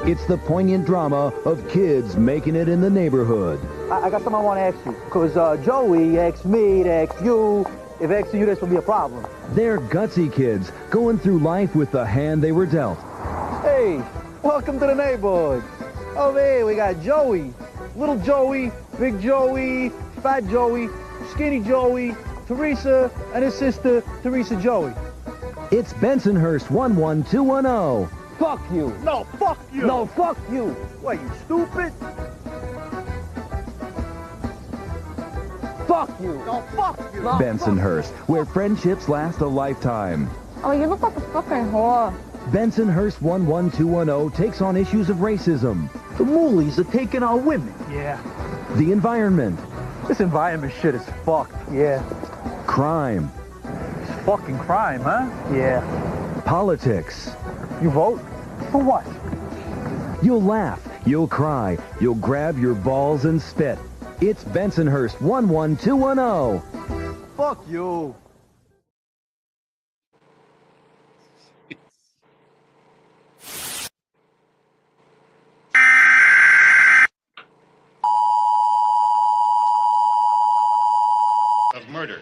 It's the poignant drama of kids making it in the neighborhood. I got something I want to ask you. Because Joey asked me to ask you. If asking you, this will be a problem. They're gutsy kids going through life with the hand they were dealt. Hey, welcome to the neighborhood. Over here, we got Joey. Little Joey, big Joey, fat Joey, skinny Joey, Teresa, and his sister, Teresa Joey. It's Bensonhurst 11210. Fuck you. No, fuck you. No, fuck you. What, you stupid? Fuck you. No, fuck you. No, Bensonhurst, where friendships last a lifetime. Oh, you look like a fucking whore. Bensonhurst 11210 takes on issues of racism, The moolies are taking our women. Yeah. the environment, This environment shit is fucked. Yeah. crime, It's fucking crime, huh? Yeah. politics. You vote? For what? You'll laugh, you'll cry, you'll grab your balls and spit. It's Bensonhurst 11210. Fuck you. Of murder.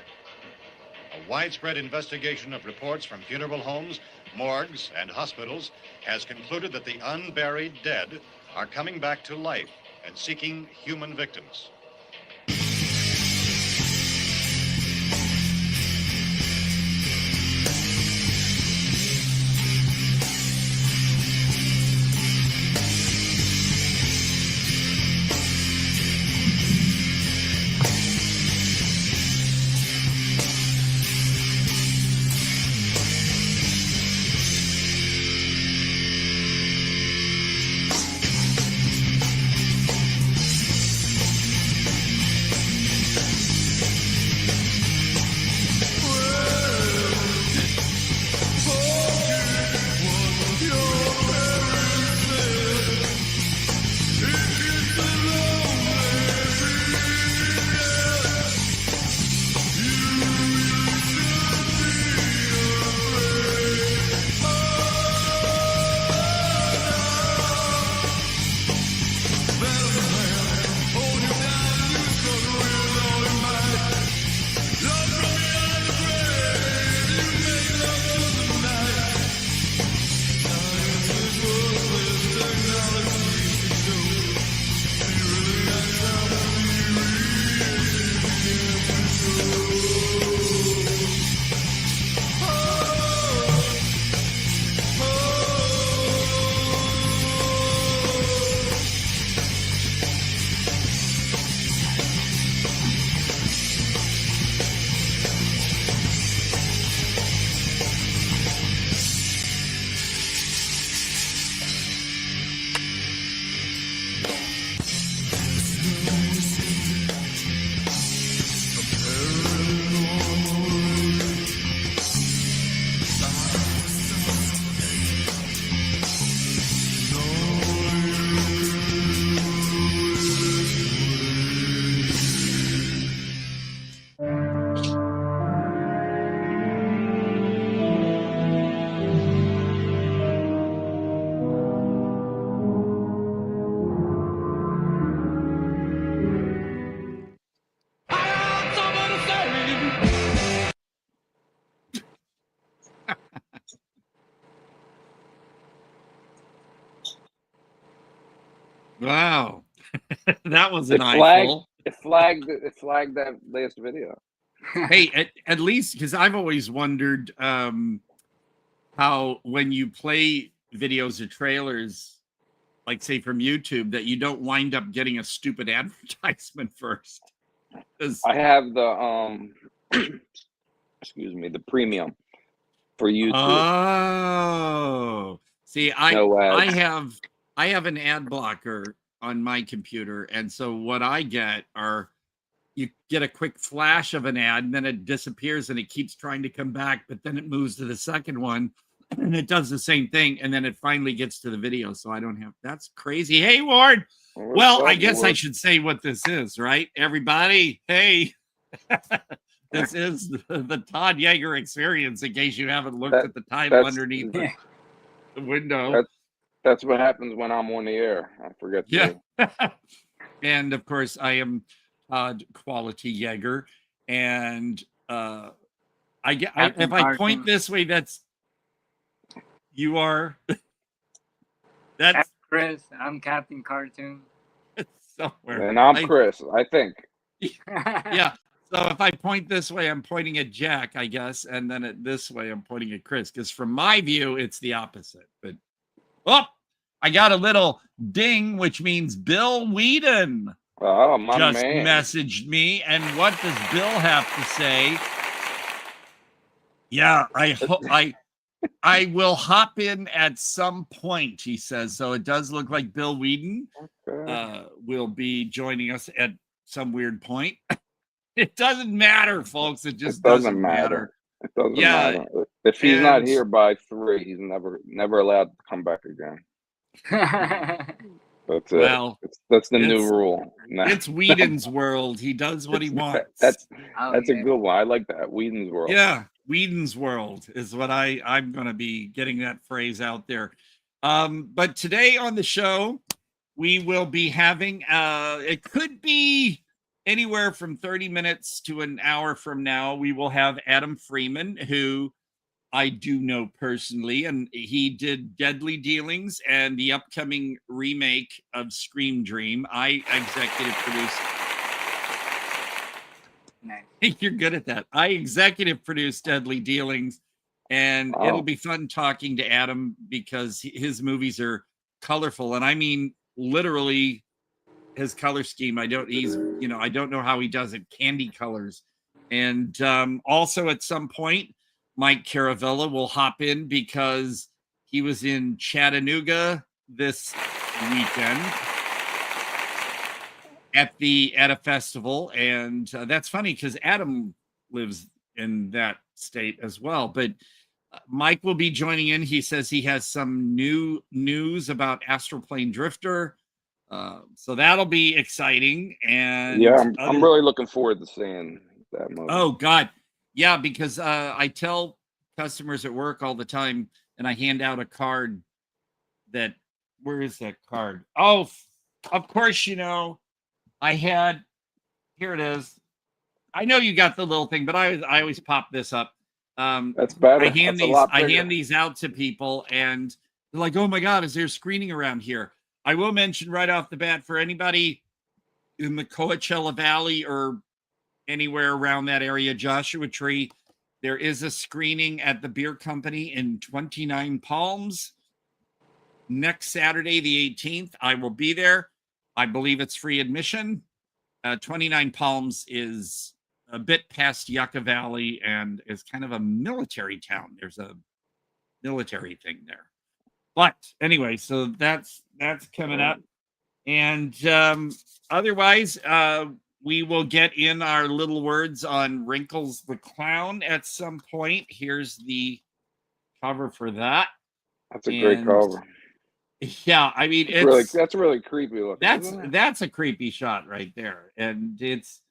A widespread investigation of reports from funeral homes, morgues, and hospitals has concluded that the unburied dead are coming back to life and seeking human victims. Wow. That was an It eyeful. flagged that last video. Hey, at least because I've always wondered how when you play videos or trailers, like say from YouTube, that you don't wind up getting a stupid advertisement first. I have the excuse me, the premium for YouTube. Oh, see, No I ads. have an ad blocker on my computer, and so what I get are you get a quick flash of an ad, and then it disappears, and it keeps trying to come back, but then it moves to the second one, and it does the same thing, and then it finally gets to the video. So I don't have. That's crazy. Hey, Ward. Well, I guess I should say what this is, right? Everybody, hey, this is the Todd Jaeger experience, in case you haven't looked at the title underneath the window. That's what happens when I'm on the air. I forget. Yeah. And of course, I am Todd Quality Jaeger, and if I point this way, that's you are. That's Chris. I'm Captain Cartoon. Somewhere. And I'm Chris, I think. Yeah. So if I point this way, I'm pointing at Jack, I guess, and then this way, I'm pointing at Chris. Because from my view, it's the opposite. But I got a little ding, which means Bill Weeden just messaged me. And what does Bill have to say? Yeah, I will hop in at some point, he says. So it does look like Bill Weeden will be joining us at some weird point. It doesn't matter, folks. It just doesn't matter. It doesn't matter. If he's not here by 3, he's never allowed to come back again. That's it. Well, that's the new rule. It's Weeden's world. He does what he wants. That's a good one. I like that. Weeden's world. Yeah, Weeden's world is what I'm going to be getting that phrase out there. But today on the show, we will be having it could be anywhere from 30 minutes to an hour from now. We will have Adam Freeman, who I do know personally, and he did Deadly Dealings and the upcoming remake of Scream Dream. I executive produced. Nice. You're good at that. I executive produced Deadly Dealings, and it'll be fun talking to Adam because his movies are colorful, and I mean literally his color scheme. I don't know how he does it. Candy colors, and also at some point, Mike Caravella will hop in because he was in Chattanooga this weekend at a festival, and that's funny because Adam lives in that state as well. But Mike will be joining in. He says he has some new news about Astral Plane Drifter, so that'll be exciting. And yeah, I'm really looking forward to seeing that movie. Oh God. Yeah, because I tell customers at work all the time, and I hand out a card where is that card? Oh, of course, I had, here it is. I know you got the little thing, but I always pop this up. That's better. I hand these out to people, and they're like, oh my God, is there screening around here? I will mention right off the bat, for anybody in the Coachella Valley or anywhere around that area, Joshua Tree, there is a screening at the Beer Company in 29 Palms next Saturday, the 18th. I will be there. I believe it's free admission. 29 Palms is a bit past Yucca Valley and is kind of a military town. There's a military thing there. But anyway, so that's coming up. And otherwise, we will get in our little words on Wrinkles the Clown at some point. Here's the cover for that. That's a great cover. Yeah, I mean, that's really creepy looking. That's a creepy shot right there, and it's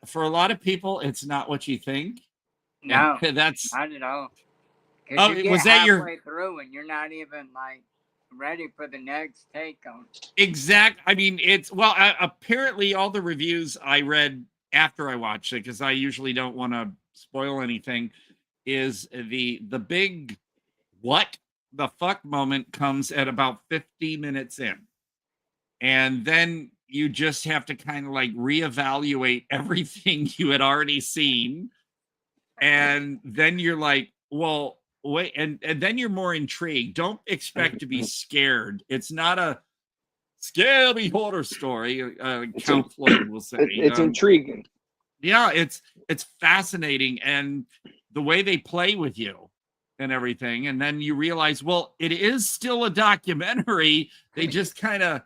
for a lot of people, it's not what you think. No, that's not at all. Oh, was that halfway through, and you're not even like ready for the next take on it. Exact. I mean, apparently all the reviews I read after I watched it, because I usually don't want to spoil anything, is the big what the fuck moment comes at about 50 minutes in. And then you just have to kind of like reevaluate everything you had already seen. And then you're like, well, wait, and then you're more intrigued. Don't expect to be scared. It's not a scary horror story. Count Floyd will say it's intriguing. Yeah, it's fascinating, and the way they play with you and everything. And then you realize, well, it is still a documentary. They just kind of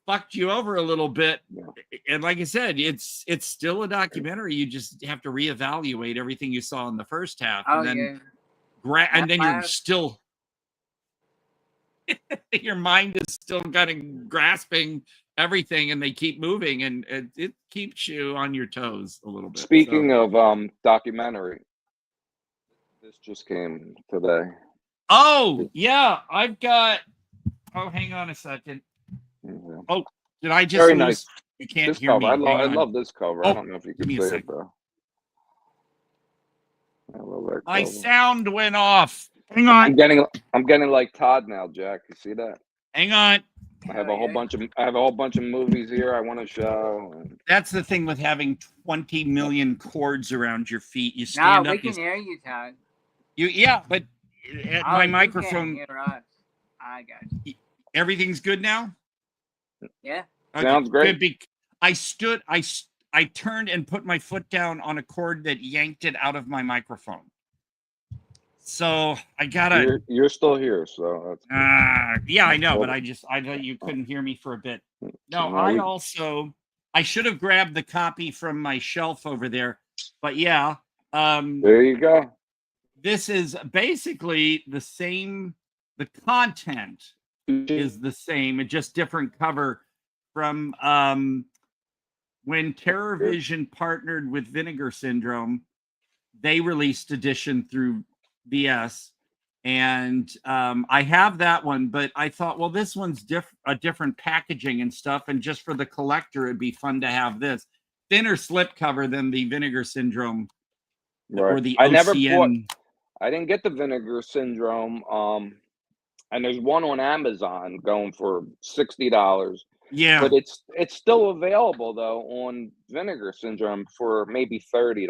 fucked you over a little bit. Yeah. And like I said, it's still a documentary. You just have to reevaluate everything you saw in the first half, and then and then you're still your mind is still kind of grasping everything, and they keep moving, and it keeps you on your toes a little bit. Speaking of documentary, this just came today. Oh yeah, I've got Oh, hang on a second. Yeah. Oh, did I just Very lose? nice. You can't This hear cover, me. I Hang on. love this cover. Oh, I don't know if you give can me a see sec. it though. I love that My cover. sound went off. Hang on. I'm getting like Todd now, Jack. You see that? Hang on. I have a whole bunch of movies here I want to show. That's the thing with having 20 million cords around your feet. You No, stand we up. can hear you, Todd. But at Oh, my you microphone, can't hear us. I got you. everything's good now. Yeah. Okay, Sounds great. good. I turned and put my foot down on a cord that yanked it out of my microphone. So I gotta. You're still here, so that's yeah, I know, but I thought you couldn't hear me for a bit. No, I should have grabbed the copy from my shelf over there, but yeah. There you go. This is basically the same. The content is the same, it's just different cover from when TerrorVision partnered with Vinegar Syndrome. They released edition through BS, and I have that one, but I thought, well, this one's a different packaging and stuff, and just for the collector, it'd be fun to have this thinner slipcover than the Vinegar Syndrome or the OCN. I didn't get the Vinegar Syndrome. And there's one on Amazon going for $60. Yeah, but it's still available though on Vinegar Syndrome for maybe $30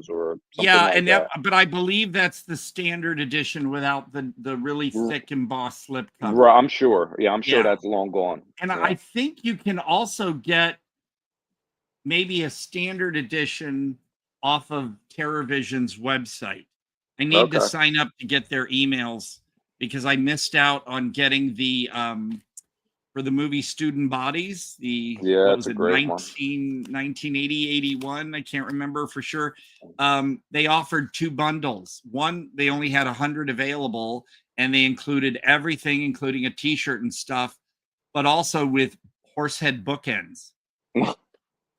or something like that. But I believe that's the standard edition without the really thick embossed slip cover. Right, I'm sure. Yeah, I'm sure that's long gone. And yeah. I think you can also get maybe a standard edition off of TerrorVision's website. I need to sign up to get their emails because I missed out on getting the for the movie Student Bodies, what was it, 1980, 81? I can't remember for sure. They offered 2 bundles. One, they only had 100 available, and they included everything, including a T-shirt and stuff, but also with horsehead bookends.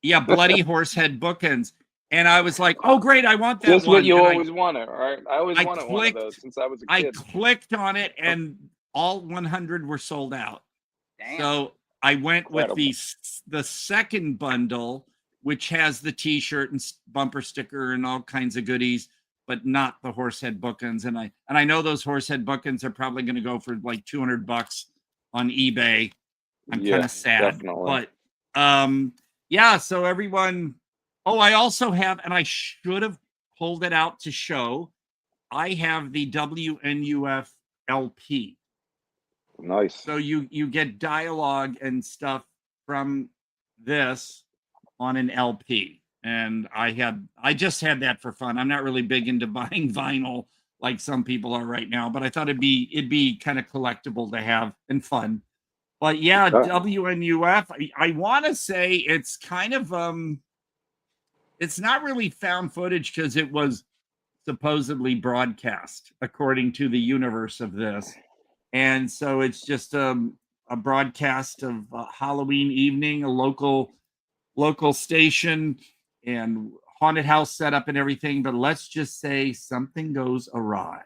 Yeah, bloody horsehead bookends. And I was like, oh, great, I want that Just one. what you always wanted, right? I always wanted one of those since I was a kid. I clicked on it, and all 100 were sold out. Damn. So I went with the second bundle, which has the T-shirt and bumper sticker and all kinds of goodies, but not the horsehead bookends. And I know those horsehead bookends are probably going to go for like $200 on eBay. I'm kind of sad, definitely. but yeah. So everyone. Oh, I also have, and I should have pulled it out to show. I have the WNUF LP. Nice. So you get dialogue and stuff from this on an LP, and I just had that for fun. I'm not really big into buying vinyl like some people are right now, but I thought it'd be kind of collectible to have and fun. But yeah, WNUF. I want to say it's kind of it's not really found footage because it was supposedly broadcast according to the universe of this. And so it's just a broadcast of Halloween evening, a local station and haunted house setup and everything. But let's just say something goes awry.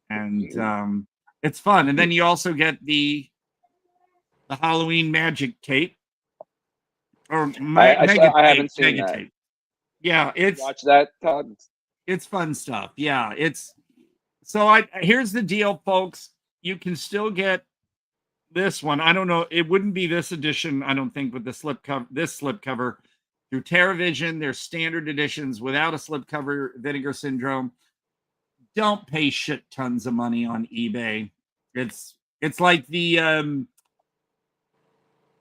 And it's fun. And then you also get the Halloween magic tape. Or I haven't seen that. Tape. Yeah, watch that, Todd. It's fun stuff. Yeah, here's the deal, folks. You can still get this one. I don't know. It wouldn't be this edition, I don't think, with the slipcover through TerrorVision. There's standard editions without a slipcover. Vinegar Syndrome. Don't pay shit tons of money on eBay. It's like the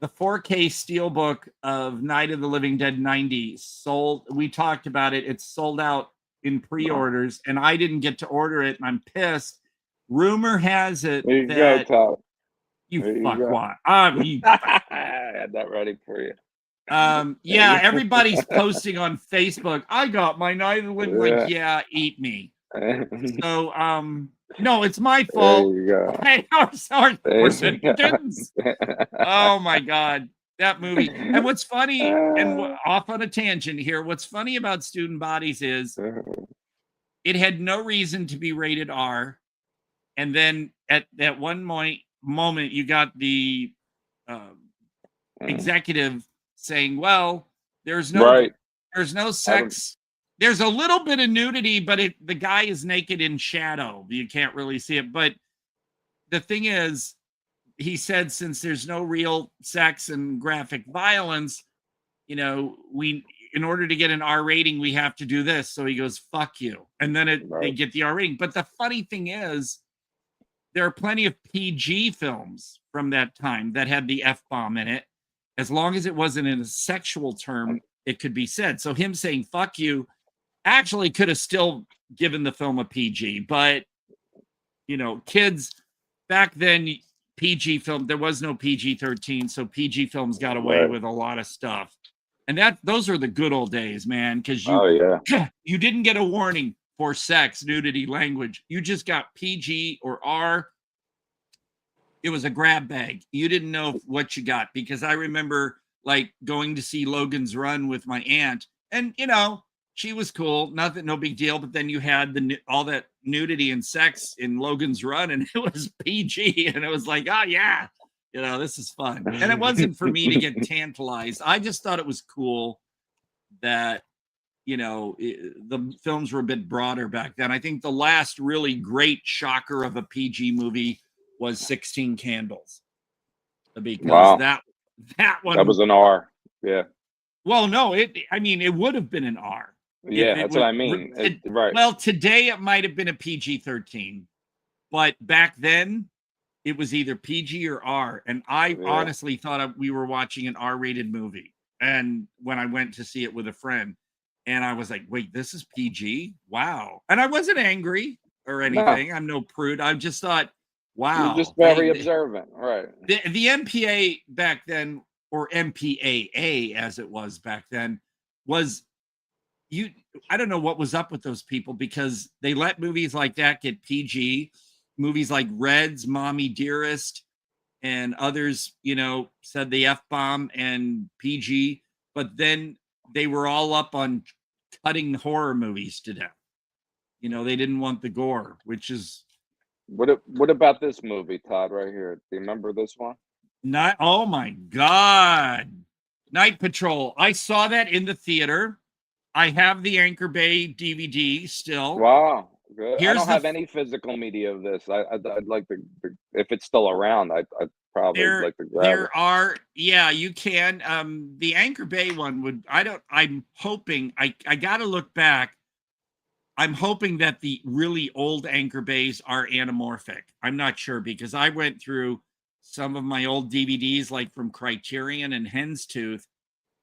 4K steelbook of Night of the Living Dead 90 sold. We talked about it. It's sold out in pre-orders, and I didn't get to order it, and I'm pissed. Rumor has it there you that go, Todd. You fuck what? I had that ready for you. Yeah, everybody's posting on Facebook. I got my Night of the Living. Like, yeah, eat me. So, no, it's my fault. There you go. Hey, sorry. Oh my God, that movie. And what's funny, and off on a tangent here, what's funny about Student Bodies is it had no reason to be rated R. And then at one moment you got the executive saying, well, there's no sex. There's a little bit of nudity, but the guy is naked in shadow. You can't really see it. But the thing is, he said, since there's no real sex and graphic violence, you know, in order to get an R rating, we have to do this. So he goes, fuck you. And then they get the R rating. But the funny thing is, there are plenty of PG films from that time that had the F-bomb in it. As long as it wasn't in a sexual term, it could be said. So him saying, fuck you, actually could have still given the film a PG. But, you know, kids, back then, PG film, there was no PG-13, so PG films got away with a lot of stuff. And those are the good old days, man, because you didn't get a warning for sex, nudity, language. You just got PG or R. It was a grab bag. You didn't know what you got, because I remember like going to see Logan's Run with my aunt, and you know, she was cool, nothing, no big deal. But then you had all that nudity and sex in Logan's Run, and it was PG, and it was like, oh yeah, you know, this is fun. And it wasn't for me to get tantalized. I just thought it was cool that, you know, the films were a bit broader back then. I think the last really great shocker of a PG movie was 16 Candles, because that one, that was an R. Yeah. Well, no, it would have been an R. Yeah, that's what I mean. Right. Well, today it might have been a PG-13, but back then it was either PG or R. And I honestly thought we were watching an R-rated movie. And when I went to see it with a friend, and I was like, wait, this is PG? Wow. And I wasn't angry or anything. No. I'm no prude. I just thought, wow. You're just very observant. Right. The MPA back then, or MPAA as it was back then, was I don't know what was up with those people, because they let movies like that get PG. Movies like Red's Mommy Dearest and others, you know, said the F-bomb and PG, but then they were all up on cutting horror movies to death. You know, they didn't want the gore, which is... What about this movie, Todd, right here? Do you remember this one? Oh my God. Night Patrol. I saw that in the theater. I have the Anchor Bay DVD still. Wow. Good. I don't have any physical media of this. I'd like to, if it's still around, I'd probably like to grab it. Yeah, you can. The Anchor Bay one I'm hoping, I got to look back. I'm hoping that the really old Anchor Bays are anamorphic. I'm not sure, because I went through some of my old DVDs, like from Criterion and Hen's Tooth,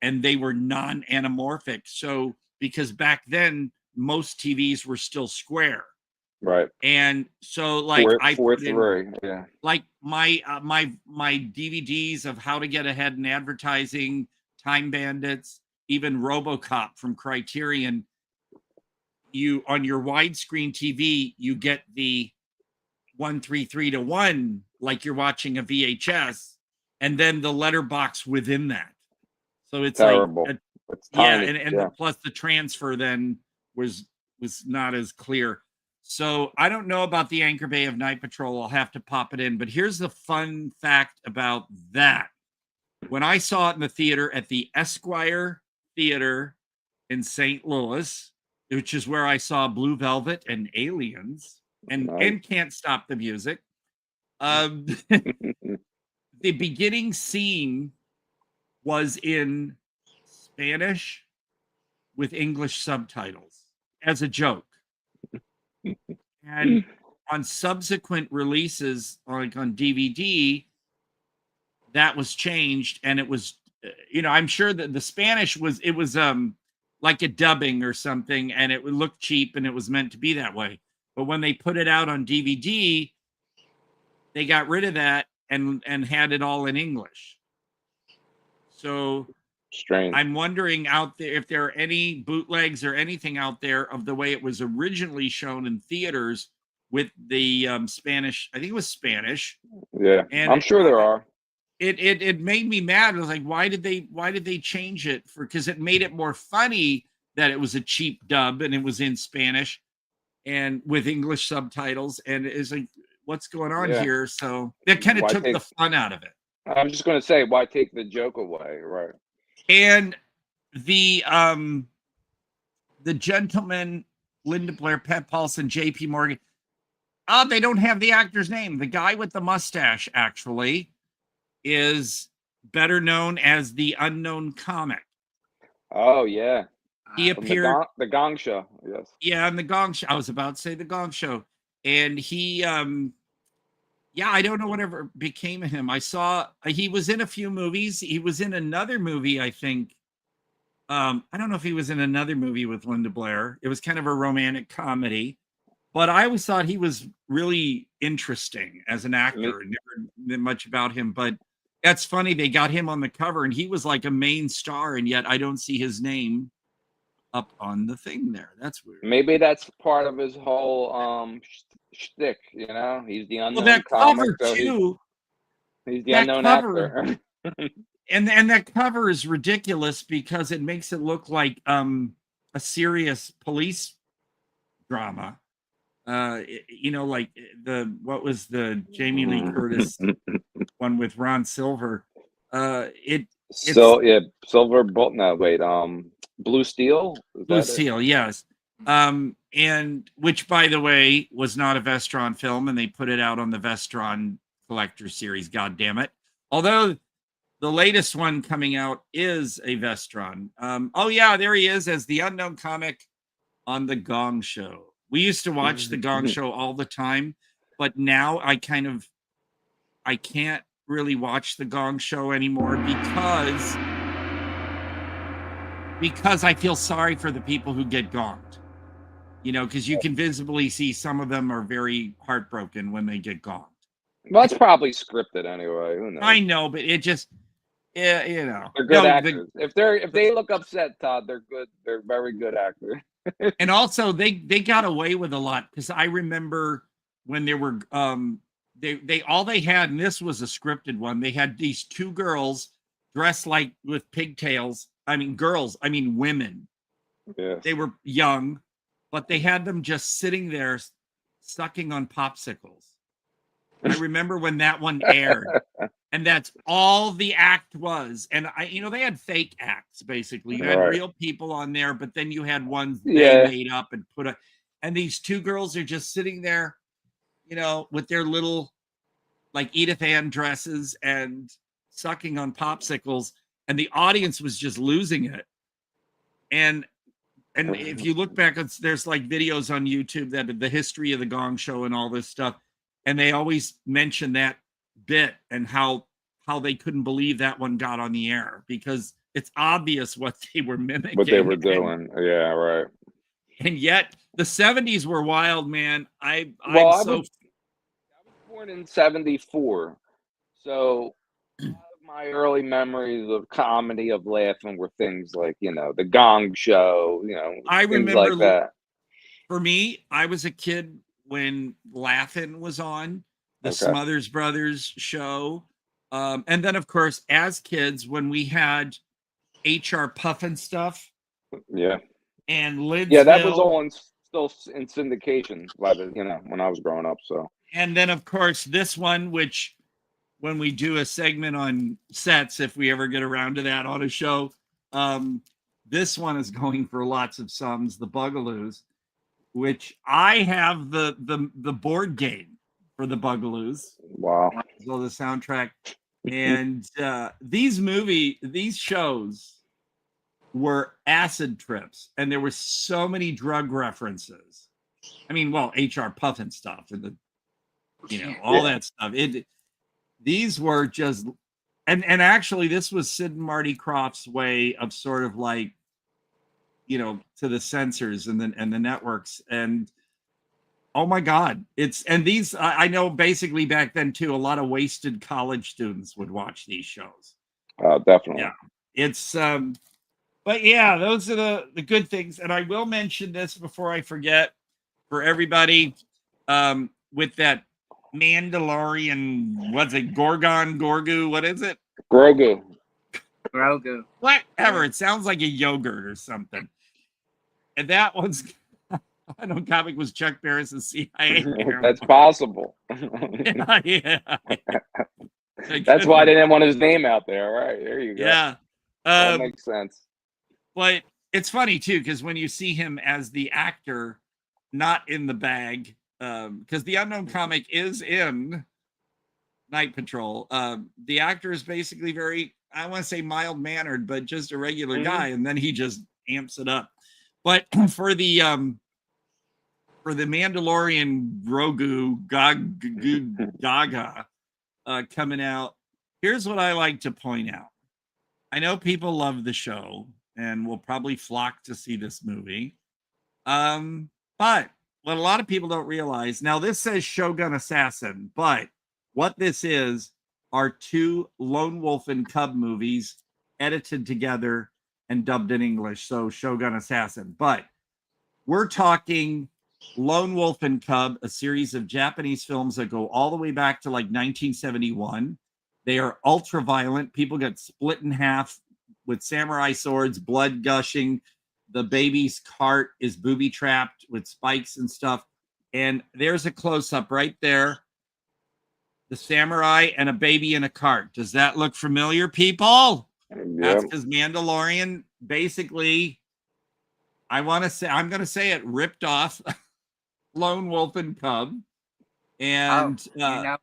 and they were non-anamorphic. So, because back then, most TVs were still square. Right. And so like like my DVDs of How to Get Ahead in Advertising, Time Bandits, even RoboCop from Criterion, you on your widescreen TV, you get the 1:3:3:1, like you're watching a VHS, and then the letterbox within that. So it's terrible. Like and plus the transfer then was not as clear. So I don't know about the Anchor Bay of Night Patrol. I'll have to pop it in. But here's the fun fact about that. When I saw it in the theater at the Esquire Theater in St. Louis, which is where I saw Blue Velvet and Aliens and Can't Stop the Music, the beginning scene was in Spanish with English subtitles as a joke. And on subsequent releases, like on DVD, that was changed, and it was, you know, I'm sure that the Spanish was like a dubbing or something, and it would look cheap, and it was meant to be that way. But when they put it out on DVD, they got rid of that and had it all in English. So strange. I'm wondering out there if there are any bootlegs or anything out there of the way it was originally shown in theaters with the Spanish. I think it was Spanish. Yeah, and I'm sure there are. It made me mad. I was like, why did they change it? Because it made it more funny that it was a cheap dub and it was in Spanish and with English subtitles. And it's like, what's going on here. So that kind of took the fun out of it. I was just going to say, why take the joke away, right? And the gentleman, Linda Blair, Pat Paulson, J.P. Morgan. Oh, they don't have the actor's name. The guy with the mustache actually is better known as the Unknown Comic. Oh yeah, he appeared the Gong Show. Yes. Yeah, on the Gong Show. I was about to say the Gong Show, and he, yeah, I don't know whatever became of him. I saw he was in a few movies. He was in another movie, I think. I don't know if he was in another movie with Linda Blair. It was kind of a romantic comedy, but I always thought he was really interesting as an actor. Never knew much about him, but that's funny. They got him on the cover, and he was like a main star, and yet I don't see his name up on the thing there. That's weird. Maybe that's part of his whole shtick. You know, he's the unknown. Well, that comic, cover so too. He's the unknown actor. And that cover is ridiculous because it makes it look like a serious police drama. You know, like what was the Jamie Lee Curtis one with Ron Silver? Silver Bolt. No, wait. Blue Steel. Blue Steel, yes. And which, by the way, was not a Vestron film, and they put it out on the Vestron Collector Series. God damn it! Although the latest one coming out is a Vestron. Oh yeah, there he is as the Unknown Comic on the Gong Show. We used to watch the Gong Show all the time, but now I can't really watch the Gong Show anymore because I feel sorry for the people who get gonged. You know, because you can visibly see some of them are very heartbroken when they get gonged. Well, it's probably scripted anyway. Who knows? I know, but it just, yeah, you know, they're good actors. If they look upset, Todd, they're good. They're very good actors. And also, they got away with a lot because I remember when there were they had, and this was a scripted one. They had these two girls dressed like with pigtails. I mean, women. Yeah. They were young, but they had them just sitting there sucking on popsicles. I remember when that one aired, and that's all the act was. And they had fake acts basically. You had real people on there, but then you had ones they made up and and these two girls are just sitting there, you know, with their little like Edith Ann dresses and sucking on popsicles, and the audience was just losing it. And if you look back, there's like videos on YouTube that the history of the Gong Show and all this stuff. And they always mention that bit and how they couldn't believe that one got on the air because it's obvious what they were mimicking. What they were doing. Yeah, right. And yet the 70s were wild, man. I was born in 74. So my early memories of comedy, of laughing, were things like, you know, the Gong Show, you know, I things remember like that. For me, I was a kid when Laugh-In was on, the Smothers Brothers show. And then, of course, as kids, when we had HR Puffin stuff. Yeah. And Lidsville. Yeah, that was all still in syndication when I was growing up. So. And then, of course, this one, which when we do a segment on sets, if we ever get around to that on a show, this one is going for lots of sums, the Bugaloos, which I have the board game for the Bugaloos. Wow. So the soundtrack. And these shows were acid trips, and there were so many drug references. I mean, well, HR Puffin stuff and all that stuff. These were just, and actually this was Sid and Marty Krofft's way of sort of like, to the censors and the networks. And oh my God, these, I know basically back then too, a lot of wasted college students would watch these shows. Definitely. Yeah. It's, but yeah, those are the good things. And I will mention this before I forget for everybody, with that Mandalorian, what's it? Gorgu? What is it? Grogu. Whatever. It sounds like a yogurt or something. And that one's Unknown Comic was Chuck Barris's CIA chairman. That's possible. Yeah. That's why they didn't want his name out there. Right, there you go. Yeah. That makes sense. But it's funny too, because when you see him as the actor, not in the bag, because the Unknown Comic is in Night Patrol. The actor is basically very, I want to say mild-mannered, but just a regular guy, and then he just amps it up. But for the Mandalorian Grogu Gaga coming out, here's what I like to point out. I know people love the show and will probably flock to see this movie. But what a lot of people don't realize, now this says Shogun Assassin, but what this is are 2 Lone Wolf and Cub movies edited together and dubbed in English. So Shogun Assassin. But we're talking Lone Wolf and Cub, a series of Japanese films that go all the way back to like 1971. They are ultra violent. People get split in half with samurai swords, blood gushing. The baby's cart is booby trapped with spikes and stuff. And there's a close up right there. The samurai and a baby in a cart. Does that look familiar, people? Yep. That's because Mandalorian basically, I'm going to say it, ripped off Lone Wolf and Cub. And you know.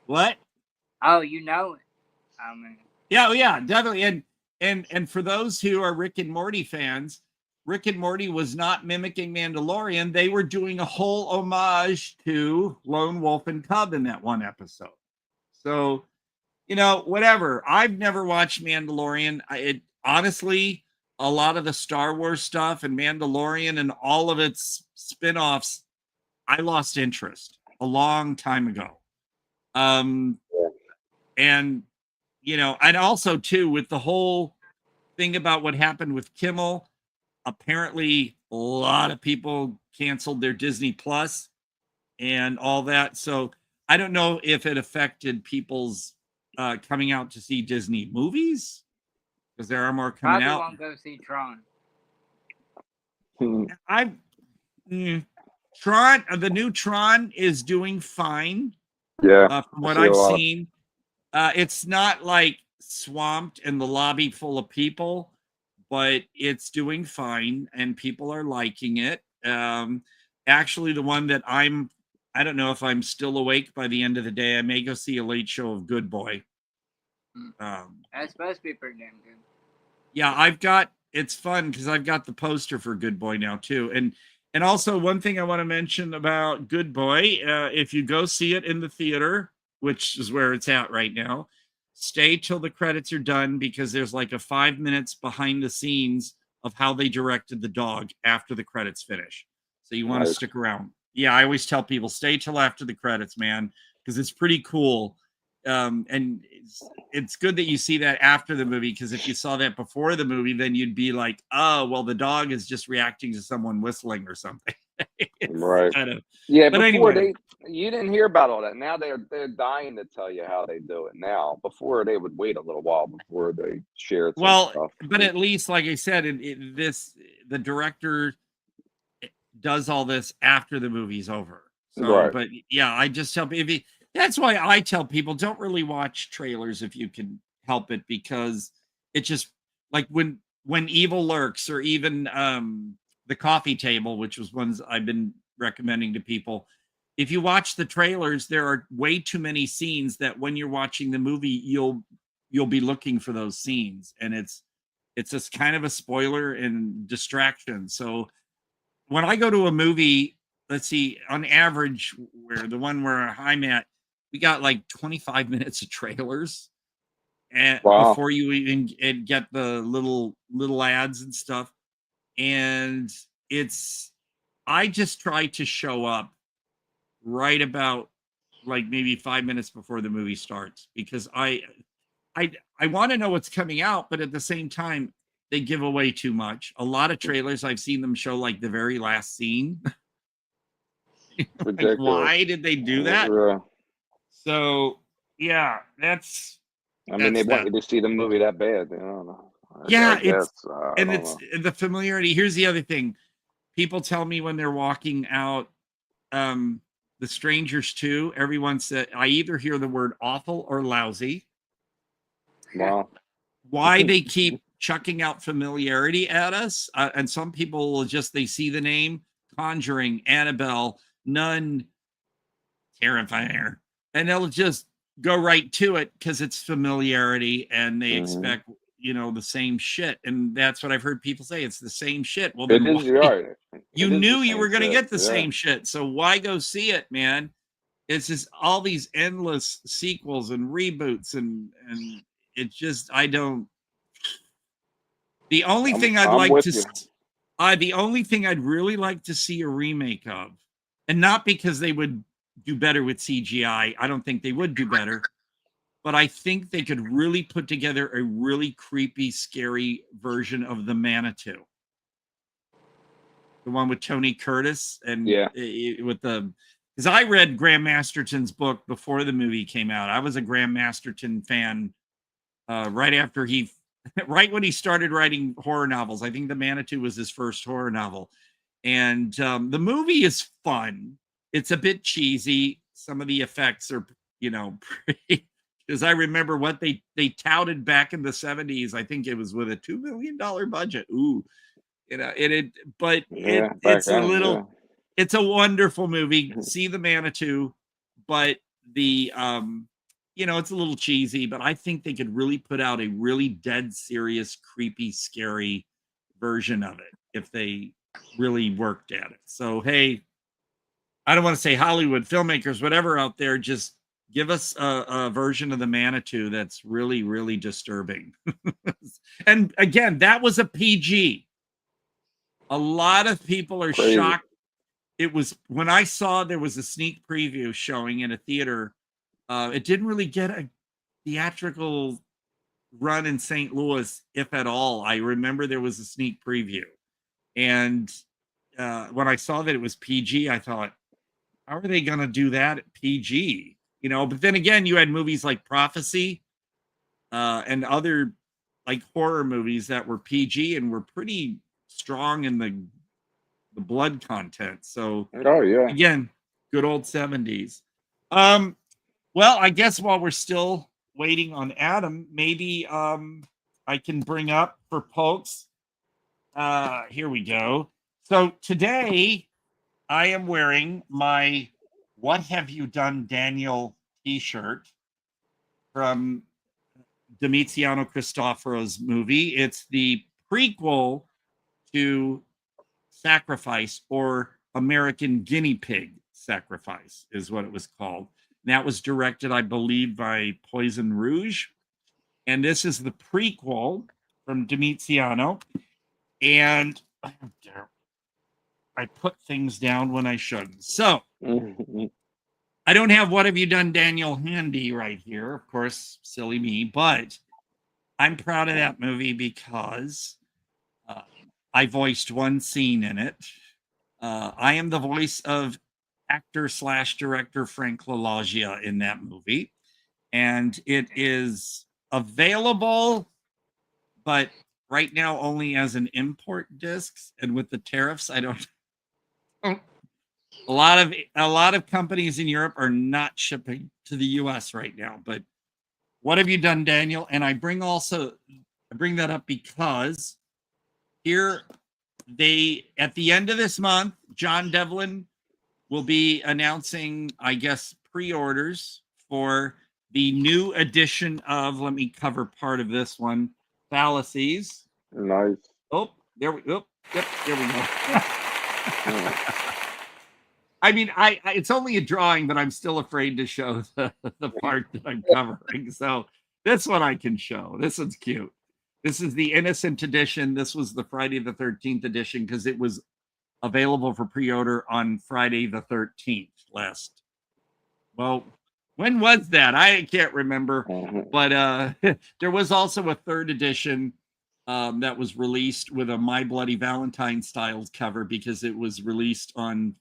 What? Oh, you know it. I mean, yeah, definitely. And for those who are Rick and Morty fans, Rick and Morty was not mimicking Mandalorian. They were doing a whole homage to Lone Wolf and Cub in that one episode. So, you know, whatever. I've never watched Mandalorian. Honestly, a lot of the Star Wars stuff and Mandalorian and all of its spin-offs, I lost interest a long time ago. And, you know, and also too, with the whole thing about what happened with Kimmel, apparently a lot of people canceled their Disney Plus and all that. So I don't know if it affected people's coming out to see Disney movies, because there are more coming out. Probably won't go see Tron. Tron, the new Tron is doing fine. Yeah, from what I've seen. It's not like swamped and the lobby full of people, but it's doing fine and people are liking it. Actually, the one that I don't know if I'm still awake by the end of the day. I may go see a late show of Good Boy. That's supposed to be pretty damn good. Yeah, it's fun because I've got the poster for Good Boy now too. And also one thing I want to mention about Good Boy, if you go see it in the theater, which is where it's at right now, stay till the credits are done, because there's like a 5 minutes behind the scenes of how they directed the dog after the credits finish. So you want to stick around. Yeah, I always tell people, stay till after the credits, man, because it's pretty cool. And it's good that you see that after the movie, because if you saw that before the movie, then you'd be like, oh, well, the dog is just reacting to someone whistling or something. Right. Yeah, but before anyway, you didn't hear about all that. Now they're dying to tell you how they do it now. Before, they would wait a little while before they share some stuff. But at least, like I said, the director does all this after the movie's over. So, right. But yeah, I just tell people, that's why I tell people, don't really watch trailers if you can help it, because it just, like when Evil Lurks, or even The Coffee Table, which was ones I've been recommending to people. If you watch the trailers, there are way too many scenes that when you're watching the movie, you'll be looking for those scenes, and it's just kind of a spoiler and distraction. So when I go to a movie, let's see, on average, where the one where I'm at, we got like 25 minutes of trailers, and before you even get the little ads and stuff. And I just try to show up right about like maybe 5 minutes before the movie starts, because I want to know what's coming out, but at the same time, they give away too much. A lot of trailers, I've seen them show like the very last scene. Like, why did they do that? So yeah, that's. I mean, they want you to see the movie that bad. I don't know. Yeah, it's the familiarity. Here's the other thing. people tell me when they're walking out, The Strangers 2, everyone said, I either hear the word awful or lousy. Wow. Why they keep chucking out familiarity at us, and some people will just, they see the name Conjuring, Annabelle, Nun, Terrifier, and they'll just go right to it because it's familiarity, and they expect, you know, the same shit. And that's what I've heard people say, it's the same shit. Well, then you knew you were going to get the same shit, so why go see it, man? It's just all these endless sequels and reboots, and it just, I don't. The only thing I'd like to, the only thing I'd really like to see a remake of, and not because they would do better with CGI, I don't think they would do better, but I think they could really put together a really creepy, scary version of the Manitou. The one with Tony Curtis and with the, because I read Graham Masterton's book before the movie came out. I was a Graham Masterton fan right after right when he started writing horror novels. I think the Manitou was his first horror novel. And the movie is fun. It's a bit cheesy. Some of the effects are, you know, pretty, because I remember what they touted back in the 70s. I think it was with a $2 million budget. Ooh, you know, it's a little, it's a wonderful movie. See the Manitou, but the, you know, it's a little cheesy, but I think they could really put out a really dead serious, creepy, scary version of it if they really worked at it. So, hey, I don't want to say Hollywood filmmakers, whatever out there, just give us a version of the Manitou that's really, really disturbing. And again, that was a PG. A lot of people are shocked. It was, when I saw there was a sneak preview showing in a theater, it didn't really get a theatrical run in St. Louis, if at all. I remember there was a sneak preview. And when I saw that it was PG, I thought, how are they going to do that at PG? You know, but then again, you had movies like Prophecy and other like horror movies that were PG and were pretty strong in the blood content. So, again, good old 70s. Well, I guess while we're still waiting on Adam, maybe I can bring up for folks. Here we go. So today I am wearing my What Have You Done, Daniel t-shirt from Domitiano Cristoforo's movie. It's the prequel to Sacrifice, or American Guinea Pig Sacrifice is what it was called. And that was directed, I believe, by Poison Rouge. And this is the prequel from Domitiano. And I put things down when I shouldn't. So I don't have What Have You Done, Daniel handy right here. Of course, silly me. But I'm proud of that movie because I voiced one scene in it. I am the voice of actor/director Frank LaLoggia in that movie. And it is available, but right now only as an import discs. And with the tariffs, I don't. A lot of companies in Europe are not shipping to the US right now. But What Have You Done, Daniel? And I bring that up because here at the end of this month, John Devlin will be announcing, I guess, pre-orders for the new edition of, let me cover part of this one, Fallacies. Nice. Oh, there we go. Yep, there we go. I mean, it's only a drawing, but I'm still afraid to show the part that I'm covering. So this one I can show. This one's cute. This is the Innocent edition. This was the Friday the 13th edition because it was available for pre-order on Friday the 13th last. Well, when was that? I can't remember. But there was also a third edition that was released with a My Bloody Valentine styled cover because it was released on,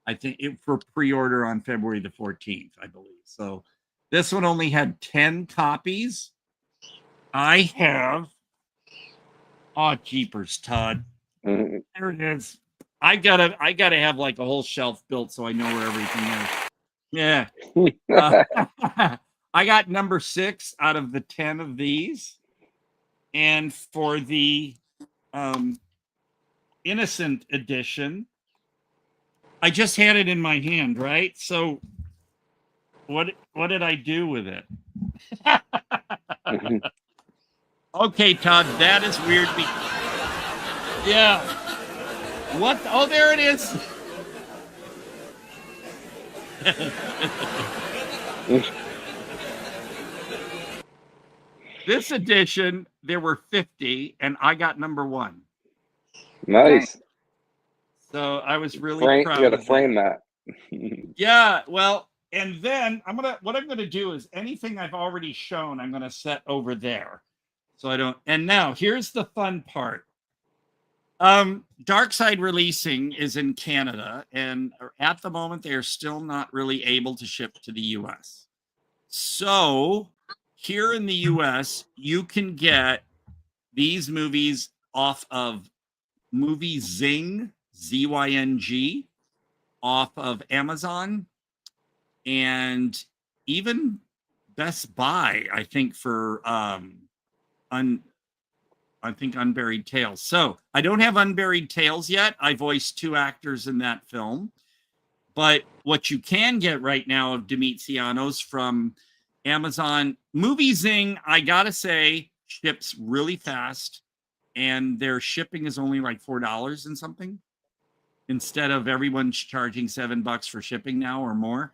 I think, for pre-order on February the 14th, I believe. So this one only had 10 copies. I have, oh, jeepers, Todd. There it is. I gotta have like a whole shelf built so I know where everything is. Yeah. I got number 6 out of the 10 of these. And for the Innocent edition, I just had it in my hand, right? So what did I do with it? Okay, Todd, that is weird. Yeah. What? Oh, there it is. This edition, there were 50, and I got number 1. Nice. So I was really proud. You got to frame that. Yeah, well, and then what I'm gonna do is anything I've already shown, I'm gonna set over there. So I don't. And now here's the fun part. Dark Side Releasing is in Canada, and at the moment they are still not really able to ship to the US. So here in the US, you can get these movies off of Movie Zing, ZYNG, off of Amazon, and even Best Buy, I think, for Unburied Tales. So I don't have Unburied Tales yet. I voiced 2 actors in that film. But what you can get right now of Demetriano's from Amazon, Movie Zing, I gotta say, ships really fast, and their shipping is only like $4 and something, instead of everyone's charging $7 for shipping now or more.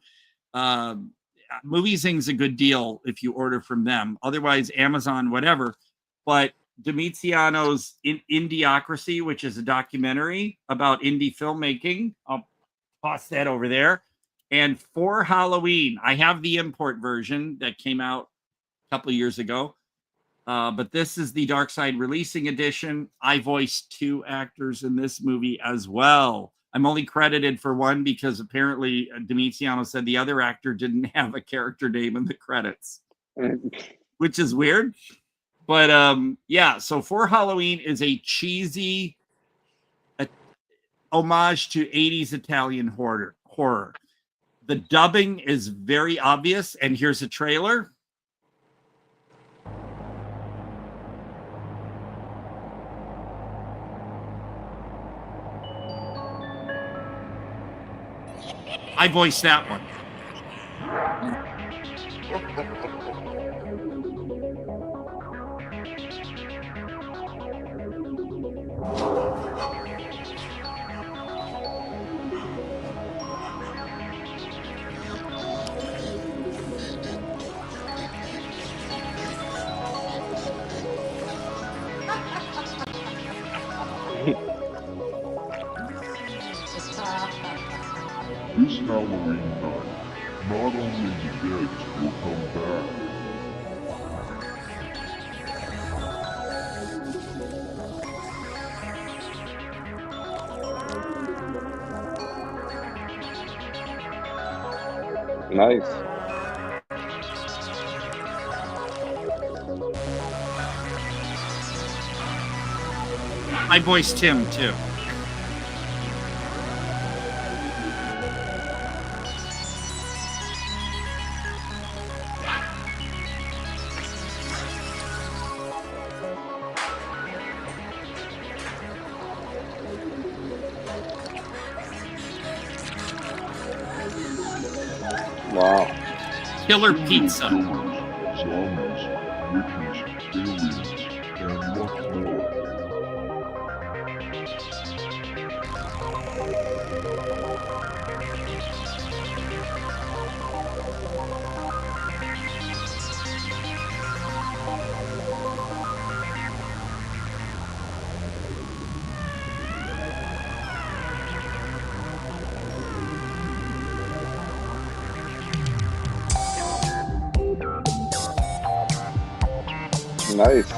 Movie Zing's a good deal if you order from them. Otherwise, Amazon, whatever. But Demetriano's Indiocracy, which is a documentary about indie filmmaking, I'll toss that over there. And For Halloween, I have the import version that came out a couple of years ago. But this is the Dark Side Releasing edition. I voiced 2 actors in this movie as well. I'm only credited for 1 because apparently Demetriano said the other actor didn't have a character name in the credits, which is weird. But yeah, so For Halloween is a cheesy homage to 80s Italian horror. The dubbing is very obvious, and here's a trailer. I voiced that one. This Halloween night, not only the dead will come back. Nice. I voiced him too. Wow. Killer Pizza. Zombies, witches, aliens, and much more. Nice.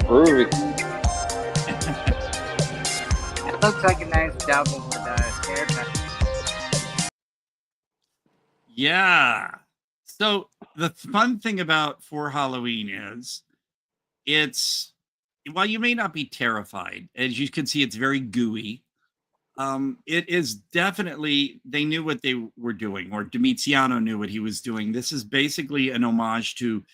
Groovy. It looks like a nice double with a haircut. Yeah. So the fun thing about For Halloween is it's, while you may not be terrified, as you can see, it's very gooey. It is definitely, they knew what they were doing, or Domiziano knew what he was doing. This is basically an homage to,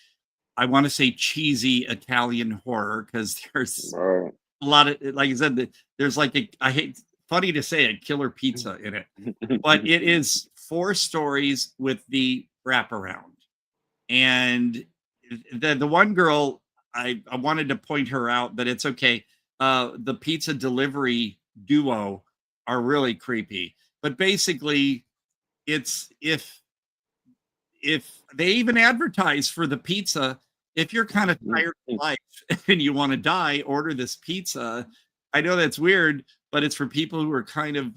I want to say, cheesy Italian horror, because there's Right. a lot of, like I said, there's like a, I hate, funny to say, a killer pizza in it, but it is 4 stories with the wraparound. And the one girl, I wanted to point her out, but it's okay. The pizza delivery duo are really creepy. But basically, it's if they even advertise for the pizza, if you're kind of tired of life and you want to die, order this pizza. I know that's weird, but it's for people who are kind of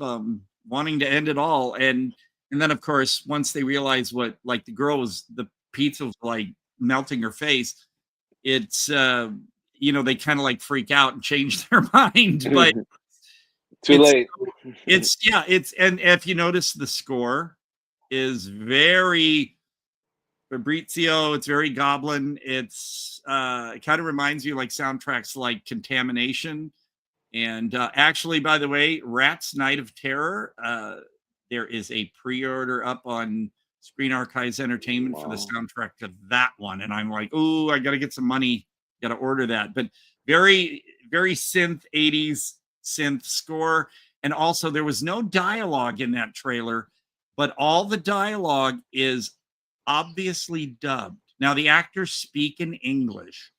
wanting to end it all. And then of course, once they realize what, like, the girl was, the pizza was like melting her face, it's they kind of like freak out and change their mind. But Too late. It's and if you notice, the score is very Fabrizio, it's very Goblin. It's it kind of reminds you like soundtracks like Contamination. And actually, by the way, Rat's Night of Terror, there is a pre-order up on Screen Archives Entertainment for the soundtrack to that one. And I'm like, oh, I got to get some money, got to order that. But very, very synth 80s synth score. And also, there was no dialogue in that trailer, but all the dialogue is obviously dubbed. Now, the actors speak in English,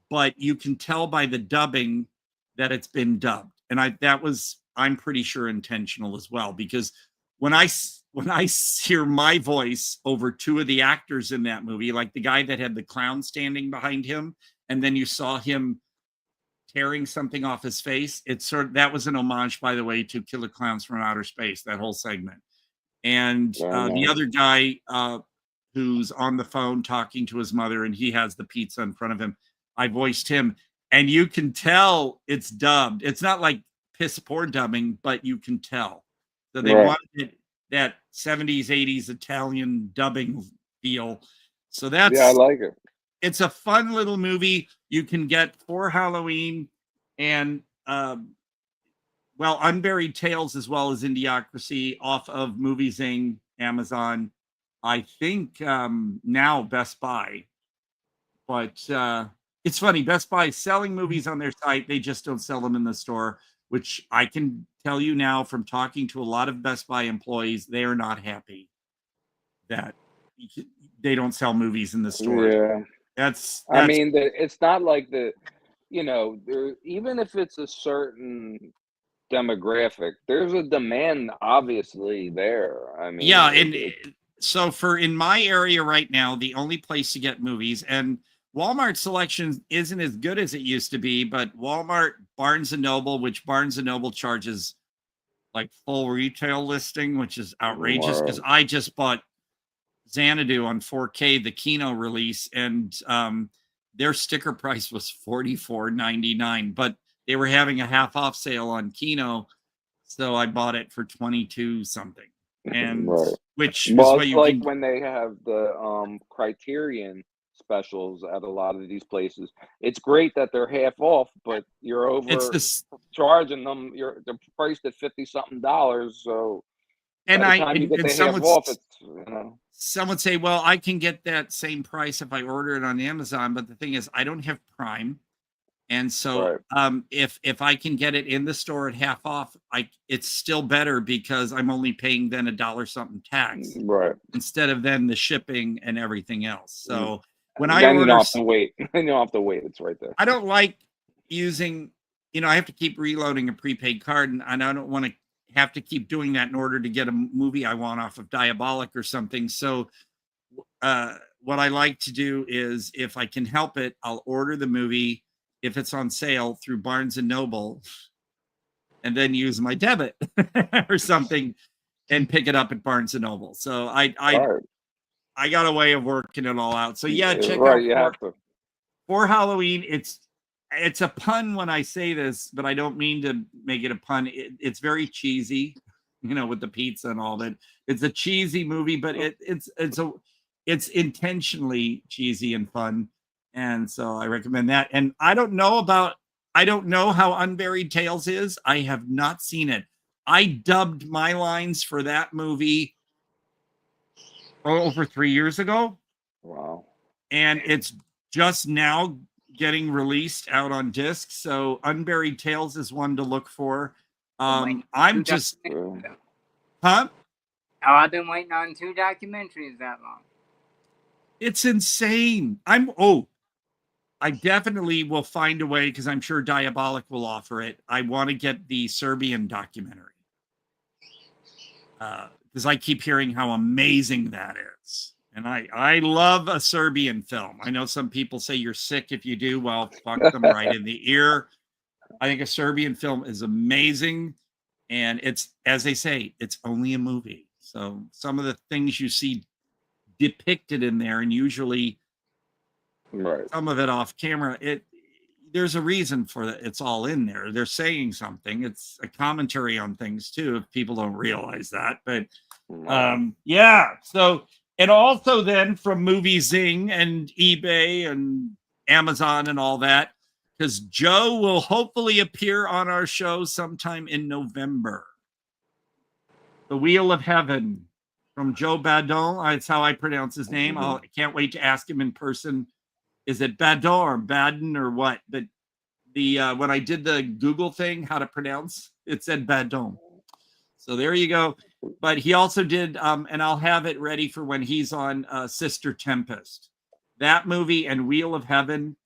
but you can tell by the dubbing that it's been dubbed. And I'm pretty sure intentional as well, because when I hear my voice over 2 of the actors in that movie, like the guy that had the clown standing behind him, and then you saw him tearing something off his face, it's that was an homage, by the way, to Killer Clowns from Outer Space, that whole segment. And the other guy who's on the phone talking to his mother, and he has the pizza in front of him, I voiced him. And you can tell it's dubbed. It's not like piss poor dubbing, but you can tell. So they wanted that 70s, 80s Italian dubbing feel. So that's, I like it. It's a fun little movie you can get for Halloween, and Unburied Tales as well as Idiocracy off of Movie Zing, Amazon. I think now Best Buy. But it's funny, Best Buy is selling movies on their site. They just don't sell them in the store, which I can tell you now from talking to a lot of Best Buy employees, they are not happy that they don't sell movies in the store. Yeah. That's I mean, it's not like even if it's a certain demographic, there's a demand obviously there. I mean, yeah, and so in my area right now, the only place to get movies, and Walmart selection isn't as good as it used to be, but Walmart, Barnes & Noble, which Barnes & Noble charges like full retail listing, which is outrageous, because I just bought Xanadu on 4K, the Kino release, and their sticker price was $44.99, but they were having a half off sale on Kino, so I bought it for $22 something. And which is what it's you like can, when they have the Criterion specials at a lot of these places. It's great that they're half off, but you're charging them. They're priced at $50 something. So and by the time you get the half off, it's some would say, well, I can get that same price if I order it on Amazon, but the thing is, I don't have Prime. And so if I can get it in the store at half off, it's still better, because I'm only paying then $1 something tax, instead of then the shipping and everything else. So when I order, you don't have to wait. You don't have to wait. It's right there. I don't like using, I have to keep reloading a prepaid card, and I don't want to have to keep doing that in order to get a movie I want off of Diabolic or something. So what I like to do is, if I can help it, I'll order the movie, if it's on sale, through Barnes & Noble, and then use my debit or something and pick it up at Barnes & Noble. So I got a way of working it all out. So yeah, check out For Halloween. It's a pun when I say this, but I don't mean to make it a pun. It's very cheesy. with the pizza and all that. It's a cheesy movie, but it's intentionally cheesy and fun. And so I recommend that. And I don't know how Unburied Tales is. I have not seen it. I dubbed my lines for that movie over 3 years ago. Wow. And it's just now getting released out on disc. So Unburied Tales is one to look for. I'm just, huh? Oh, I've been waiting on 2 documentaries that long. It's insane. I definitely will find a way, because I'm sure Diabolic will offer it. I want to get the Serbian documentary. Because I keep hearing how amazing that is. And I love a Serbian film. I know some people say you're sick if you do. Well, fuck them right in the ear. I think a Serbian film is amazing. And it's, as they say, it's only a movie. So some of the things you see depicted in there, and usually some of it off camera, there's a reason for that. It's all in there. They're saying something. It's a commentary on things too, if people don't realize that. But yeah. So, and also then from Movie Zing and eBay and Amazon and all that, because Joe will hopefully appear on our show sometime in November. The Wheel of Heaven from Joe Badon. That's how I pronounce his name. I can't wait to ask him in person. Is it Badon or Baden or what? But when I did the Google thing, how to pronounce, it said Badon. So there you go. But he also did, and I'll have it ready for when he's on Sister Tempest. That movie and Wheel of Heaven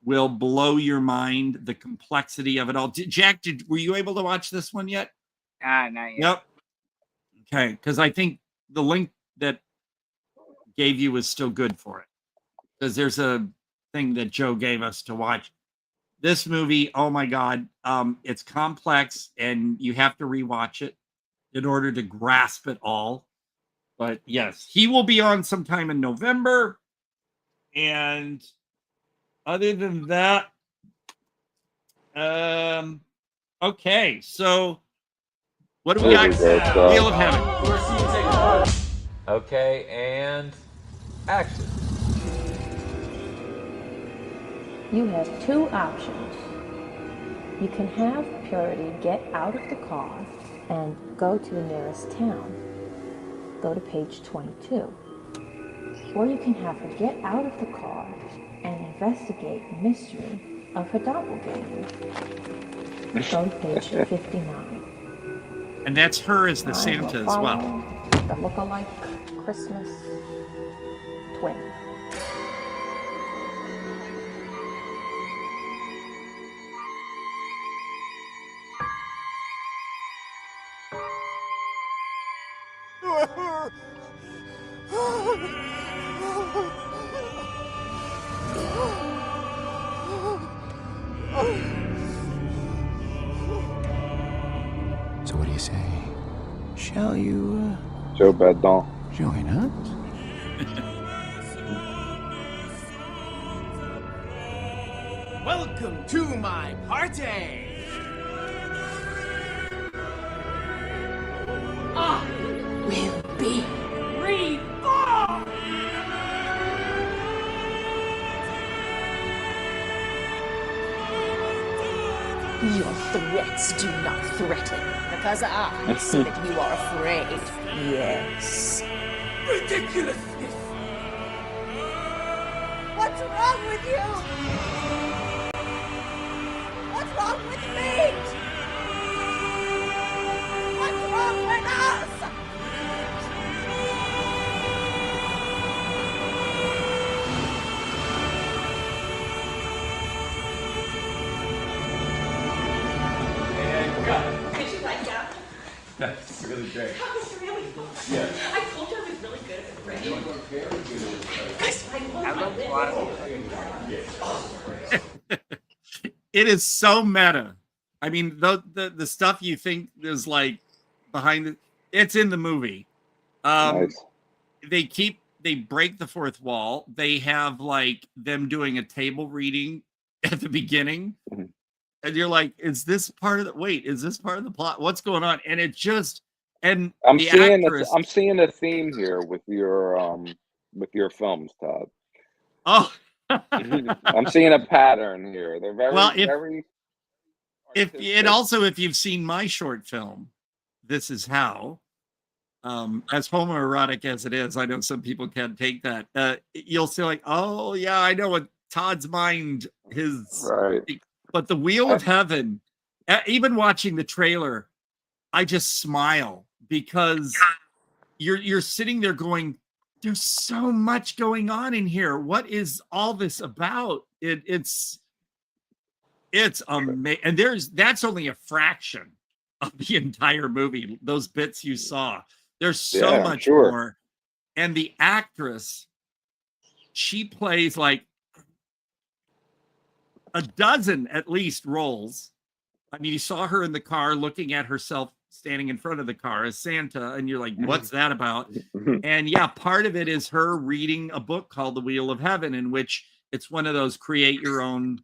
will blow your mind, the complexity of it all. Jack, were you able to watch this one yet? Not yet. Yep. Okay, because I think the link that gave you is still good for it. Because there's a thing that Joe gave us to watch. This movie, oh my God, it's complex and you have to rewatch it in order to grasp it all. But yes, he will be on sometime in November. And other than that, okay, so what do we got? Wheel of Heaven. Okay, and action. You have 2 options. You can have Purity get out of the car and go to the nearest town. Go to page 22. Or you can have her get out of the car and investigate the mystery of her doppelganger. Go to page 59. And that's her as the Santa as well. The look-alike Christmas twin. So what do you say? Shall you, Joe Badon, join us? Welcome to my party! I will be reborn! Your threats do not threaten, because I see that you are afraid. Yes. Ridiculousness! What's wrong with you? What's wrong with me? What's wrong with us? Did you like that? That's really great. That was really fun. Yeah. I told you I was really good at the French. You were very good. I love It is so meta. I mean, the stuff you think is like behind it, it's in the movie. Nice. They break the fourth wall. They have like them doing a table reading at the beginning. And you're like, is this part of the plot? What's going on? And it just And I'm the seeing actress. I'm seeing a theme here with your films, Todd. Oh, I'm seeing a pattern here. They're well, very if artistic. also if you've seen my short film, This Is How, as homoerotic as it is, I know some people can't take that. You'll see like, oh yeah, I know what Todd's mind his. Right. But the Wheel of Heaven, even watching the trailer, I just smile because you're sitting there going, there's so much going on in here. What is all this about? It's amazing. And that's only a fraction of the entire movie. Those bits you saw. There's so much more. And the actress, she plays like a dozen at least roles. I mean, you saw her in the car looking at herself standing in front of the car as Santa, and you're like, what's that about? And yeah, part of it is her reading a book called The Wheel of Heaven, in which it's one of those create your own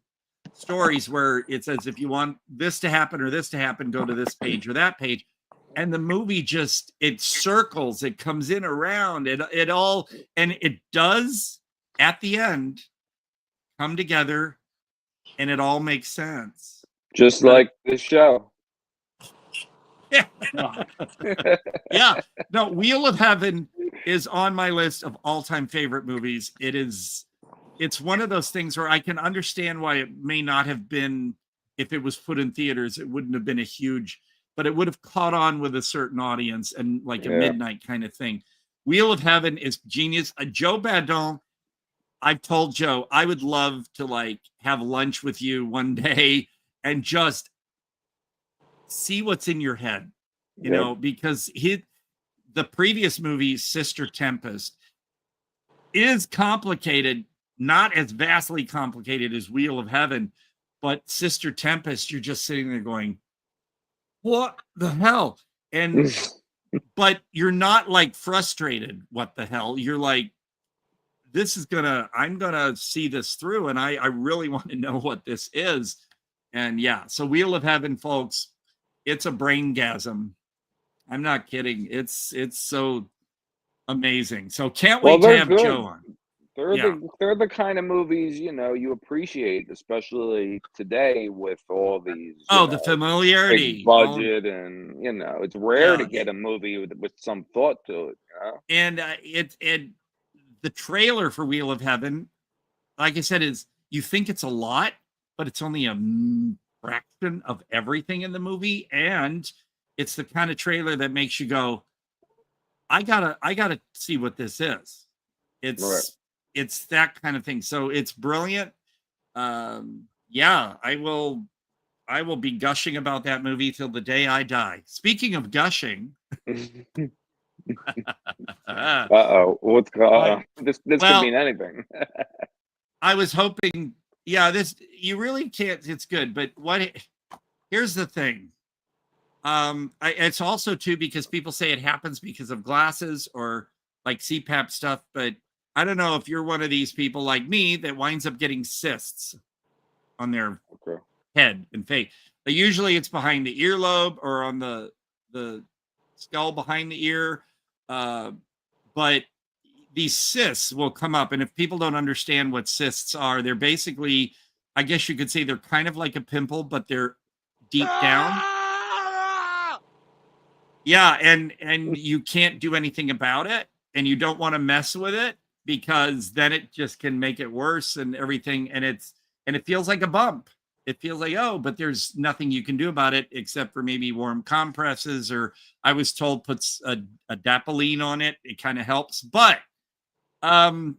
stories where it says, if you want this to happen or this to happen, go to this page or that page. And the movie just, it circles, it comes in around, it all, and it does at the end come together and it all makes sense. Just like the show. Yeah. Yeah. No, Wheel of Heaven is on my list of all-time favorite movies. It's one of those things where I can understand why it may not have been, if it was put in theaters, it wouldn't have been a huge, but it would have caught on with a certain audience and like a midnight kind of thing. Wheel of Heaven is genius. Joe Badon, I've told Joe, I would love to like have lunch with you one day and just see what's in your head, you know, because the previous movie, Sister Tempest, is complicated, not as vastly complicated as Wheel of Heaven, but Sister Tempest, you're just sitting there going, what the hell? And but you're not like frustrated, what the hell? You're like, I'm gonna see this through, and I really want to know what this is. And yeah, so Wheel of Heaven, folks, it's a braingasm. I'm not kidding. It's so amazing. So can't wait to have Joe on. They're the kind of movies, you know, you appreciate, especially today with all these the familiarity, big budget, and you know, it's rare to get a movie with some thought to it, you know? And the trailer for Wheel of Heaven, like I said, is you think it's a lot, but it's only a fraction of everything in the movie, and it's the kind of trailer that makes you go, I gotta see what this is. It's that kind of thing. So it's brilliant. Yeah, I will be gushing about that movie till the day I die. Speaking of gushing, what's this could mean anything. I was hoping, this you really can't. It's good, but here's the thing. It's also too because people say it happens because of glasses or like CPAP stuff, but I don't know if you're one of these people like me that winds up getting cysts on their head and face. But usually it's behind the earlobe or on the skull behind the ear. But these cysts will come up. And if people don't understand what cysts are, they're basically, I guess you could say they're kind of like a pimple, but they're deep down. Yeah, and you can't do anything about it, and you don't want to mess with it because then it just can make it worse and everything. And it feels like a bump. It feels like, but there's nothing you can do about it except for maybe warm compresses, or I was told puts a Dapoline on it. It kind of helps. But and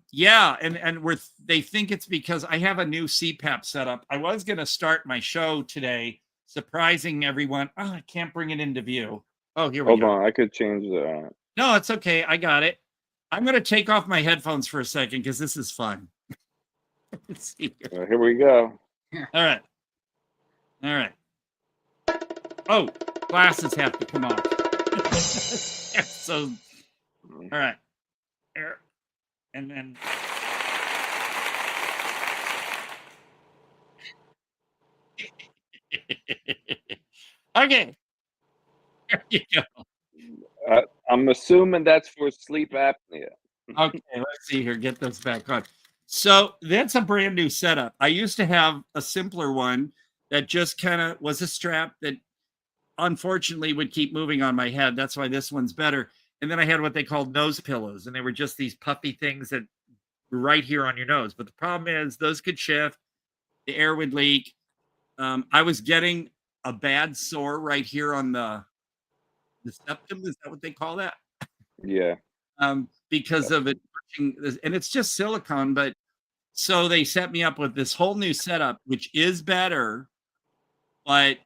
they think it's because I have a new CPAP setup. I was going to start my show today, surprising everyone. Oh, I can't bring it into view. Oh, here we go. Hold on, I could change that. No, it's okay. I got it. I'm going to take off my headphones for a second because this is fun. Let's see here. Here we go. All right. Oh, glasses have to come off. So, all right. And then. Okay. There you go. I'm assuming that's for sleep apnea. Okay, let's see here. Get those back on. So that's a brand new setup. I used to have a simpler one that just kind of was a strap that unfortunately would keep moving on my head. That's why this one's better. And then I had what they called nose pillows, and they were just these puffy things that were right here on your nose. But the problem is those could shift. The air would leak. I was getting a bad sore right here on the septum. Is that what they call that? Yeah. Because of it, and it's just silicone. But so they set me up with this whole new setup, which is better, but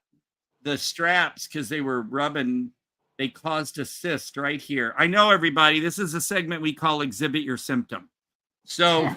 the straps, because they were rubbing, they caused a cyst right here. I know, everybody, this is a segment we call Exhibit Your Symptom. So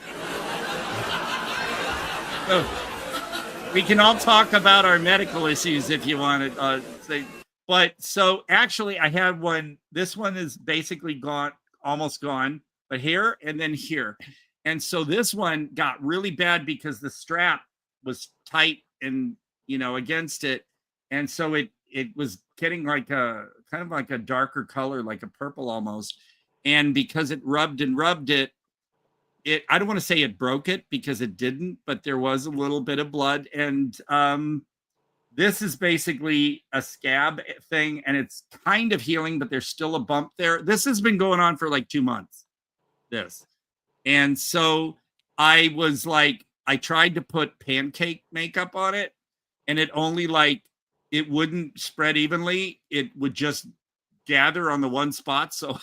we can all talk about our medical issues if you want to say. But so actually I had one. This one is basically gone, almost gone, but here and then here. And so this one got really bad because the strap was tight and, against it. And so it was getting like a kind of like a darker color, like a purple almost. And because it rubbed it, I don't want to say it broke it because it didn't, but there was a little bit of blood. And this is basically a scab thing, and it's kind of healing, but there's still a bump there. This has been going on for like 2 months, this. And so I was like, I tried to put pancake makeup on it, and it only it wouldn't spread evenly. It would just gather on the one spot. So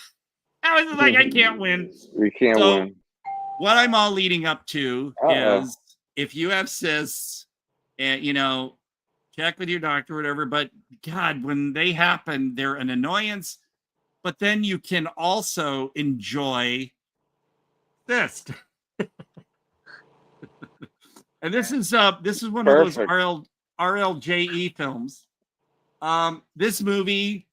I was like, I can't win. We can't win. What I'm all leading up to is if you have cysts, and check with your doctor or whatever, but God, when they happen, they're an annoyance, but then you can also enjoy cyst. And this is one of those RLJE films. This movie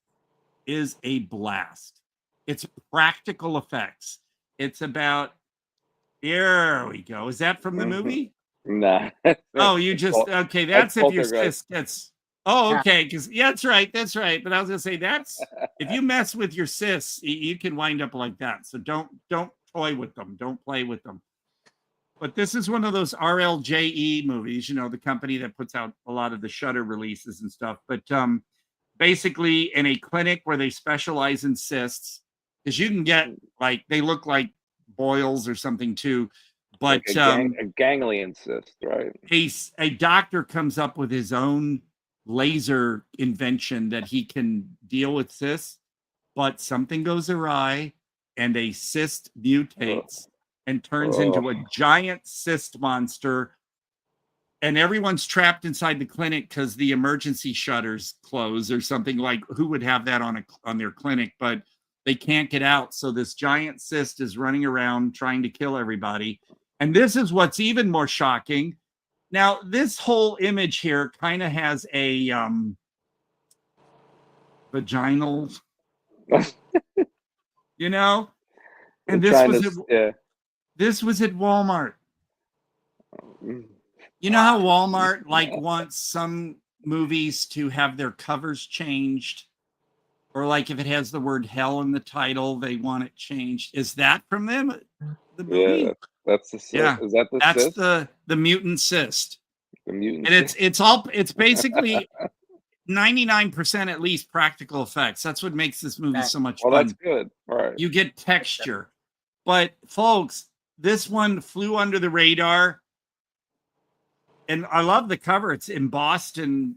is a blast. It's practical effects. It's about, there we go. Is that from the movie? Nah. Oh, you just, okay. That's if your cyst gets, okay. Because that's right. But I was gonna say that's if you mess with your cysts, you can wind up like that. So don't toy with them. Don't play with them. But this is one of those RLJE movies, the company that puts out a lot of the Shudder releases and stuff. But basically in a clinic where they specialize in cysts, because you can get they look like boils or something too. But like a ganglion cyst, right? A doctor comes up with his own laser invention that he can deal with cysts, but something goes awry and a cyst mutates and turns into a giant cyst monster. And everyone's trapped inside the clinic because the emergency shutters close or something. Like, who would have that on their clinic? But they can't get out. So this giant cyst is running around trying to kill everybody. And this is what's even more shocking. Now, this whole image here kind of has a vaginal, and this was at Walmart. You know how Walmart wants some movies to have their covers changed, or if it has the word hell in the title, they want it changed. Is that from them? The movie? Yeah, that's the cyst. Yeah, is that the that's cyst? the mutant cyst. The mutant. And it's basically 99% at least practical effects. That's what makes this movie so much fun. That's good. All right. You get texture. But folks, this one flew under the radar. And I love the cover. It's embossed and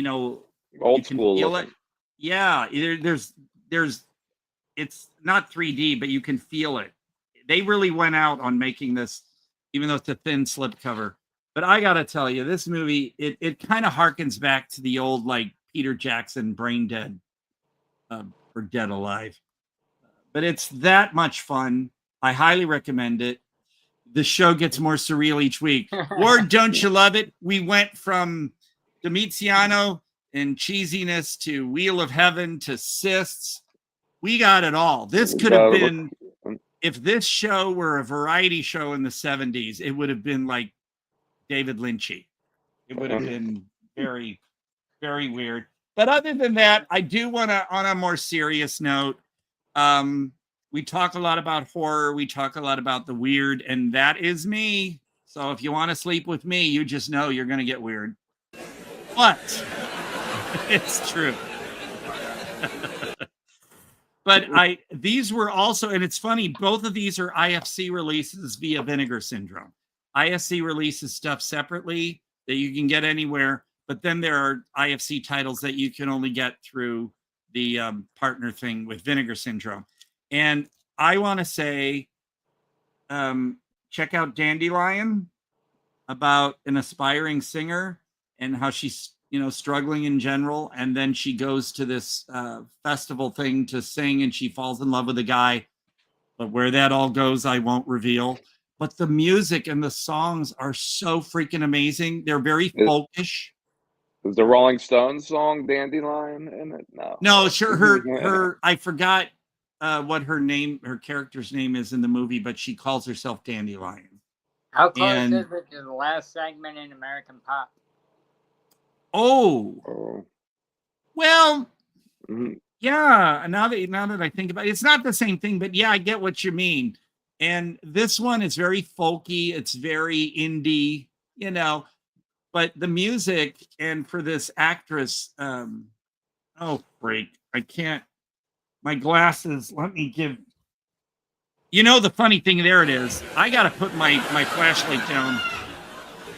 old school. Feel it. Yeah, there's it's not 3D, but you can feel it. They really went out on making this, even though it's a thin slip cover. But I gotta tell you, this movie, it kind of harkens back to the old Peter Jackson Brain Dead or Dead Alive. But it's that much fun. I highly recommend it. The show gets more surreal each week. Ward, don't you love it? We went from Domiziano and cheesiness to Wheel of Heaven to cysts. We got it all. This could have been, if this show were a variety show in the 70s, it would have been like David Lynchy. It would have been very, very weird. But other than that, I do want to, on a more serious note, we talk a lot about horror. We talk a lot about the weird, and that is me. So if you want to sleep with me, you just know you're going to get weird. But it's true. But these were also, and it's funny, both of these are IFC releases via Vinegar Syndrome. IFC releases stuff separately that you can get anywhere, but then there are IFC titles that you can only get through the partner thing with Vinegar Syndrome. And I want to say, check out Dandelion, about an aspiring singer and how she's, struggling in general. And then she goes to this festival thing to sing, and she falls in love with a guy. But where that all goes, I won't reveal. But the music and the songs are so freaking amazing. They're very folkish. Is the Rolling Stones song Dandelion in it? No, sure. Her I forgot what her character's name is in the movie, but she calls herself Dandelion. How close is it to the last segment in American Pop? Oh. Well, yeah. Now that I think about it, it's not the same thing, but yeah, I get what you mean. And this one is very folky. It's very indie, but the music, and for this actress, I can't, my glasses, let me give, the funny thing, there it is. I got to put my flashlight down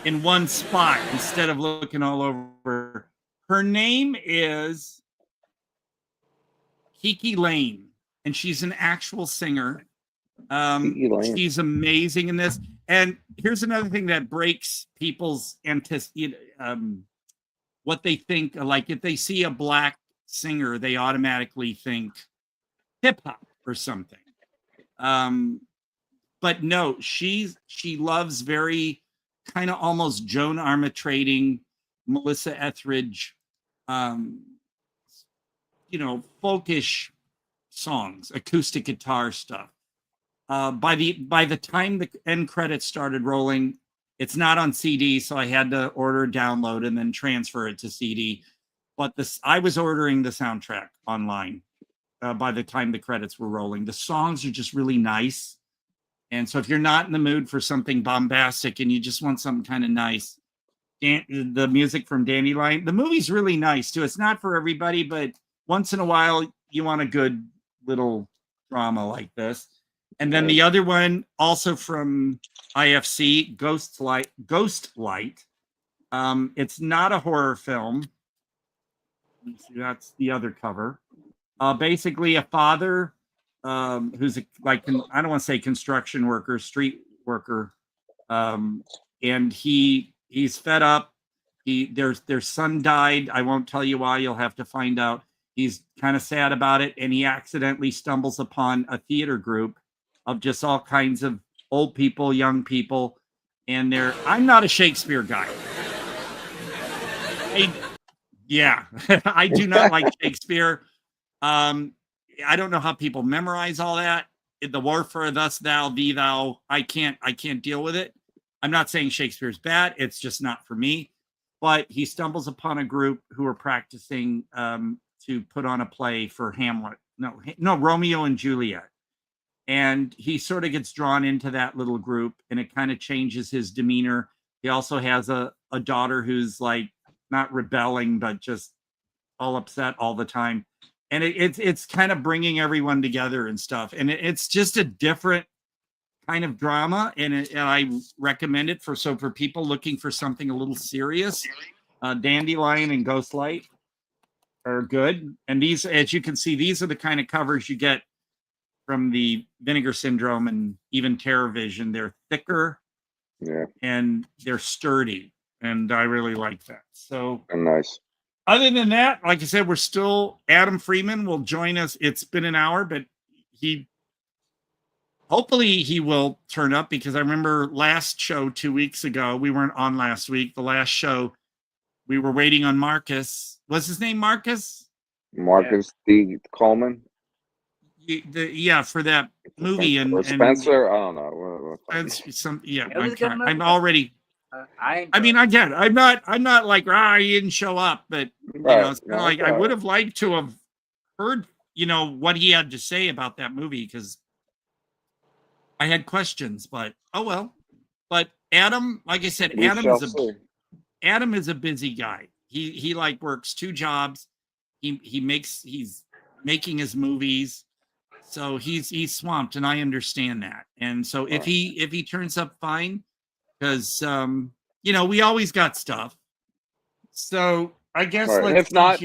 in one spot instead of looking all over. Her name is Kiki Lane, and she's an actual singer. She's amazing in this. And here's another thing that breaks people's what they think. Like, if they see a black singer, they automatically think hip hop or something. But no, she loves very kind of almost Joan Armatrading, Melissa Etheridge, folkish songs, acoustic guitar stuff. By the time the end credits started rolling, it's not on CD, so I had to order, download, and then transfer it to CD. But I was ordering the soundtrack online by the time the credits were rolling. The songs are just really nice. And so if you're not in the mood for something bombastic and you just want something kind of nice, the music from Dandelion, the movie's really nice too. It's not for everybody, but once in a while you want a good little drama like this. And then the other one, also from IFC, Ghost Light. It's not a horror film. Let's see, that's the other cover. Basically a father who's I don't want to say construction worker, street worker, and he's fed up. Their son died. I won't tell you why. You'll have to find out. He's kind of sad about it, and he accidentally stumbles upon a theater group of just all kinds of old people, young people, and I'm not a Shakespeare guy. I do not like Shakespeare. I don't know how people memorize all that. The warfare, thus thou, thee thou. I can't deal with it. I'm not saying Shakespeare's bad. It's just not for me. But he stumbles upon a group who are practicing to put on a play for Hamlet. No, Romeo and Juliet. And he sort of gets drawn into that little group, and it kind of changes his demeanor. He also has a daughter who's like not rebelling, but just all upset all the time. And it's kind of bringing everyone together and stuff. And it's just a different kind of drama. And I recommend it for people looking for something a little serious. Dandelion and Ghostlight are good. And these, as you can see, these are the kind of covers you get from the Vinegar Syndrome and even Terror Vision. They're thicker, and they're sturdy. And I really like that. So nice. Other than that, like I said, we're still, Adam Freeman will join us. It's been an hour, but hopefully he will turn up, because I remember last show 2 weeks ago, we weren't on last week. The last show, we were waiting on Marcus. What's his name, Marcus? Marcus D. Coleman. For that movie. Or Spencer, I don't know. I'm already. I mean, again, I'm not like, he didn't show up, but Right. You know, it's kind of like I would have liked to have heard, you know, what he had to say about that movie because I had questions, but oh well. But Adam, like I said, Adam is a busy guy. He like works 2 jobs. He's making his movies. So he's swamped, and I understand that. And so if he turns up fine, because you know, we always got stuff. So I guess if not,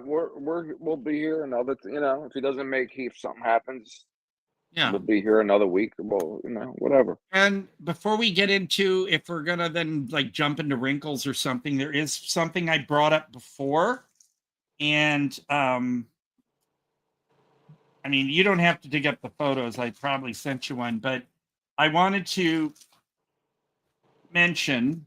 we'll be here another. You know, if he doesn't make Heath, something happens. Yeah, we'll be here another week. Well, you know, whatever. And before we get into if we're gonna then like jump into wrinkles or something, there is something I brought up before, and I mean, you don't have to dig up the photos. I probably sent you one, but I wanted to mention.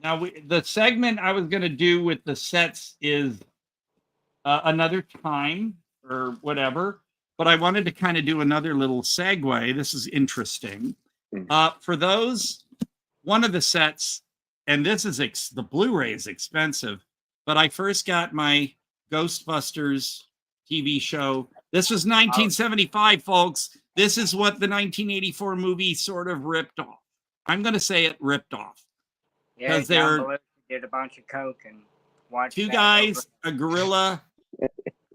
Now, the segment I was going to do with the sets is another time or whatever, but I wanted to kind of do another little segue. This is interesting. For those, one of the sets, and this is the Blu-ray is expensive, but I first got my Ghostbusters TV show. This was 1975, folks. This is what the 1984 movie sort of ripped off. I'm going to say it ripped off. Yeah, they're did a bunch of coke and watched 2 guys, a gorilla,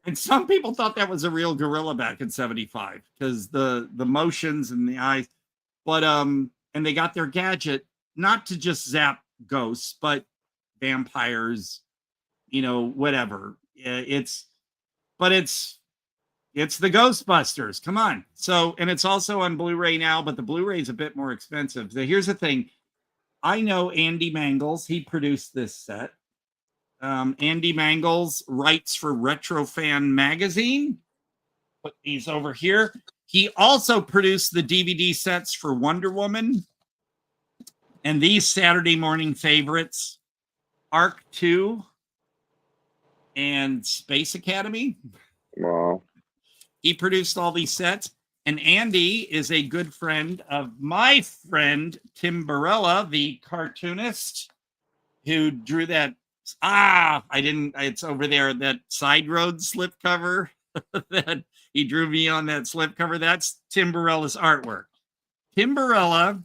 and some people thought that was a real gorilla back in 75 because the motions and the eyes. But and they got their gadget not to just zap ghosts, but vampires, you know, whatever. It's the Ghostbusters. Come on. So, and it's also on Blu-ray now, but the Blu-ray is a bit more expensive. So here's the thing. I know Andy Mangles. He produced this set. Andy Mangles writes for Retro Fan Magazine. Put these over here. He also produced the DVD sets for Wonder Woman and these Saturday morning favorites, Arc 2 and Space Academy. Wow. He produced all these sets. And Andy is a good friend of my friend, Tim Barella, the cartoonist who drew that. It's over there, that Side Road slipcover that he drew me on that slipcover. That's Tim Barella's artwork. Tim Barella,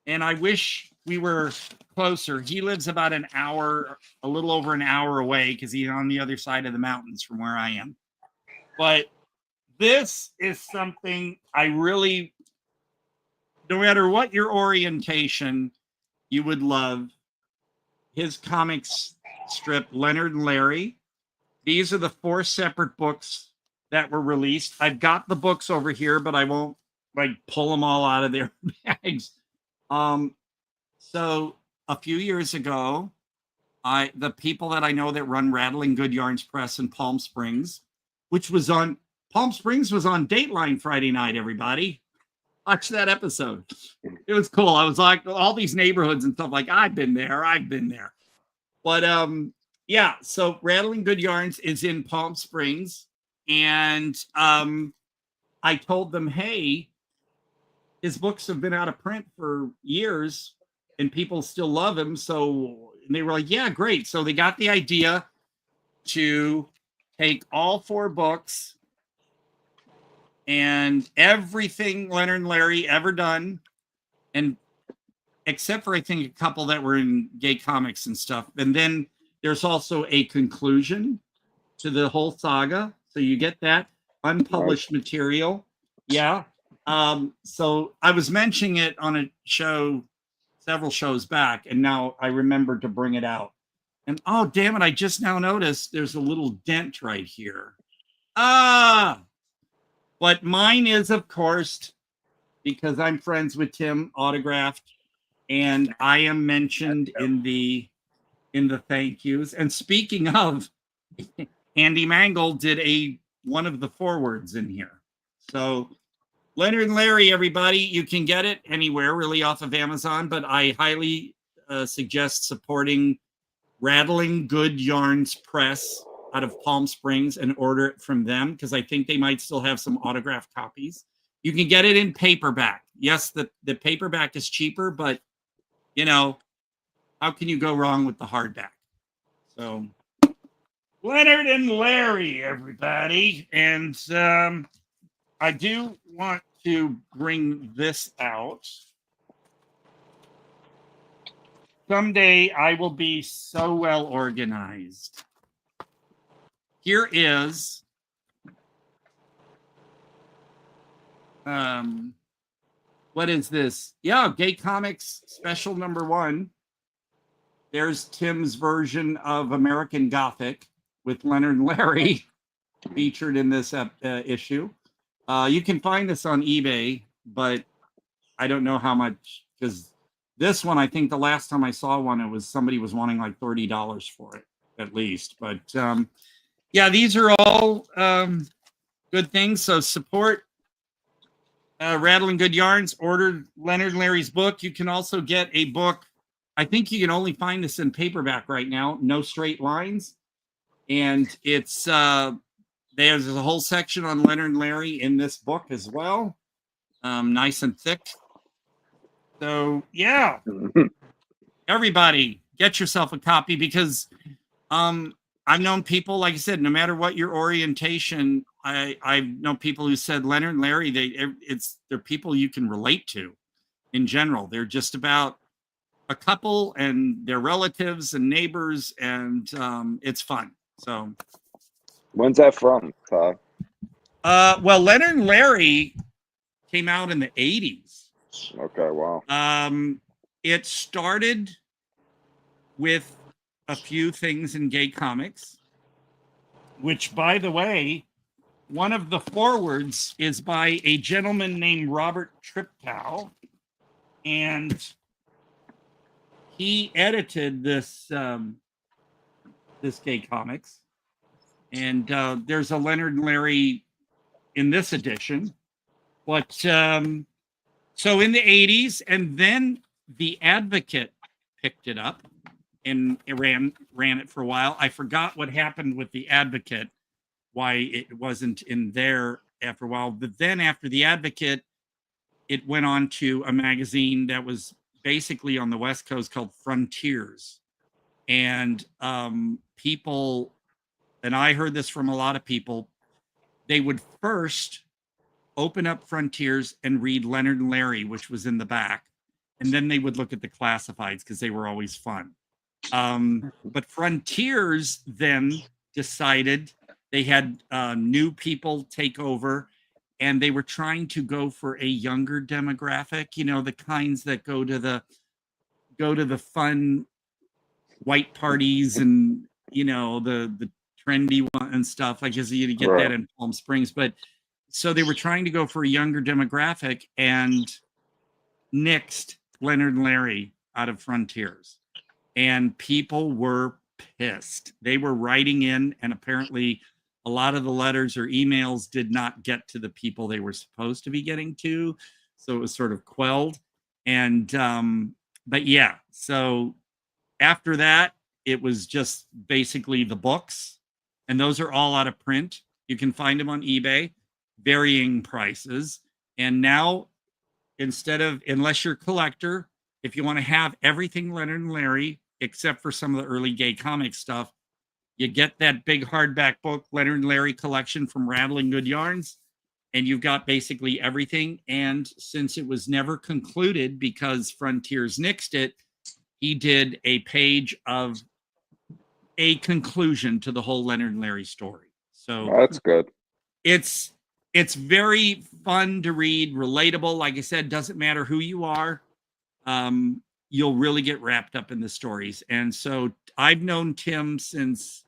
and I wish we were closer. He lives about an hour, a little over an hour away because he's on the other side of the mountains from where I am. But this is something I really, no matter what your orientation, you would love. His comics strip, Leonard and Larry. These are the 4 separate books that were released. I've got the books over here, but I won't like pull them all out of their bags. So a few years ago, the people that I know that run Rattling Good Yarns Press in Palm Springs, which was on Palm Springs was on Dateline Friday night, everybody. Watch that episode. It was cool. I was like, all these neighborhoods and stuff, like, I've been there. But yeah, so Rattling Good Yarns is in Palm Springs. And I told them, hey, his books have been out of print for years and people still love him. So and they were like, yeah, great. So they got the idea to take all 4 books and everything Leonard and Larry ever done, and except for I think a couple that were in gay comics and stuff. And then there's also a conclusion to the whole saga. So you get that unpublished material. Yeah. So I was mentioning it on a show several shows back, and now I remembered to bring it out. And oh, damn it, I just now noticed there's a little dent right here. But mine is, of course, because I'm friends with Tim, autographed, and I am mentioned in the thank yous. And speaking of, Andy Mangle did one of the forewords in here. So Leonard and Larry, everybody, you can get it anywhere really off of Amazon, but I highly suggest supporting Rattling Good Yarns Press out of Palm Springs and order it from them, because I think they might still have some autographed copies. You can get it in paperback. Yes, the paperback is cheaper, but you know, how can you go wrong with the hardback? So Leonard and Larry, everybody. And I do want to bring this out. Someday I will be so well organized. Here is what is this? Yeah, Gay Comics special #1. There's Tim's version of American Gothic with Leonard and Larry featured in this issue. You can find this on eBay, but I don't know how much, because this one, I think the last time I saw one, it was somebody was wanting like $30 for it at least. But yeah, these are all good things. So support Rattling Good Yarns. Order Leonard and Larry's book. You can also get a book. I think you can only find this in paperback right now. No Straight Lines, and it's there's a whole section on Leonard and Larry in this book as well. Nice and thick. So yeah, everybody get yourself a copy, because I've known people, like I said, no matter what your orientation, I've known people who said Leonard and Larry, they're people you can relate to in general. They're just about a couple and their relatives and neighbors, and it's fun. So when's that from, Todd? Well, Leonard and Larry came out in the 80s. Okay, wow. It started with a few things in Gay Comics, which, by the way, one of the forwards is by a gentleman named Robert Triptow, and he edited this this Gay Comics, and there's a Leonard and Larry in this edition. But so in the 80s, and then The Advocate picked it up and it ran it for a while. I forgot what happened with The Advocate, why it wasn't in there after a while. But then after The Advocate, it went on to a magazine that was basically on the West Coast called Frontiers. And people, and I heard this from a lot of people, they would first open up Frontiers and read Leonard and Larry, which was in the back. And then they would look at the classifieds because they were always fun. But Frontiers then decided they had new people take over, and they were trying to go for a younger demographic, you know, the kinds that go to the fun white parties and, you know, the trendy one and stuff. Like you get that in Palm Springs. But so they were trying to go for a younger demographic and nixed Leonard and Larry out of Frontiers. And people were pissed. They were writing in, and apparently a lot of the letters or emails did not get to the people they were supposed to be getting to. So it was sort of quelled. And, but yeah, so after that, it was just basically the books, and those are all out of print. You can find them on eBay, varying prices. And now, unless you're a collector, if you want to have everything Leonard and Larry, except for some of the early Gay Comic stuff, you get that big hardback book, Leonard and Larry collection from Rattling Good Yarns, and you've got basically everything. And since it was never concluded because Frontiers nixed it, he did a page of a conclusion to the whole Leonard and Larry story. So that's good. It's very fun to read, relatable. Like I said, doesn't matter who you are. You'll really get wrapped up in the stories. And so I've known Tim since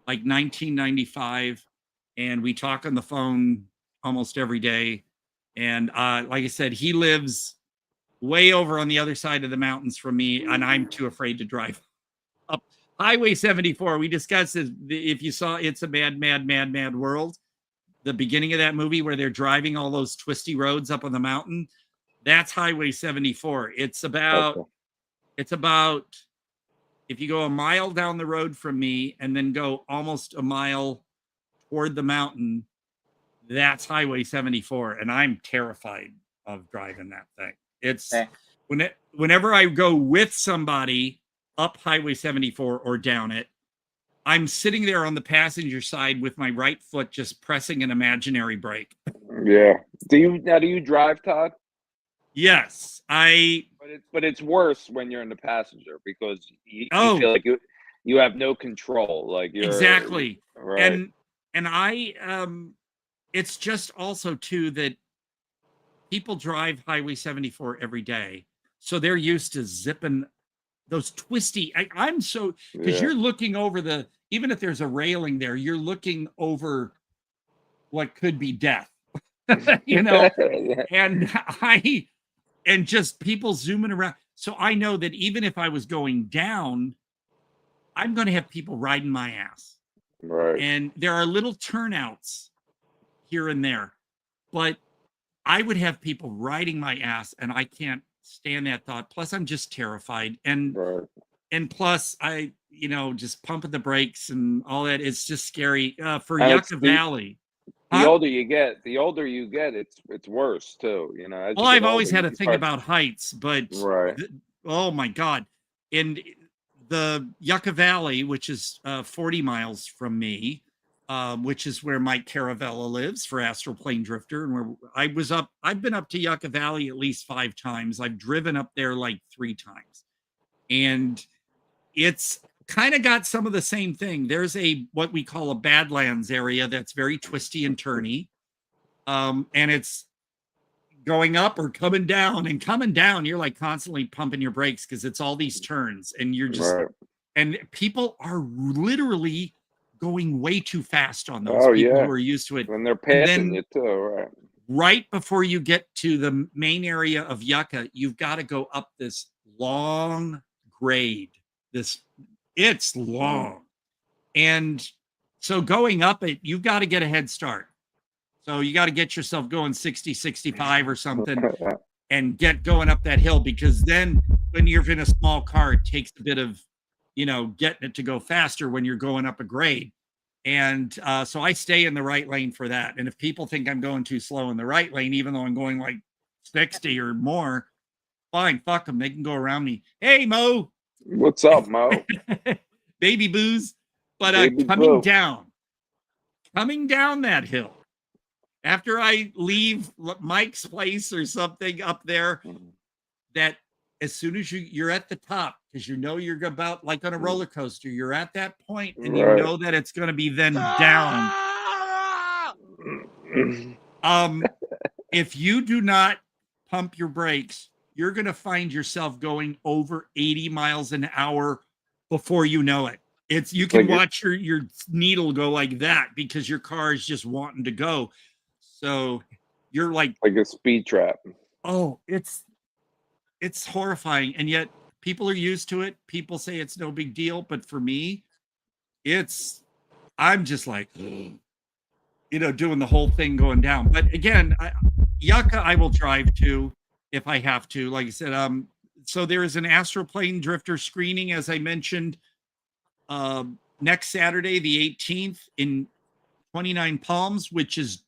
like 1995, and we talk on the phone almost every day. And like I said, he lives way over on the other side of the mountains from me, and I'm too afraid to drive up Highway 74. We discussed this. If you saw It's a Mad, Mad, Mad, Mad World, the beginning of that movie where they're driving all those twisty roads up on the mountain, that's Highway 74. It's about if you go a mile down the road from me and then go almost a mile toward the mountain, that's Highway 74. And I'm terrified of driving that thing. It's whenever I go with somebody, up Highway 74 or down it, I'm sitting there on the passenger side with my right foot just pressing an imaginary brake. Yeah. Do you drive, Todd? Yes, But it's worse when you're in the passenger because you feel like you have no control. Like you're exactly right. And I it's just also too that people drive Highway 74 every day, so they're used to zipping those twisty. I'm so because you're looking over even if there's a railing there, you're looking over what could be death, you know, and just people zooming around. So I know that even if I was going down, I'm going to have people riding my ass. Right. And there are little turnouts here and there, but I would have people riding my ass, and I can't stand that thought. Plus, I'm just terrified. And plus, I, just pumping the brakes and all that. It's just scary. For Yucca Valley. The older you get, it's worse too. Well, I've always had a thing about heights, but oh my God. And the Yucca Valley, which is 40 miles from me, which is where Mike Caravella lives for Astral Plane Drifter, and where I've been up to Yucca Valley at least 5 times. I've driven up there like 3 times. And it's kind of got some of the same thing. There's what we call a Badlands area that's very twisty and turny. And it's going up or coming down, and coming down, you're like constantly pumping your brakes because it's all these turns, and you're just, and people are literally going way too fast on those people who are used to it. When they're passing you too, right? Right before you get to the main area of Yucca, you've got to go up this long grade. It's long. And so going up it, you've got to get a head start. So you got to get yourself going 60, 65 or something and get going up that hill, because then when you're in a small car, it takes a bit of, getting it to go faster when you're going up a grade. And so I stay in the right lane for that. And if people think I'm going too slow in the right lane, even though I'm going like 60 or more, fine, fuck them. They can go around me. Hey, Mo. What's up, Mo? Baby booze. But coming down that hill, after I leave Mike's place or something up there, that as soon as you're at the top, because you're about like on a roller coaster, you're at that point, and you know that it's going to be then down. If you do not pump your brakes, you're going to find yourself going over 80 miles an hour before you know it. You can watch your needle go like that because your car is just wanting to go. So you're like a speed trap. Oh, it's horrifying. And yet people are used to it. People say it's no big deal. But for me, I'm just like, doing the whole thing going down. But again, Yucca, I will drive to if I have to. Like I said, so there is an Astral Plane Drifter screening, as I mentioned, next Saturday, the 18th, in 29 Palms, which is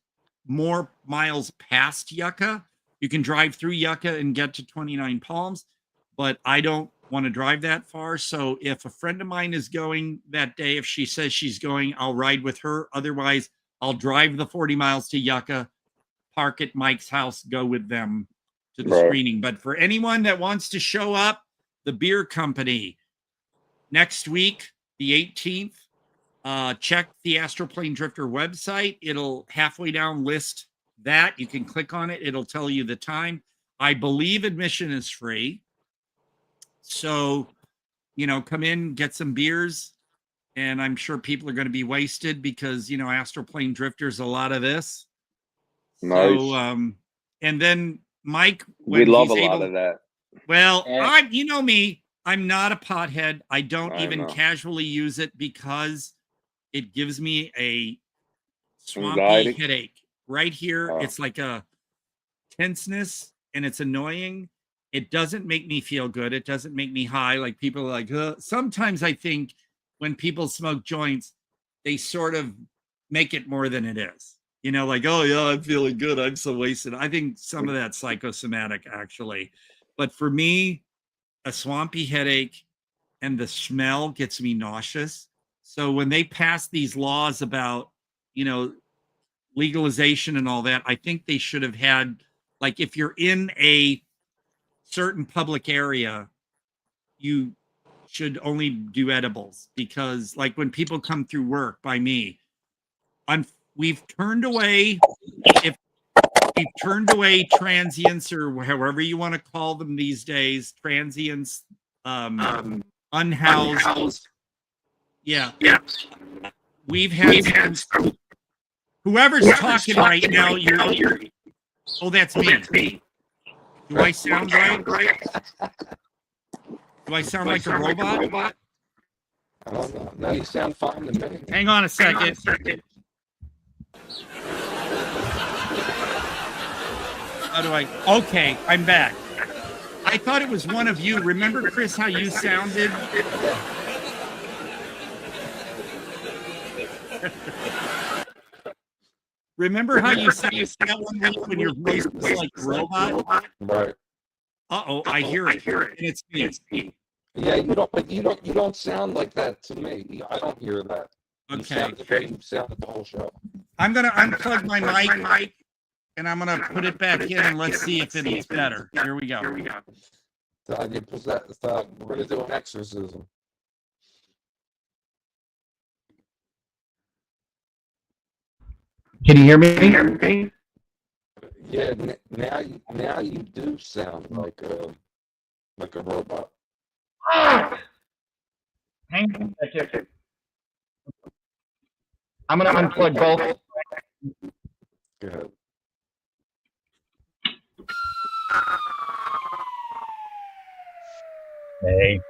more miles past Yucca. You can drive through Yucca and get to 29 Palms, but I don't want to drive that far. So if a friend of mine is going that day, if she says she's going, I'll ride with her. Otherwise, I'll drive the 40 miles to Yucca, park at Mike's house, go with them to the screening. But for anyone that wants to show up, the beer company next week, the 18th, check the Astral Plane Drifter website. It'll halfway down list that. You can click on it. It'll tell you the time. I believe admission is free. So, come in, get some beers, and I'm sure people are going to be wasted because, Astral Plane Drifter's a lot of this. Nice. So, and then Mike, we love a lot of that. Well, you know me, I'm not a pothead. I don't even casually use it because it gives me a swampy headache right here. It's like a tenseness, and it's annoying. It doesn't make me feel good. It doesn't make me high. Like people are like, sometimes I think when people smoke joints, they sort of make it more than it is. Like, oh yeah, I'm feeling good. I'm so wasted. I think some of that's psychosomatic actually. But for me, a swampy headache and the smell gets me nauseous. So when they pass these laws about, you know, legalization and all that, I think they should have had, like, if you're in a certain public area, you should only do edibles, because like when people come through work by me, we've turned away, if we've turned away transients, or however you want to call them these days, transients, unhoused. Yeah. We've had some, whoever's talking right now, you're oh, that's me. Do I sound right? Do I sound like a robot? I don't know. No, you sound fine to me. Hang on a second. How do I? Okay, I'm back. I thought it was one of you. Remember, Chris, how you sounded? Remember how you sounded one week when your voice was like a robot? Right. Uh-oh, I hear it. And it's me. Yeah, you don't sound like that to me. I don't hear that. Okay. You sounded the whole show. I'm gonna unplug my mic, and I'm gonna put it back in, and let's see if it's better. Here we go. We're gonna do an exorcism. Can you hear me? Yeah, now you do sound like a robot. Hang on a second. I'm gonna unplug both. Good. Hey.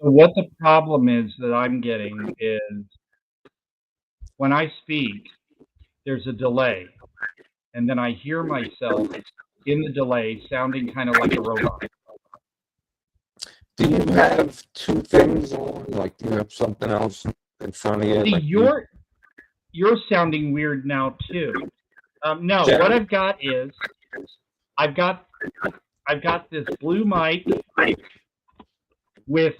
So what the problem is that I'm getting is when I speak, there's a delay, and then I hear myself in the delay sounding kind of like a robot. Do you have two things on? Like, do you have something else in front of you? See, like you're sounding weird now too. No, Jack. what I've got is I've got this blue mic with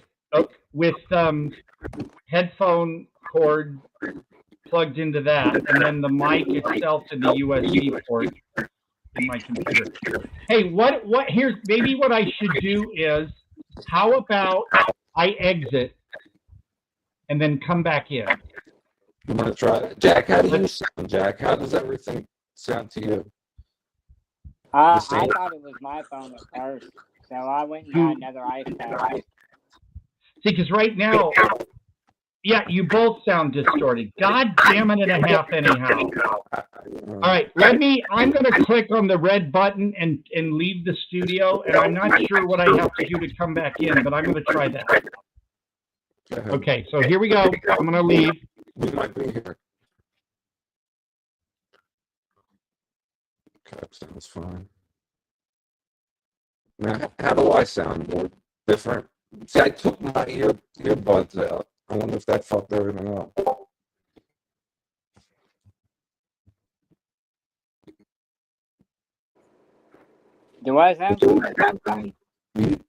headphone cord plugged into that, and then the mic itself to the USB port in my computer. Hey, here's maybe what I should do is, how about I exit and then come back in? You want to try it? Jack, how do you sound, Jack? How does everything sound to you? I thought it was my phone at first, so I went and got another iPhone. See, because right now, yeah, you both sound distorted. God damn it and a half anyhow. All right, I'm going to click on the red button and leave the studio, and I'm not sure what I have to do to come back in, but I'm going to try that. Okay, so here we go. I'm going to leave. We might be here. Okay, sounds fine. Now, how do I sound? More different? See, I took my earbuds out. I wonder if that fucked everything up. Do I sound fine?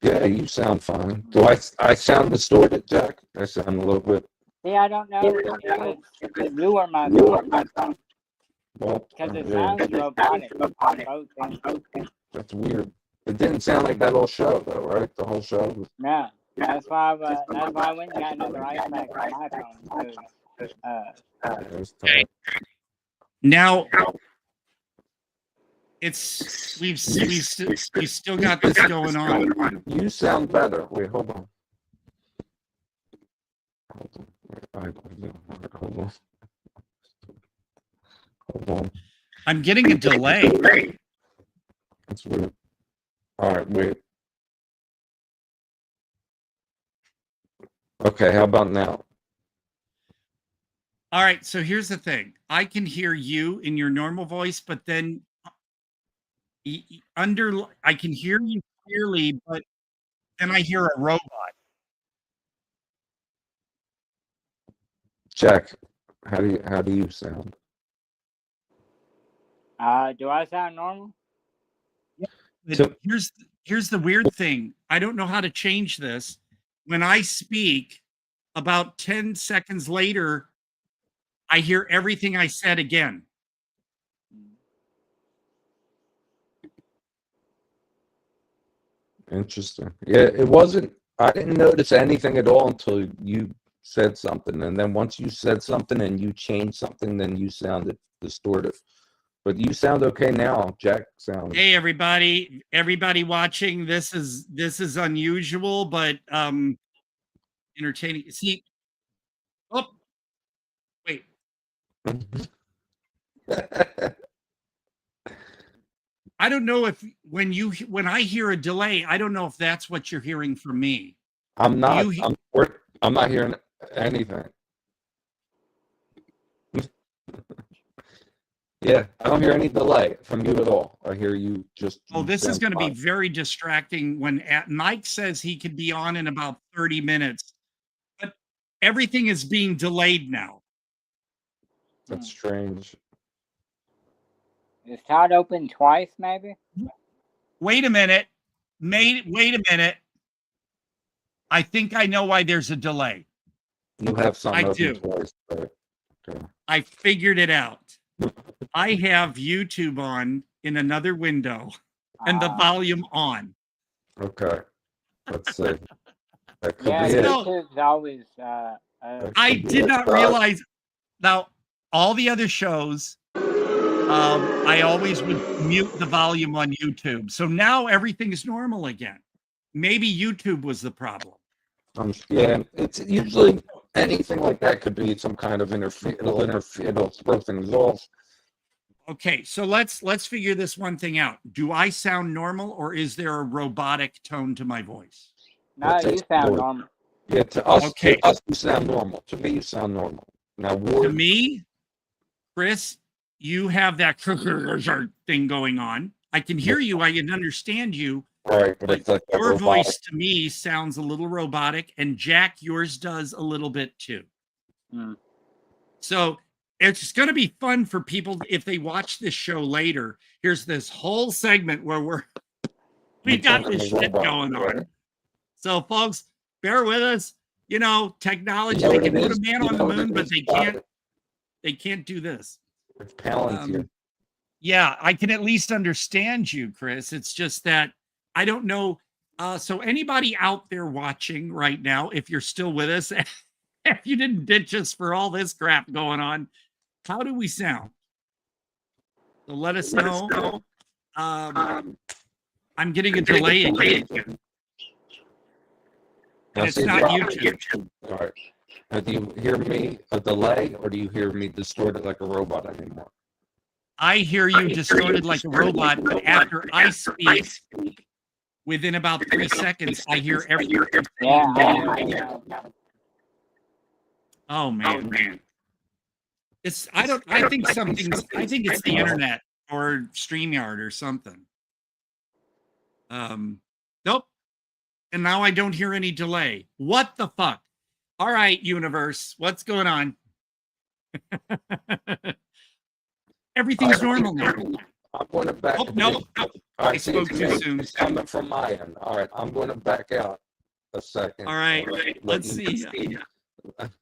Yeah, you sound fine. Do I sound distorted, Jack? I sound a little bit. See, I don't know if it's blue or my phone. Well, because it sounds robotic. That's weird. It didn't sound like that whole show, though, right? The whole show was... No, that's why I went and got another iPad on my phone. Okay. Now, we've still got this going on. You sound better. Wait, hold on. Hold on. I'm getting a delay. That's weird. All right, wait. Okay, how about now? All right, so here's the thing. I can hear you in your normal voice, but then I can hear you clearly, but then I hear a robot. Jack, how do you sound? Do I sound normal? Yeah. So here's the weird thing. I don't know how to change this. When I speak, about 10 seconds later, I hear everything I said again. Interesting. Yeah, it wasn't. I didn't notice anything at all until you said something, and then once you said something and you changed something, then you sounded distorted. But you sound okay now. Jack sounds. Hey, everybody watching. This is unusual, but entertaining. See, oh, wait. I don't know if when I hear a delay, I don't know if that's what you're hearing from me. I'm not. I'm not hearing anything. Yeah, I don't hear any delay from you at all. I hear you just. Oh, this is going to be very distracting when Mike says he could be on in about 30 minutes, but everything is being delayed now. That's strange. Is Todd open twice, maybe? Wait a minute. Wait a minute. I think I know why there's a delay. You have something I open do. twice. Okay. I figured it out. I have YouTube on in another window and the volume on. Okay. Let's see. That could Yeah, be it. YouTube's always. I did not realize. Now, all the other shows, I always would mute the volume on YouTube. So now everything is normal again. Maybe YouTube was the problem. Yeah, it's usually anything like that could be some kind of it'll throw things off. Okay, so let's figure this one thing out. Do I sound normal, or is there a robotic tone to my voice? No, you sound normal. Yeah, to us, Okay. to us, you sound normal. To me, you sound normal. Now, To me, Chris, you have that thing going on. I can hear you. I can understand you. Right, but it's like Your robotic. voice to me sounds a little robotic, and Jack, yours does a little bit too. So it's going to be fun for people if they watch this show later. Here's this whole segment where we got this shit going on. So, folks, bear with us. You know, technology, they can put a man on the moon, but they can't do this. It's Palantir. Yeah, I can at least understand you, Chris. It's just that I don't know. So anybody out there watching right now, if you're still with us, if you didn't ditch us for all this crap going on, how do we sound? So let us know. I'm getting a delay again. And it's not YouTube. All right. Now, do you hear me a delay, or do you hear me distorted like a robot anymore? I hear you distorted like a robot, but after I speak, within about 3 seconds, I hear everything. Yeah. Oh man. I think it's the internet or StreamYard or something. Nope. And now I don't hear any delay. What the fuck? All right, universe, what's going on? Everything's normal now. I'm going to back. Oh, no. I spoke too soon. It's coming from my end. All right, I'm going to back out a second. All right, let's see.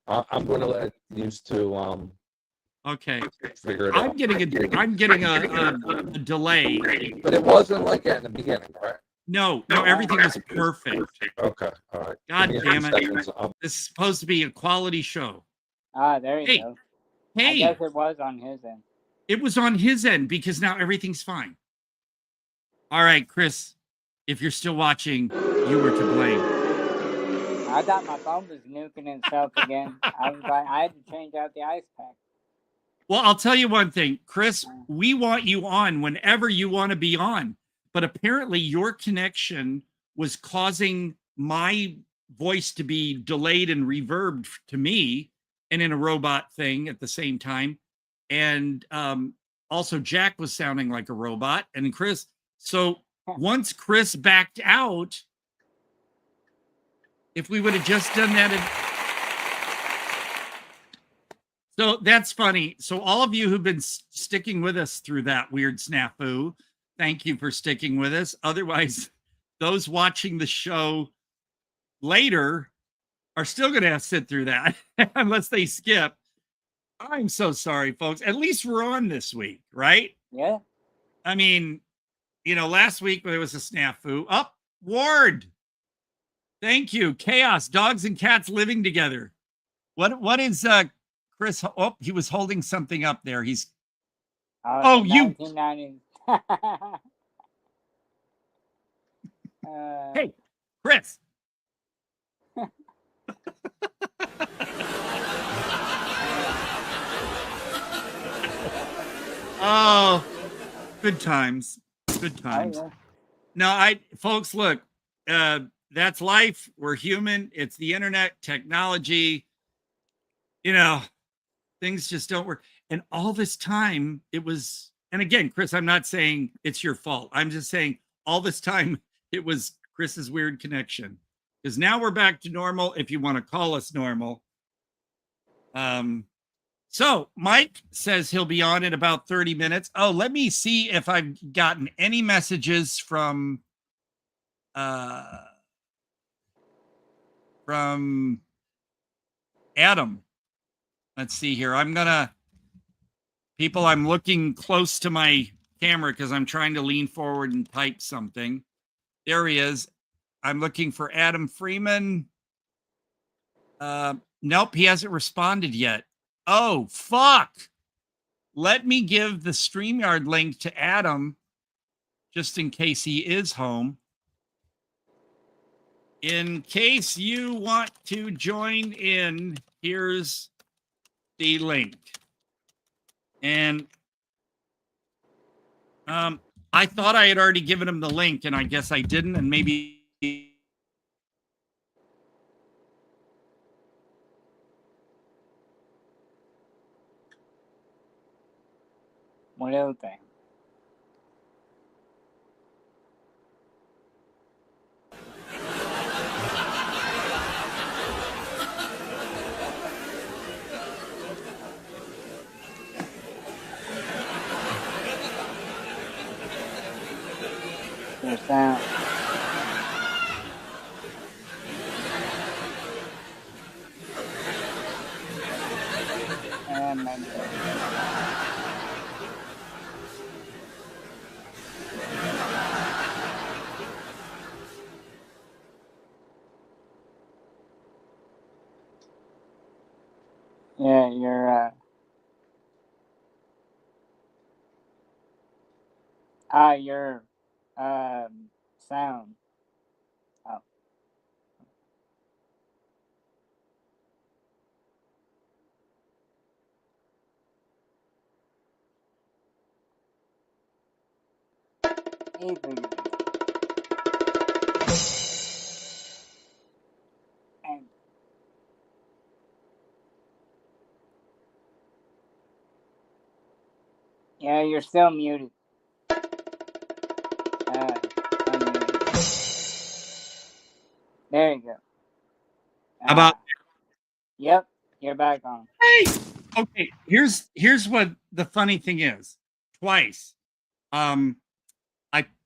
I'm going to let these two Okay. figure it I'm out. getting a delay. But it wasn't like that in the beginning, right? No, everything is perfect. Okay, all right. God Give me damn a it. second. This is supposed to be a quality show. There you go. Hey. I guess it was on his end. It was on his end because now everything's fine. All right, Chris, if you're still watching, you were to blame. I thought my phone was nuking itself again. I had to change out the ice pack. Well, I'll tell you one thing, Chris, we want you on whenever you want to be on. But apparently your connection was causing my voice to be delayed and reverbed to me and in a robot thing at the same time. And also Jack was sounding like a robot and Chris. So once Chris backed out, if we would have just done that. So that's funny. So all of you who've been sticking with us through that weird snafu, thank you for sticking with us. Otherwise, those watching the show later are still going to have to sit through that unless they skip. I'm so sorry, folks. At least we're on this week, right? Yeah. I mean, last week there was a snafu. Ward. Thank you. Chaos. Dogs and cats living together. What is Chris? Oh, he was holding something up there. He's you. 1990. Hey, Chris. Oh, good times. Good times. yeah. No, folks, look, that's life. We're human. It's the internet, technology. Things just don't work. And all this time it was, and again, Chris, I'm not saying it's your fault. I'm just saying all this time it was Chris's weird connection. Because now we're back to normal, if you want to call us normal. So Mike says he'll be on in about 30 minutes. Oh, let me see if I've gotten any messages from Adam. Let's see here. I'm looking close to my camera because I'm trying to lean forward and type something. There he is. I'm looking for Adam Freeman. Nope, he hasn't responded yet. Oh, fuck. Let me give the StreamYard link to Adam just in case he is home. In case you want to join in, here's the link. And I thought I had already given him the link, and I guess I didn't, and maybe... What other thing? Your sound. And maybe. Yeah, your sound. Oh. And yeah, you're still muted. There you go. How about? Yep, you're back on. Hey, okay. Here's what the funny thing is. Twice, I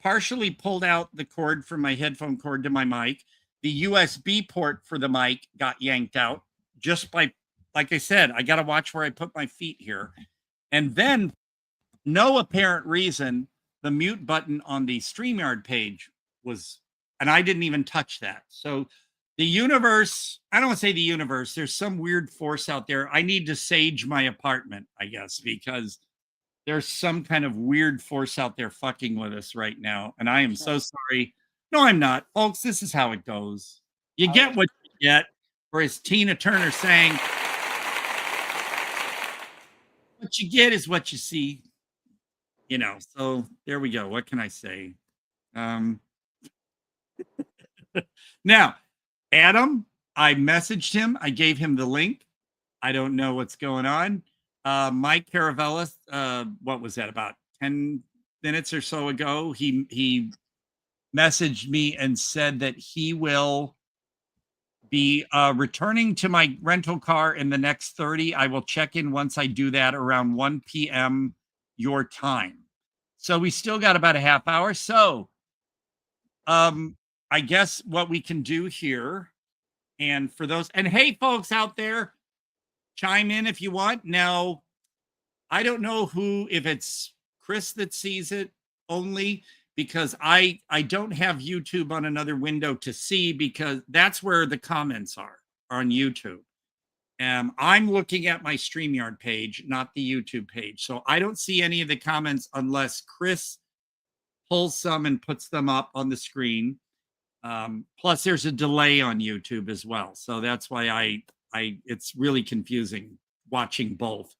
partially pulled out the cord from my headphone cord to my mic. The USB port for the mic got yanked out just by, like I said, I got to watch where I put my feet here. And then, no apparent reason, the mute button on the StreamYard page was, and I didn't even touch that. So the universe, I don't want to say the universe, there's some weird force out there. I need to sage my apartment, I guess, because there's some kind of weird force out there fucking with us right now. And I am so sorry. No, I'm not. Folks, this is how it goes. You get what you get. Or as Tina Turner sang, what you get is what you see. So there we go. What can I say? Now, Adam, I messaged him. I gave him the link. I don't know what's going on. Mike Caravella, what was that, about 10 minutes or so ago? He messaged me and said that he will be returning to my rental car in the next 30. I will check in once I do that around 1 p.m. your time. So we still got about a half hour. So I guess what we can do here, and for those, and hey, folks out there, chime in if you want. Now, I don't know if it's Chris that sees it only, because I don't have YouTube on another window to see, because that's where the comments are on YouTube. I'm looking at my StreamYard page, not the YouTube page. So I don't see any of the comments unless Chris pulls some and puts them up on the screen. Plus there's a delay on YouTube as well. So that's why it's really confusing watching both.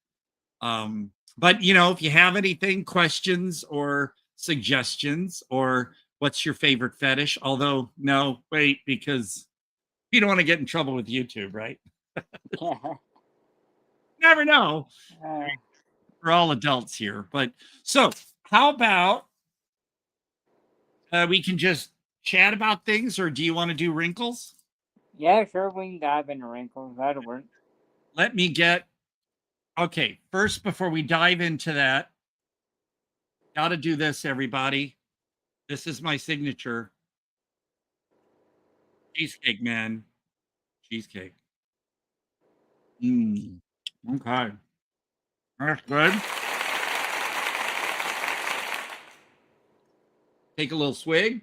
But you know, if you have anything, questions or suggestions, or what's your favorite fetish? Although, no, wait, because you don't want to get in trouble with YouTube, right? Never know. We're all adults here. But so how about we can just chat about things, or do you want to do wrinkles? Yeah, sure, we can dive into wrinkles. That'll work. Let me get, okay, first, before we dive into that, gotta do this, everybody. This is my signature. Cheesecake, man. Cheesecake. Okay. That's good. Take a little swig.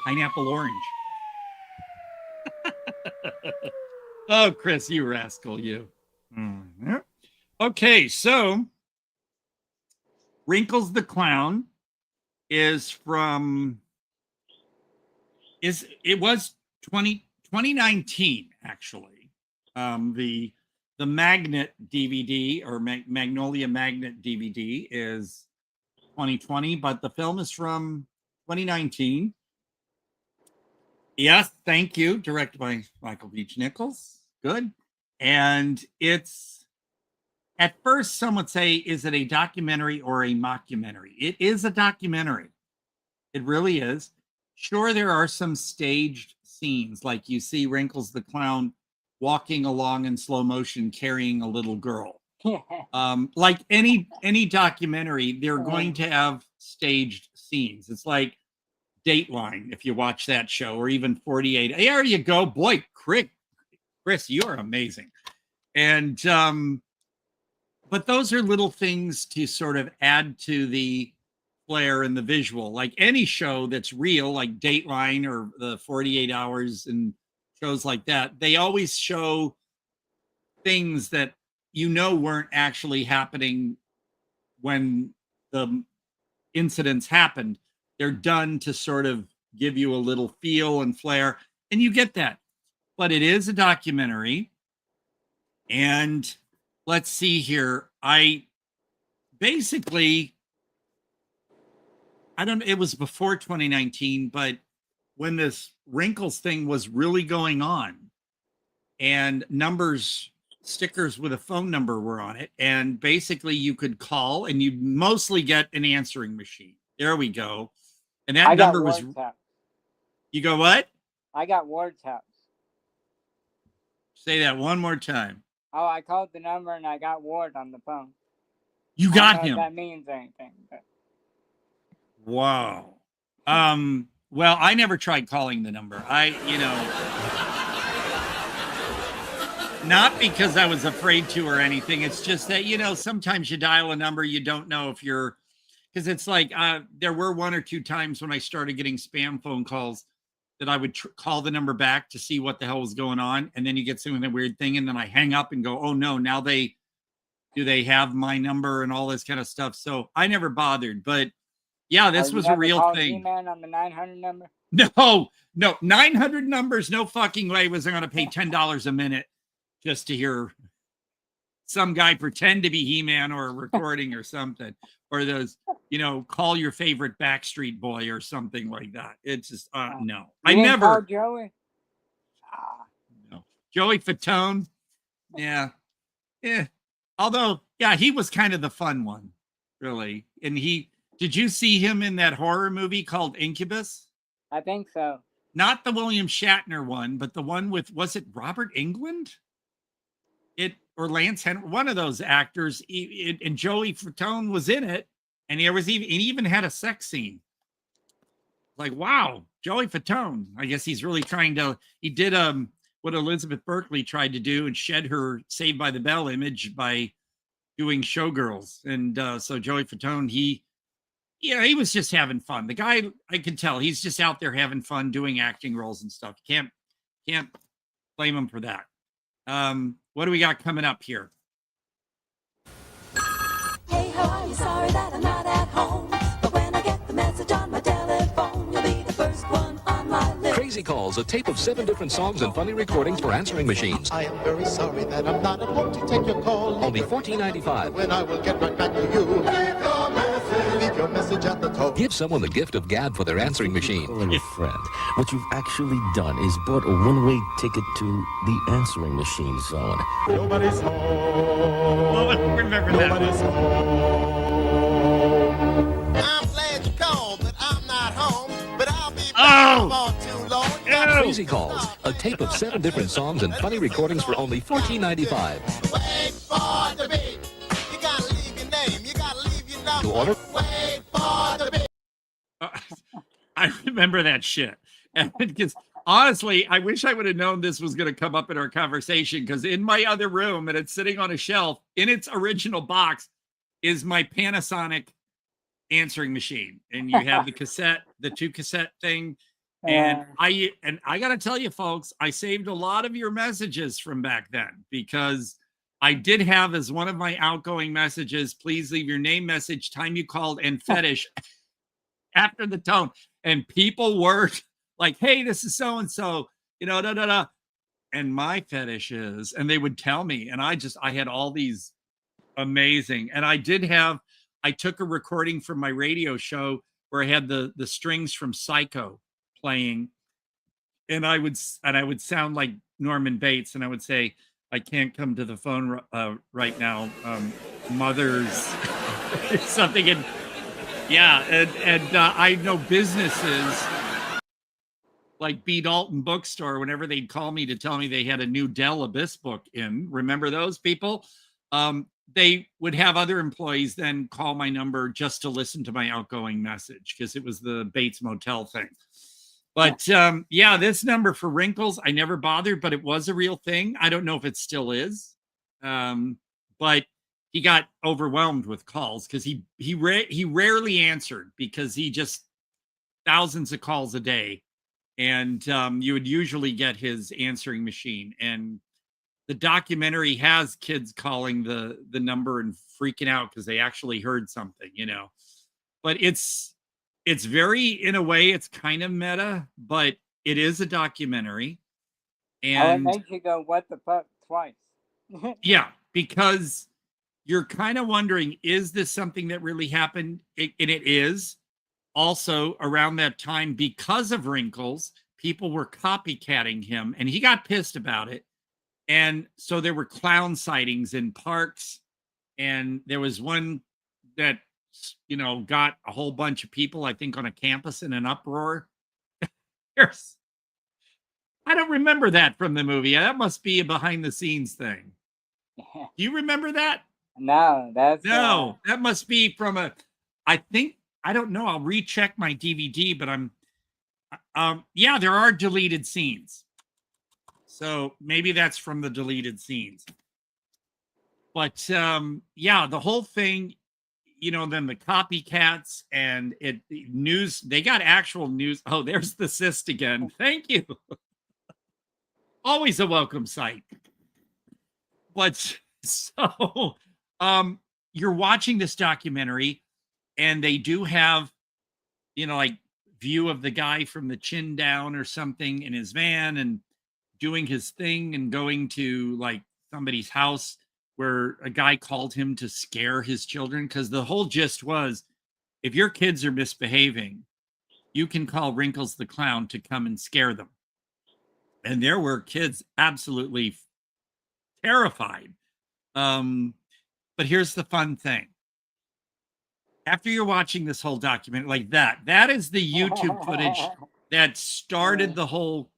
Pineapple orange. Oh, Chris, you rascal, you. Okay, so Wrinkles the Clown is from, it was 2019, actually. The Magnet DVD, or Magnolia Magnet DVD, is 2020, but the film is from 2019. Yes, thank you. Directed by Michael Beach Nichols. Good. And it's, at first, some would say, is it a documentary or a mockumentary? It is a documentary. It really is. Sure, there are some staged scenes, like you see Wrinkles the Clown walking along in slow motion carrying a little girl. Like any documentary, they're going to have staged scenes. It's like Dateline, if you watch that show, or even 48. There you go. Boy, Chris, you are amazing. And but those are little things to sort of add to the flair and the visual. Like any show that's real, like Dateline or the 48 Hours and shows like that, they always show things that you know weren't actually happening when the incidents happened. They're done to sort of give you a little feel and flair, and you get that. But it is a documentary. And let's see here. It was before 2019, but when this Wrinkles thing was really going on, and stickers with a phone number were on it, and basically you could call and you'd mostly get an answering machine. There we go. And that number was, you go what? I got Ward's house. Say that one more time. Oh, I called the number and I got Ward on the phone. You got him. If that means anything. But... Wow. Well, I never tried calling the number. Not because I was afraid to or anything. It's just that, sometimes you dial a number, you don't know if you're, because it's like, there were one or two times when I started getting spam phone calls that I would call the number back to see what the hell was going on. And then you get some of the weird thing. And then I hang up and go, oh no, now do they have my number and all this kind of stuff. So I never bothered, but yeah, this was a real thing. Man on the 900 number? No, 900 numbers. No fucking way was I going to pay $10 a minute just to hear some guy pretend to be He-Man or a recording or something, or those, call your favorite Backstreet Boy or something like that. It's just, no. I never. Call Joey? No. Joey Fatone. Yeah. Yeah. Although, yeah, he was kind of the fun one, really. And did you see him in that horror movie called Incubus? I think so. Not the William Shatner one, but the one with, was it Robert Englund? Or Lance Henry, one of those actors, and Joey Fatone was in it, And he even had a sex scene. Like, wow, Joey Fatone. I guess he's really trying to. He did what Elizabeth Berkley tried to do and shed her Saved by the Bell image by doing Showgirls. And so Joey Fatone, he was just having fun. The guy, I can tell, he's just out there having fun doing acting roles and stuff. Can't blame him for that. What do we got coming up here? Hey, how are you? Sorry that I'm not at home. But when I get the message on my telephone, you'll be the first one on my list. Crazy Calls, a tape of 7 different songs and funny recordings for answering machines. I am very sorry that I'm not at home to take your call. Only $14.95. When I will get right back to you. Leave your message at the tone. Give someone the gift of gab for their answering machine. Calling a friend. What you've actually done is bought a one-way ticket to the answering machine zone. Nobody's home. Remember that. Nobody's home. I'm glad you called, but I'm not home. But I'll be back before too long. Crazy Calls, a tape of 7 different songs and funny recordings for only $14.95. Wait for the beat. You gotta leave your name. You gotta leave your number. To order? Wait for the beat. I remember that shit. And because honestly, I wish I would have known this was going to come up in our conversation, because in my other room, and it's sitting on a shelf, in its original box is my Panasonic answering machine. And you have the cassette, the 2 cassette thing. And I got to tell you, folks, I saved a lot of your messages from back then, because I did have as one of my outgoing messages, please leave your name, message, time you called, and fetish after the tone. And people were like, hey, this is so-and-so, and my fetish is, and they would tell me. And I had all these amazing, and I took a recording from my radio show where I had the strings from Psycho playing, and I would sound like Norman Bates, and I would say, I can't come to the phone right now, mother's something. And I know businesses like B. Dalton Bookstore, whenever they'd call me to tell me they had a new Del Abyss book in, remember those people? They would have other employees then call my number just to listen to my outgoing message, because it was the Bates Motel thing. But this number for Wrinkles, I never bothered, but it was a real thing. I don't know if it still is. But he got overwhelmed with calls, because he rarely answered, because he just thousands of calls a day. And you would usually get his answering machine. And the documentary has kids calling the number and freaking out because they actually heard something, But it's very, in a way, it's kind of meta, but it is a documentary. And it makes you go, what the fuck, twice. Yeah, because you're kind of wondering, is this something that really happened? And it is. Also, around that time, because of Wrinkles, people were copycatting him, and he got pissed about it. And so there were clown sightings in parks, and there was one that, got a whole bunch of people, I think, on a campus in an uproar. I don't remember that from the movie. That must be a behind-the-scenes thing. Do you remember that? No, that must be from I don't know. I'll recheck my DVD, but there are deleted scenes. So maybe that's from the deleted scenes. But the whole thing, then the copycats and news, they got actual news. Oh, there's the cyst again. Thank you. Always a welcome sight. But so you're watching this documentary, and they do have, like view of the guy from the chin down or something in his van and doing his thing and going to like somebody's house where a guy called him to scare his children. Because the whole gist was, if your kids are misbehaving, you can call Wrinkles the Clown to come and scare them. And there were kids absolutely terrified. But here's the fun thing. After you're watching this whole document like that is the YouTube footage that started the whole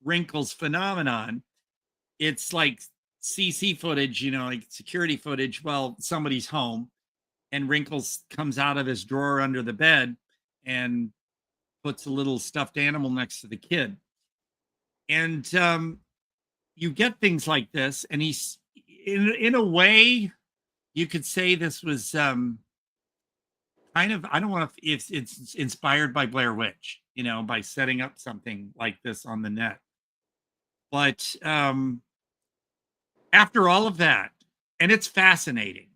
Wrinkles phenomenon. It's like CC footage, like security footage while somebody's home. and Wrinkles comes out of his drawer under the bed and puts a little stuffed animal next to the kid. And you get things like this, and he's in a way you could say this was kind of, I don't want to, it's inspired by Blair Witch, you know, by setting up something like this on the net. But after all of that, and it's fascinating,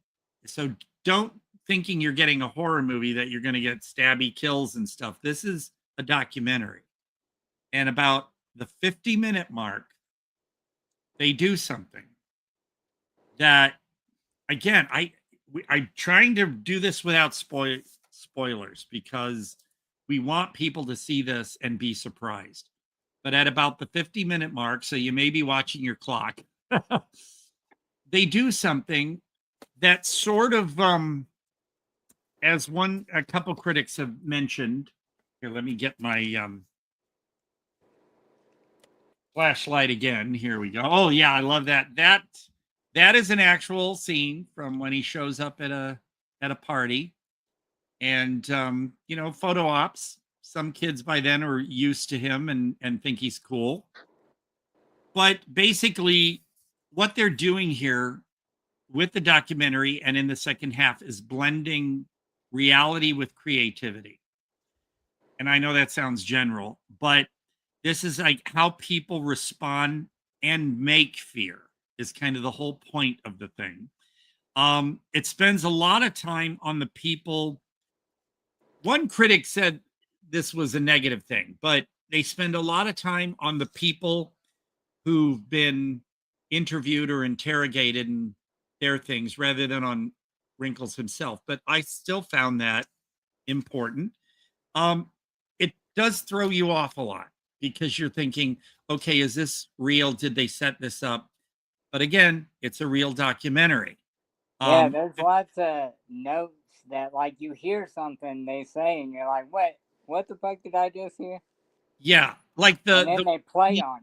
so don't thinking you're getting a horror movie that you're going to get stabby kills and stuff. This is a documentary, and about the 50-minute mark, they do something that, again, I'm trying to do this without spoilers because we want people to see this and be surprised. But at about the 50-minute mark, so you may be watching your clock, they do something that sort of, as a couple critics have mentioned. Here, let me get my flashlight again. Here we go. Oh yeah, I love that. That is an actual scene from when he shows up at a party, and you know, photo ops. Some kids by then are used to him and think he's cool. But basically, what they're doing here with the documentary and in the second half is blending reality with creativity. And I know that sounds general, but this is like how people respond and make fear is kind of the whole point of the thing. It spends a lot of time on the people. One critic said this was a negative thing, but they spend a lot of time on the people who've been interviewed or interrogated and their things rather than on Wrinkles himself. But I still found that important. It does throw you off a lot because you're thinking, okay, is this real? Did they set this up? But again, it's a real documentary. Yeah, there's lots of notes that, like, you hear something they say and you're like, what the fuck did I just hear? Yeah, like and then they play on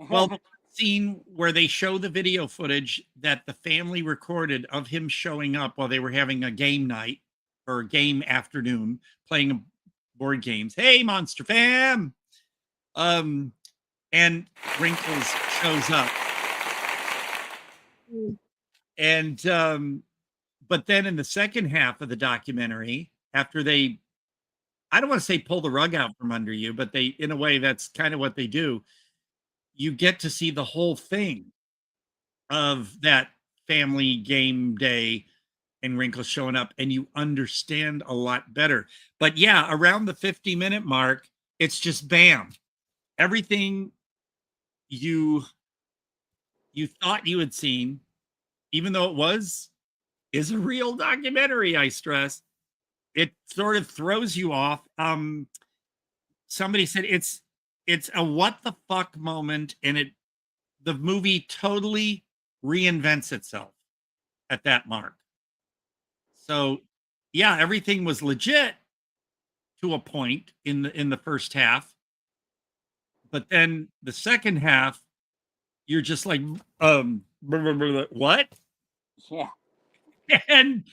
it. Well, the scene where they show the video footage that the family recorded of him showing up while they were having a game night or a game afternoon playing board games. Hey, Monster Fam! And Wrinkles shows up. And but then in the second half of the documentary, after they, I don't want to say pull the rug out from under you, but they, in a way, that's kind of what they do. You get to see the whole thing of that family game day and Wrinkles showing up, and you understand a lot better. But yeah, around the 50-minute mark, it's just bam. Everything you thought you had seen, even though it is a real documentary, I stress, it sort of throws you off. Somebody said it's a what the fuck moment, and the movie totally reinvents itself at that mark. So yeah, everything was legit to a point in the first half, but then the second half, you're just like, what? Yeah. And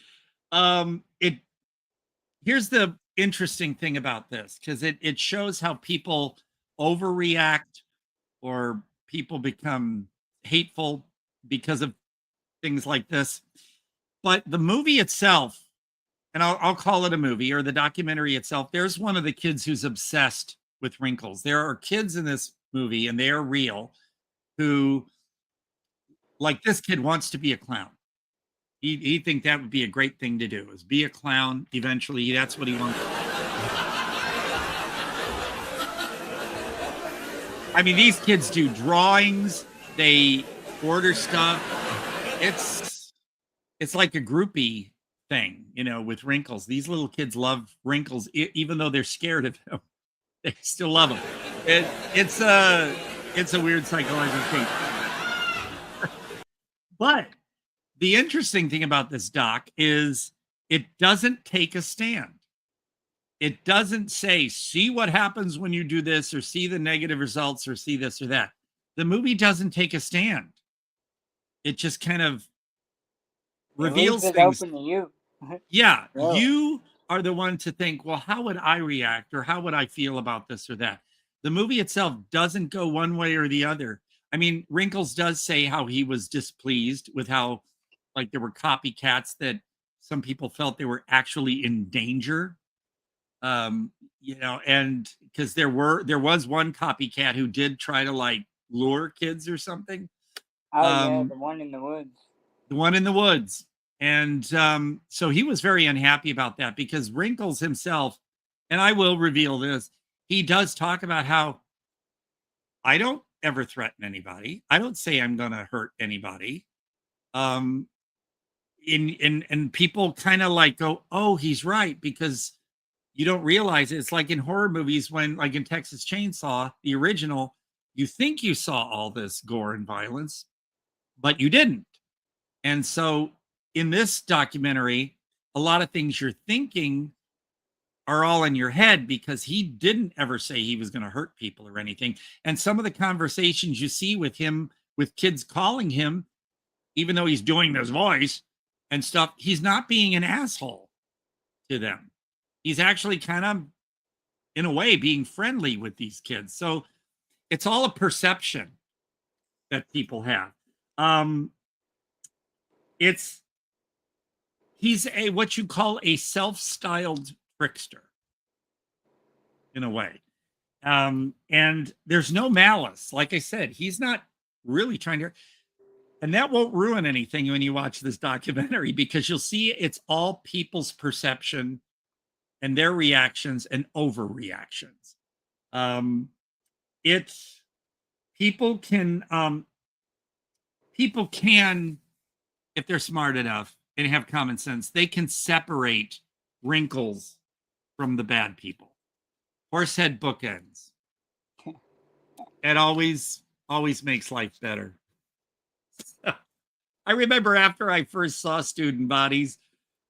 here's the interesting thing about this, because it shows how people overreact or people become hateful because of things like this. But the movie itself, and I'll call it a movie, or the documentary itself, there's one of the kids who's obsessed with Wrinkles. There are kids in this movie, and they are real, who, like this kid, wants to be a clown. He think that would be a great thing to do, is be a clown. Eventually, that's what he wants. I mean, these kids do drawings. They order stuff. It's like a groupie thing, you know, with Wrinkles. These little kids love Wrinkles, even though they're scared of him. They still love him. It's a weird psychological thing. But the interesting thing about this doc is it doesn't take a stand. It doesn't say, see what happens when you do this, or see the negative results, or see this or that. The movie doesn't take a stand. It just kind of reveals it things. open to you. Yeah, Whoa. you are the one to think, well, how would I react or how would I feel about this or that? The movie itself doesn't go one way or the other. I mean, Wrinkles does say how he was displeased with how, like, there were copycats that some people felt they were actually in danger. You know, and because there was one copycat who did try to like lure kids or something. Oh yeah, the one in the woods. The one in the woods. And so he was very unhappy about that because Wrinkles himself, and I will reveal this, he does talk about how I don't ever threaten anybody. I don't say I'm going to hurt anybody. And people kind of like go, oh, he's right, because you don't realize it. It's like in horror movies when, like in Texas Chainsaw, the original, you think you saw all this gore and violence, but you didn't. And so in this documentary, a lot of things you're thinking are all in your head because he didn't ever say he was going to hurt people or anything. And some of the conversations you see with him, with kids calling him, even though he's doing this voice and stuff, he's not being an asshole to them. He's actually kind of, in a way, being friendly with these kids. So it's all a perception that people have. He's a what you call a self-styled trickster, in a way. And there's no malice. Like I said, he's not really trying to, and that won't ruin anything when you watch this documentary, because you'll see it's all people's perception and their reactions and overreactions. It's people can, if they're smart enough and have common sense, they can separate Wrinkles from the bad people. Horsehead bookends. It always makes life better. I remember after I first saw Student Bodies,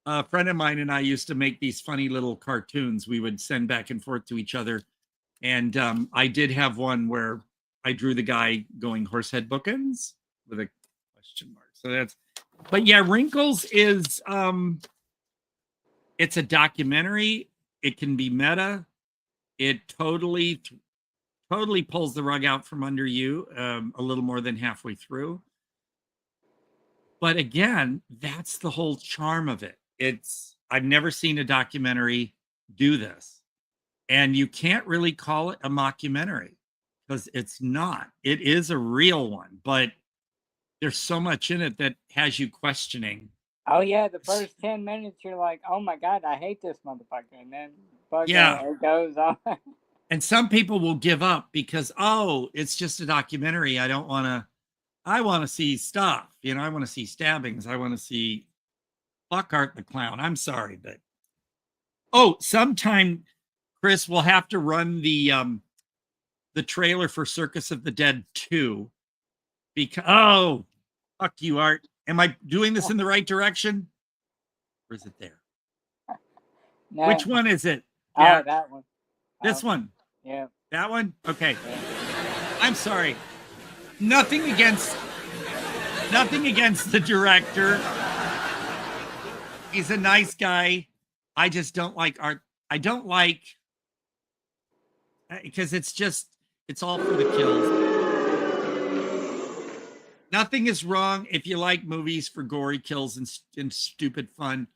a friend of mine and I used to make these funny little cartoons we would send back and forth to each other. And I did have one where I drew the guy going horsehead bookends with a question mark. So that's, but yeah, Wrinkles is, it's a documentary. It can be meta. It totally pulls the rug out from under you a little more than halfway through. But again, that's the whole charm of it. I've never seen a documentary do this. And you can't really call it a mockumentary because it's not. It is a real one, but there's so much in it that has you questioning. Oh yeah, the first 10 minutes you're like, oh my God, I hate this motherfucker. And then it goes on. And some people will give up because, oh, it's just a documentary. I want to see stuff. You know, I want to see stabbings. I want to see fuck Art the Clown. I'm sorry, but sometime, Chris, we'll have to run the trailer for Circus of the Dead 2. Because fuck you, Art. Am I doing this in the right direction? Or is it there? No. Which one is it? Yeah. Oh, that one. This one. Yeah. That one? Okay. Yeah. I'm sorry. Nothing against the director. He's a nice guy. I just don't like art. I don't like, because it's all for the kills. Nothing is wrong if you like movies for gory kills and stupid fun.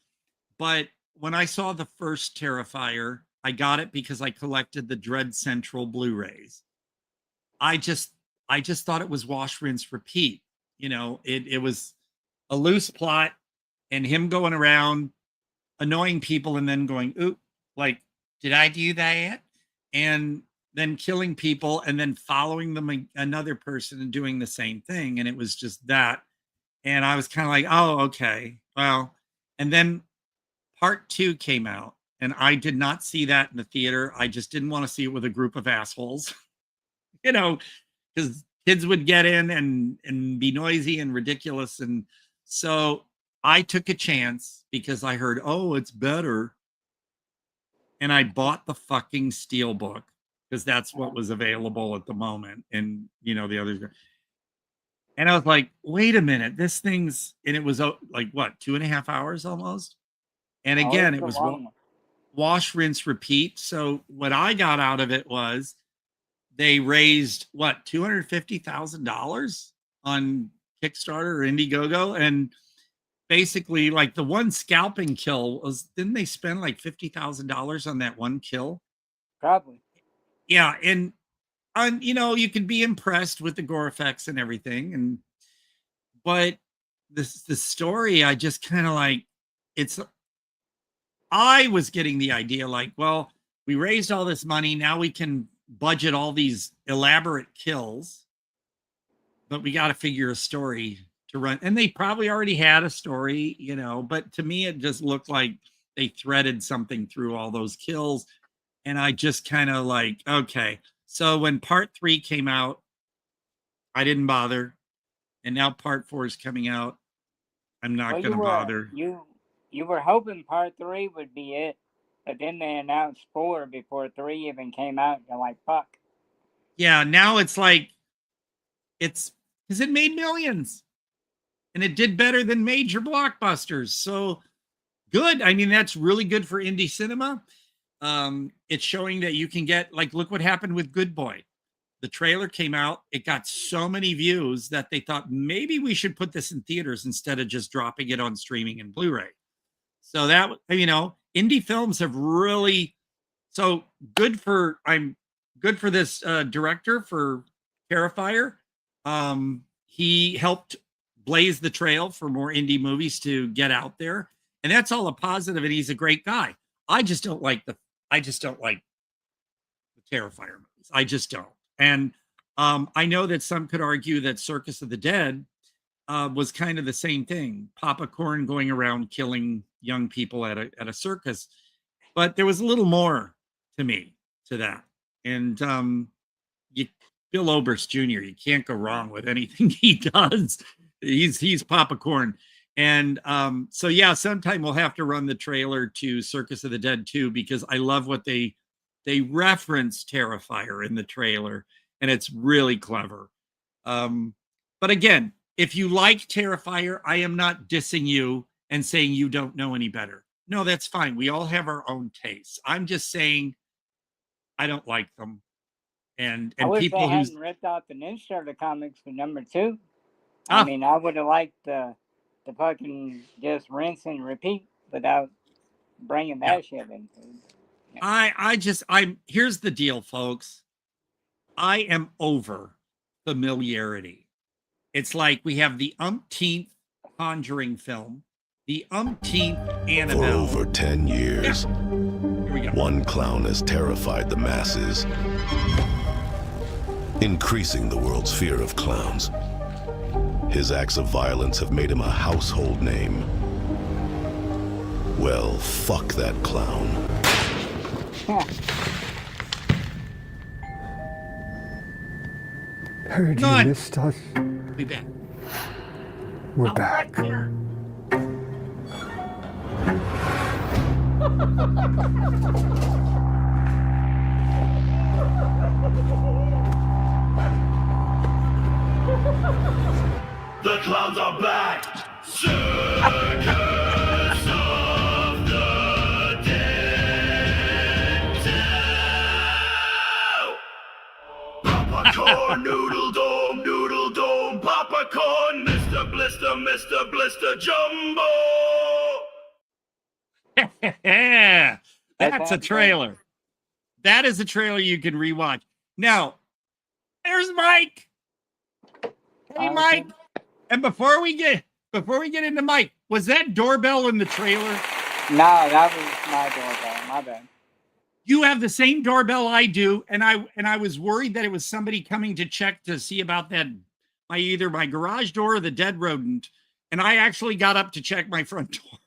But when I saw the first Terrifier, I got it because I collected the Dread Central Blu-rays. I just thought it was wash, rinse, repeat. You know, it was a loose plot and him going around annoying people and then going, ooh, like, did I do that? And then killing people and then following them another person and doing the same thing. And it was just that. And I was kind of like, oh, okay, well. And then part 2 came out and I did not see that in the theater. I just didn't want to see it with a group of assholes, you know, because kids would get in and be noisy and ridiculous. And so I took a chance because I heard, oh, it's better. And I bought the fucking Steelbook because that's what was available at the moment. And, you know, the others. And I was like, wait a minute, this thing's, and it was like, what, 2.5 hours almost? And Oh, again, it's it a was long one. wash, rinse, repeat. So what I got out of it was they raised what, $250,000 on Kickstarter or Indiegogo, and basically, like, the one scalping kill was, didn't they spend like $50,000 on that one kill? Probably. Yeah, and you know, you can be impressed with the gore effects and everything, but the story, I just kind of like, I was getting the idea like, well, we raised all this money, now we can budget all these elaborate kills, but we got to figure a story to run. And they probably already had a story, you know, but to me, it just looked like they threaded something through all those kills. And I just kind of like, okay. So when part 3 came out, I didn't bother. And now part 4 is coming out. I'm not going to bother. You were hoping part 3 would be it, but then they announced 4 before 3 even came out. You're like, fuck. Yeah, now it's like, it's because it made millions. And it did better than major blockbusters. So good. I mean, that's really good for indie cinema. It's showing that you can get, like, look what happened with Good Boy. The trailer came out. It got so many views that they thought maybe we should put this in theaters instead of just dropping it on streaming and Blu-ray. So that, you know, indie films have really, so good for, I'm good for this director, for Terrifier. He helped blaze the trail for more indie movies to get out there. And that's all a positive, and he's a great guy. I just don't like the Terrifier movies. I just don't. And I know that some could argue that Circus of the Dead was kind of the same thing. Papa Corn going around killing young people at a circus. But there was a little more to me to that. And Bill Oberst Jr., you can't go wrong with anything he does. He's Papa Corn. And so, yeah, sometime we'll have to run the trailer to Circus of the Dead 2, because I love what they reference Terrifier in the trailer, and it's really clever. But again, if you like Terrifier, I am not dissing you and saying you don't know any better. No, that's fine. We all have our own tastes. I'm just saying I don't like them. And I wish people they who hadn't ripped off the Ninja Turtle comics for number 2. I mean, I would have liked the fucking just rinse and repeat without bringing that shit into it. Here's the deal, folks. I am over familiarity. It's like we have the umpteenth Conjuring film, the umpteenth Annabelle. For over 10 years, one clown has terrified the masses, increasing the world's fear of clowns. His acts of violence have made him a household name. Well, fuck that clown. Heard you missed us. Be back. We're back. The clowns are back! Circus of the Dead 2! Popcorn, noodle dome, popcorn, Mr. Blister, Jumbo! Yeah, that's a trailer. That is a trailer you can rewatch. Now, there's Mike. Hey, Mike. And before we get into Mike, was that doorbell in the trailer? No, that was my doorbell. My bad. You have the same doorbell I do, and I was worried that it was somebody coming to check to see about that, either my garage door or the dead rodent, and I actually got up to check my front door.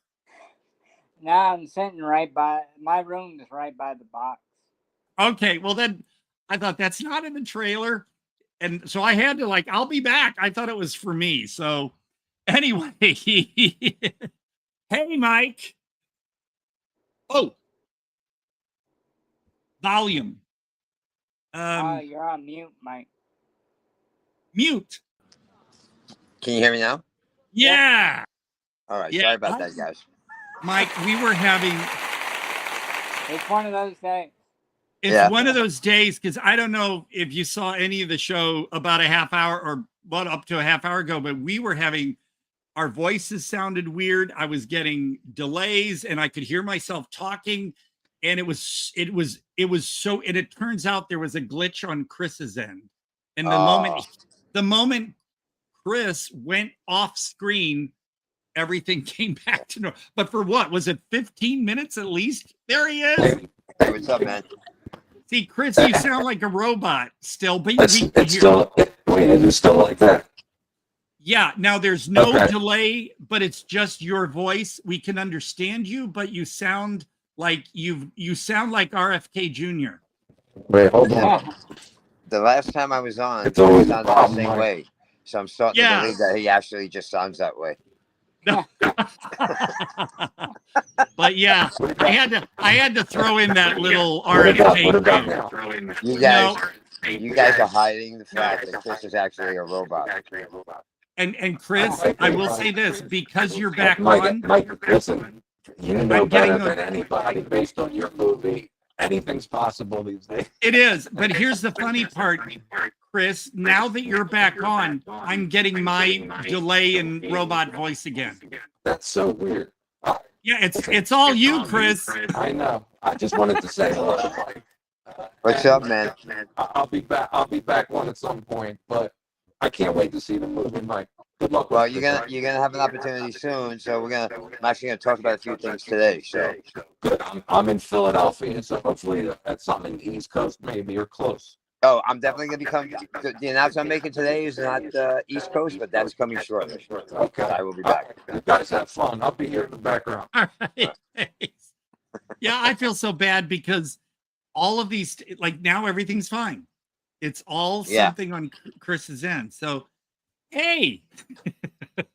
Now I'm sitting right by my room is right by the box. Okay, well then I thought that's not in the trailer. And so I had to, like, I'll be back. I thought it was for me. So anyway, hey, Mike. Oh, volume. You're on mute, Mike. Mute. Can you hear me now? Yeah. All right. Yeah. Sorry about that, guys. Mike, we were having. It's one of those days. It's one of those days because I don't know if you saw any of the show about a half hour or up to a half hour ago, but we were having our voices sounded weird. I was getting delays and I could hear myself talking, and it was so. And it turns out there was a glitch on Chris's end, and the moment Chris went off screen, everything came back to normal. But for what was it? 15 minutes at least. There he is. Hey, what's up, man? See, Chris, you sound like a robot still, but it's still like that. Yeah, now there's no delay, but it's just your voice. We can understand you, but you sound like you sound like RFK Jr. Wait, hold on. The last time I was on, It's always he sounded the same way. So I'm starting to believe that he actually just sounds that way. No. But yeah, I had to throw in that little RFK. You guys are hiding the fact that Chris is actually a robot. And Chris, I will say this, because you're back Mike, on. listen, you know better than anybody based on your movie. Anything's possible these days. It is, but here's the funny part, Chris. Now that you're back on, I'm getting my delay and robot voice again. That's so weird. Yeah, it's all you, Chris. I know. I just wanted to say hello. What's up, man? I'll be back. I'll be back on at some point, but I can't wait to see the movie, Mike. Good luck. Well, you're gonna have an opportunity soon, so I'm actually gonna talk about a few things today. So good. I'm in Philadelphia, so hopefully that's something East Coast maybe or close. Oh, I'm definitely gonna be coming. The announcement I'm making today is not East Coast, but that's coming shortly. Okay, I will be back. You guys have fun. I'll be here in the background. All right. Yeah, I feel so bad because all of these, like now everything's fine. It's all something on Chris's end. So, hey.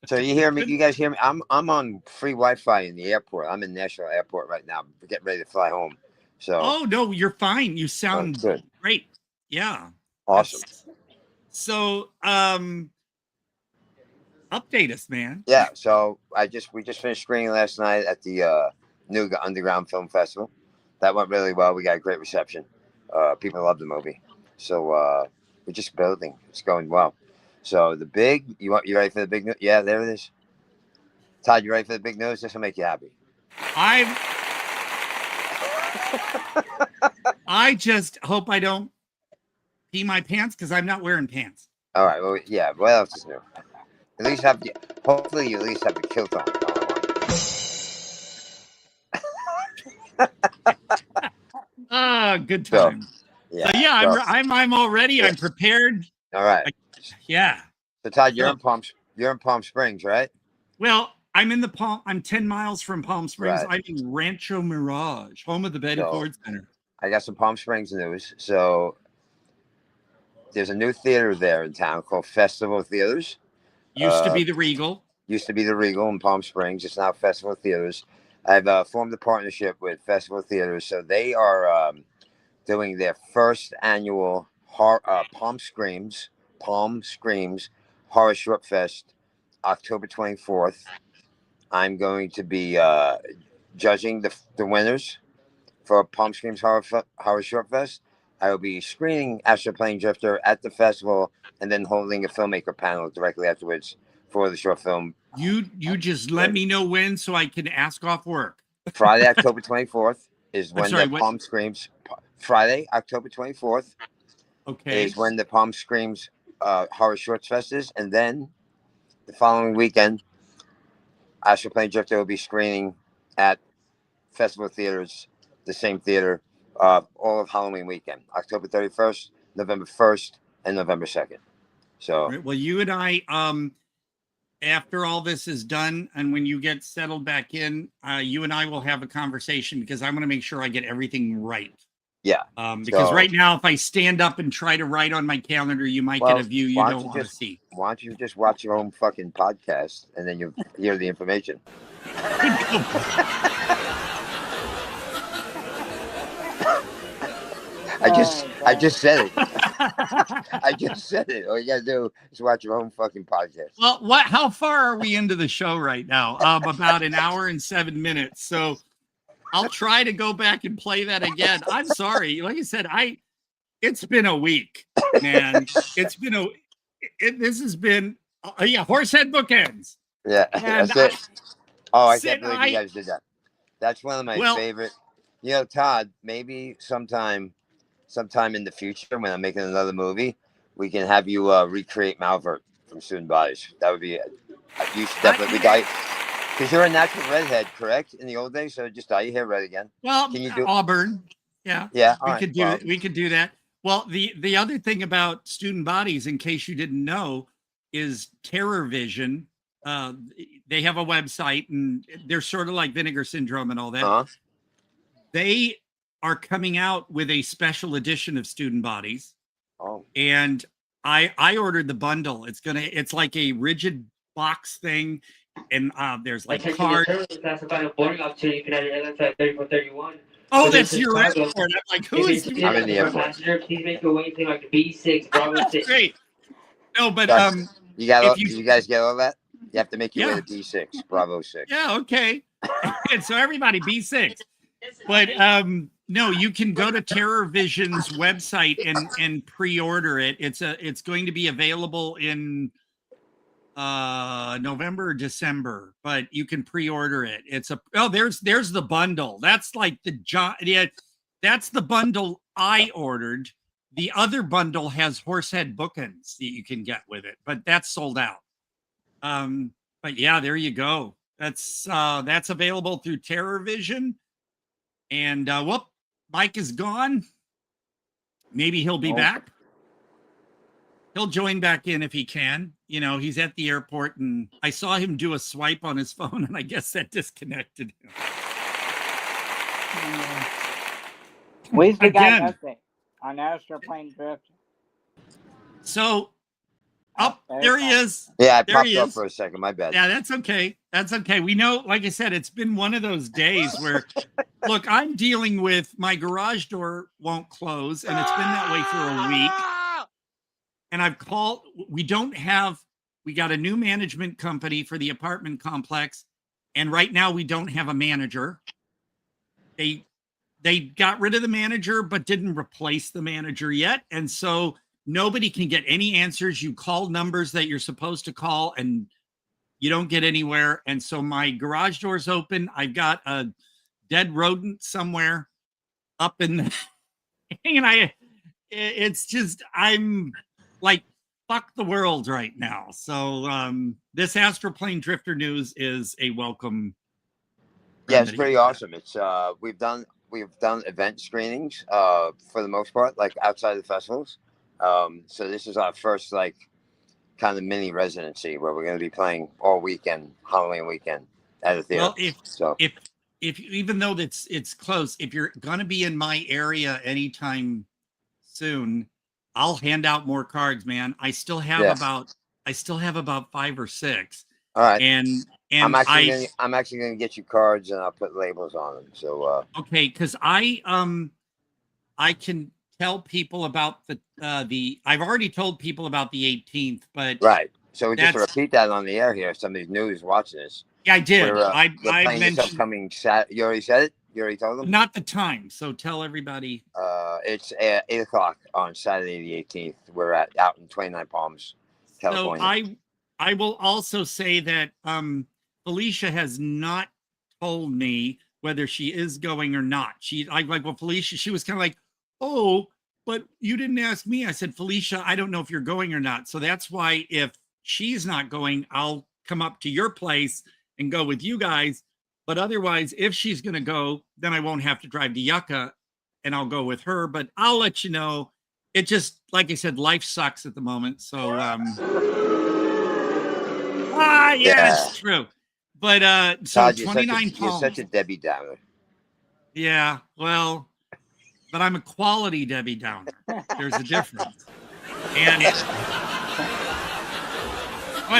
So you hear me? You guys hear me? I'm on free Wi-Fi in the airport. I'm in Nashville Airport right now. We're getting ready to fly home. So. Oh no, you're fine. You sound great. Yeah. Awesome. So, update us, man. Yeah. So we just finished screening last night at the new Underground Film Festival. That went really well. We got a great reception. People love the movie. So we're just building. It's going well. So you ready for the big news? Yeah, there it is. Todd, you ready for the big news? This will make you happy. I just hope I don't pee my pants because I'm not wearing pants. All right. Well, yeah. What else is new? At least hopefully you at least have the kilt on. Good time. So I'm all ready. Yeah. I'm prepared. All right. Yeah. So Todd, you're in Palm Springs, right? Well, I'm 10 miles from Palm Springs. Right. I'm in Rancho Mirage, home of the Betty Ford Center. I got some Palm Springs news. So there's a new theater there in town called Festival Theaters. Used to be the Regal. Used to be the Regal in Palm Springs. It's now Festival Theaters. I've formed a partnership with Festival Theaters. So they are doing their first annual Palm Screams Horror Short Fest, October 24th. I'm going to be judging the winners for Palm Screams Horror Short Fest. I will be screening Astral Plane Drifter at the festival and then holding a filmmaker panel directly afterwards for the short film. You just let me know when so I can ask off work. Friday, October 24th is when Palm Screams. Friday, October 24th. Okay. Is when the Palm Screams Horror Shorts Fest is, and then the following weekend, Astral Plane Drifter will be screening at Festival Theaters, the same theater, all of Halloween weekend, October 31st, November 1st, and November 2nd. So, right, well, you and I, after all this is done, and when you get settled back in, you and I will have a conversation because I want to make sure I get everything right. Yeah. Because right now, if I stand up and try to write on my calendar, you might get a view you don't want to see. Why don't you just watch your own fucking podcast and then you'll hear the information? I just said it. I just said it. All you gotta do is watch your own fucking podcast. Well, how far are we into the show right now? About an hour and 7 minutes. So I'll try to go back and play that again. I'm sorry. Like I said, it's been a week, man. This has been Horsehead Bookends. Yeah, and that's it. I Sid, can't believe you guys did that. That's one of my favorite. You know, Todd, maybe sometime in the future when I'm making another movie, we can have you recreate Malvert from Student Bodies. That would be you should definitely because you're a natural redhead, correct? In the old days, so just dye your hair red again. Well, can you do Auburn? Yeah, we could do that. Well, the other thing about Student Bodies, in case you didn't know, is Terror Vision. They have a website, and they're sort of like Vinegar Syndrome and all that. They are coming out with a special edition of Student Bodies. And I ordered the bundle. It's like a rigid box thing, and there's like cards. Oh, that's your airport. I'm like, who is doing I'm in the airport. Please make your way to like B6 Bravo 6. Great. No, but you guys get all that? You have to make your way to B6 Bravo 6. Yeah, okay. And so everybody B6. But no, you can go to Terror Vision's website and pre-order it. It's going to be available in November or December, but you can pre-order it. There's the bundle. That's like that's the bundle I ordered. The other bundle has Horsehead Bookends that you can get with it, but that's sold out. But yeah, there you go. That's available through Terror Vision. And Mike is gone. Maybe he'll be back. He'll join back in if he can. You know, he's at the airport, and I saw him do a swipe on his phone, and I guess that disconnected him. Where's the guy update on Astral Plane Drift? So, there he is. Yeah, I popped up for a second. My bad. Yeah, that's okay. That's okay. We know, like I said, it's been one of those days where, look, I'm dealing with my garage door won't close, and it's been that way for a week. And I've called, we got a new management company for the apartment complex. And right now we don't have a manager. They got rid of the manager, but didn't replace the manager yet. And so nobody can get any answers. You call numbers that you're supposed to call and you don't get anywhere. And so my garage door's open. I've got a dead rodent somewhere up in the, and it's just, I'm like, fuck the world right now. So this Astral Plane Drifter news is a welcome. Yeah, it's pretty awesome. It's we've done event screenings for the most part, like outside the festivals. So this is our first like kind of mini residency where we're going to be playing all weekend, Halloween weekend at a theater. Well, if even though it's close, if you're going to be in my area anytime soon, I'll hand out more cards, man. I still have about 5 or 6. All right. And I'm actually gonna get you cards and I'll put labels on them. So okay, because I can tell people about I've already told people about the 18th, but right. So we just repeat that on the air here. If somebody's new is watching this. Yeah, I did. I mentioned upcoming You already said it. You already told them? Not the time, so tell everybody. It's at 8 o'clock on Saturday the 18th. We're out in 29 Palms, California. So I will also say that Felicia has not told me whether she is going or not. Felicia, she was kind of like, oh, but you didn't ask me. I said, Felicia, I don't know if you're going or not. So that's why if she's not going, I'll come up to your place and go with you guys. But otherwise, if she's going to go, then I won't have to drive to Yucca and I'll go with her. But I'll let you know. It just, like I said, life sucks at the moment. So, it's true. But so Todd, 29 Palms. You're such a Debbie Downer. Yeah, well, but I'm a quality Debbie Downer. There's a difference. And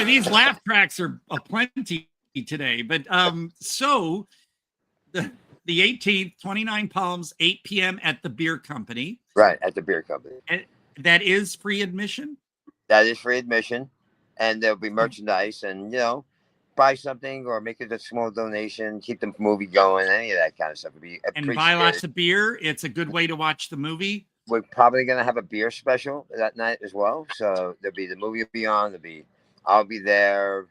these laugh tracks are aplenty today. But so the 18th, 29 Palms, 8 p.m. at the Beer Company. Right, at the Beer Company. that is free admission? That is free admission, and there'll be merchandise, and buy something or make it a small donation, keep the movie going, any of that kind of stuff would be appreciated. And buy lots of beer. It's a good way to watch the movie. We're probably gonna have a beer special that night as well. So there'll be the movie will be on. I'll be there.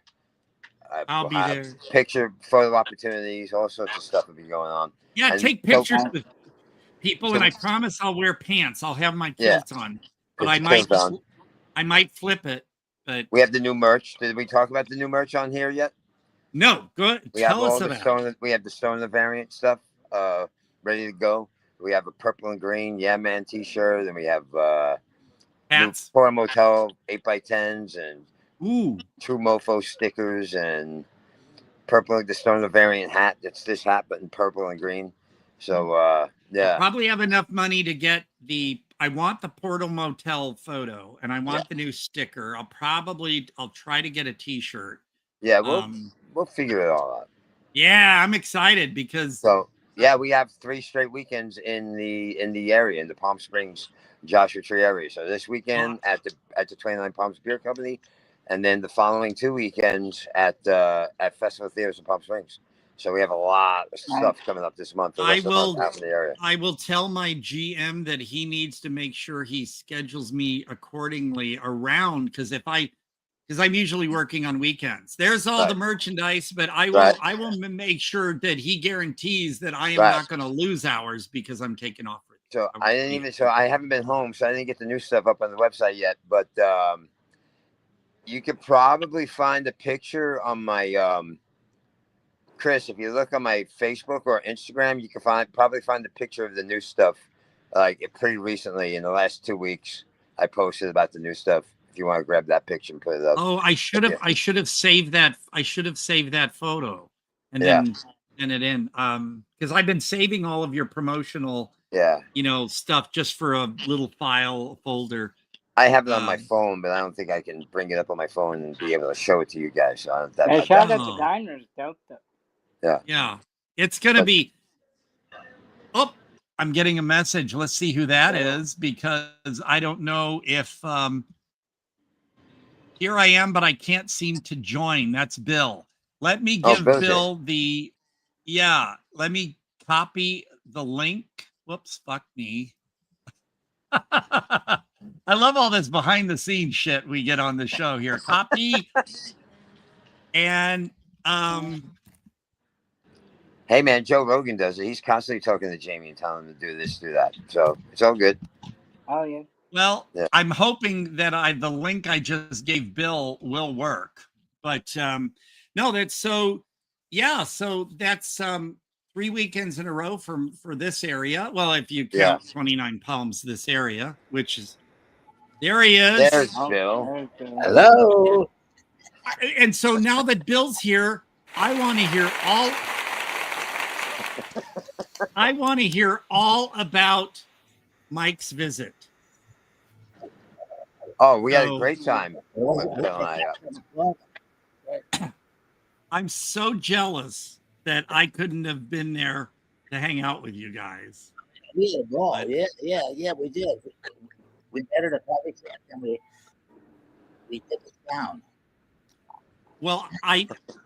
I'll be there. Picture, photo opportunities, all sorts of stuff will be going on. Yeah, and take pictures with people, and I promise I'll wear pants. I'll have my kilt on, but I might flip it. But we have the new merch. Did we talk about the new merch on here yet? No, good. Tell us about it. We have the Stoner variant stuff ready to go. We have a purple and green Yeah Man t-shirt, and we have hats, Port Motel 8x10s, and True Mofo stickers, and purple, the Stoner variant hat. It's this hat, but in purple and green. So yeah, I'll probably have enough money to get I want the Portal Motel photo, and I want the new sticker. I'll try to get a t-shirt. Yeah, we'll figure it all out. Yeah, I'm excited because we have 3 straight weekends in the area, in the Palm Springs, Joshua Tree area. So this weekend at the 29 Palms Beer Company, and then the following 2 weekends at Festival Theaters in Palm Springs. So we have a lot of stuff coming up this month. I will tell my GM that he needs to make sure he schedules me accordingly around, because I'm usually working on weekends. There's all the merchandise, but I will make sure that he guarantees that I am not going to lose hours because I'm taking off. So I haven't been home, so I didn't get the new stuff up on the website yet. But you could probably find a picture on my Chris. If you look on my Facebook or Instagram, you can probably find the picture of the new stuff. Like pretty recently, in the last 2 weeks, I posted about the new stuff. If you want to grab that picture and put it up. Oh, I should have saved that. I should have saved that photo and then sent it in. Because I've been saving all of your promotional stuff just for a little file folder. I have it on my phone, but I don't think I can bring it up on my phone and be able to show it to you guys. So shout out to Diners, dope though. Yeah. It's gonna be. Oh, I'm getting a message. Let's see who that is, because I don't know if here I am, but I can't seem to join. That's Bill. Let me give Bill the let me copy the link. Whoops, fuck me. I love all this behind the scenes shit we get on the show here. Copy. And hey man, Joe Rogan does it. He's constantly talking to Jamie and telling him to do this, do that. So it's all good. Oh yeah. Well, I'm hoping that the link I just gave Bill will work. But no, that's so that's 3 weekends in a row for this area. Well, if you count 29 Palms, this area, which is there he is. There's Bill. Hello. And so now that Bill's here, I want to hear all about Mike's visit. Oh, we had a great time. I'm so jealous that I couldn't have been there to hang out with you guys. We had a ball. Yeah, we did. We met at a coffee shop and we took it down. Well,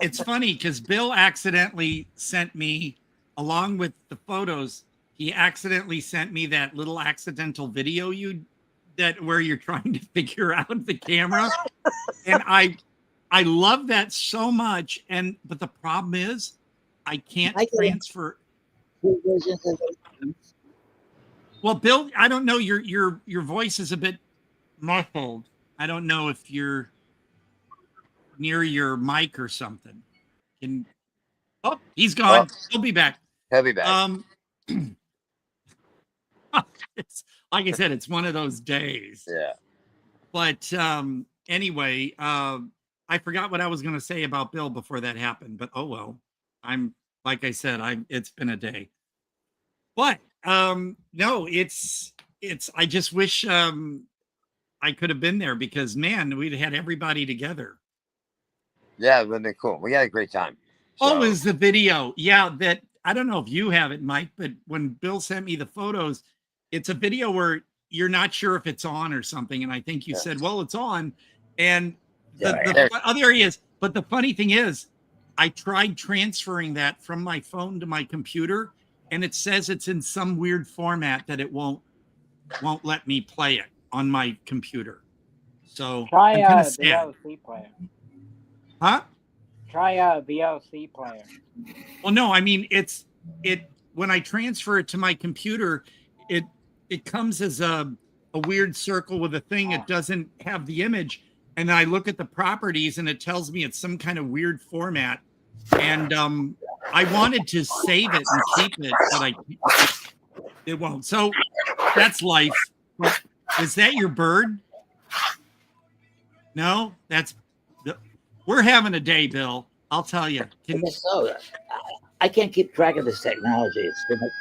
it's funny because Bill accidentally sent me, along with the photos, he accidentally sent me that little accidental video where you're trying to figure out the camera. And I love that so much. But the problem is I can't transfer. Well, Bill, I don't know. Your voice is a bit muffled. I don't know if you're near your mic or something. He's gone. He'll be back. He'll be back. Like I said, it's one of those days. Yeah. But anyway, I forgot what I was going to say about Bill before that happened. But oh well. Like I said, it's been a day. But no, it's. I just wish I could have been there, because man, we'd had everybody together. Yeah, it would have been cool. We had a great time. Oh, is the video? Yeah, that I don't know if you have it, Mike, but when Bill sent me the photos, it's a video where you're not sure if it's on or something, and I think you said, well, it's on. And the other is, but the funny thing is, I tried transferring that from my phone to my computer, and it says it's in some weird format that it won't let me play it on my computer. So try I'm kind of a sad. VLC player. Huh? Try a VLC player. Well, no, I mean when I transfer it to my computer, it comes as a weird circle with a thing. It doesn't have the image, and I look at the properties, and it tells me it's some kind of weird format. And I wanted to save it and keep it, but it won't. So that's life. Is that your bird? No, we're having a day, Bill. I'll tell you. I can't keep track of this technology.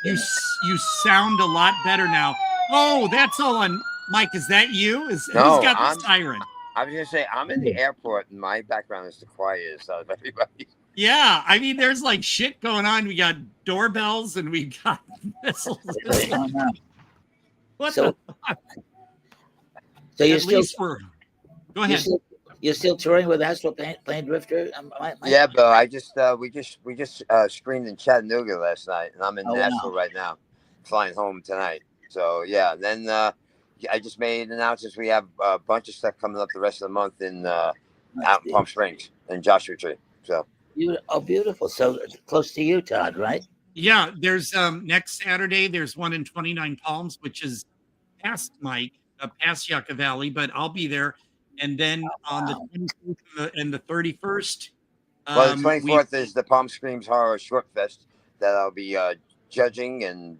You sound a lot better now. Oh, that's all on Mike. Is that you? Who's got the siren? I was gonna say I'm in the airport, and my background is the quietest out of everybody. Yeah, I mean, there's like shit going on. We got doorbells and we got missiles. What the fuck? So you're At still least go ahead. You're still touring with Astral Plane Drifter? Yeah, Bill. We just screened in Chattanooga last night, and I'm in Nashville right now, flying home tonight. So yeah, then I just made announcements. We have a bunch of stuff coming up the rest of the month in out in Palm Springs and Joshua Tree. So beautiful. So close to you, Todd, right? Yeah, there's next Saturday. There's one in 29 Palms, which is past Mike, past Yucca Valley, but I'll be there. And then on the 24th and the 31st. Well, the 24th is the Palm Springs Horror Short Fest that I'll be judging and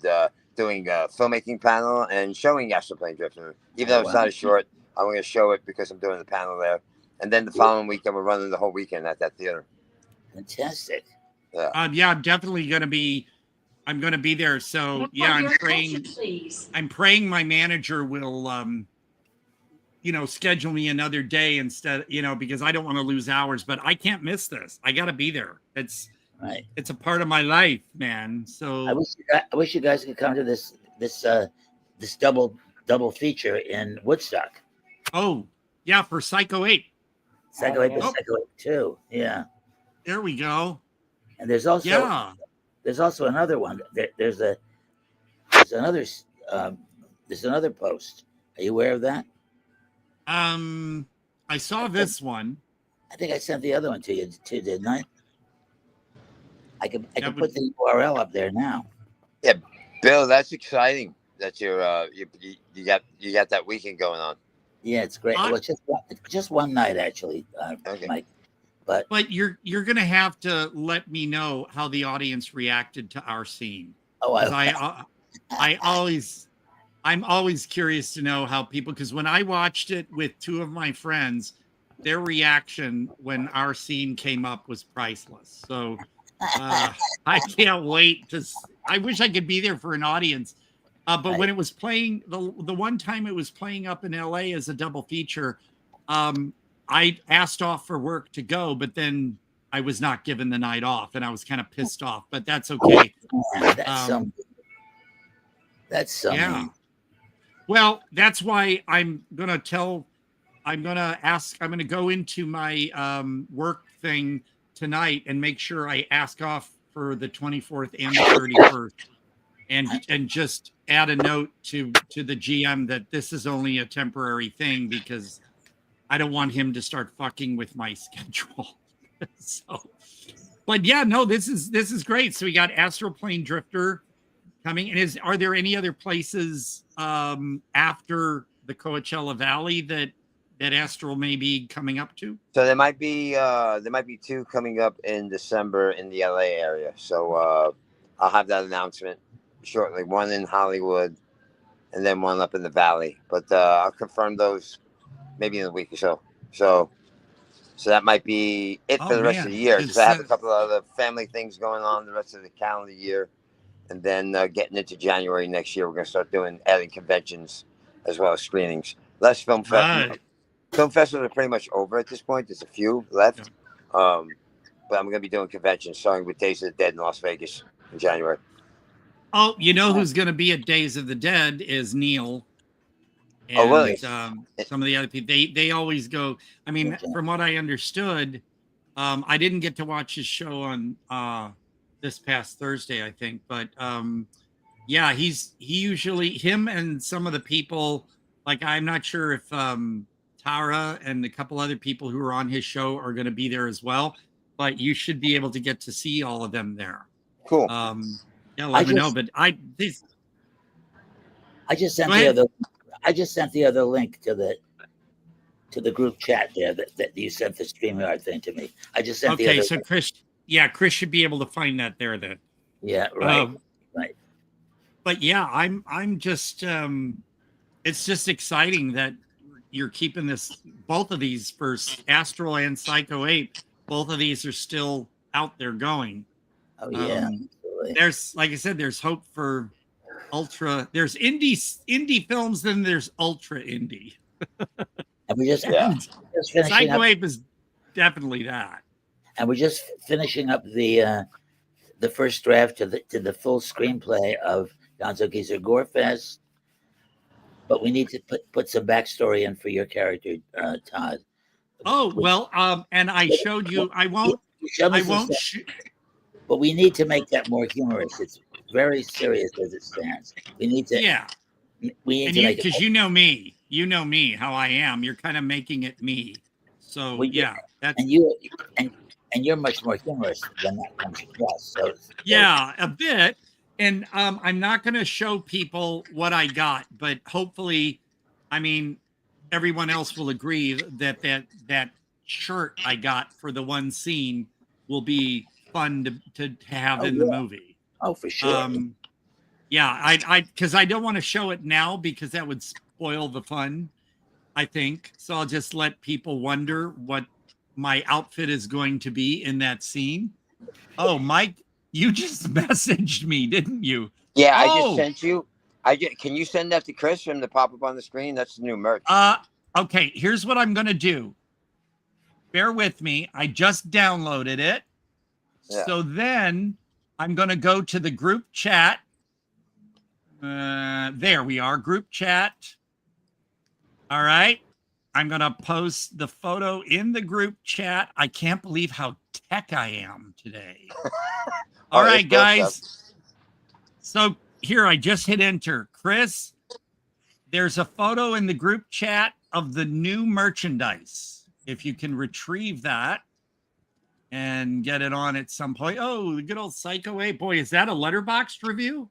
doing a filmmaking panel and showing Astral Plane Drifter. Even though it's not a short, I'm going to show it because I'm doing the panel there. And then the following weekend, we're running the whole weekend at that theater. Fantastic. Yeah, I'm definitely going to be. I'm going to be there. So yeah, I'm praying. I'm praying my manager will, schedule me another day instead. Because I don't want to lose hours. But I can't miss this. I got to be there. It's a part of my life, man. So I wish you guys could come to this double feature in Woodstock. Oh yeah, for Psycho 8. Psycho 8, Psycho 8 2. Yeah. There we go. And there's also another one. There's another post. Are you aware of that? I saw this one. I think I sent the other one to you too, didn't I? I can put the URL up there now. Yeah, Bill, that's exciting that you got that weekend going on. Yeah, it's great. Well, it's just one night actually, Mike. But you're gonna have to let me know how the audience reacted to our scene. Oh, I'm always curious to know how people, because when I watched it with two of my friends, their reaction when our scene came up was priceless. So I can't wait I wish I could be there for an audience. But when it was playing, the one time it was playing up in LA as a double feature, I asked off for work to go, but then I was not given the night off, and I was kind of pissed off. But that's okay. That's something. Yeah. Well, that's why I'm gonna go into my work thing tonight and make sure I ask off for the 24th and the 31st, and just add a note to the GM that this is only a temporary thing because I don't want him to start fucking with my schedule. But yeah, no, this is great. So we got Astral Plane Drifter coming. And are there any other places after the Coachella Valley that Astral may be coming up to? So there might be two coming up in December in the LA area. So I'll have that announcement shortly. One in Hollywood, and then one up in the Valley. But I'll confirm those maybe in a week or so. So that might be it for the rest of the year. Because I have a couple of other family things going on the rest of the calendar year. And then getting into January next year, we're going to start adding conventions as well as screenings. Less film festivals. Right. Film festivals are pretty much over at this point. There's a few left. Yeah. But I'm going to be doing conventions starting with Days of the Dead in Las Vegas in January. Oh, you know who's going to be at Days of the Dead is Neil. Oh, really? some of the other people, they always go. I mean, from what I understood, I didn't get to watch his show on this past Thursday, I think, but yeah, he usually, him and some of the people, like I'm not sure if Tara and a couple other people who are on his show are going to be there as well, but you should be able to get to see all of them there. Cool. Yeah, let me know. But I just sent the other link to the group chat there that you sent the StreamYard thing to me. I just sent the other so link. Chris should be able to find that there then. Yeah, right. Right. But yeah, I'm just it's just exciting that you're keeping this, both of these for Astral and Psycho 8, both of these are still out there going. Oh yeah. There's, like I said, there's hope for there's indie films, then there's ultra indie. And we just finishing Psycho up, 8 is definitely that. and we're just finishing up the first draft to the full screenplay of Gonzo Geezer Gorefest. But we need to put some backstory in for your character, Todd. Oh well, and I showed you. I won't. But we need to make that more humorous. It's very serious as it stands. We need to. Yeah. We need to make it, because you know me. You know me, how I am. You're kind of making it me. So yeah, that's and you're much more humorous than that comes across. So yeah, a bit. And I'm not going to show people what I got, but hopefully, I mean, everyone else will agree that shirt I got for the one scene will be fun to have in the movie. Oh, for sure. Yeah, because I don't want to show it now because that would spoil the fun, I think. So I'll just let people wonder what my outfit is going to be in that scene. Oh, Mike, you just messaged me, didn't you? Yeah, I just sent you. Can you send that to Chris for him to pop up on the screen? That's the new merch. Okay, here's what I'm gonna do. Bear with me. I just downloaded it. Yeah. So then I'm gonna go to the group chat. There we are, group chat. All right. I'm gonna post the photo in the group chat. I can't believe how tech I am today. All right, guys. So here, I just hit enter. Chris, there's a photo in the group chat of the new merchandise. If you can retrieve that and get it on at some point. Oh, the good old Psycho 8. Boy, is that a Letterboxd review?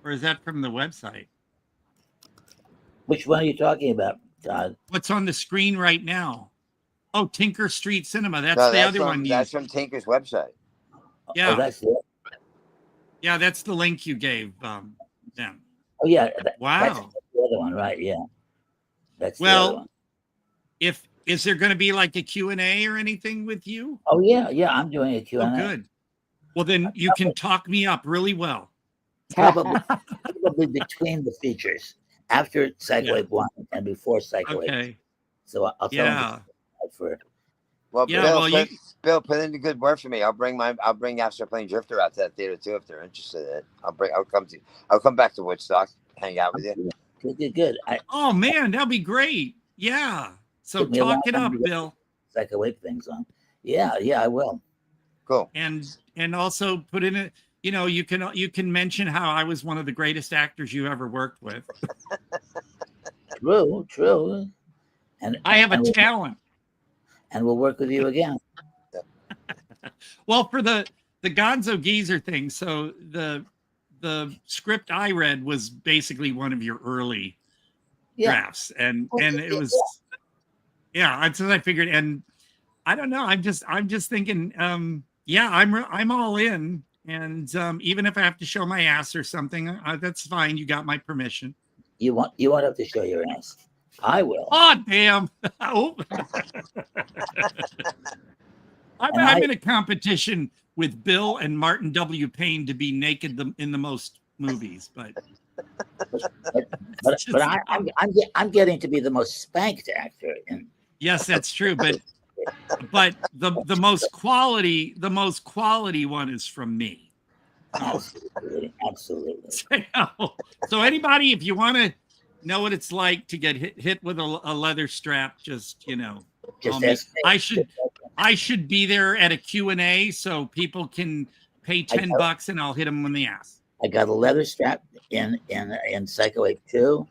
Or is that from the website? Which one are you talking about, Todd? What's on the screen right now? Oh, Tinker Street Cinema. That's the other one. That's from Tinker's website. Yeah. Oh, that's it. Yeah, that's the link you gave them. Oh, yeah. Wow. That's the other one, right? Yeah. That's the other one. Is there going to be like a Q&A or anything with you? Oh, yeah. Yeah, I'm doing a Q&A. Oh, good. Well, then you can talk me up really well. Probably between the features. After Psycho 8 1 and before Psycho 8. So I'll tell them for. Well, Bill, put in a good word for me. I'll bring Astral Plane Drifter out to that theater too if they're interested in it. I'll come back to Woodstock, hang out with you. Good. Oh man, that'll be great. Yeah. So talk it up, Bill. Psycho 8 things on. Yeah, I will. Cool. And also put in it. You know, you can mention how I was one of the greatest actors you ever worked with. True. And I have a talent. And we'll work with you again. Well, for the Gonzo Geezer thing, so the script I read was basically one of your early drafts, and it was that's what I figured. And I don't know, I'm just thinking, I'm all in. And even if I have to show my ass or something, that's fine. You got my permission. You won't have to show your ass. I will. Oh, damn. I'm in a competition with Bill and Martin W. Payne to be naked in the most movies, but I'm getting to be the most spanked actor. Yes, that's true. But the most quality one is from me. Absolutely, absolutely. So anybody, if you want to know what it's like to get hit with a leather strap, just Just ask me. I should be there at a Q&A so people can pay $10 and I'll hit them in the ass. I got a leather strap in Psycho 8 2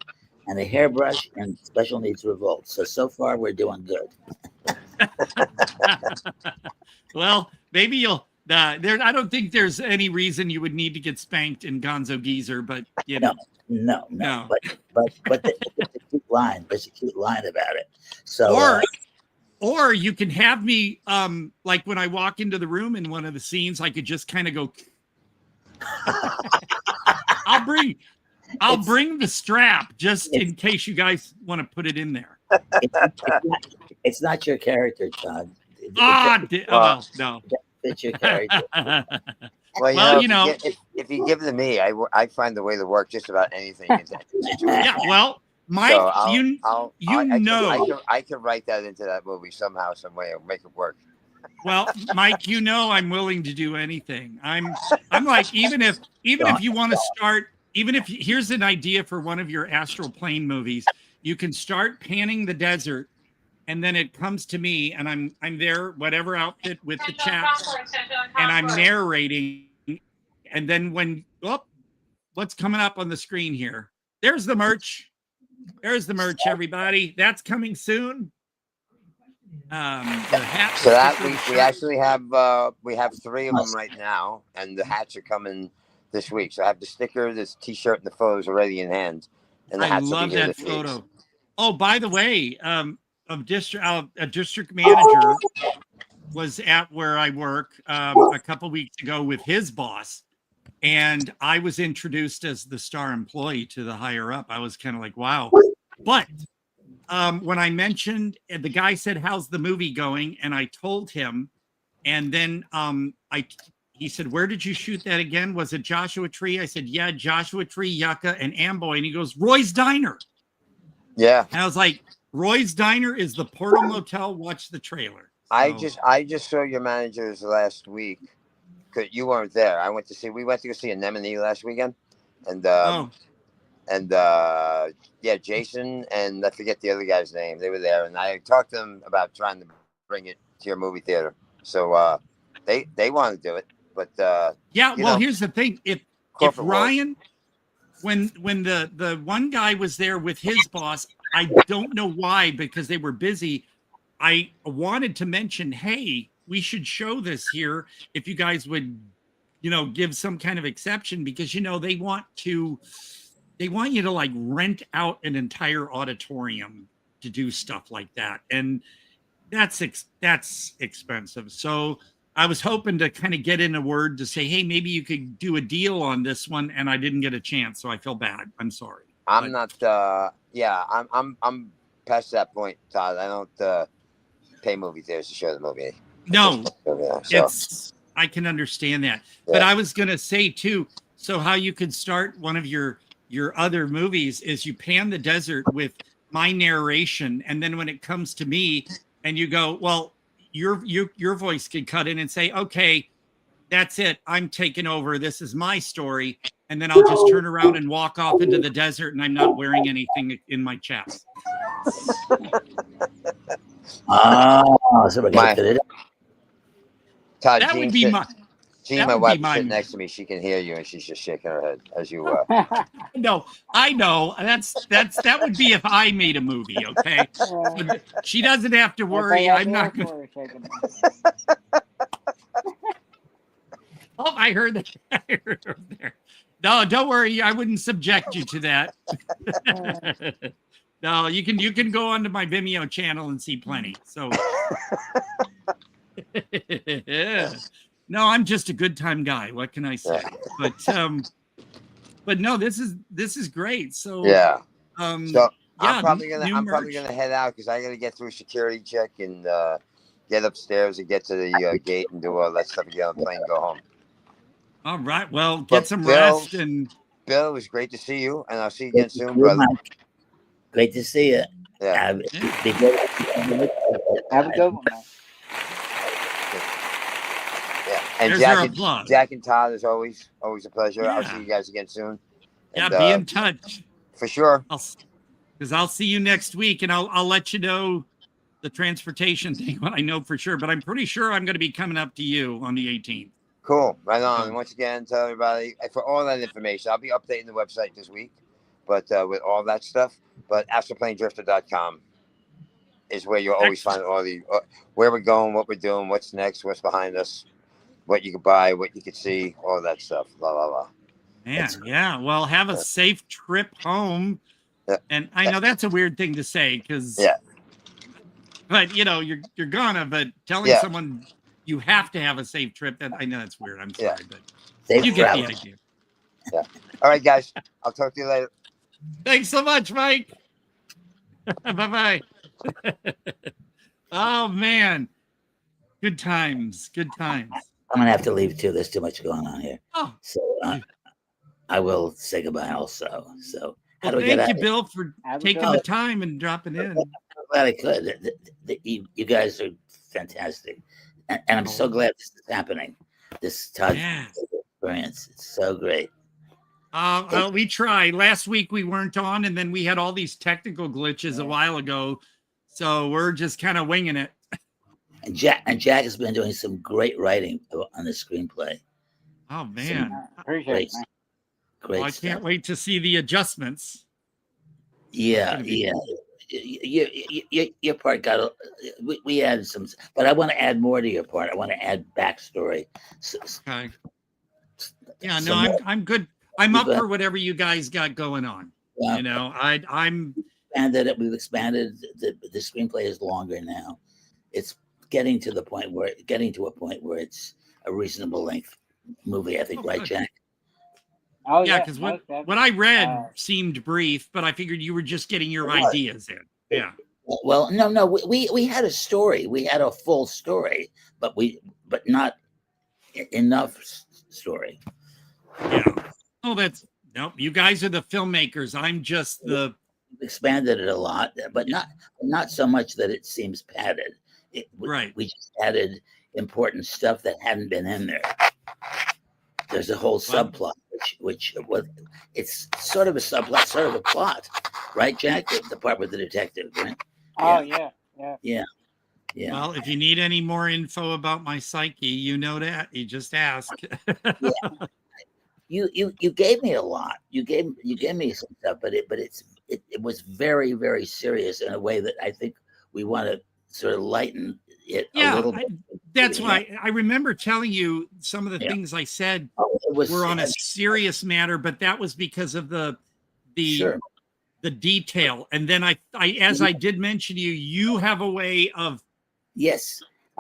and a hairbrush in Special Needs Revolt. So far we're doing good. Well, maybe you'll. I don't think there's any reason you would need to get spanked in Gonzo Geezer, but No. But there's a cute line. There's a cute line about it. So or you can have me like when I walk into the room in one of the scenes, I could just kind of go. I'll bring the strap just in case you guys want to put it in there. It's not your character, Todd. No. It's your character. Well, if you give it to me, I find the way to work just about anything. Yeah, well, Mike, so I can write that into that movie somehow, some way, and make it work. Well, Mike, I'm willing to do anything. I'm like, even if you want to start, here's an idea for one of your astral plane movies, you can start panning the desert, and then it comes to me, and I'm there, whatever outfit with the chaps, and I'm narrating, and then what's coming up on the screen here? There's the merch. There's the merch, everybody. That's coming soon. The hats. So that we actually have 3 of them right now, and the hats are coming this week. So I have the sticker, this T-shirt, and the photos already in hand, and the hats will love be here that this photo. week. Oh, by the way, a district manager was at where I work a couple weeks ago with his boss, and I was introduced as the star employee to the higher up. I was kind of like, wow. But when I mentioned, the guy said, "How's the movie going?" And I told him, and then he said, "Where did you shoot that again? Was it Joshua Tree?" I said, "Yeah, Joshua Tree, Yucca, and Amboy." And he goes, "Roy's Diner." Yeah. And I was like, "Roy's Diner is the Portal Motel. Watch the trailer." So, I just saw your managers last week. You weren't there. We went to go see Anemone last weekend, and Jason and I forget the other guy's name. They were there, and I talked to them about trying to bring it to your movie theater. So they want to do it, but here's the thing: if Ryan, when the one guy was there with his boss, I don't know why, because they were busy. I wanted to mention, hey, we should show this here. If you guys would, give some kind of exception, because they want you to like rent out an entire auditorium to do stuff like that, and that's expensive. So I was hoping to kind of get in a word to say, hey, maybe you could do a deal on this one, and I didn't get a chance, so I feel bad. I'm sorry. I'm past that point, Todd. I don't pay movie theaters to show the movie. No, I can understand that. Yeah. But I was going to say too, so how you could start one of your other movies is you pan the desert with my narration, and then when it comes to me and you go, well, your voice could cut in and say, okay, that's it, I'm taking over, this is my story, and then I'll just turn around and walk off into the desert, and I'm not wearing anything in my chest. So we're gonna fit it up. Todd, that would be my. My wife sitting next to me. She can hear you, and she's just shaking her head as you. No, I know. That would be if I made a movie. Okay, but she doesn't have to worry. I'm not going. Oh, I heard that. I heard over there. No, don't worry. I wouldn't subject you to that. No, you can go onto my Vimeo channel and see plenty. So. No, I'm just a good time guy. What can I say? But no, this is great. So yeah. I'm probably gonna head out because I gotta get through security check and get upstairs and get to the gate and do all that stuff and get on the plane and go home. All right. Well, get some rest. And Bill, it was great to see you, and I'll see you again soon, brother. Great to see you. Yeah. Have a good one, man. Yeah. And There's Jack our and, applause. Jack and Todd is always a pleasure. I'll Yeah. see you guys again soon. Yeah, And, be in touch. For sure. Because I'll see you next week, and I'll let you know the transportation thing when I know for sure. But I'm pretty sure I'm going to be coming up to you on the 18th. Cool. Right on. Once again, tell everybody for all that information. I'll be updating the website this week, but with all that stuff. But astralplanedrifter.com is where you'll always find all the where we're going, what we're doing, what's next, what's behind us, what you could buy, what you could see, all that stuff. La la la. Man, yeah. Well, have a safe trip home. Yeah. And I know that's a weird thing to say because, but you know, you're gonna. But telling someone you have to have a safe trip, that I know that's weird. I'm sorry, but Safe you get travel. the idea. Yeah. All right, guys. I'll talk to you later. Thanks so much, Mike. Bye-bye. Oh, man. Good times. Good times. I'm gonna have to leave too. There's too much going on here. Oh. So I will say goodbye also. So how do we Thank get you, out? Bill, for taking the time and dropping in. I'm glad I could. You guys are fantastic, and I'm so glad this is happening. This Todd experience, it's so great. We tried. Last week we weren't on, and then we had all these technical glitches a while ago, so we're just kind of winging it. And Jack has been doing some great writing on the screenplay. Oh man, appreciate it. Well, I can't wait to see the adjustments. Yeah. Your part got we added some, but I want to add more to your part. I want to add backstory. Okay. Yeah, no, I'm good. I'm up for whatever you guys got going on. You know, I'm expanded it. We've expanded the screenplay is longer now. It's getting to a point where it's a reasonable length movie, I think, right, Jack? Oh yeah, because what I read seemed brief, but I figured you were just getting your ideas in. Yeah. Well, no, we had a story. We had a full story, but not enough story. Yeah. Oh, nope. You guys are the filmmakers. I'm just the. We've expanded it a lot, but not so much that it seems padded. Right. We just added important stuff that hadn't been in there. There's a whole subplot, which it's sort of a subplot, sort of a plot, right, Jack? The part with the detective, right? Oh yeah. Well, if you need any more info about my psyche, you know that. You just ask. You gave me a lot. You gave me some stuff, but it was very, very serious in a way that I think we want to sort of lighten it a little bit. That's why I remember telling you some of the things I said were on a serious matter, but that was because of the detail. And then I as I did mention to you, you have a way of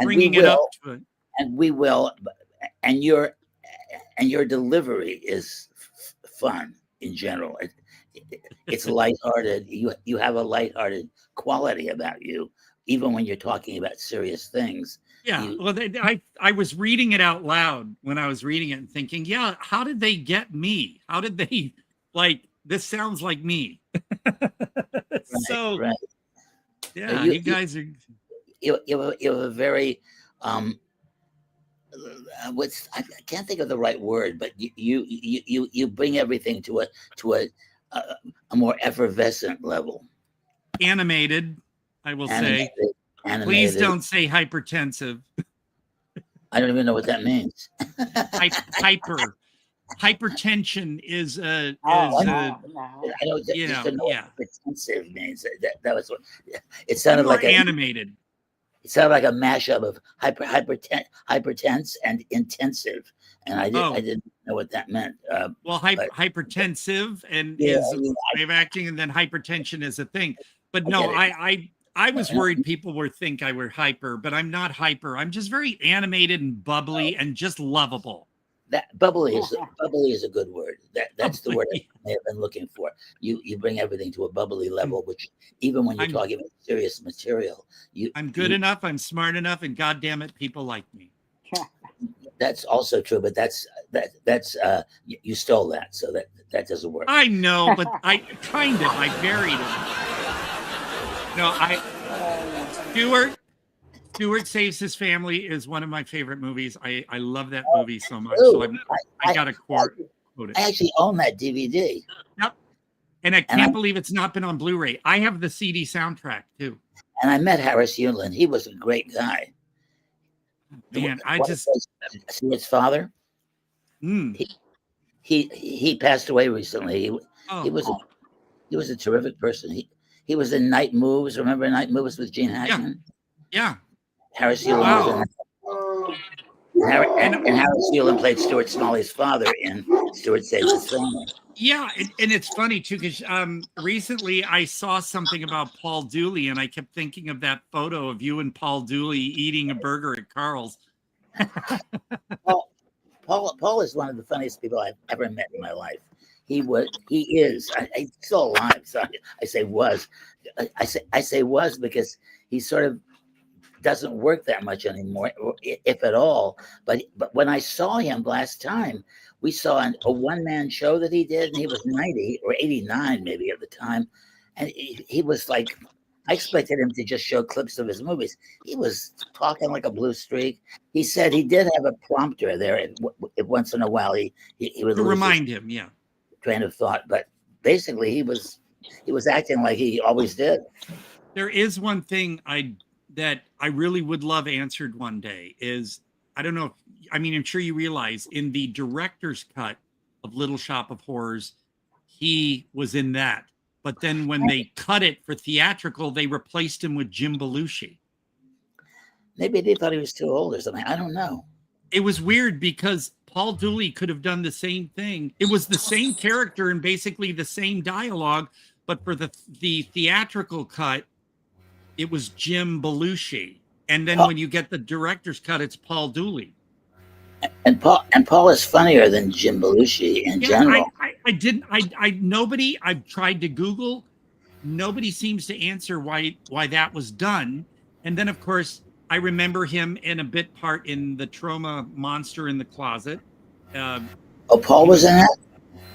bringing it up to it. And we will, and your delivery is fun in general. It's lighthearted. You have a lighthearted quality about you, even when you're talking about serious things. Yeah, I was reading it out loud when I was reading it and thinking, yeah, how did they get me? How did they, this sounds like me. Right. Yeah, you guys are. You have a very, I can't think of the right word, but you bring everything to a more effervescent level. Animated, I will say. Animated. Please don't say hypertensive. I don't even know what that means. Hypertension is I know yeah. Hypertensive means that was what it sounded like. Animated. It sounded like a mashup of hypertense and intensive, and I didn't know what that meant. Hypertensive and is a way of acting, and then hypertension is a thing. But no, I was worried people would think I were hyper, but I'm not hyper. I'm just very animated and bubbly and just lovable. That bubbly is a good word. That's the word I may have been looking for. You bring everything to a bubbly level, which even when you're talking about serious material, I'm good enough, I'm smart enough, and goddamn it, people like me. That's also true, but that's you stole that, so that doesn't work. I know, but I buried it. No, Stuart, Stewart Saves His Family is one of my favorite movies. I love that movie so much. So I got a quote it. I actually own that DVD. Yep. And I can't believe it's not been on Blu-ray. I have the CD soundtrack too. And I met Harris Yulin. He was a great guy. Man, Stewart's father. He passed away recently. He was a terrific person. He was in Night Moves. Remember Night Moves with Gene Hackman? Yeah. Harris Yulin was in and Harris Yulin played Stuart Smalley's father in Stewart Saves His Family. Yeah, and it's funny too because recently I saw something about Paul Dooley, and I kept thinking of that photo of you and Paul Dooley eating a burger at Carl's. Paul is one of the funniest people I've ever met in my life. He is. He's still alive. So I say was. I say was because he sort of doesn't work that much anymore, if at all. But when I saw him last time, we saw a one-man show that he did, and he was 90 or 89 maybe at the time. And he was like, I expected him to just show clips of his movies. He was talking like a blue streak. He said he did have a prompter there. Once in a while, he would remind him, train of thought. But basically, he was acting like he always did. There is one thing that I really would love answered one day is, I don't know if, I'm sure you realize in the director's cut of Little Shop of Horrors, he was in that. But then when they cut it for theatrical, they replaced him with Jim Belushi. Maybe they thought he was too old or something. I don't know. It was weird because Paul Dooley could have done the same thing. It was the same character and basically the same dialogue, but for the theatrical cut, it was Jim Belushi. And then when you get the director's cut, it's Paul Dooley. And Paul is funnier than Jim Belushi in general. I've tried to Google. Nobody seems to answer why that was done. And then, of course, I remember him in a bit part in the Trauma Monster in the Closet. Paul was in that?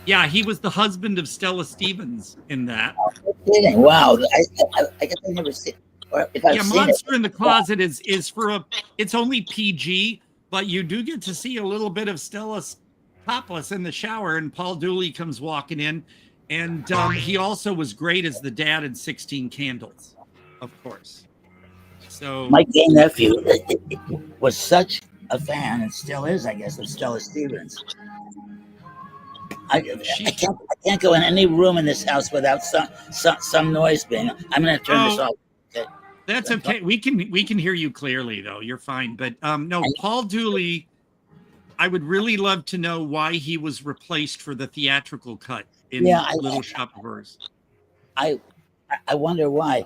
Yeah, he was the husband of Stella Stevens in that. No kidding. Wow. I guess I never seen it. Monster in the Closet is it's only PG, but you do get to see a little bit of Stella topless in the shower, and Paul Dooley comes walking in, and he also was great as the dad in 16 Candles, of course. So my gay nephew was such a fan, and still is, I guess, of Stella Stevens. I can't go in any room in this house without some noise being. I'm going to turn this off. Okay. That's okay. We can hear you clearly, though. You're fine. But no, Paul Dooley, I would really love to know why he was replaced for the theatrical cut in Little Shop of Horrors. I wonder why.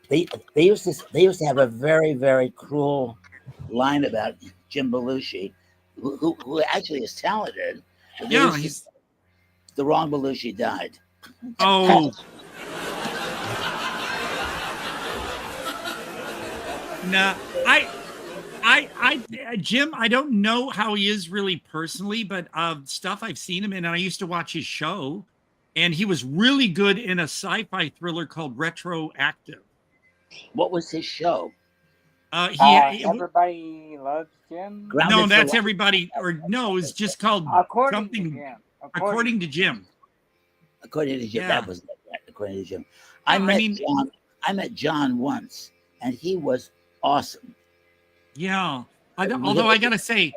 They used to have a very, very cruel line about Jim Belushi, who actually is talented. Yeah, he's the wrong Belushi died. Oh. No, Jim, I don't know how he is really personally, but stuff I've seen him in, and I used to watch his show, and he was really good in a sci-fi thriller called Retroactive. What was his show? Everybody Loves Jim. No, that's Everybody, or no, it's just called something. According to Jim. According to Jim, Yeah. that was it. According to Jim, I met John once, and he was awesome. Yeah, although I gotta say,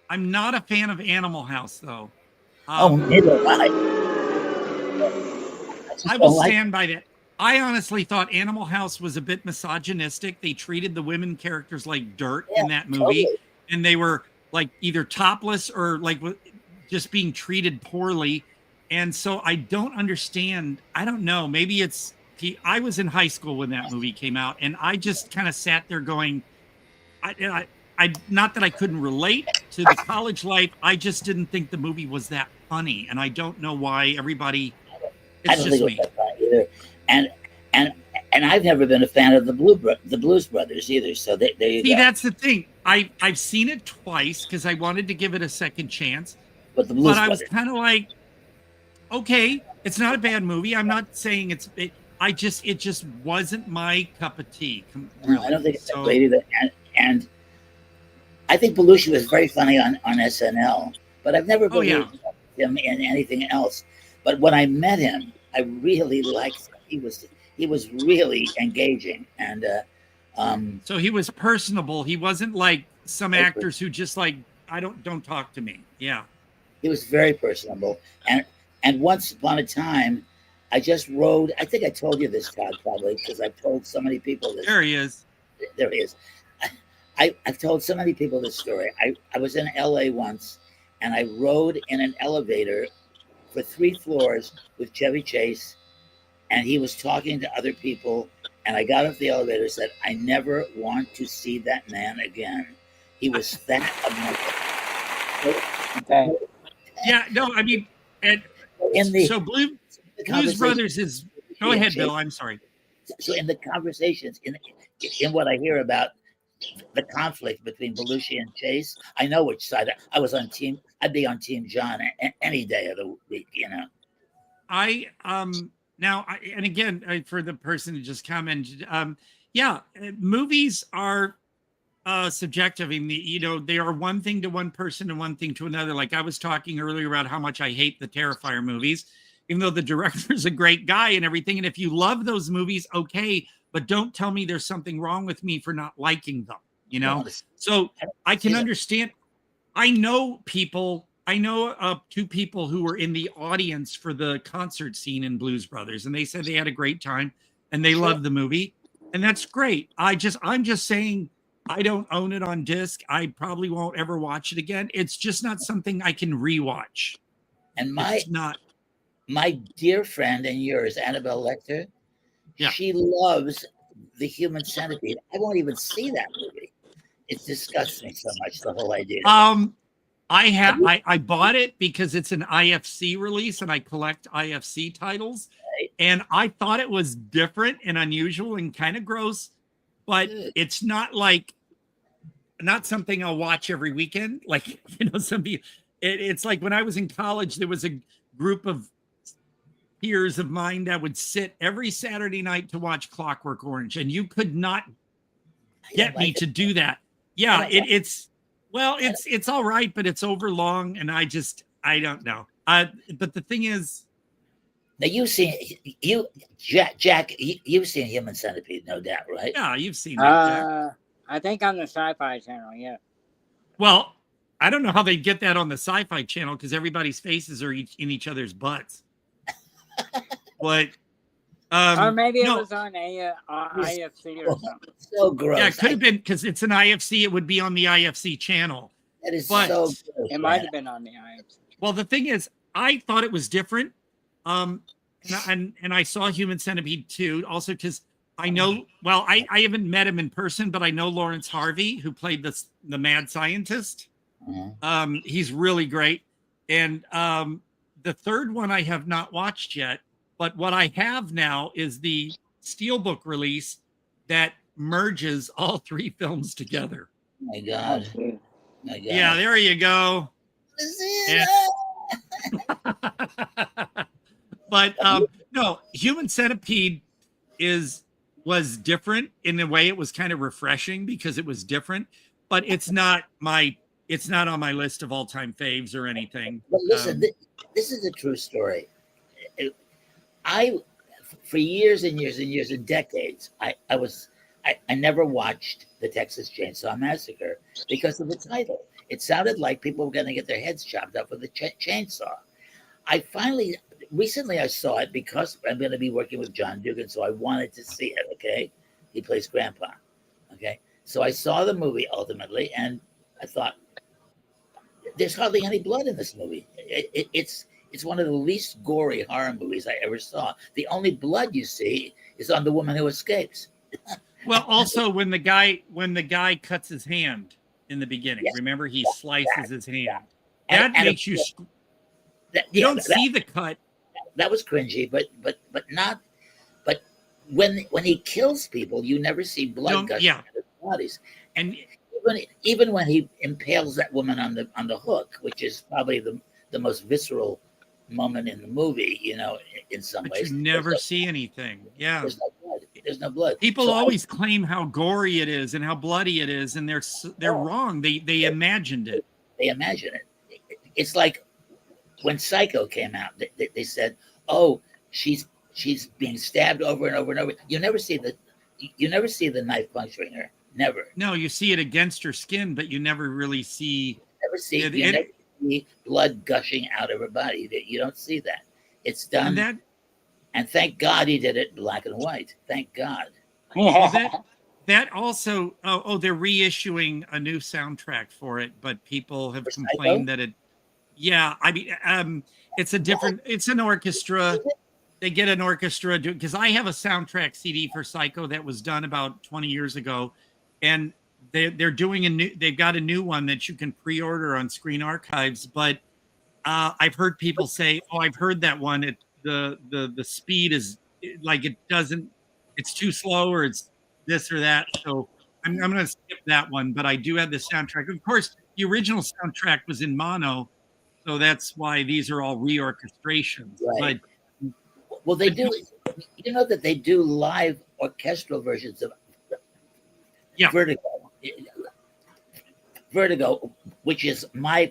I'm not a fan of Animal House, though. Neither am I. I will stand by that. I honestly thought Animal House was a bit misogynistic. They treated the women characters like dirt in that movie, and they were like either topless or like just being treated poorly. And so I don't understand. I don't know. Maybe it's I was in high school when that movie came out, and I just kind of sat there going, I not that I couldn't relate to the college life. I just didn't think the movie was that funny, and I don't know why everybody. It's just me. Either. And I've never been a fan of the Blues Brothers either. So there you go. See, that's the thing. I've seen it twice because I wanted to give it a second chance. But I was kind of like, okay, it's not a bad movie. I'm not saying it just wasn't my cup of tea. No, I don't think it's that great either. And I think Belushi was very funny on SNL, but I've never believed him in anything else. But when I met him, I really liked him. He was really engaging, and so he was personable. He wasn't like some actors who just like, don't talk to me. Yeah, he was very personable. And once upon a time, I just rode. I think I told you this, Todd, probably because I've told so many people this. There he is. There he is. I've told so many people this story. I was in LA once, and I rode in an elevator for 3 floors with Chevy Chase, and he was talking to other people. And I got off the elevator and said, I never want to see that man again. He was that Okay. Yeah, no, I mean, and so Blues Brothers is. Go ahead, Bill. I'm sorry. So in the conversations, in what I hear about the conflict between Belushi and Chase, I know which side. I was on team. I'd be on Team John any day of the week. You know. Now, and again, for the person who just commented, movies are subjective. I mean, they are one thing to one person and one thing to another. Like I was talking earlier about how much I hate the Terrifier movies, even though the director's a great guy and everything. And if you love those movies, okay, but don't tell me there's something wrong with me for not liking them, you know? So I can understand. I know 2 people who were in the audience for the concert scene in Blues Brothers, and they said they had a great time and they loved the movie, and that's great. I'm just saying I don't own it on disc. I probably won't ever watch it again. It's just not something I can rewatch. And my dear friend and yours, Annabelle Lecter, she loves The Human Centipede. I won't even see that movie. It disgusts me so much, the whole idea. I bought it because it's an IFC release and I collect IFC titles. Right. And I thought it was different and unusual and kind of gross, but it's not something I'll watch every weekend. Like, some people, it's like when I was in college, there was a group of peers of mine that would sit every Saturday night to watch Clockwork Orange, and you could not get me to do that. Yeah, it's all right, but it's over long, and I don't know. But the thing is, now you've seen Jack. You've seen Human Centipede, no doubt, right? Yeah, you've seen it. Jack. I think on the Sci-Fi Channel. Yeah. Well, I don't know how they get that on the Sci-Fi Channel because everybody's faces are in each other's butts. But or maybe it was on IFC or something. So gross. Yeah, it could have been because it's an IFC. It would be on the IFC channel. That is so gross. It might have been on the IFC. Well, the thing is, I thought it was different. And I saw Human Centipede too, also because I know. Well, I haven't met him in person, but I know Lawrence Harvey, who played the mad scientist. Mm-hmm. He's really great. And the third one I have not watched yet, but what I have now is the Steelbook release that merges all 3 films together. Oh my God. Yeah, there you go. But no, Human Centipede was different in a way. It was kind of refreshing because it was different, but it's not on my list of all-time faves or anything. But listen, this is a true story. For years and years and years and decades, I never watched the Texas Chainsaw Massacre because of the title. It sounded like people were going to get their heads chopped off with a chainsaw. Recently I saw it because I'm going to be working with John Dugan, so I wanted to see it, okay? He plays Grandpa, okay? So I saw the movie ultimately, and I thought, there's hardly any blood in this movie. It's one of the least gory horror movies I ever saw. The only blood you see is on the woman who escapes. Well, also when the guy cuts his hand in the beginning, remember he slices his hand. That makes you. You don't see the cut. That was cringy, but not. But when he kills people, you never see blood gushing out of their bodies. And even when he impales that woman on the hook, which is probably the most visceral moment in the movie, in some But ways. you never see anything. Yeah. There's no blood. There's no blood. People So always claim how gory it is and how bloody it is, and they're wrong. They imagined it. They imagine it. It's like when Psycho came out. They said, "Oh, she's being stabbed over and over and over." You never see the knife puncturing her. Never. No, you see it against her skin, but you never really see. You never see blood gushing out of her body. You don't see that. It's done. And thank God he did it in black and white. Thank God. Well, that also. Oh, they're reissuing a new soundtrack for it, but people have complained that it. Yeah, I mean, it's a different. It's an orchestra. They get an orchestra because I have a soundtrack CD for Psycho that was done about 20 years ago, and they're doing a new. They've got a new one that you can pre-order on Screen Archives. But I've heard people say, "Oh, I've heard that one. The speed is like it doesn't. It's too slow, or it's this or that." So I'm going to skip that one. But I do have the soundtrack. Of course, the original soundtrack was in mono, so that's why these are all reorchestrations. Right. Well, they do. You know that they do live orchestral versions of Vertigo, which is my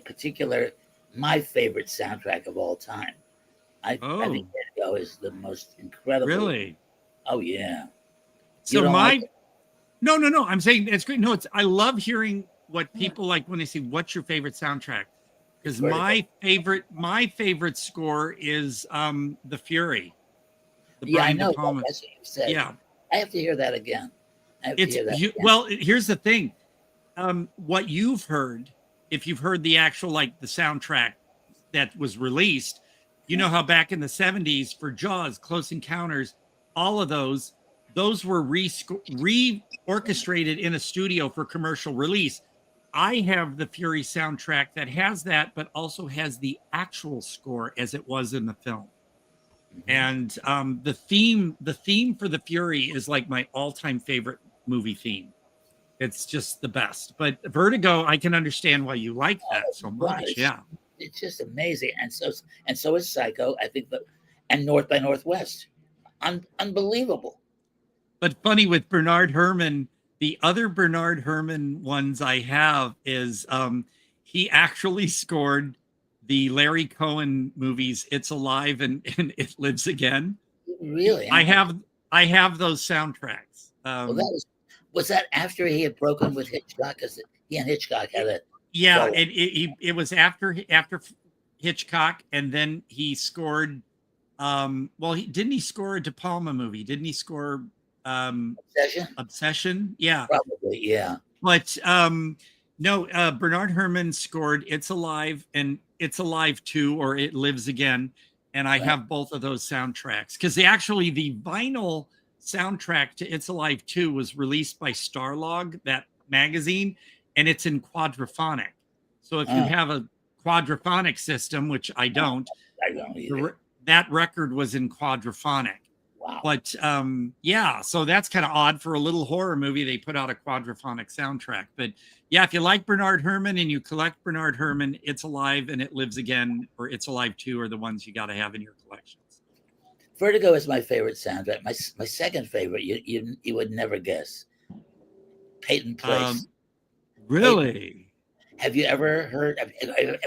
favorite soundtrack of all time. I think Vertigo is the most incredible. Really? Oh yeah. So no. I'm saying it's great. No, I love hearing what people like when they say, "What's your favorite soundtrack?" Because my favorite score is The Fury. I know. That's what you said. Yeah, I have to hear that again. Well, here's the thing. What you've heard, if you've heard the actual the soundtrack that was released, you know how back in the 70s for Jaws, Close Encounters, all of those were re-orchestrated in a studio for commercial release. I have the Fury soundtrack that has that, but also has the actual score as it was in the film. And the theme for the Fury is like my all-time favorite movie theme. It's just the best. But Vertigo, I can understand why you like that so much. Yeah, it's just amazing. And so is Psycho. I think and North by Northwest, unbelievable. But funny with Bernard Herrmann. The other Bernard Herrmann ones I have is he actually scored the Larry Cohen movies "It's Alive" and "It Lives Again." Really? I have those soundtracks. Well, was that after he had broken with Hitchcock? Because he and Hitchcock had a it was after Hitchcock, and then he scored. Didn't he score a De Palma movie? Didn't he score? Obsession, yeah, probably, yeah. But no, Bernard Herrmann scored "It's Alive" and "It's Alive 2" or "It Lives Again," and I have both of those soundtracks because the vinyl soundtrack to "It's Alive 2" was released by Starlog, that magazine, and it's in quadraphonic. So if you have a quadraphonic system, which I don't either, that record was in quadraphonic. Wow. But so that's kind of odd for a little horror movie. They put out a quadraphonic soundtrack. But yeah, if you like Bernard Herrmann and you collect Bernard Herrmann, "It's Alive" and "It Lives Again" or "It's Alive 2" are the ones you got to have in your collections. Vertigo is my favorite soundtrack. My second favorite, you would never guess. Peyton Place. Really? Have you ever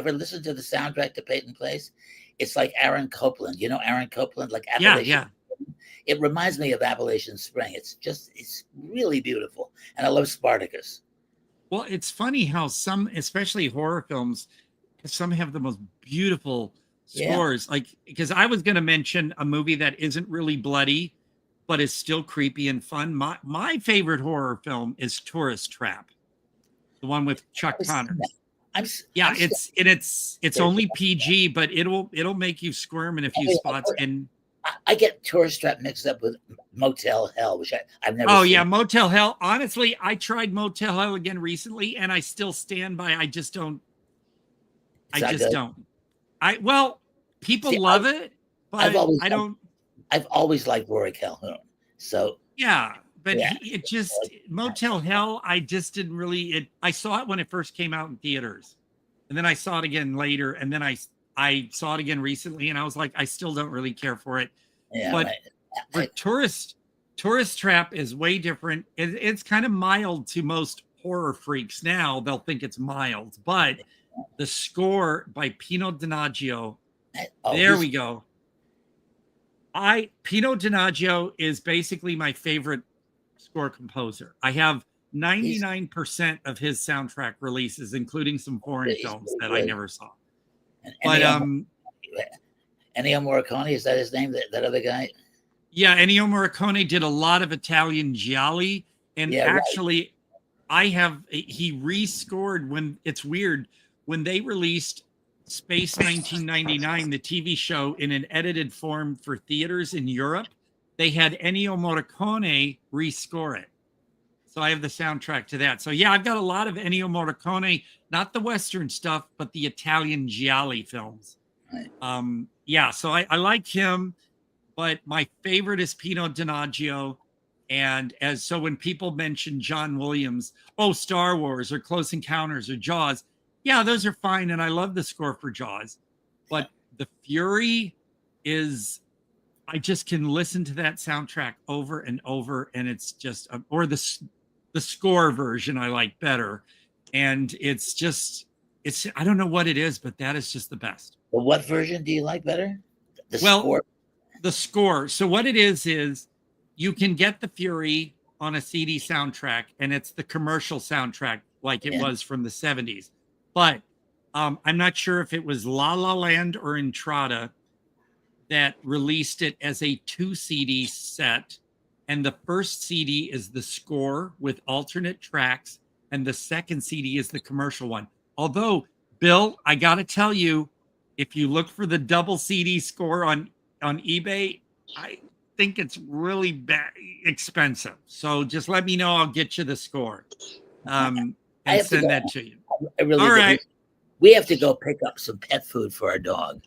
listened to the soundtrack to Peyton Place? It's like Aaron Copland. You know Aaron Copland? Like Appalachian. Yeah. It reminds me of Appalachian Spring. It's really beautiful. And I love Spartacus. Well, it's funny how some, especially horror films, some have the most beautiful scores. Like, because I was going to mention a movie that isn't really bloody, but is still creepy and fun. My favorite horror film is Tourist Trap, the one with Chuck Connors. It's only PG, but it'll make you squirm in a few spots. And I get Tourist Trap mixed up with Motel Hell, which I've never seen. Yeah, Motel Hell. Honestly, I tried Motel Hell again recently, and I still stand by. I just don't. People love it, but I don't. I've always liked Rory Calhoun. So yeah, but it just Motel Hell. I just didn't really. I saw it when it first came out in theaters, and then I saw it again later, and then I I saw it again recently, and I was like, I still don't really care for it. Yeah, but right. for Tourist Trap is way different. It's kind of mild to most horror freaks now. They'll think it's mild, but the score by Pino Donaggio, there we go. Pino Donaggio is basically my favorite score composer. I have 99% of his soundtrack releases, including some foreign films that I never saw. But Ennio Morricone, is that his name? That other guy? Yeah, Ennio Morricone did a lot of Italian gialli, and actually, he rescored when it's weird when they released Space 1999, the TV show, in an edited form for theaters in Europe. They had Ennio Morricone rescore it. So I have the soundtrack to that. So yeah, I've got a lot of Ennio Morricone, not the Western stuff, but the Italian gialli films. Right. Yeah, so I like him, but my favorite is Pino Donaggio. And so when people mention John Williams, Star Wars or Close Encounters or Jaws, yeah, those are fine. And I love the score for Jaws. But The Fury is, I just can listen to that soundtrack over and over. And it's just, or the score version I like better. And it's I don't know what it is, but that is just the best. Well, what version do you like better? Score? The score. So what it is you can get The Fury on a CD soundtrack, and it's the commercial soundtrack like it was from the 70s. But I'm not sure if it was La La Land or Entrada that released it as a 2 CD set. And the first CD is the score with alternate tracks, and the second CD is the commercial one. Although, Bill, I got to tell you, if you look for the double CD score on eBay, I think it's really expensive. So just let me know. I'll get you the score and send that to you. I really All do. right. We have to go pick up some pet food for our dog.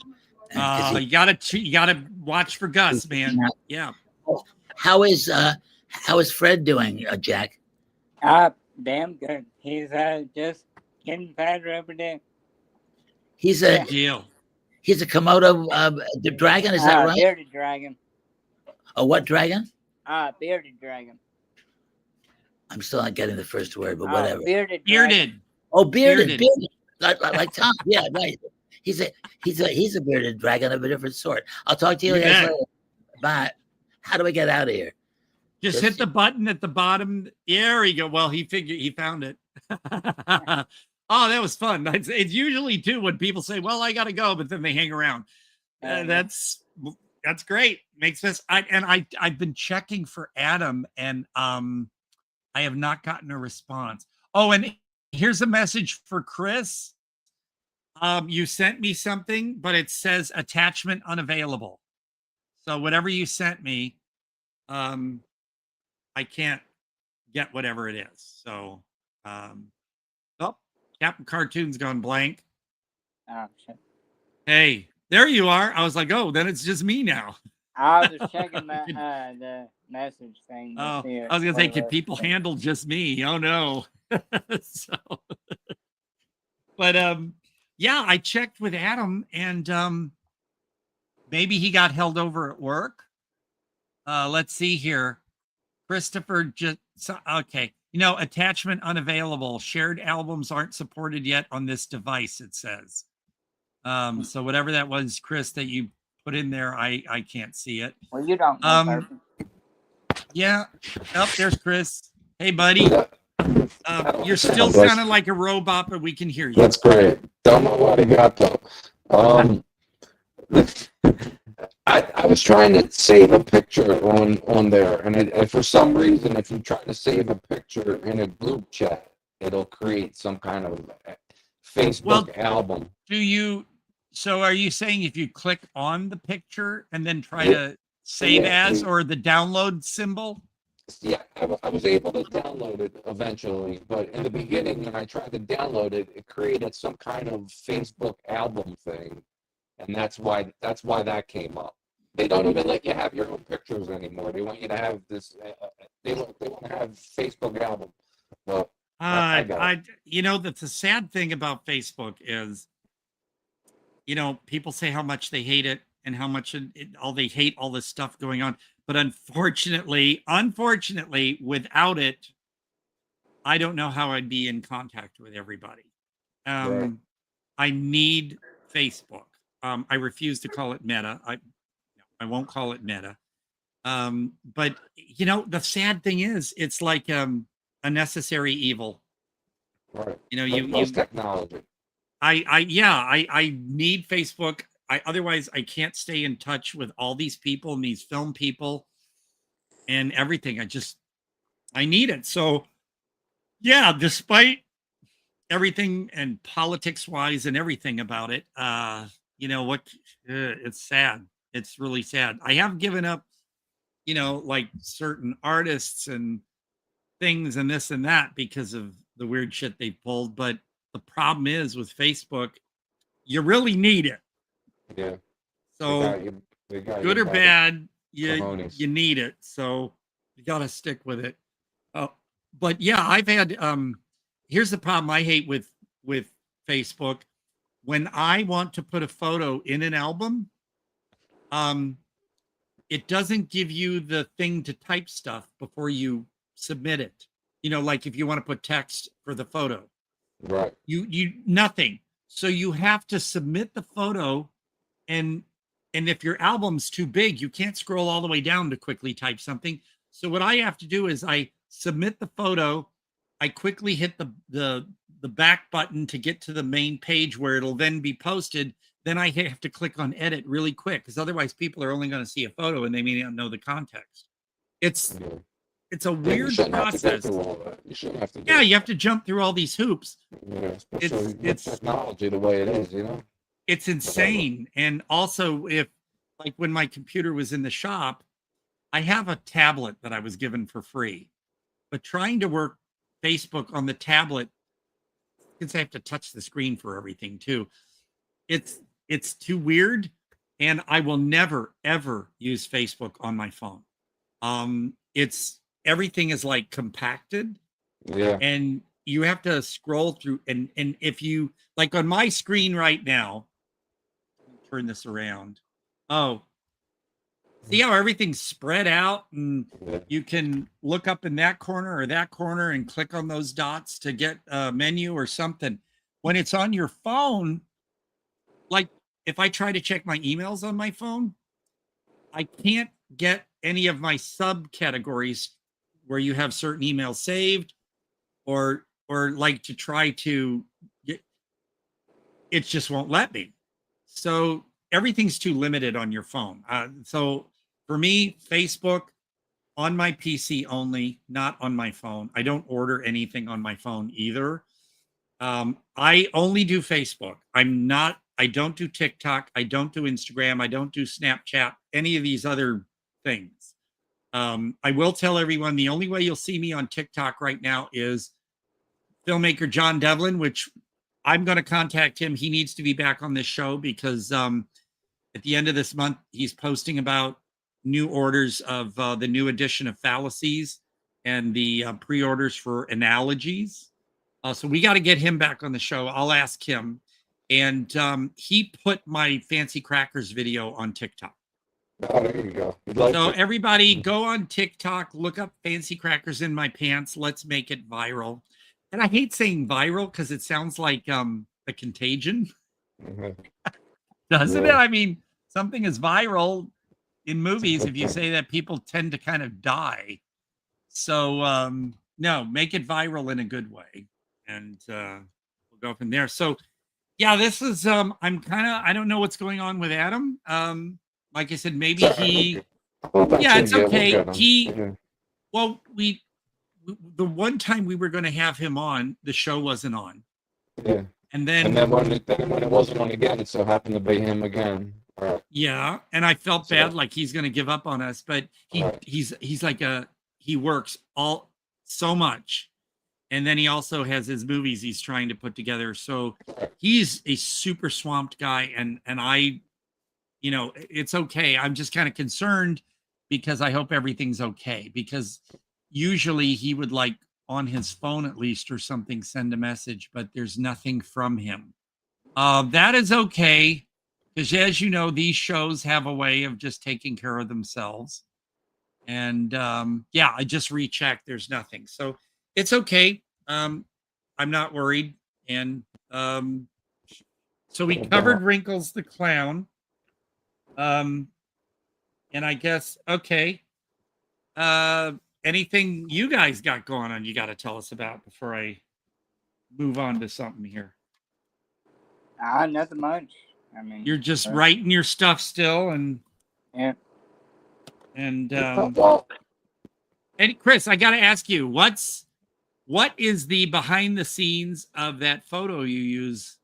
You gotta watch for Gus, man. Yeah. How is Fred doing, Jack? Damn good. He's just getting fatter every day. He's a Komodo dragon, is that right? Bearded dragon. Oh, what dragon? Bearded dragon. I'm still not getting the first word, but whatever. Bearded. Oh, bearded. Like Tom. Yeah, right. He's a bearded dragon of a different sort. I'll talk to you guys later. Bye. How do I get out of here? Just hit the button at the bottom. There we go. Well, he found it. Oh, that was fun. It's usually too when people say, "Well, I gotta go," but then they hang around. That's great. Makes sense. I've been checking for Adam, and I have not gotten a response. Oh, and here's a message for Chris. You sent me something, but it says attachment unavailable. So whatever you sent me, I can't get whatever it is. So, Captain Cartoon's gone blank. Oh, shit. Hey, there you are. I was like, oh, then it's just me now. I was checking the message thing. Oh, I was gonna say, can people handle just me? Oh no. But yeah, I checked with Adam, and maybe he got held over at work. Let's see here. Christopher okay. Attachment unavailable. Shared albums aren't supported yet on this device, it says. So whatever that was, Chris, that you put in there, I can't see it. Well, you don't know. Yeah. Oh, there's Chris. Hey, buddy. You're still sounding like a robot, but we can hear you. That's great. Don't know what I got though. I was trying to save a picture on there, and for some reason, if you try to save a picture in a group chat, it'll create some kind of Facebook album. So are you saying if you click on the picture and then try to save as or the download symbol? Yeah, I was able to download it eventually, but in the beginning, when I tried to download it, it created some kind of Facebook album thing, and that's why that came up. They don't even let you have your own pictures anymore. They want you to have this. They want to have Facebook album. Well, the sad thing about Facebook is you know, people say how much they hate it and how much they hate all this stuff going on. But unfortunately, without it, I don't know how I'd be in contact with everybody. Right. I need Facebook. I refuse to call it Meta. I won't call it Meta. But you know, the sad thing is, it's like a necessary evil. Right. You know, you technology. I need Facebook. Otherwise I can't stay in touch with all these people and these film people and everything. I need it. So yeah, despite everything and politics wise and everything about it, you know what, it's sad. It's really sad. I have given up, you know, like certain artists and things and this and that because of the weird shit they pulled. But the problem is with Facebook, you really need it. Yeah. So good or bad, you need it. So you got to stick with it. But yeah, I've had, here's the problem I hate with Facebook. When I want to put a photo in an album, it doesn't give you the thing to type stuff before you submit it. You know, like if you want to put text for the photo, right? You nothing. So you have to submit the photo, and if your album's too big, you can't scroll all the way down to quickly type something. So what I have to do is I submit the photo, I quickly hit the back button to get to the main page where it'll then be posted. Then I have to click on edit really quick, because otherwise people are only going to see a photo and they may not know the context. It's a weird process. You shouldn't have to do yeah, you have to jump through all these hoops. Yeah, it's technology the way it is, you know. It's insane. And also, if like when my computer was in the shop, I have a tablet that I was given for free, but trying to work Facebook on the tablet, because I have to touch the screen for everything too. It's too weird, and I will never ever use Facebook on my phone. Everything is like compacted. Yeah. And you have to scroll through, and if you like on my screen right now, turn this around. Oh, see how everything's spread out, and you can look up in that corner or that corner and click on those dots to get a menu or something. When it's on your phone, like if I try to check my emails on my phone, I can't get any of my subcategories where you have certain emails saved, or like to try to get, it just won't let me. So everything's too limited on your phone. So for me, Facebook on my PC only, not on my phone. I don't order anything on my phone either. I only do Facebook. I don't do TikTok. I don't do Instagram. I don't do Snapchat, any of these other things. I will tell everyone the only way you'll see me on TikTok right now is filmmaker John Devlin, which I'm going to contact him. He needs to be back on this show because at the end of this month, he's posting about new orders of the new edition of Fallacies and the pre-orders for Analogies. So we got to get him back on the show. I'll ask him. And he put my Fancy Crackers video on TikTok. Oh, there you go. So everybody go on TikTok, look up Fancy Crackers in My Pants. Let's make it viral. And I hate saying viral because it sounds like a contagion. Doesn't it? I mean, something is viral in movies if you say that, people tend to kind of die. So no, make it viral in a good way. And we'll go from there. So yeah, this is I'm kind of, I don't know what's going on with Adam. Like I said, maybe he, yeah, it's okay. Well, the one time we were going to have him on, the show wasn't on. Yeah. And then when it wasn't on again, it so happened to be him again. Right. Yeah, and I felt bad, like he's going to give up on us, but he's like he works so much, and then he also has his movies he's trying to put together. So he's a super swamped guy, and I, you know, it's okay. I'm just kind of concerned because I hope everything's okay, because usually he would like on his phone at least or something send a message, but there's nothing from him. That is okay. Because as you know, these shows have a way of just taking care of themselves. And yeah, I just rechecked. There's nothing. So it's okay. I'm not worried. And so we covered Wrinkles the Clown. And I guess, okay. Anything you guys got going on you got to tell us about before I move on to something here? Nothing much. I mean, you're just writing your stuff still, and yeah. And Chris, I got to ask you, what is the behind the scenes of that photo you use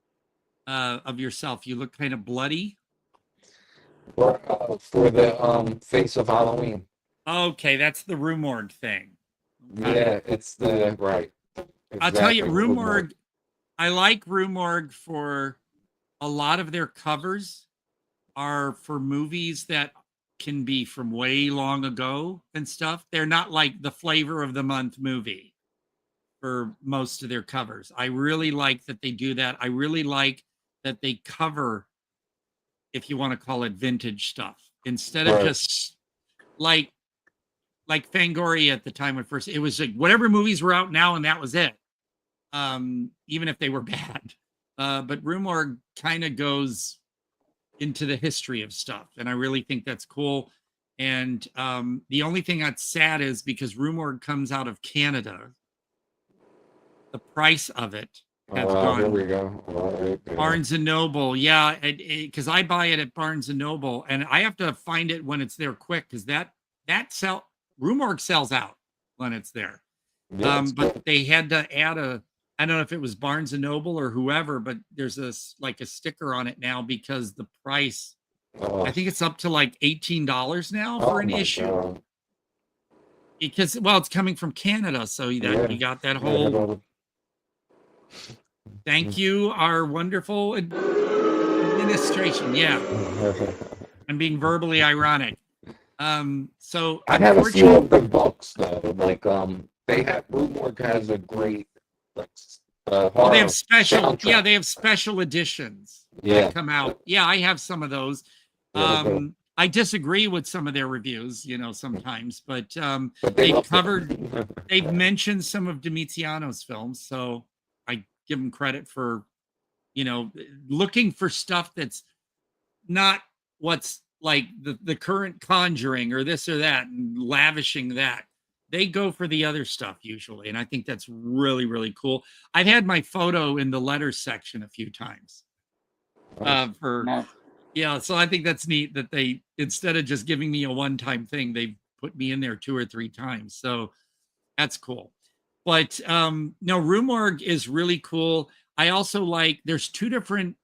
of yourself? You look kind of bloody. For the Face of Halloween. Okay, that's the Rue Morgue thing. Yeah, it's the right. Exactly. I'll tell you, Rue Morgue. I like Rue Morgue for a lot of their covers are for movies that can be from way long ago and stuff. They're not like the flavor of the month movie for most of their covers. I really like that they do that. I really like that they cover, if you want to call it, vintage stuff instead of just like Fangoria at the time when first, it was like whatever movies were out now and that was it. Even if they were bad. But Rue Morgue kind of goes into the history of stuff, and I really think that's cool. And the only thing that's sad is because Rue Morgue comes out of Canada, the price of it has gone. Here we go. Right, Barnes and Noble, yeah, because I buy it at Barnes and Noble, and I have to find it when it's there quick because Rue Morgue sells out when it's there. Yeah, but they had to add I don't know if it was Barnes and Noble or whoever, but there's a sticker on it now because the price, I think it's up to like $18 now for an issue. God. Because, well, it's coming from Canada. So you got that whole, thank you, our wonderful administration. Yeah. I'm being verbally ironic. So I have a few of the books though. Like, they have, Rue Morgue has a great, like, they have special they have special editions that come out. Yeah, I have some of those. I disagree with some of their reviews, sometimes, but they've mentioned some of Domitiano's films, so I give them credit for looking for stuff that's not what's like the current Conjuring or this or that and lavishing that. They go for the other stuff usually, and I think that's really, really cool. I've had my photo in the letters section a few times. So I think that's neat that they, instead of just giving me a one-time thing, they put me in there 2 or 3 times. So that's cool. But no, Rue Morgue is really cool. I also like, there's 2 different,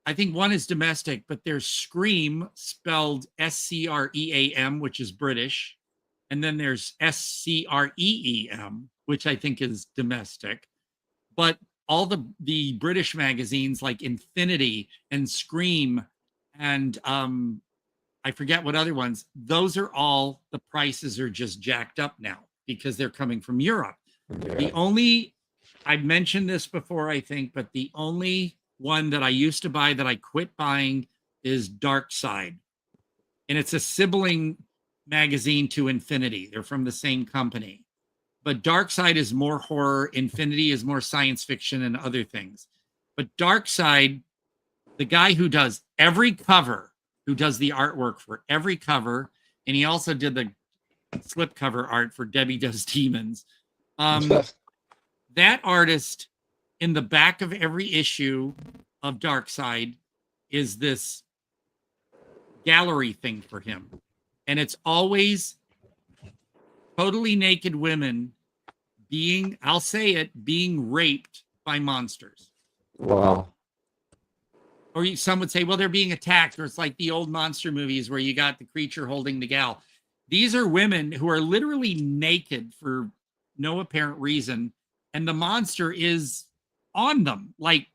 I think one is domestic, but there's Scream, spelled SCREAM, which is British. And then there's SCREEM, which I think is domestic. But all the British magazines like Infinity and Scream and I forget what other ones, those are all, the prices are just jacked up now because they're coming from Europe. The only, I've mentioned this before, I think, but the only one that I used to buy that I quit buying is Dark Side. And it's a sibling magazine to Infinity. They're from the same company. But Dark Side is more horror. Infinity is more science fiction and other things. But Dark Side, the guy who does every cover, who does the artwork for every cover, and he also did the slipcover art for Debbie Does Demons. That artist, in the back of every issue of Dark Side, is this gallery thing for him. And it's always totally naked women being, I'll say it, being raped by monsters. Wow. Or some would say, well, they're being attacked. Or it's like the old monster movies where you got the creature holding the gal. These are women who are literally naked for no apparent reason. And the monster is on them. Like,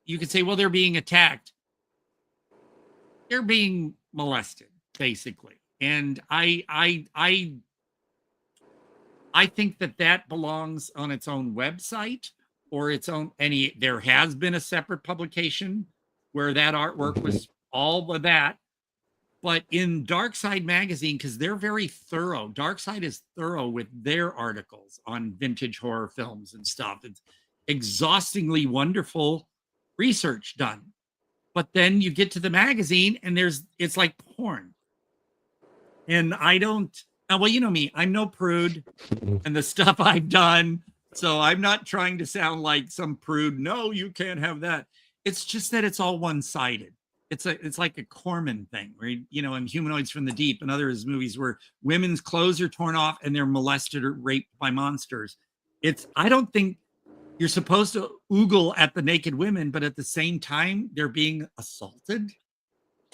you could say, well, they're being attacked. They're being molested, basically. And I think that belongs on its own website or its own, there has been a separate publication where that artwork was all of that. But in Dark Side magazine, because they're very thorough, Dark Side is thorough with their articles on vintage horror films and stuff. It's exhaustingly wonderful research done. But then you get to the magazine and it's like porn. And I don't, well, you know me, I'm no prude and the stuff I've done. So I'm not trying to sound like some prude. No, you can't have that. It's just that it's all one-sided. It's like a Corman thing where, you know, in Humanoids from the Deep and other movies where women's clothes are torn off and they're molested or raped by monsters. I don't think you're supposed to oogle at the naked women, but at the same time, they're being assaulted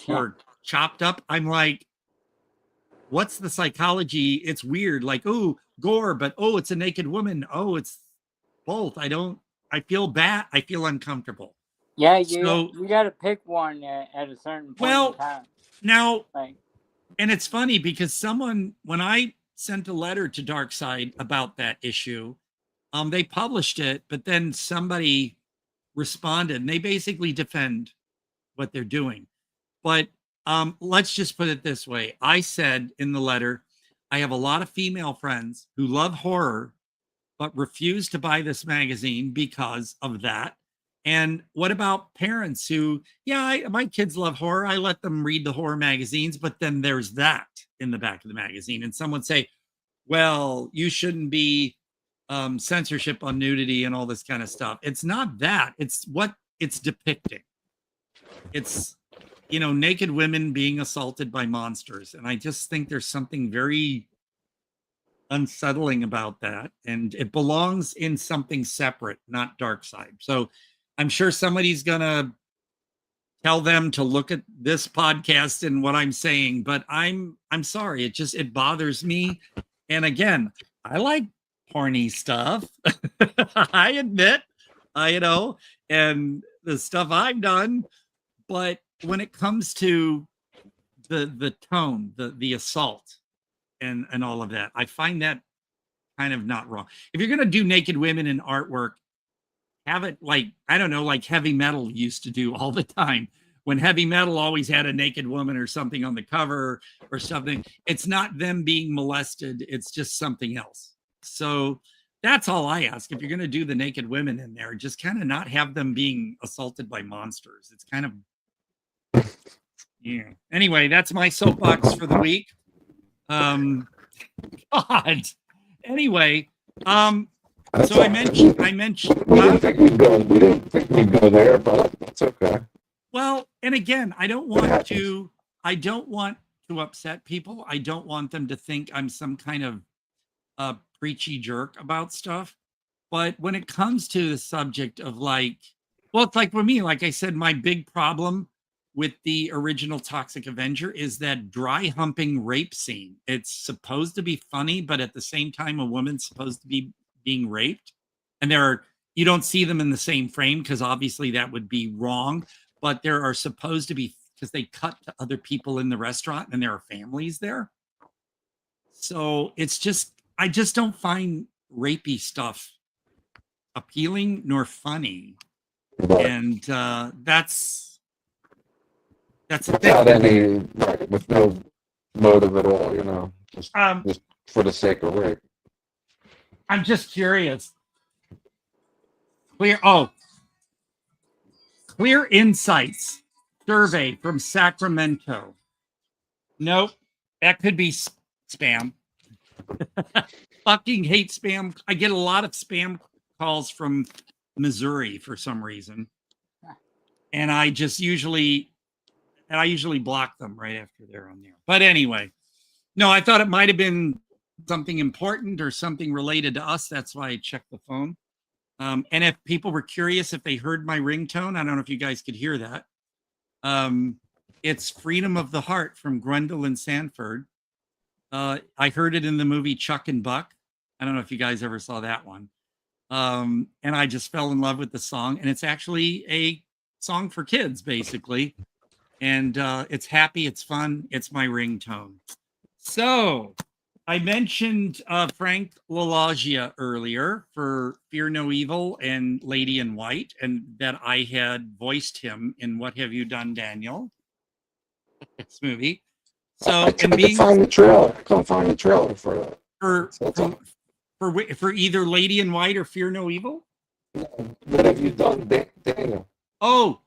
or chopped up. I'm like, what's the psychology? It's weird. Like, oh, gore, but oh, it's a naked woman. Oh, it's both. I feel bad. I feel uncomfortable. Yeah, you got to pick one at a certain point in time. Now, and it's funny because when I sent a letter to Dark Side about that issue, they published it, but then somebody responded and they basically defend what they're doing. But let's just put it this way. I said in the letter, I have a lot of female friends who love horror, but refuse to buy this magazine because of that. And what about parents who, my kids love horror. I let them read the horror magazines, but then there's that in the back of the magazine. And someone say, well, you shouldn't be censorship on nudity and all this kind of stuff. It's not that. It's what it's depicting. It's, you know, naked women being assaulted by monsters. And I just think there's something very unsettling about that. And it belongs in something separate, not Dark Side. So I'm sure somebody's going to tell them to look at this podcast and what I'm saying, but I'm sorry. It bothers me. And again, I like porny stuff. I admit, and the stuff I've done, but when it comes to the tone, the assault and all of that, I find that kind of not wrong. If you're going to do naked women in artwork, have it like, I don't know, like heavy metal used to do all the time. When heavy metal always had a naked woman or something on the cover or something, it's not them being molested. It's just something else. So that's all I ask. If you're going to do the naked women in there, just kind of not have them being assaulted by monsters. It's kind of, yeah. Anyway, that's my soapbox for the week. God. Anyway, so I mentioned. We didn't think we'd go there, but that's okay. Well, and again, I don't want to upset people. I don't want them to think I'm some kind of preachy jerk about stuff. But when it comes to the subject of it's like for me, like I said, my big problem with the original Toxic Avenger is that dry humping rape scene. It's supposed to be funny, but at the same time, a woman's supposed to be being raped, and you don't see them in the same frame because obviously that would be wrong, but there are supposed to be, because they cut to other people in the restaurant and there are families there. So it's just, I just don't find rapey stuff appealing nor funny. And that's without any, with no motive at all, just for the sake of rape. I'm just curious. Clear Insights survey from Sacramento. Nope, that could be spam. Fucking hate spam. I get a lot of spam calls from Missouri for some reason, and I usually block them right after they're on there. But anyway, no, I thought it might have been something important or something related to us. That's why I checked the phone. And if people were curious if they heard my ringtone, I don't know if you guys could hear that. It's Freedom of the Heart from Gwendolyn Sanford. I heard it in the movie Chuck and Buck. I don't know if you guys ever saw that one. And I just fell in love with the song. And it's actually a song for kids, basically. And it's happy, it's fun, it's my ringtone. So I mentioned Frank LaLoggia earlier for Fear No Evil and Lady in White, and that I had voiced him in What Have You Done, Daniel? this movie. So I tried to find the trailer. I couldn't find the trailer for that. For either Lady in White or Fear No Evil. What have you done, Daniel? Oh,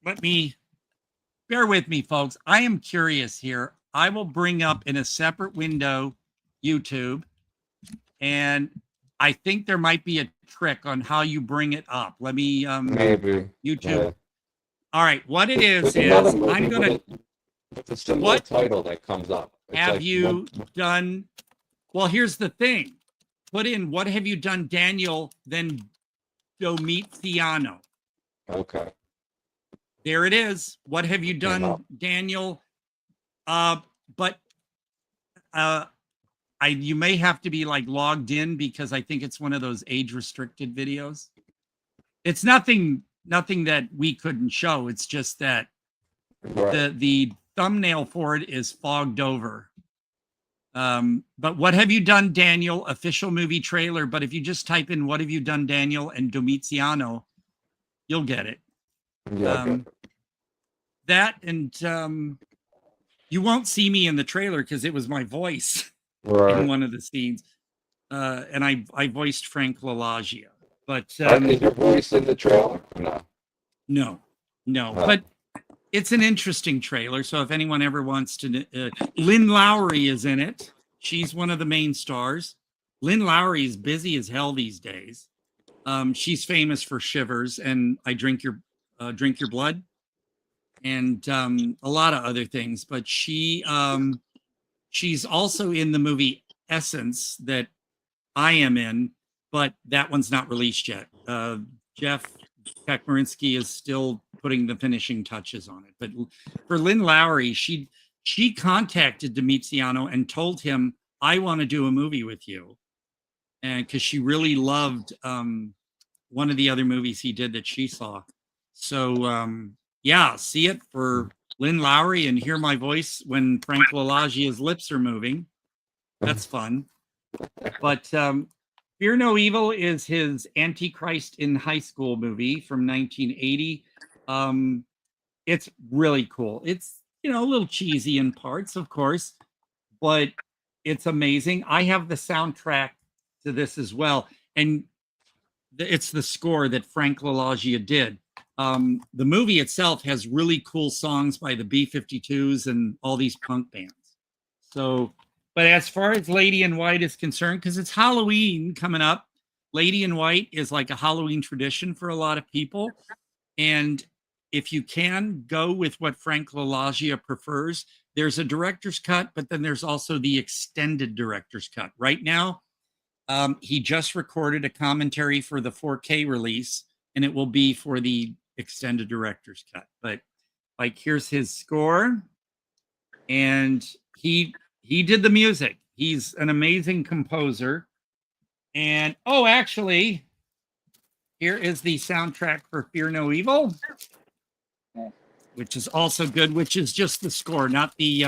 bear with me, folks. I am curious here. I will bring up in a separate window YouTube, and I think there might be a trick on how you bring it up. Let me maybe YouTube. Yeah. All right, what it is There's another I'm movie gonna. with a similar title that comes up. It's Have like you done? Well, here's the thing. Put in what have you done, Daniel? Then Domitiano. Okay. There it is. What have you done, Daniel? You may have to be like logged in because I think it's one of those age restricted videos. It's nothing that we couldn't show. It's just that the thumbnail for it is fogged over. But what have you done, Daniel? Official movie trailer. But if you just type in what have you done, Daniel, and Domitiano, you'll get it. Yeah, That and you won't see me in the trailer because it was my voice in one of the scenes. And I voiced Frank LaLaggia. But is your voice in the trailer? No. But it's an interesting trailer. So if anyone ever wants to, Lynn Lowry is in it. She's one of the main stars. Lynn Lowry is busy as hell these days. She's famous for Shivers and I Drink Your Blood, and a lot of other things. But she's also in the movie Essence that I am in, but that one's not released yet. Jeff Kekmarinsky is still putting the finishing touches on it. But for Lynn Lowry, she contacted Domitiano and told him, I want to do a movie with you. And because she really loved one of the other movies he did that she saw. So, yeah, see it for Lynn Lowry and hear my voice when Frank LaLaggia's lips are moving. That's fun. But Fear No Evil is his Antichrist in High School movie from 1980. It's really cool. It's, a little cheesy in parts, of course, but it's amazing. I have the soundtrack to this as well. And it's the score that Frank LaLaggia did. The movie itself has really cool songs by the B-52s and all these punk bands. So, but as far as Lady in White is concerned, because it's Halloween coming up, Lady in White is like a Halloween tradition for a lot of people. And if you can go with what Frank LaLaggia prefers, there's a director's cut, but then there's also the extended director's cut. Right now, he just recorded a commentary for the 4K release, and it will be for the extended director's cut. But like, here's his score, and he did the music. He's an amazing composer. And actually, here is the soundtrack for Fear No Evil, which is also good, which is just the score, not the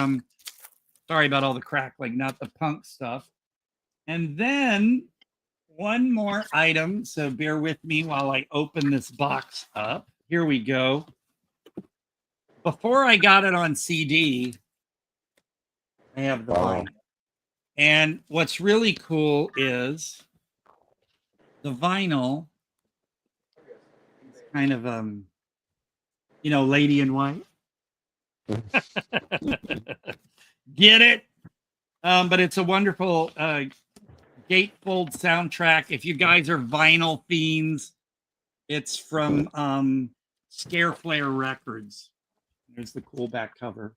sorry about all the crackling, not the punk stuff. And then one more item, so bear with me while I open this box up. Here we go. Before I got it on CD, I have the vinyl. And what's really cool is the vinyl is kind of Lady in White. Get it? But it's a wonderful gatefold soundtrack. If you guys are vinyl fiends, it's from Scareflare Records. There's the cool back cover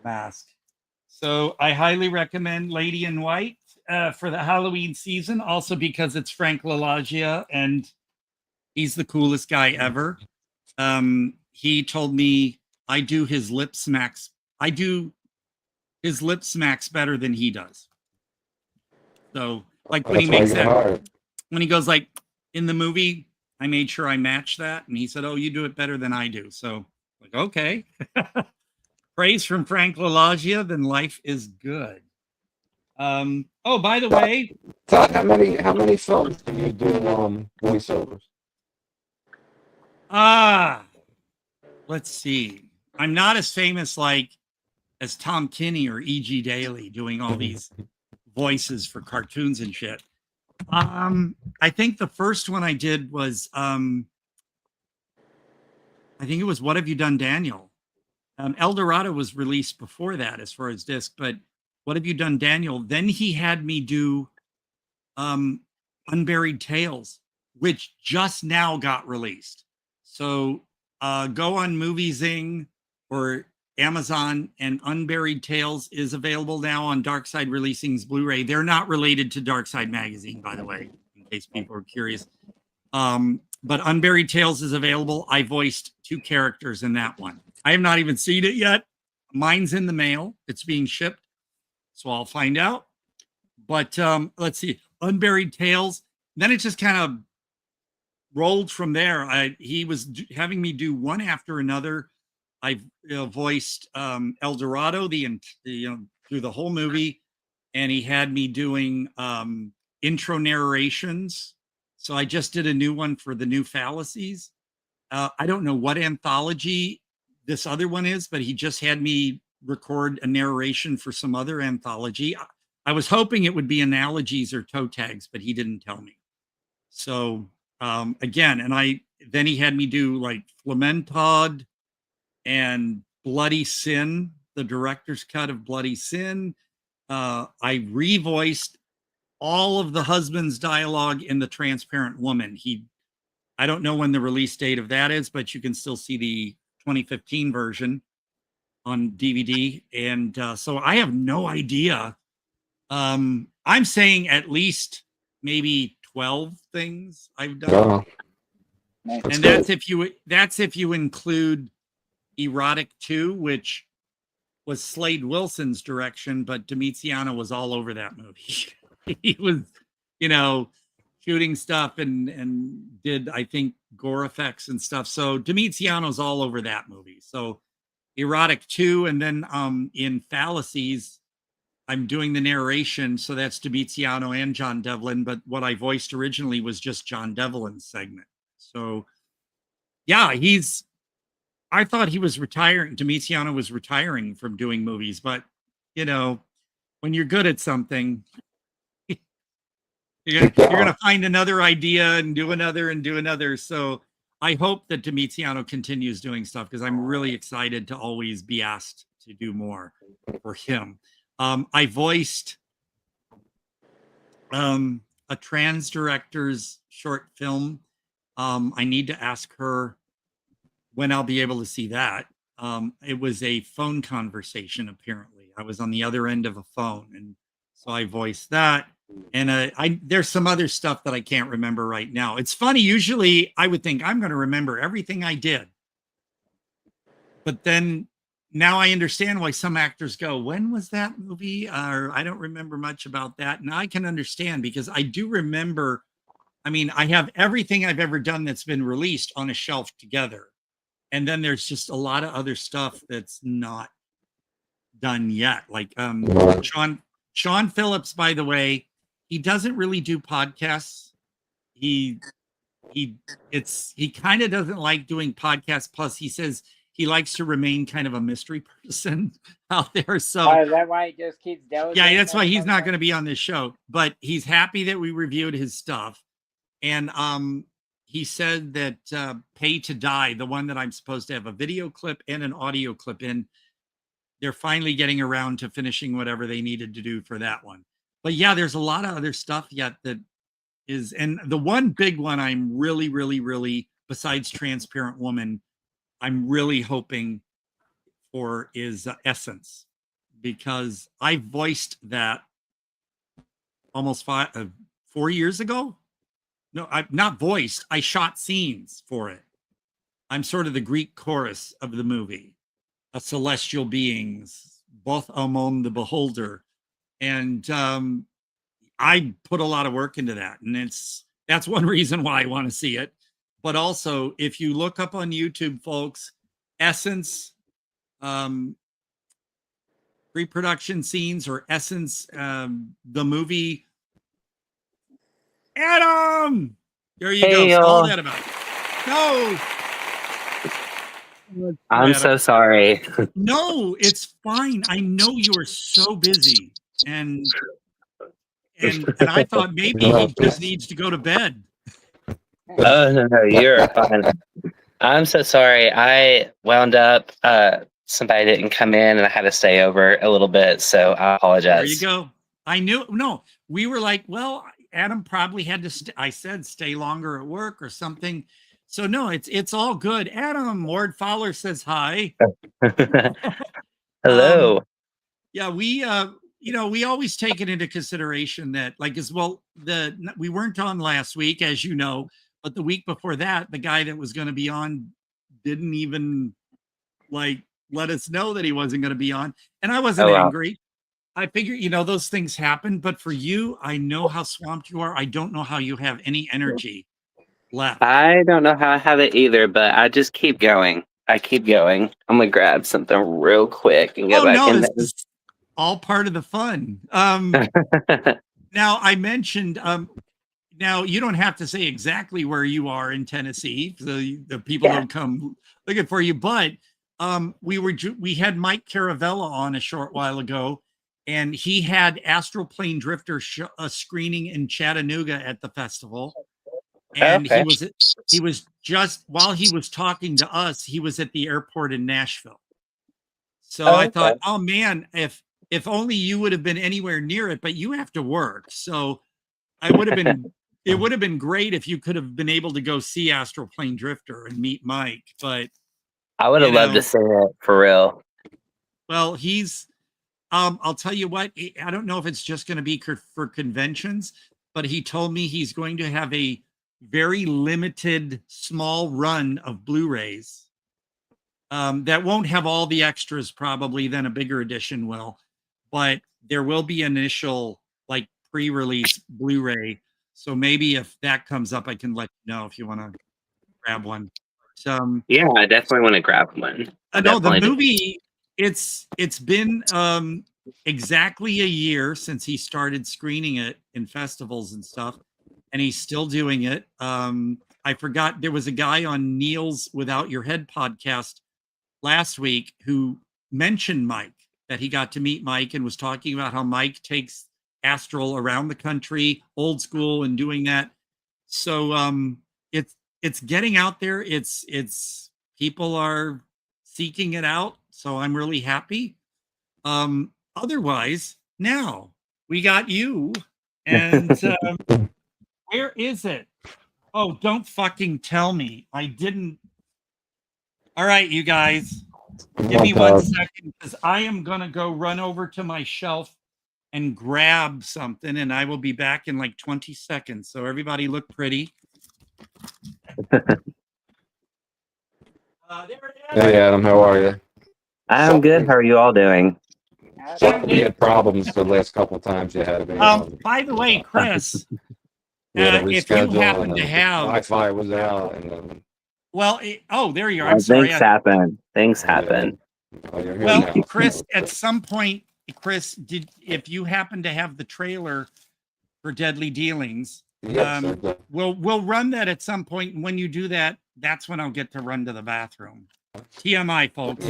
mask. So I highly recommend Lady in White for the Halloween season, also because it's Frank LaLaggia and he's the coolest guy ever. He told me I do his lip smacks better than he does. So like when he makes that, when he goes like in the movie, I made sure I matched that. And he said, oh, you do it better than I do. So like, okay. Praise from Frank LaLaggia, then life is good. By the way, Todd, how many films do you do voiceovers? Let's see. I'm not as famous like as Tom Kinney or E.G. Daily doing all these voices for cartoons and shit. I think the first one I did was I think it was What Have You Done, Daniel? El Dorado was released before that as far as disc, but What Have You Done, Daniel? Then he had me do Unburied Tales, which just now got released. So go on MovieZing or Amazon, and Unburied Tales is available now on Dark Side Releasing's Blu-ray. They're not related to Dark Side Magazine, by the way, in case people are curious. But Unburied Tales is available. I voiced 2 characters in that one. I have not even seen it yet. Mine's in the mail. It's being shipped, so I'll find out. But let's see. Unburied Tales. Then it just kind of rolled from there. He was having me do one after another. I voiced El Dorado through the whole movie, and he had me doing intro narrations. So I just did a new one for the New Fallacies. I don't know what anthology this other one is, but he just had me record a narration for some other anthology. I was hoping it would be Analogies or Toe Tags, but he didn't tell me. So again, and then he had me do like Flamentod and Bloody Sin, the director's cut of Bloody Sin. I revoiced all of the husband's dialogue in The Transparent Woman. I don't know when the release date of that is, but you can still see the 2015 version on DVD. And so I have no idea. I'm saying at least maybe 12 things I've done. Wow. And that's if you include Erotic 2, which was Slade Wilson's direction, but Domiziano was all over that movie. He was, shooting stuff and did, I think, gore effects and stuff. So Domiziano's all over that movie. So Erotic 2, and then in Fallacies, I'm doing the narration. So that's Domiziano and John Devlin, but what I voiced originally was just John Devlin's segment. So yeah, I thought he was retiring. Domiziano was retiring from doing movies, but when you're good at something, you're gonna find another idea and do another and do another. So I hope that Domiziano continues doing stuff, because I'm really excited to always be asked to do more for him. I voiced a trans director's short film. I need to ask her when I'll be able to see that. It was a phone conversation, apparently. I was on the other end of a phone, and so I voiced that. And there's some other stuff that I can't remember right now. It's funny. Usually I would think I'm going to remember everything I did. But then now I understand why some actors go, when was that movie? Or I don't remember much about that. And I can understand, because I do remember. I mean, I have everything I've ever done that's been released on a shelf together. And then there's just a lot of other stuff that's not done yet. Like Sean Phillips, by the way, he doesn't really do podcasts. He kind of doesn't like doing podcasts. Plus, he says he likes to remain kind of a mystery person out there. So is that why he just keeps delegating? Yeah, that's why he's not going to be on this show. But he's happy that we reviewed his stuff. And he said that Pay to Die, the one that I'm supposed to have a video clip and an audio clip in, they're finally getting around to finishing whatever they needed to do for that one. But yeah, there's a lot of other stuff yet that is, and the one big one I'm really, really, really, besides Transparent Woman, I'm really hoping for is Essence, because I voiced that almost 4 years ago. No, I've not voiced. I shot scenes for it. I'm sort of the Greek chorus of the movie, a celestial beings, both among the beholder. And I put a lot of work into that. And that's one reason why I want to see it. But also, if you look up on YouTube, folks, Essence pre-production scenes, or Essence, the movie. Adam, there you go. All that about. No. I'm so sorry. No, it's fine. I know you are so busy, and I thought maybe he just needs to go to bed. Oh no, you're fine. I'm so sorry. I wound up somebody didn't come in and I had to stay over a little bit, so I apologize. There you go. I knew. No, we were like, well, Adam probably had to. I said stay longer at work or something. So no, it's all good. Adam Ward Fowler says hi. Hello. Yeah, we we always take it into consideration that like as well we weren't on last week, as you know, but the week before that, the guy that was going to be on didn't even like let us know that he wasn't going to be on, and I wasn't angry. I figure, those things happen, but for you, I know how swamped you are. I don't know how you have any energy left. I don't know how I have it either, but I just keep going. I keep going. I'm gonna grab something real quick and get back in this there. is all part of the fun. Now I mentioned, now you don't have to say exactly where you are in Tennessee, so the people don't come looking for you. But we had Mike Caravella on a short while ago, and he had Astral Plane Drifter screening in Chattanooga at the festival. And he was just while he was talking to us, he was at the airport in Nashville. So I thought, oh man, if only you would have been anywhere near it, but you have to work. So it would have been great if you could have been able to go see Astral Plane Drifter and meet Mike. But I would have loved to see it for real. Well, I'll tell you what, I don't know if it's just going to be for conventions, but he told me he's going to have a very limited small run of Blu-rays that won't have all the extras probably, then a bigger edition will, but there will be initial like pre-release Blu-ray. So maybe if that comes up, I can let you know if you want to grab one. Yeah, I definitely want to grab one. No, the movie, it's been exactly a year since he started screening it in festivals and stuff, and he's still doing it. I forgot, there was a guy on Neil's Without Your Head podcast last week who mentioned Mike, that he got to meet Mike and was talking about how Mike takes Astral around the country, old school, and doing that. So it's getting out there. It's people are seeking it out. So I'm really happy. Otherwise, now we got you, and where is it? Oh, don't fucking tell me. I didn't. All right, you guys, give me 1 second, because I am going to go run over to my shelf and grab something, and I will be back in like 20 seconds. So everybody look pretty. Hey, Adam, how are you? I'm good. How are you all doing? We had problems the last couple of times you had me. By the way, Chris, if you happen to have Wi-Fi was out, and well, there you are. I'm sorry. Things happen. Things happen. Well, Chris, at some point, Chris, if you happen to have the trailer for Deadly Dealings, we'll run that at some point. And when you do that, that's when I'll get to run to the bathroom. TMI, folks.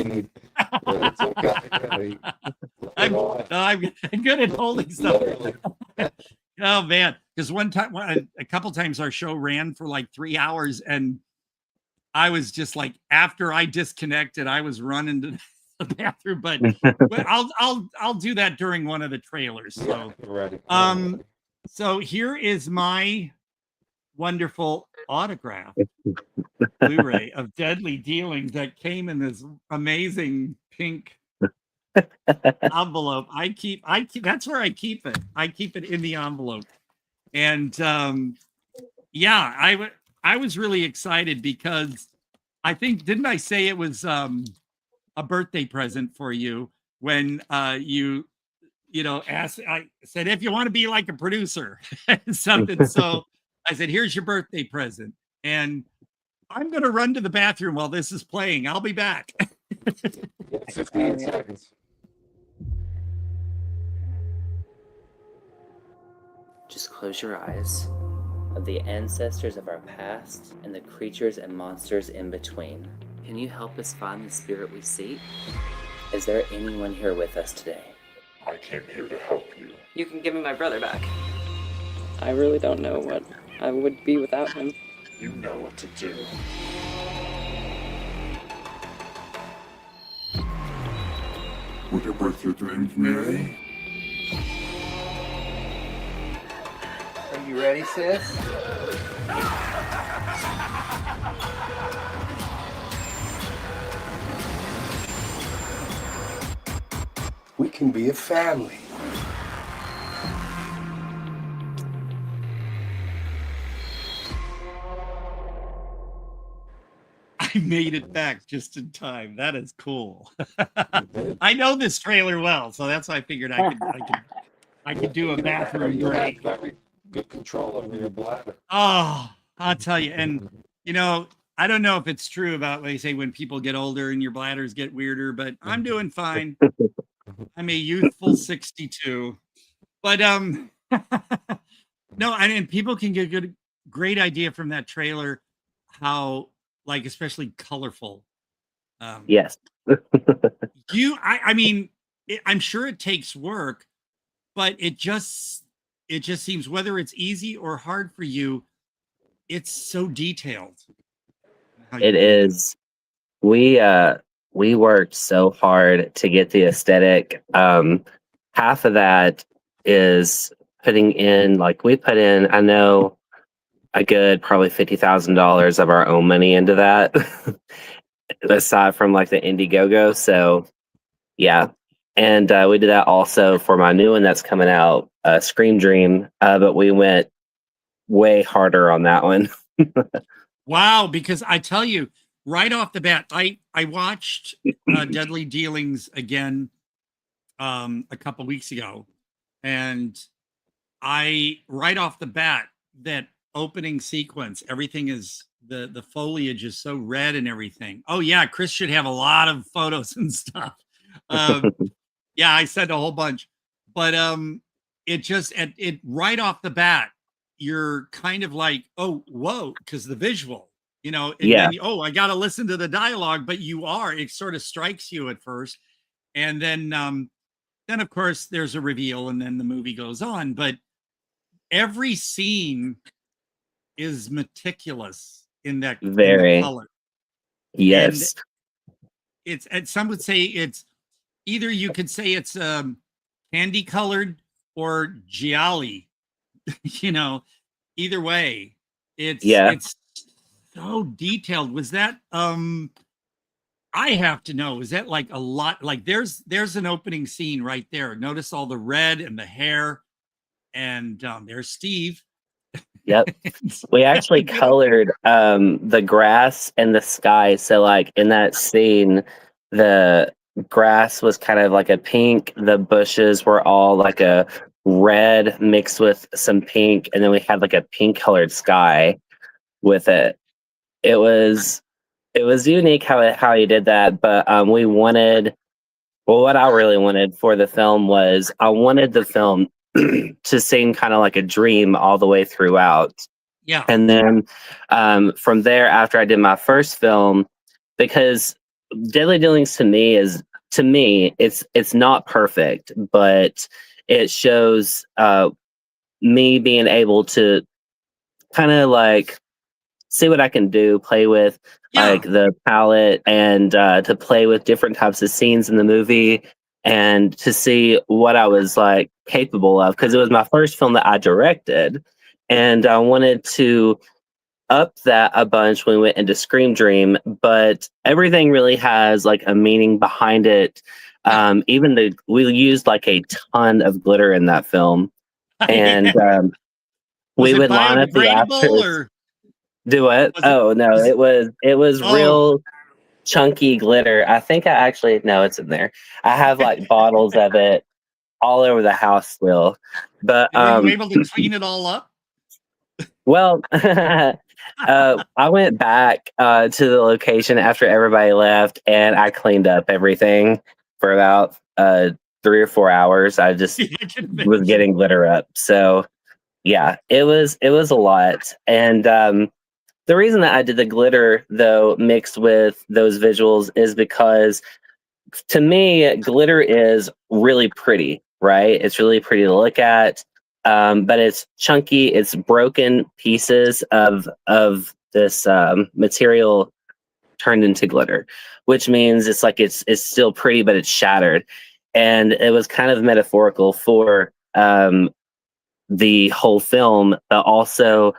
I'm good at holding stuff. Oh man, because a couple times our show ran for like 3 hours, and I was just like, after I disconnected, I was running to the bathroom. But I'll do that during one of the trailers. So, so here is my wonderful autograph Blu-ray of Deadly Dealings that came in this amazing pink envelope. I keep that's where I keep it. I keep it in the envelope. And yeah, I was really excited because I think, didn't I say it was a birthday present for you when you asked, I said, if you want to be like a producer something. So I said, here's your birthday present. And I'm going to run to the bathroom while this is playing. I'll be back. 15 seconds. Just close your eyes. Of the ancestors of our past and the creatures and monsters in between. Can you help us find the spirit we seek? Is there anyone here with us today? I came here to help you. You can give me my brother back. I really don't know what I would be without him. You know what to do. Would you birth your drink, Mary? Are you ready, sis? We can be a family. I made it back just in time. That is cool. I know this trailer well, so that's why I figured I could do a bathroom break. Very good control over your bladder. Oh, I'll tell you. And, you know, I don't know if it's true about what they say when people get older and your bladders get weirder, but I'm doing fine. I'm a youthful 62. But, no, I mean, people can get a great idea from that trailer how, like, especially colorful. Yes. I mean, I'm sure it takes work, but it just seems, whether it's easy or hard for you, it's so detailed. It is. We worked so hard to get the aesthetic. Half of that is putting in, like, we put in, I know, a good probably $50,000 of our own money into that, aside from like the Indiegogo. So yeah. And we did that also for my new one that's coming out, Scream Dream. But we went way harder on that one. Wow, because I tell you, right off the bat, I watched Deadly Dealings again a couple weeks ago, and right off the bat, that opening sequence, everything is the foliage is so red and everything. Oh yeah, Chris should have a lot of photos and stuff. Yeah, I said a whole bunch, but it right off the bat, you're kind of like, oh, whoa, because the visual, you know, and Yeah. then, oh, I got to listen to the dialogue, but it sort of strikes you at first. And then of course there's a reveal and then the movie goes on, but every scene is meticulous in that in Very. the color. Yes. And some would say it's either, you could say it's candy colored or gialli, you know, either way, it's so detailed. Was that I have to know, is that like a lot, like there's an opening scene right there. Notice all the red and the hair, and there's Steve. Yep. We actually colored the grass and the sky. So like in that scene, the grass was kind of like a pink, the bushes were all like a red mixed with some pink, and then we had like a pink colored sky with it. It was unique how he did that, but we wanted, well, what I really wanted for the film was I wanted the film to seem kind of like a dream all the way throughout. Yeah. And then from there, after I did my first film, because Deadly Dealings to me, it's not perfect, but it shows me being able to kind of like see what I can do, play with like the palette, and to play with different types of scenes in the movie, and to see what I was like capable of, because it was my first film that I directed, and I wanted to up that a bunch when we went into Scream Dream, but everything really has like a meaning behind it. Even we used like a ton of glitter in that film, and we would line up the actors. Or? Do what? It was real chunky glitter. I think it's in there. I have like bottles of it all over the house still. But were you able to clean it all up? Well, I went back to the location after everybody left, and I cleaned up everything for about 3 or 4 hours. I just was getting glitter up. So yeah, it was a lot. And the reason that I did the glitter though mixed with those visuals is because to me, glitter is really pretty, right? It's really pretty to look at, but it's chunky. It's broken pieces of this material turned into glitter, which means it's like it's still pretty, but it's shattered. And it was kind of metaphorical for the whole film, but also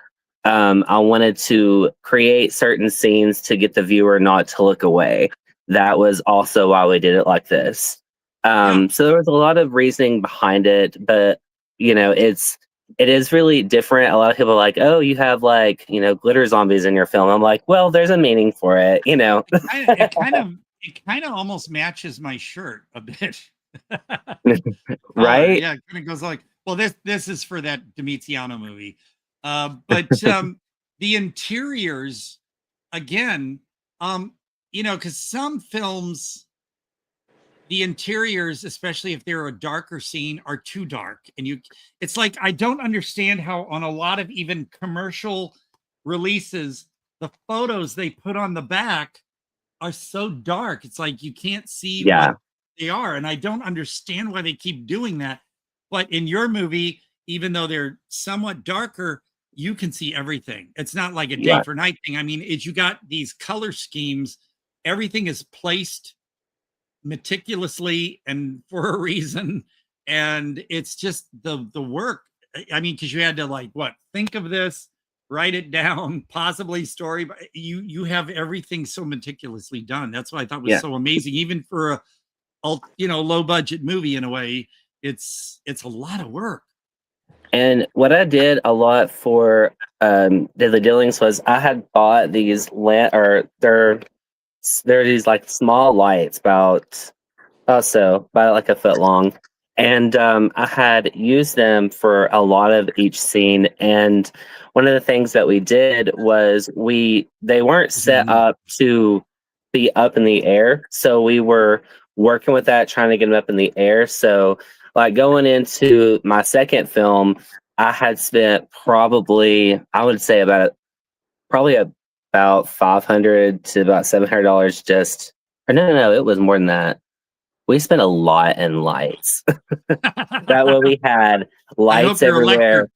I wanted to create certain scenes to get the viewer not to look away. That was also why we did it like this. So there was a lot of reasoning behind it, but you know, it is really different. A lot of people are like, oh, you have like, you know, glitter zombies in your film. I'm like, well, there's a meaning for it, you know. It kind of almost matches my shirt a bit. Right? Yeah, it kind of goes like, well, this is for that Domitiano movie. But the interiors, again, you know, because some films, the interiors, especially if they're a darker scene, are too dark. And it's like, I don't understand how on a lot of even commercial releases, the photos they put on the back are so dark. It's like you can't see what they are. And I don't understand why they keep doing that. But in your movie, even though they're somewhat darker, you can see everything. It's not like a day for night thing. I mean, you got these color schemes. Everything is placed meticulously and for a reason. And it's just the work. I mean, because you had to like, think of this, write it down, possibly story. But you have everything so meticulously done. That's what I thought was so amazing. Even for a low budget movie in a way, it's a lot of work. And what I did a lot for Deadly Dealings was I had bought these they're these like small lights about like a foot long, and I had used them for a lot of each scene. And one of the things that we did was they weren't set up to be up in the air, so we were working with that, trying to get them up in the air. So like going into my second film, I had spent probably, I would say about $500 to about $700 just, or no, it was more than that. We spent a lot in lights. That way we had lights everywhere.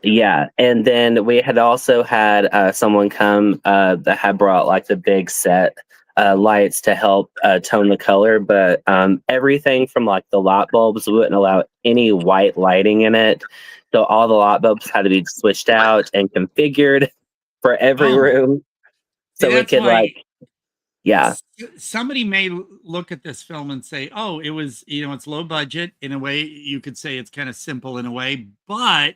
Yeah, and then we had also had someone come that had brought like the big set lights to help tone the color, but everything from like the light bulbs, we wouldn't allow any white lighting in it, so all the light bulbs had to be switched out and configured for every room, so we could somebody may look at this film and say, oh, it was, it's low budget. In a way, you could say it's kind of simple in a way, but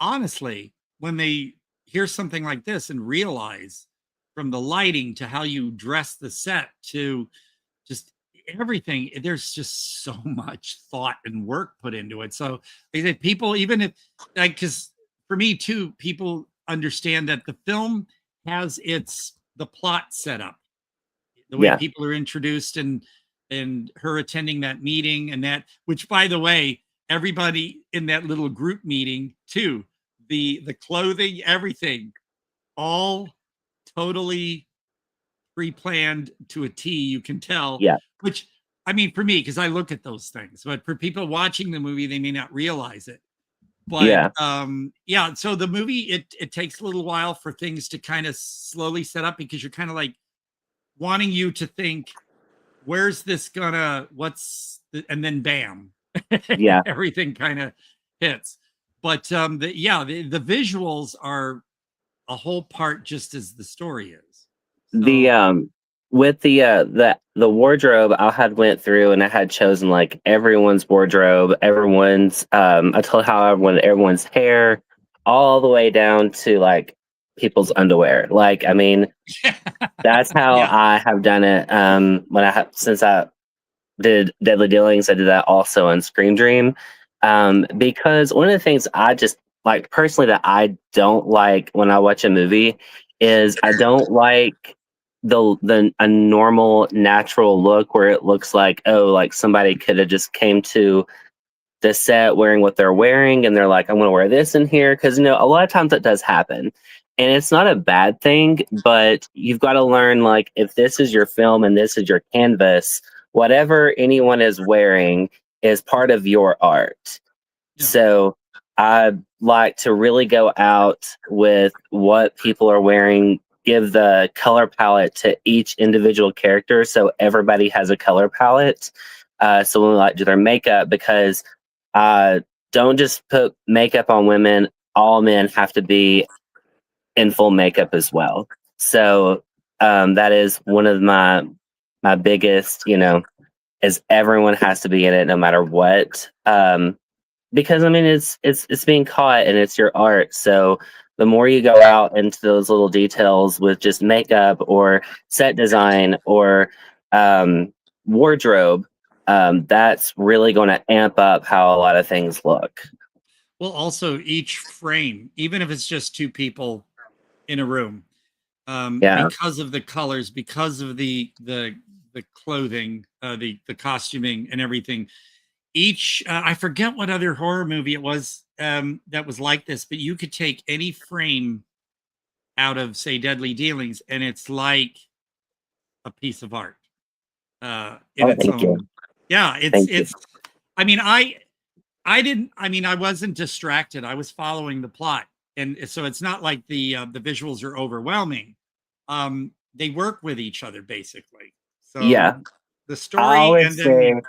honestly, when they hear something like this and realize from the lighting to how you dress the set to just everything, there's just so much thought and work put into it. So they said people, even if like, because for me too, people understand that the film has the plot set up, the way people are introduced, and her attending that meeting, and that, which by the way, everybody in that little group meeting too, the clothing, everything, all totally pre-planned to a T, you can tell. Yeah. Which, I mean, for me, because I look at those things, but for people watching the movie, they may not realize it. But so the movie, it takes a little while for things to kind of slowly set up, because you're kind of like wanting you to think, where's this gonna, and then bam. Yeah. Everything kind of hits. But the visuals are a whole part, just as the story is. So, with the wardrobe, I had went through and I had chosen like everyone's wardrobe, everyone's I told how I wanted everyone's hair, all the way down to like people's underwear. Like, I mean, that's how I have done it. Since I did Deadly Dealings, I did that also on Scream Dream. Because one of the things I just like personally that I don't like when I watch a movie is I don't like a normal natural look where it looks like, oh, like somebody could have just came to the set wearing what they're wearing and they're like, I'm gonna wear this in here, because a lot of times that does happen. And it's not a bad thing, but you've got to learn, like, if this is your film and this is your canvas, whatever anyone is wearing is part of your art. Yeah. So I like to really go out with what people are wearing, give the color palette to each individual character so everybody has a color palette. So when we like do their makeup, because don't just put makeup on women, all men have to be in full makeup as well. So that is one of my biggest, is everyone has to be in it no matter what. Because I mean it's being caught and it's your art. So the more you go out into those little details with just makeup or set design or wardrobe, that's really going to amp up how a lot of things look. Well, also each frame, even if it's just two people in a room, because of the colors, because of the clothing, the costuming and everything. Each I forget what other horror movie it was that was like this, but you could take any frame out of, say, Deadly Dealings, and it's like a piece of art in its own. You. Yeah, it's. I mean, I wasn't distracted. I was following the plot, and so it's not like the visuals are overwhelming. They work with each other basically. So the story and then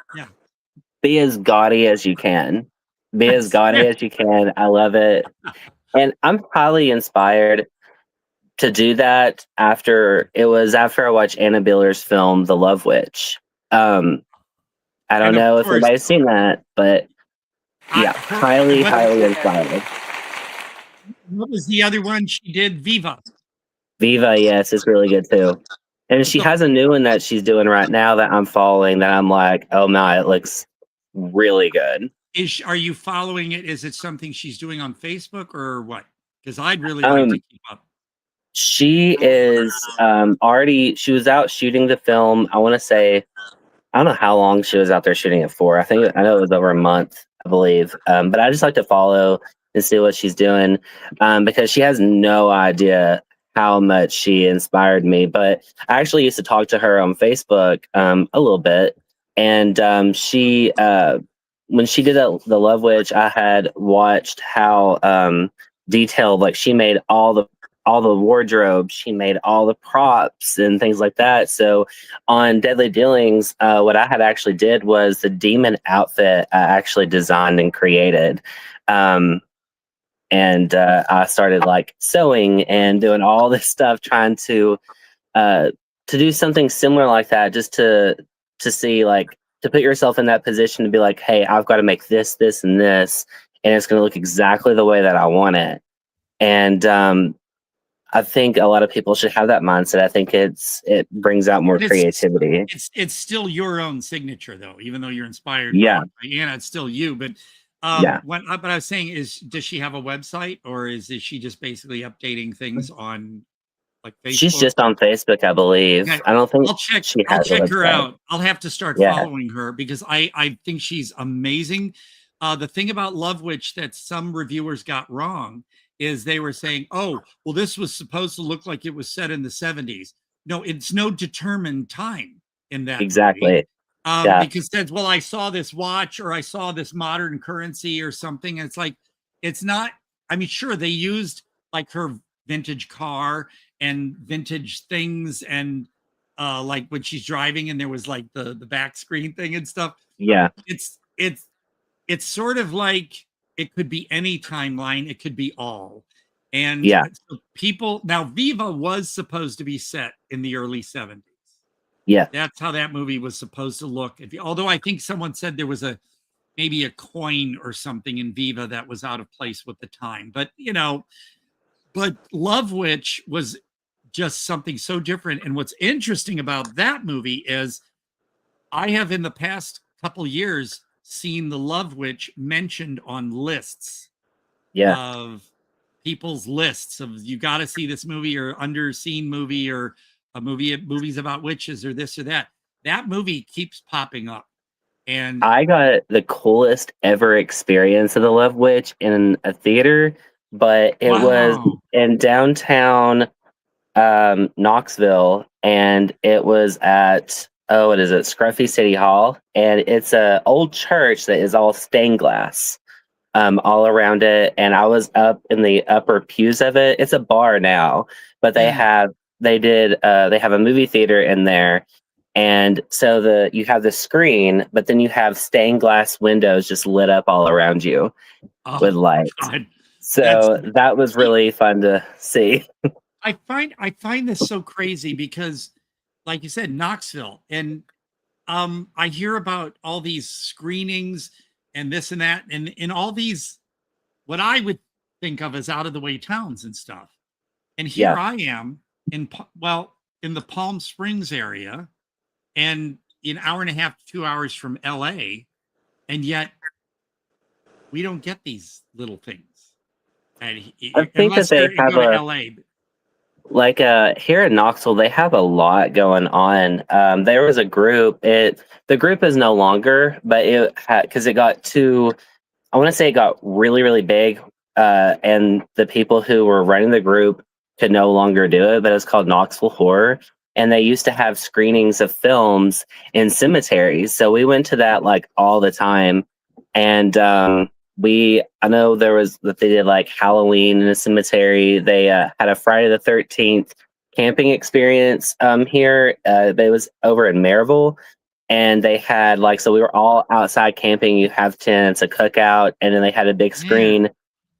be as gaudy as you can. Be as gaudy as you can. I love it. And I'm highly inspired to do that after I watched Anna Biller's film, The Love Witch. I don't know if anybody's seen that, but highly inspired. What was the other one she did? Viva. Viva, yes, it's really good too. And she has a new one that she's doing right now that I'm following that I'm like, oh my, it looks really good. Are you following it? Is it something she's doing on Facebook or what? Because I'd really like to keep up. She is she was out shooting the film. I want to say, I don't know how long she was out there shooting it for. I know it was over a month, I believe. But I just like to follow and see what she's doing because she has no idea how much she inspired me. But I actually used to talk to her on Facebook a little bit. And she, when she did The Love Witch, I had watched how detailed, like she made all the wardrobe, she made all the props and things like that. So on Deadly Dealings, what I had actually did was the demon outfit I actually designed and created. And I started like sewing and doing all this stuff, trying to do something similar like that, just to see, like, to put yourself in that position to be like, hey, I've got to make this, this, and this, and it's going to look exactly the way that I want it. And I think a lot of people should have that mindset. I think it brings out more creativity. It's still your own signature, though, even though you're inspired by Anna, it's still you. But what I was saying is, does she have a website, or is she just basically updating things on like Facebook? She's just on Facebook, I believe. Okay. I don't think I'll check her out. I'll have to start following her because I think she's amazing. The thing about Love Witch that some reviewers got wrong is they were saying, oh, well, this was supposed to look like it was set in the 70s. No, it's no determined time in that movie. Because says, well, I saw this watch or I saw this modern currency or something. And it's like, it's not, I mean, sure, they used like her vintage car and vintage things and like when she's driving and there was like the back screen thing and stuff. Yeah. It's sort of like, it could be any timeline. It could be all. And so people, now Viva was supposed to be set in the early 70s. Yeah. That's how that movie was supposed to look. Although I think someone said there was maybe a coin or something in Viva that was out of place with the time. But, but Love Witch was just something so different. And what's interesting about that movie is I have in the past couple years seen The Love Witch mentioned on lists of people's lists of you got to see this movie or underseen movie or movies about witches or this or that. That movie keeps popping up. And I got the coolest ever experience of The Love Witch in a theater but it was in downtown Knoxville, and it was at what is it, Scruffy City Hall, and it's a old church that is all stained glass all around it. And I was up in the upper pews of it. It's a bar now, but they have a movie theater in there. And so you have the screen, but then you have stained glass windows just lit up all around you with lights. God. So that was really fun to see. I find this so crazy because, like you said, Knoxville, and I hear about all these screenings and this and that, and in all these, what I would think of as out of the way towns and stuff. And here I am in the Palm Springs area, and an hour and a half to 2 hours from LA, and yet we don't get these little things. And I think that they have here in Knoxville, they have a lot going on. There was a group. The group is no longer, but because it got too, I want to say it got really, really big, and the people who were running the group could no longer do it. But it's called Knoxville Horror, and they used to have screenings of films in cemeteries. So we went to that like all the time, and I know they did like Halloween in a cemetery. They had a Friday the 13th camping experience here. It was over in Maryville, and they had so we were all outside camping. You have tents, a cookout, and then they had a big screen.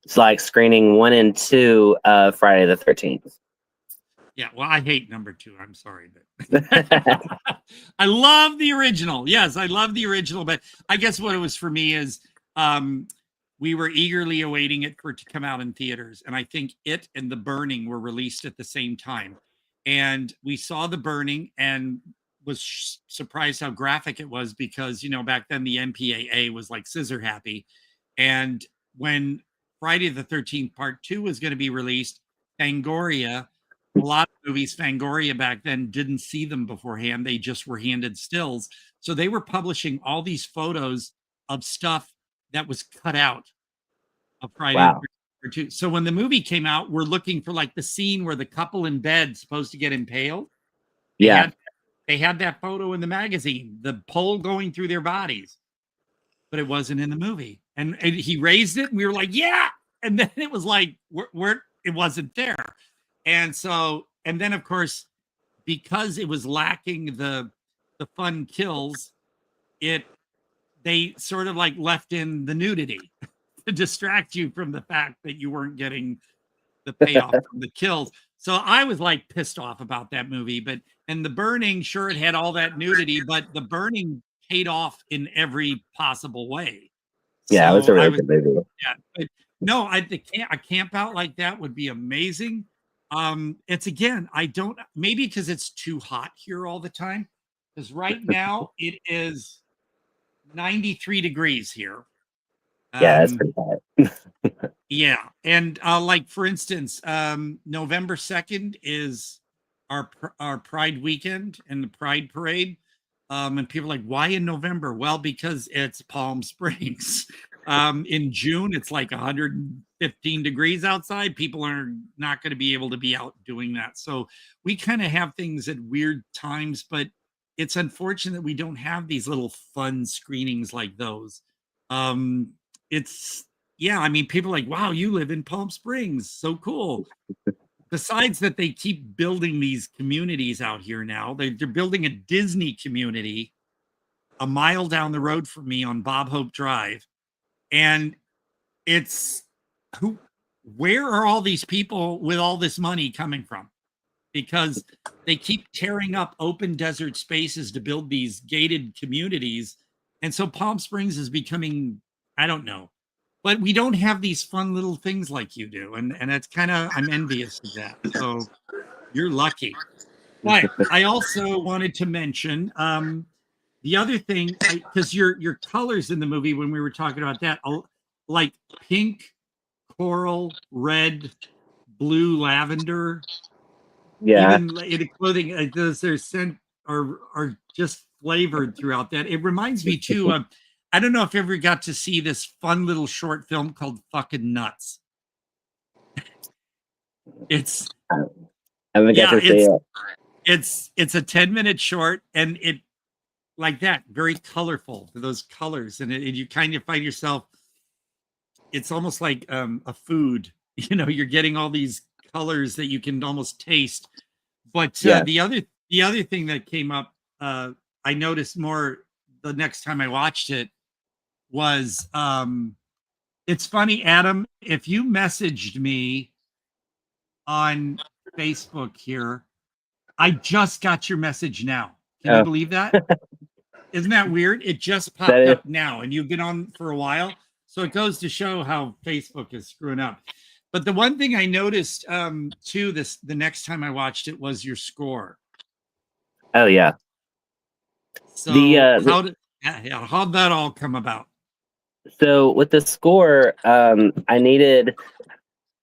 It's like screening 1 and 2 of Friday the 13th. Yeah, well, I hate number 2. I'm sorry, but I love the original. Yes, I love the original, but I guess what it was for me is we were eagerly awaiting it to come out in theaters. And I think it and The Burning were released at the same time. And we saw The Burning and was surprised how graphic it was because, back then the MPAA was like scissor happy. And when Friday the 13th Part 2 was going to be released, Fangoria, a lot of movies, Fangoria back then didn't see them beforehand. They just were handed stills. So they were publishing all these photos of stuff that was cut out of Friday the 13th. So when the movie came out, we're looking for like the scene where the couple in bed supposed to get impaled. They had that photo in the magazine, the pole going through their bodies, but it wasn't in the movie. And he raised it, and we were like, yeah. And then it was like, it wasn't there. And so, and then of course, because it was lacking the fun kills, they sort of like left in the nudity to distract you from the fact that you weren't getting the payoff from the kills. So I was like pissed off about that movie, and The Burning, sure, it had all that nudity, but The Burning paid off in every possible way. Yeah, it was a really good movie. Yeah, but no, a camp out like that would be amazing. It's maybe because it's too hot here all the time, because right now it is 93 degrees here. Yeah, that's pretty hot. Yeah, and like for instance, November 2nd is our Pride weekend and the Pride Parade. And people are like, why in November? Well, because it's Palm Springs. In June, it's like 115 degrees outside. People are not going to be able to be out doing that. So we kind of have things at weird times, but it's unfortunate that we don't have these little fun screenings like those. People are like, wow, you live in Palm Springs. So cool. Besides that, they keep building these communities out here now. They're building a Disney community a mile down the road from me on Bob Hope Drive. And where are all these people with all this money coming from? Because they keep tearing up open desert spaces to build these gated communities. And so Palm Springs is becoming, I don't know, but we don't have these fun little things like you do. And that's kind of, I'm envious of that. So you're lucky. But I also wanted to mention the other thing, because your colors in the movie, when we were talking about that, like pink, coral, red, blue, lavender. Yeah. Even in the clothing, they're scent are just flavored throughout that. It reminds me too of, I don't know if you ever got to see this fun little short film called Fucking Nuts. It's I haven't got to see it. It's a 10-minute short, and it like that, very colorful, those colors, and you kind of find yourself. It's almost like a food. You're getting all these colors that you can almost taste. But the other thing that came up, I noticed more the next time I watched it was it's funny, Adam, if you messaged me on Facebook here, I just got your message now. Can you believe that? Isn't that weird? It just popped up now, and you've been on for a while. So it goes to show how Facebook is screwing up. But the one thing I noticed too, the next time I watched it, was your score. Oh yeah. So how'd that all come about? So with the score, I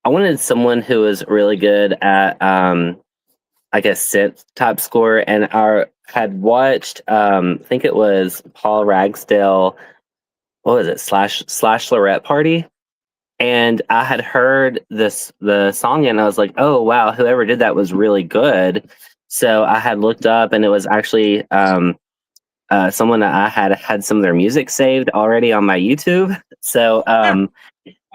wanted someone who was really good at like a synth type score, and had watched I think it was Paul Ragsdale, what was it, slash Lorette Party, and I had heard the song and I was like, oh wow, whoever did that was really good. So I had looked up, and it was actually someone that I had some of their music saved already on my YouTube. So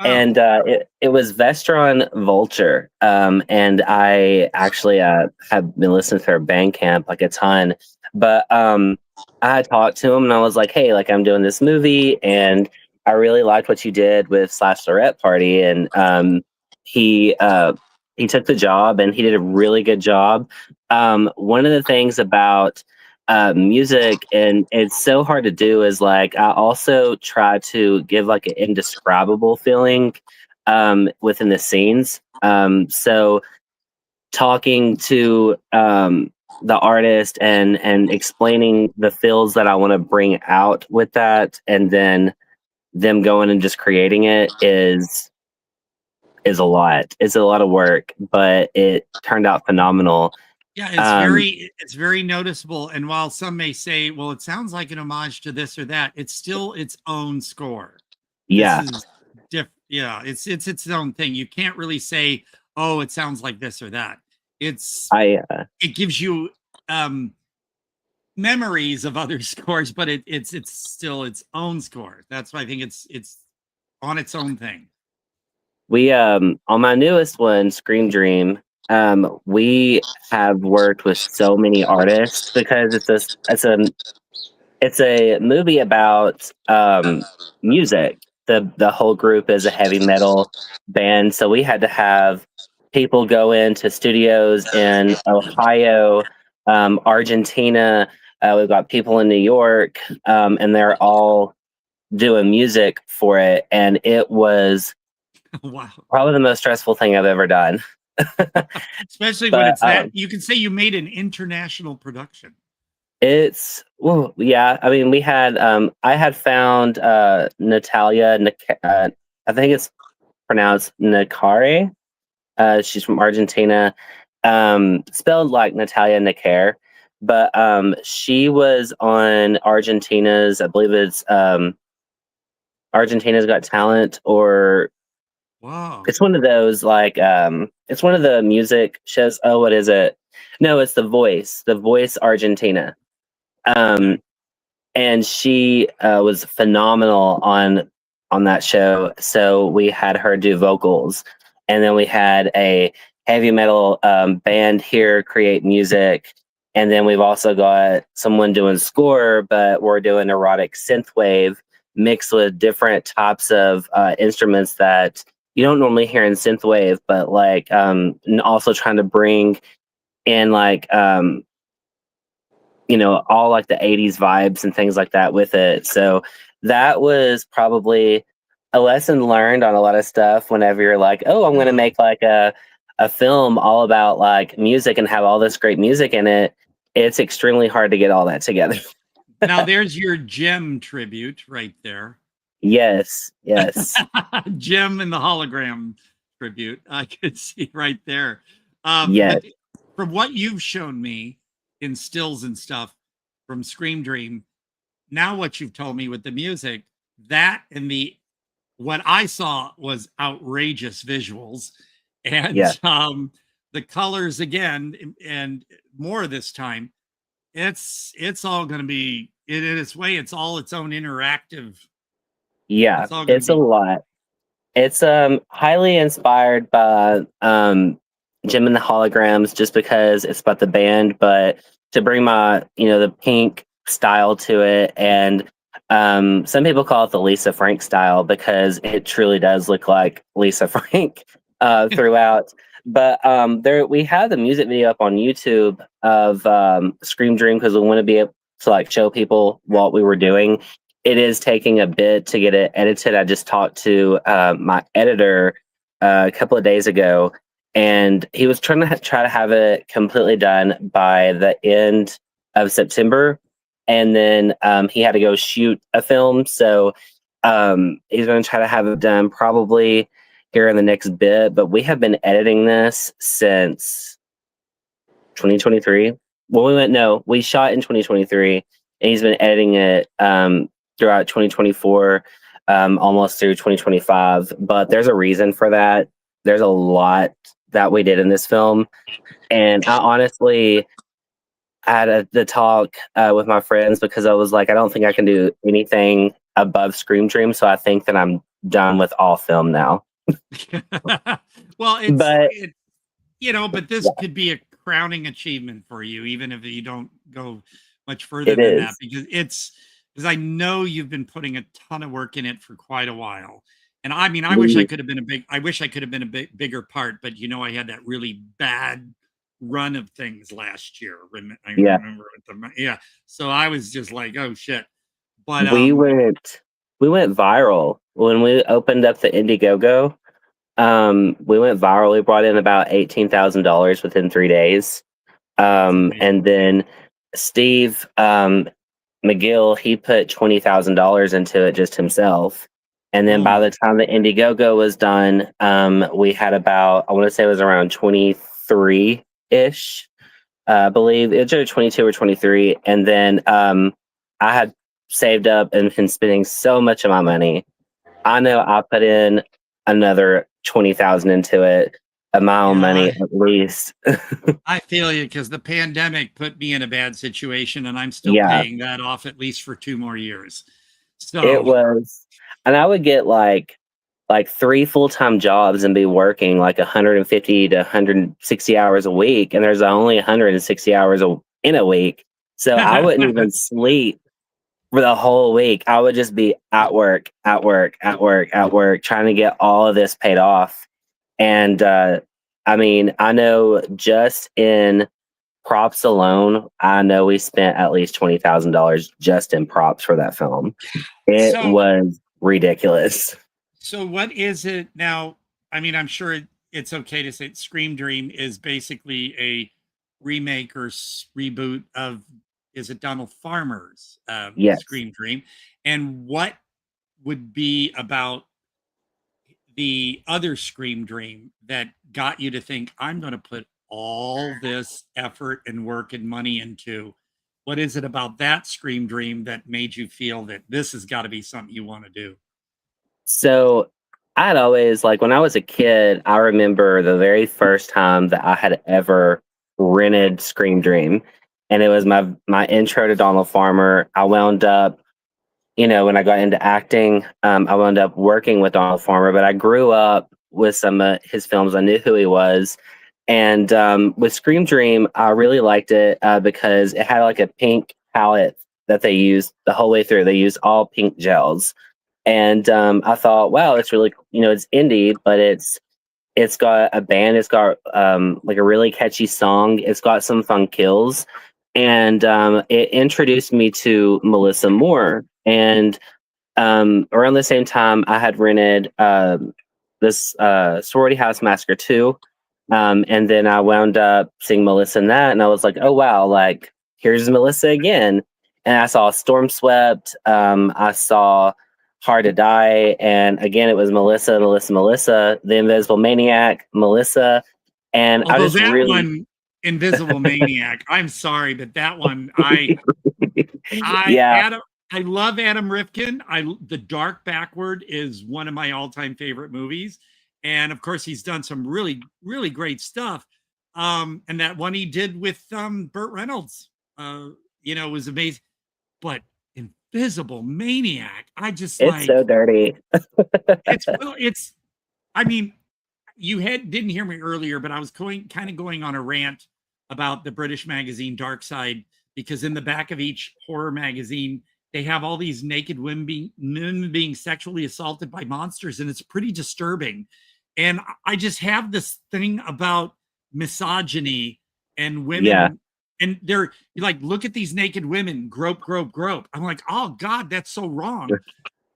and it was Vestron Vulture, and I actually have been listening to their Bandcamp like a ton. But I talked to him, and I was like, hey, like, I'm doing this movie, and I really liked what you did with Slash Lorette Party. And he took the job, and he did a really good job. One of the things about music, and it's so hard to do, is like I also try to give like an indescribable feeling within the scenes. So talking to the artist and explaining the feels that I want to bring out with that, and then them going and just creating it is a lot. It's a lot of work, but it turned out phenomenal. Yeah, it's very noticeable. And while some may say, well, it sounds like an homage to this or that, it's still its own score. Yeah. It's its own thing. You can't really say, oh, it sounds like this or that. It gives you memories of other scores, but it's still its own score. That's why I think it's on its own thing. We on my newest one, Scream Dream, we have worked with so many artists because it's a movie about music. The whole group is a heavy metal band, so we had to have people go into studios in Ohio, Argentina. We've got people in New York, and they're all doing music for it, and it was wow, probably the most stressful thing I've ever done. Especially when it's that, you can say you made an international production. It's, well, yeah. I mean, we had, I had found Natalia, I think it's pronounced Nakare. She's from Argentina, spelled like Natalia Nakare, but she was on Argentina's, I believe it's Argentina's Got Talent, or wow, it's one of those, like it's one of the music shows. Oh, what is it? No, it's The Voice Argentina. And she was phenomenal on that show. So we had her do vocals, and then we had a heavy metal band here create music, and then we've also got someone doing score, but we're doing erotic synthwave mixed with different types of instruments that you don't normally hear in synthwave, but like and also trying to bring in like you know, all like the 80s vibes and things like that with it. So that was probably a lesson learned on a lot of stuff whenever you're like, oh, I'm going to make like a film all about like music and have all this great music in it. It's extremely hard to get all that together. Now there's your Gem tribute right there. Yes. Gem and the hologram tribute. I could see right there. Yes. From what you've shown me in stills and stuff from Scream Dream, now what you've told me with the music, that and what I saw was outrageous visuals. And Yeah. the colors again, and more this time, it's all going to be in its way. It's all its own interactive. Yeah, It's all gonna it's a lot. It's highly inspired by Jim and the Holograms, just because it's about the band, but to bring my the pink style to it, and some people call it the Lisa Frank style because it truly does look like Lisa Frank throughout. But there we have the music video up on YouTube of Scream Dream because we want to be able to like show people what we were doing. It is taking a bit to get it edited. I just talked to my editor a couple of days ago, and he was trying to try to have it completely done by the end of September, and then he had to go shoot a film. So he's going to try to have it done probably here in the next bit. But we have been editing this since 2023. Well, we shot in 2023, and he's been editing it throughout 2024, almost through 2025. But there's a reason for that. There's a lot that we did in this film. And I honestly had the talk with my friends because I was like, I don't think I can do anything above Scream Dream. So I think that I'm done with all film now. Well, but this could be a crowning achievement for you, even if you don't go much further than that, because I know you've been putting a ton of work in it for quite a while. And I mean, I wish I could have been a bigger part, but I had that really bad run of things last year. I remember so I was just like, oh shit. But we went viral when we opened up the Indiegogo. We went viral. We brought in about $18,000 within 3 days. And then Steve McGill, he put $20,000 into it just himself. And then by the time the Indiegogo was done, we had about, I want to say it was around 23-ish. I believe it was either 22 or 23. And then I had saved up and been spending so much of my money. I know I put in another 20,000 into it of my own money at least. I feel you, because the pandemic put me in a bad situation, and I'm still paying that off at least for 2 more years. So it was, and I would get like 3 full-time jobs and be working like 150 to 160 hours a week, and there's only 160 hours in a week, so I wouldn't even sleep for the whole week. I would just be at work, trying to get all of this paid off. And I mean, I know just in props alone, I know we spent at least $20,000 just in props for that film. It was ridiculous. So what is it now? I mean, I'm sure it's okay to say Scream Dream is basically a remake or reboot of, is it Donald Farmer's Scream Dream? And what would be about the other Scream Dream that got you to think, I'm going to put all this effort and work and money into? What is it about that Scream Dream that made you feel that this has got to be something you want to do? So I'd always, like, when I was a kid, I remember the very first time that I had ever rented Scream Dream. And it was my intro to Donald Farmer. I wound up, when I got into acting, I wound up working with Donald Farmer, but I grew up with some of his films. I knew who he was. And with Scream Dream, I really liked it because it had like a pink palette that they used the whole way through. They used all pink gels. And I thought, wow, it's really, it's indie, but it's got a band. It's got like a really catchy song. It's got some fun kills. And it introduced me to Melissa Moore. And around the same time, I had rented this Sorority House Massacre 2. And then I wound up seeing Melissa in that. And I was like, oh, wow, like, here's Melissa again. And I saw Storm Swept. I saw Hard to Die. And again, it was Melissa, The Invisible Maniac, Melissa. And although I just really... Invisible Maniac. I'm sorry, but that one, I love Adam Rifkin. The Dark Backward is one of my all-time favorite movies, And of course, he's done some really, really great stuff. And that one he did with Burt Reynolds, was amazing. But Invisible Maniac, It's so dirty. I mean, you didn't hear me earlier, but I was kind of going on a rant about the British magazine Dark Side, because in the back of each horror magazine, they have all these naked women being sexually assaulted by monsters, and it's pretty disturbing. And I just have this thing about misogyny and women. Yeah. And they're like, look at these naked women, grope, grope, grope. I'm like, oh God, that's so wrong.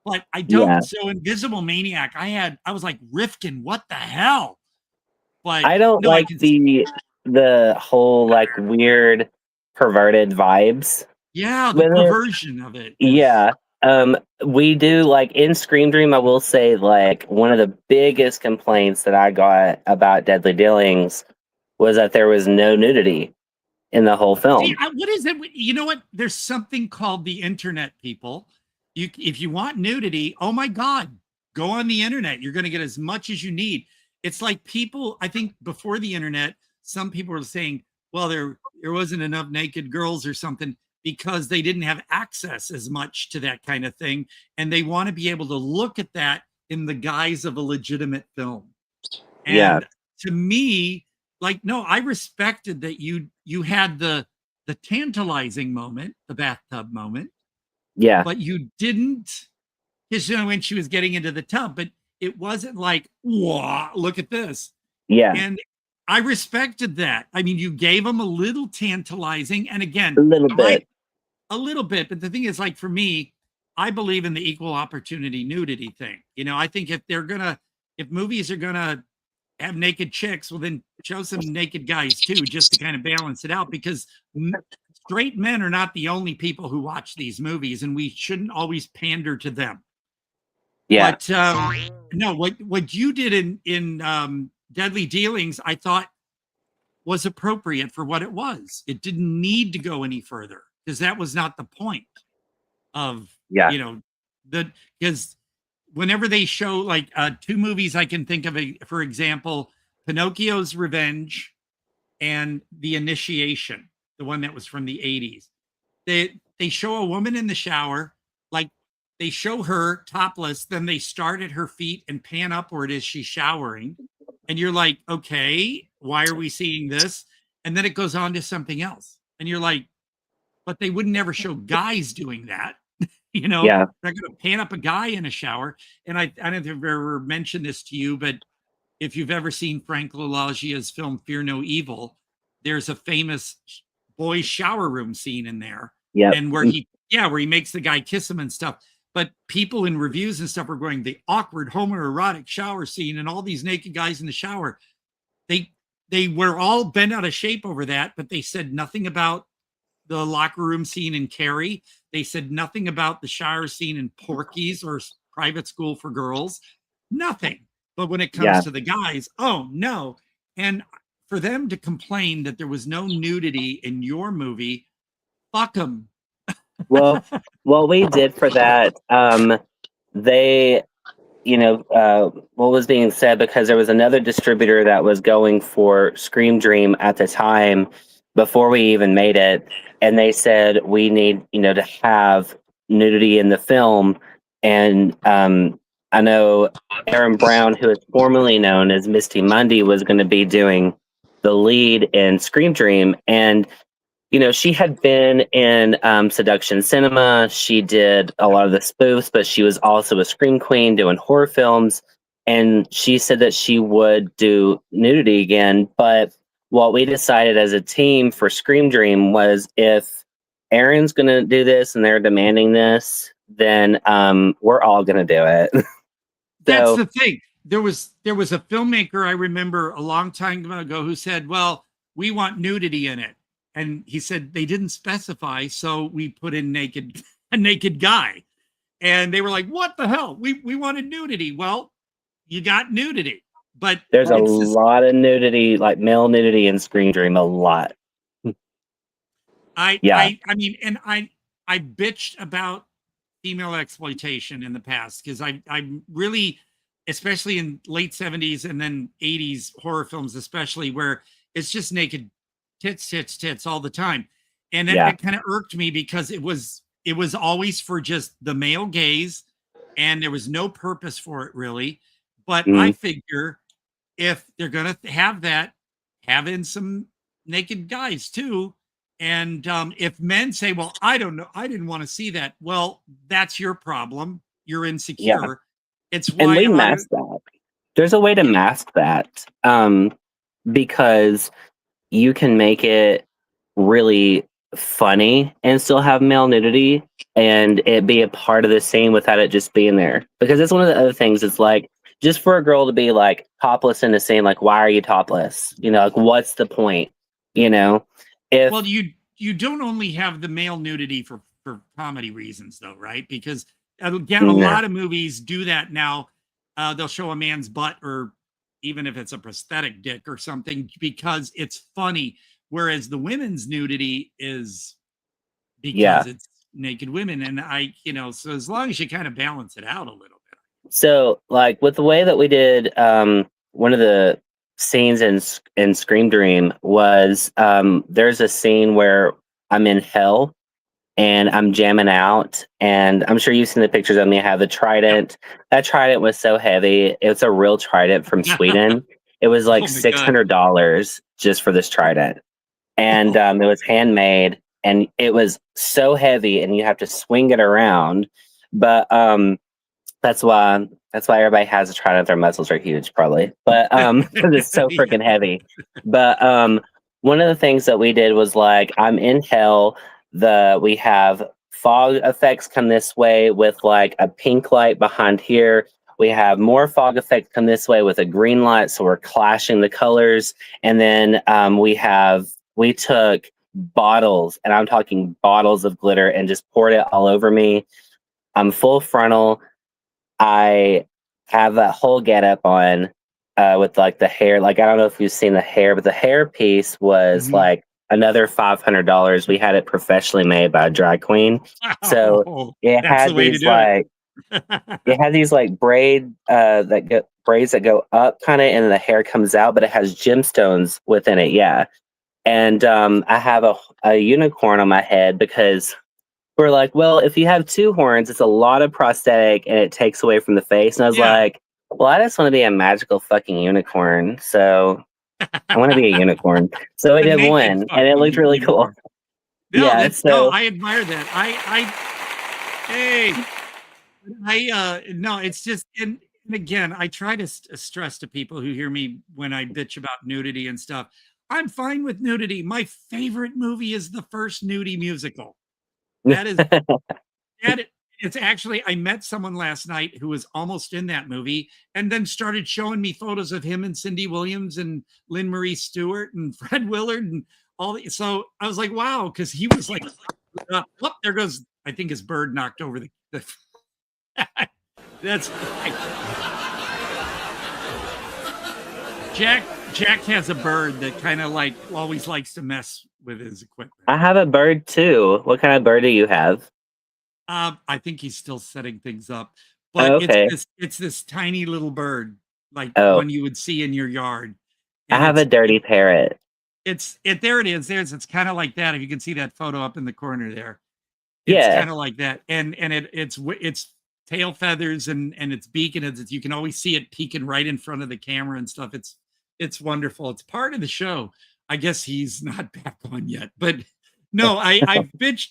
But I don't. Yeah. So Invisible Maniac, I was like, Rifkin, what the hell? But I don't like the whole like weird perverted vibes. Yeah, the perversion of it. Yeah. We do like in Scream Dream, I will say like one of the biggest complaints that I got about Deadly Dealings was that there was no nudity in the whole film. See, what is it? You know what? There's something called the internet, people. If you want nudity, oh my God, go on the internet. You're going to get as much as you need. It's like people, I think before the internet, some people were saying, well, there wasn't enough naked girls or something because they didn't have access as much to that kind of thing. And they want to be able to look at that in the guise of a legitimate film. And to me, like, no, I respected that you had the tantalizing moment, the bathtub moment. Yeah. But you didn't, because when she was getting into the tub, but it wasn't like, whoa, look at this. Yeah. And I respected that. I mean, you gave them a little tantalizing. And again, a little bit. But the thing is, like, for me, I believe in the equal opportunity nudity thing. I think if movies are gonna have naked chicks, well, then show some naked guys too, just to kind of balance it out, because straight men are not the only people who watch these movies, and we shouldn't always pander to them. Yeah. But no, what you did in Deadly Dealings, I thought was appropriate for what it was. It didn't need to go any further, because that was not the point of, because whenever they show like two movies I can think of, for example, Pinocchio's Revenge and The Initiation, the one that was from the 80s. They show a woman in the shower, like they show her topless, then they start at her feet and pan upward as she's showering. And you're like, okay, why are we seeing this? And then it goes on to something else. And you're like, but they would never show guys doing that. They're going to pan up a guy in a shower. And I don't know if I've ever mentioned this to you, but if you've ever seen Frank Lalagia's film Fear No Evil, there's a famous boys shower room scene in there. Yeah. And where he makes the guy kiss him and stuff. But people in reviews and stuff are going, the awkward homoerotic shower scene and all these naked guys in the shower. They were all bent out of shape over that, but they said nothing about the locker room scene in Carrie. They said nothing about the shower scene in Porky's or Private School for Girls. Nothing. But when it comes to the guys, oh no. And for them to complain that there was no nudity in your movie, fuck them. Well, what we did for that, they, what was being said, because there was another distributor that was going for Scream Dream at the time before we even made it. And they said, we need, to have nudity in the film. And I know Erin Brown, who is formerly known as Misty Mundy, was going to be doing the lead in Scream Dream. And she had been in Seduction Cinema. She did a lot of the spoofs, but she was also a scream queen doing horror films. And she said that she would do nudity again. But what we decided as a team for Scream Dream was, if Erin's going to do this and they're demanding this, then we're all going to do it. That's the thing. There was a filmmaker I remember a long time ago who said, well, we want nudity in it. And he said they didn't specify, so we put in a naked guy. And they were like, what the hell? We wanted nudity. Well, you got nudity. But there's a lot of nudity, like male nudity in Scream Dream, a lot. I mean, and I bitched about female exploitation in the past, because I'm really especially in late 70s and then 80s horror films, especially, where it's just naked tits all the time. And it kind of irked me because it was always for just the male gaze, and there was no purpose for it really. But I figure if they're gonna have that, have in some naked guys too. And if men say, well, I don't know, I didn't want to see that, well, that's your problem. You're insecure. Yeah. It's And why we mask that. There's a way to mask that, because you can make it really funny and still have male nudity and it be a part of the scene without it just being there. Because it's one of the other things. It's like, just for a girl to be like topless in a scene, like, why are you topless? You know, like, what's the point? You know, if well, you don't only have the male nudity for comedy reasons, though, right? Because again, a lot of movies do that now. They'll show a man's butt, or even if it's a prosthetic dick or something, because it's funny. Whereas the women's nudity is because it's naked women. And so as long as you kind of balance it out a little bit. So, like, with the way that we did, one of the scenes in Scream Dream was, there's a scene where I'm in hell and I'm jamming out, and I'm sure you've seen the pictures of me. I have the trident. That trident was so heavy. It's a real trident from Sweden. It was like $600 just for this trident. And it was handmade, and it was so heavy, and you have to swing it around. But that's why everybody has a trident. Their muscles are huge, probably. But because it's so freaking heavy. But one of the things that we did was, like, I'm in hell. We have fog effects come this way with like a pink light behind here. We have more fog effects come this way with a green light, so we're clashing the colors. And then we took bottles, and I'm talking bottles of glitter, and just poured it all over me. I'm full frontal. I have that whole getup on with like the hair. Like, I don't know if you've seen the hair, but the hair piece was like another $500. We had it professionally made by a drag queen. So it had these like it had these like braids that go up kind of, and the hair comes out, but it has gemstones within it. Yeah. And I have a unicorn on my head because we're like, well, if you have two horns, it's a lot of prosthetic and it takes away from the face. And I was like, well, I just want to be a magical fucking unicorn. So I want to be a unicorn. So I did one, and it looked really cool. No, I admire that. No, it's just, and again, I try to stress to people who hear me when I bitch about nudity and stuff. I'm fine with nudity. My favorite movie is the first nudie musical. That is, it's actually, I met someone last night who was almost in that movie, and then started showing me photos of him and Cindy Williams and Lynn Marie Stewart and Fred Willard and all the, so I was like, wow, because he was like, there goes, I think his bird knocked over the that's Jack has a bird that kind of like always likes to mess with his equipment. I have a bird too. What kind of bird do you have? I think he's still setting things up, but it's this tiny little bird, like one you would see in your yard. And I have a dirty parrot. There it is. It's kind of like that. If you can see that photo up in the corner there, it's kind of like that. And it's tail feathers and its beak, and you can always see it peeking right in front of the camera and stuff. It's wonderful. It's part of the show. I guess he's not back on yet, but no, I bitched,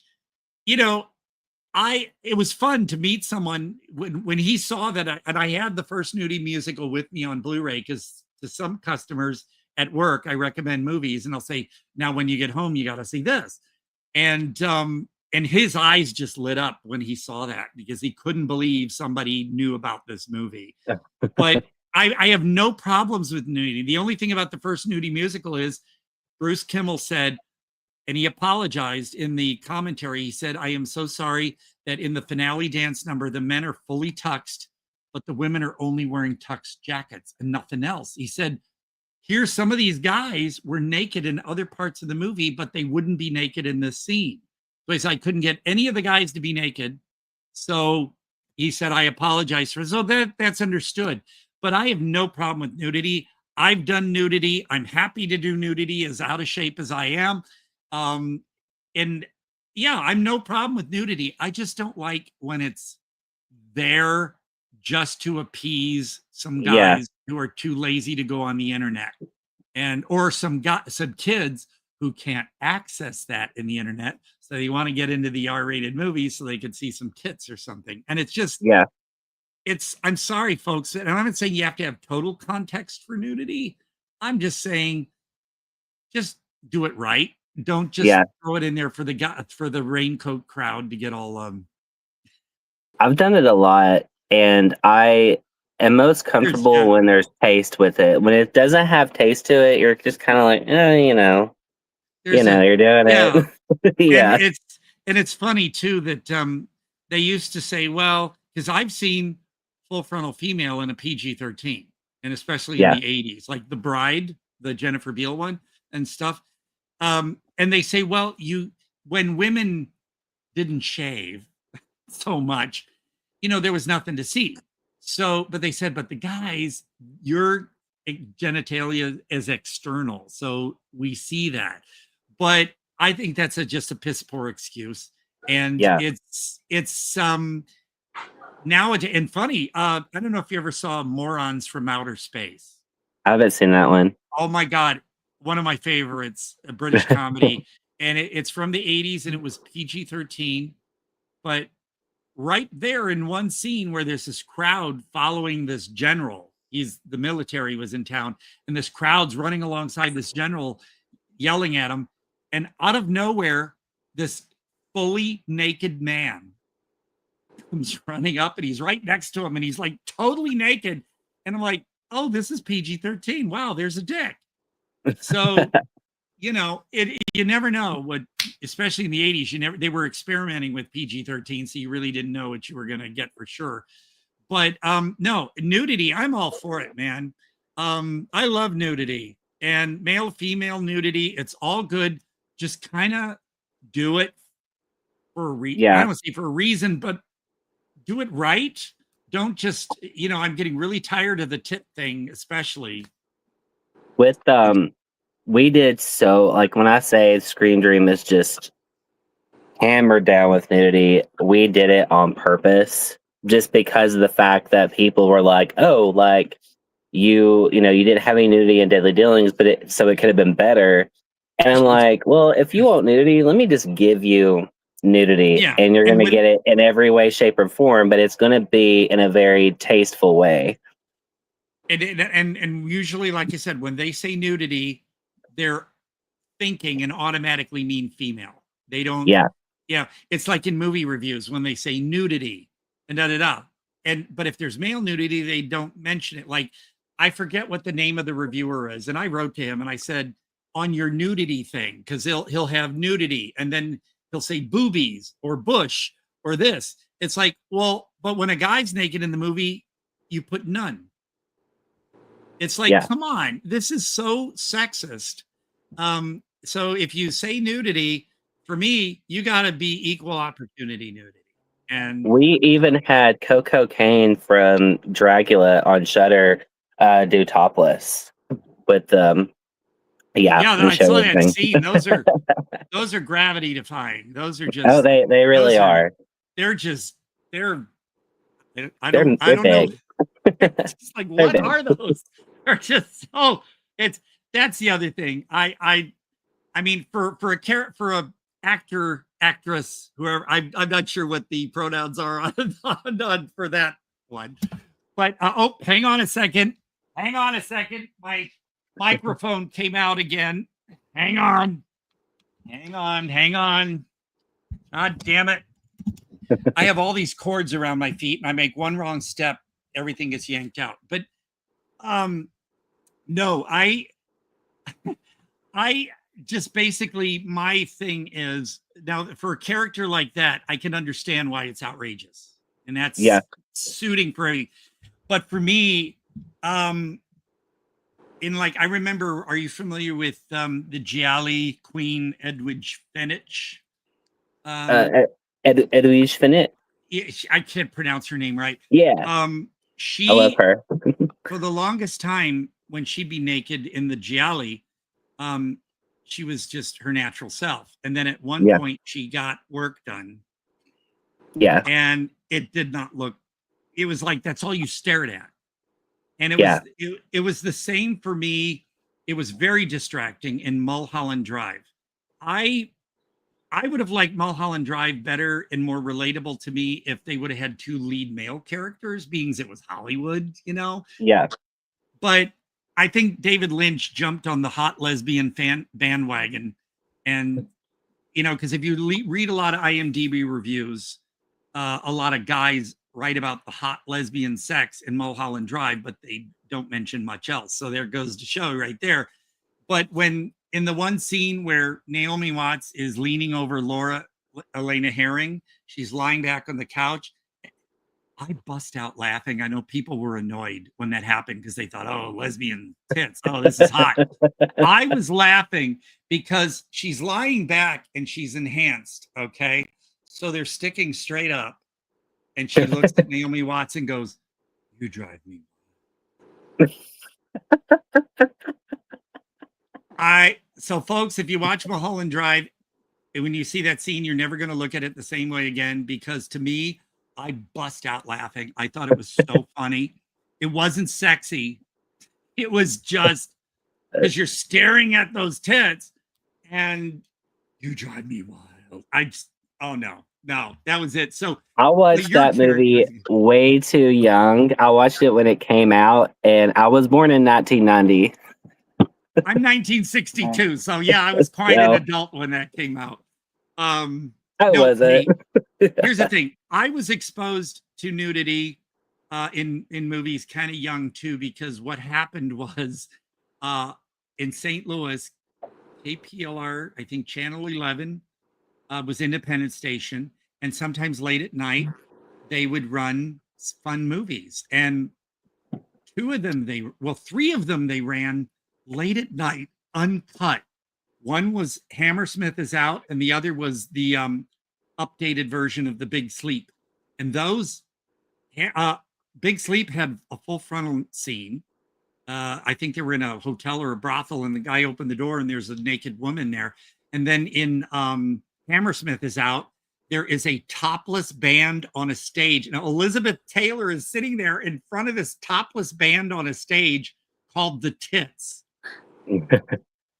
it was fun to meet someone when he saw that, and I had the first nudie musical with me on Blu-ray, because to some customers at work, I recommend movies, and I'll say, now when you get home, you got to see this. And his eyes just lit up when he saw that, because he couldn't believe somebody knew about this movie. But I have no problems with nudity. The only thing about the first nudie musical is Bruce Kimmel said, and he apologized in the commentary. He said, I am so sorry that in the finale dance number, the men are fully tuxed, but the women are only wearing tuxed jackets and nothing else. He said, here, some of these guys were naked in other parts of the movie, but they wouldn't be naked in this scene. So he said, I couldn't get any of the guys to be naked. So he said, I apologize for it. So that's understood. but I have no problem with nudity. I've done nudity. I'm happy to do nudity, as out of shape as I am. And yeah, I'm no problem with nudity. I just don't like when it's there just to appease some guys who are too lazy to go on the internet, or some kids who can't access that in the internet, so they want to get into the R-rated movies so they could see some tits or something. And it's just I'm sorry, folks, and I'm not saying you have to have total context for nudity. I'm just saying, just do it right. Don't just throw it in there for the raincoat crowd to get all. I've done it a lot, and I am most comfortable when there's taste with it. When it doesn't have taste to it, you're just kind of like, you're doing it. Yeah. And it's funny too that they used to say, well, because I've seen full frontal female in a PG-13, and especially in the 80s, like The Bride, the Jennifer Beal one and stuff. And they say, well, when women didn't shave so much, there was nothing to see. So, but they said, but the guys, your genitalia is external, so we see that. But I think that's just a piss poor excuse. And it's nowadays, and funny, I don't know if you ever saw Morons from Outer Space. I haven't seen that one. Oh my God. One of my favorites, a British comedy. And it's from the 80s, and it was PG-13. But right there in one scene where there's this crowd following this general, the military was in town, and this crowd's running alongside this general, yelling at him. And out of nowhere, this fully naked man comes running up, and he's right next to him, and he's like totally naked. And I'm like, oh, this is PG-13. Wow, there's a dick. So, you never know what, especially in the 80s, they were experimenting with PG-13, so you really didn't know what you were going to get for sure. But no, nudity, I'm all for it, man. I love nudity, and male, female nudity. It's all good. Just kind of do it for a reason. I don't say for a reason, but do it right. Don't just, I'm getting really tired of the tit thing, especially. With we did like when I say Screen Dream is just hammered down with nudity, we did it on purpose, just because of the fact that people were like, oh, like you didn't have any nudity in Deadly Dealings, but so it could have been better. And I'm like, well, if you want nudity, let me just give you nudity, and you're going to get it in every way, shape, or form, but it's going to be in a very tasteful way. And usually, like you said, when they say nudity, they're thinking and automatically mean female. They don't. Yeah. It's like in movie reviews when they say nudity and da-da-da. But if there's male nudity, they don't mention it. Like, I forget what the name of the reviewer is. And I wrote to him and I said, on your nudity thing, because he'll have nudity, and then he'll say boobies or bush or this. It's like, well, but when a guy's naked in the movie, you put none. It's like, come on, this is so sexist. So if you say nudity, for me, you got to be equal opportunity nudity. And we even had Coco Kane from Dracula on Shudder do topless with I saw that scene. Those are gravity defying. Those are just they really are. They're I don't know. It's just like, what are those? They're just that's the other thing. I mean, for a actor, actress, whoever, I'm not sure what the pronouns are on for that one. But hang on a second. My microphone came out again. Hang on. God damn it. I have all these cords around my feet, and I make one wrong step, everything gets yanked out. But no, I just basically, my thing is, now for a character like that, I can understand why it's outrageous, and that's suiting for me. But for me, I remember, are you familiar with the Gialli Queen Edwidge Fenech? Edwidge Fenech? I can't pronounce her name right. Yeah. I love She, her. for the longest time, when she'd be naked in the gialli, she was just her natural self. And then at one Yeah. point, she got work done. Yeah. And it did not look, it was like that's all you stared at. And Yeah. it was the same for me. It was very distracting in Mulholland Drive. I would have liked Mulholland Drive better and more relatable to me if they would have had two lead male characters, being it was Hollywood, you know? Yeah. But I think David Lynch jumped on the hot lesbian bandwagon. And, you know, because if you read a lot of IMDB reviews, a lot of guys write about the hot lesbian sex in Mulholland Drive, but they don't mention much else. So there goes to show right there. But when in the one scene where Naomi Watts is leaning over Laura Elena Herring, she's lying back on the couch. I bust out laughing. I know people were annoyed when that happened because they thought, oh, lesbian tits. Oh, this is hot. I was laughing because she's lying back and she's enhanced. Okay. So they're sticking straight up. And she looks at Naomi Watts and goes, you drive me. So folks, if you watch Mulholland Drive, and when you see that scene, you're never going to look at it the same way again, because to me, I bust out laughing. I thought it was so funny. It wasn't sexy. It was just because you're staring at those tits and you drive me wild. Oh no, that was it. So I watched that movie way too young. I watched it when it came out, and I was born in 1990. I'm 1962, so yeah, I was quite an adult when that came out. Here's the thing. I was exposed to nudity in movies kind of young too, because what happened was in St. Louis, KPLR, I think Channel 11 was Independence Station, and sometimes late at night they would run fun movies, and three of them they ran late at night, uncut. One was Hammersmith is Out, and the other was the updated version of The Big Sleep. And those, Big Sleep had a full frontal scene. I think they were in a hotel or a brothel, and the guy opened the door, and there's a naked woman there. And then in Hammersmith is Out, there is a topless band on a stage. Now, Elizabeth Taylor is sitting there in front of this topless band on a stage called The Tits.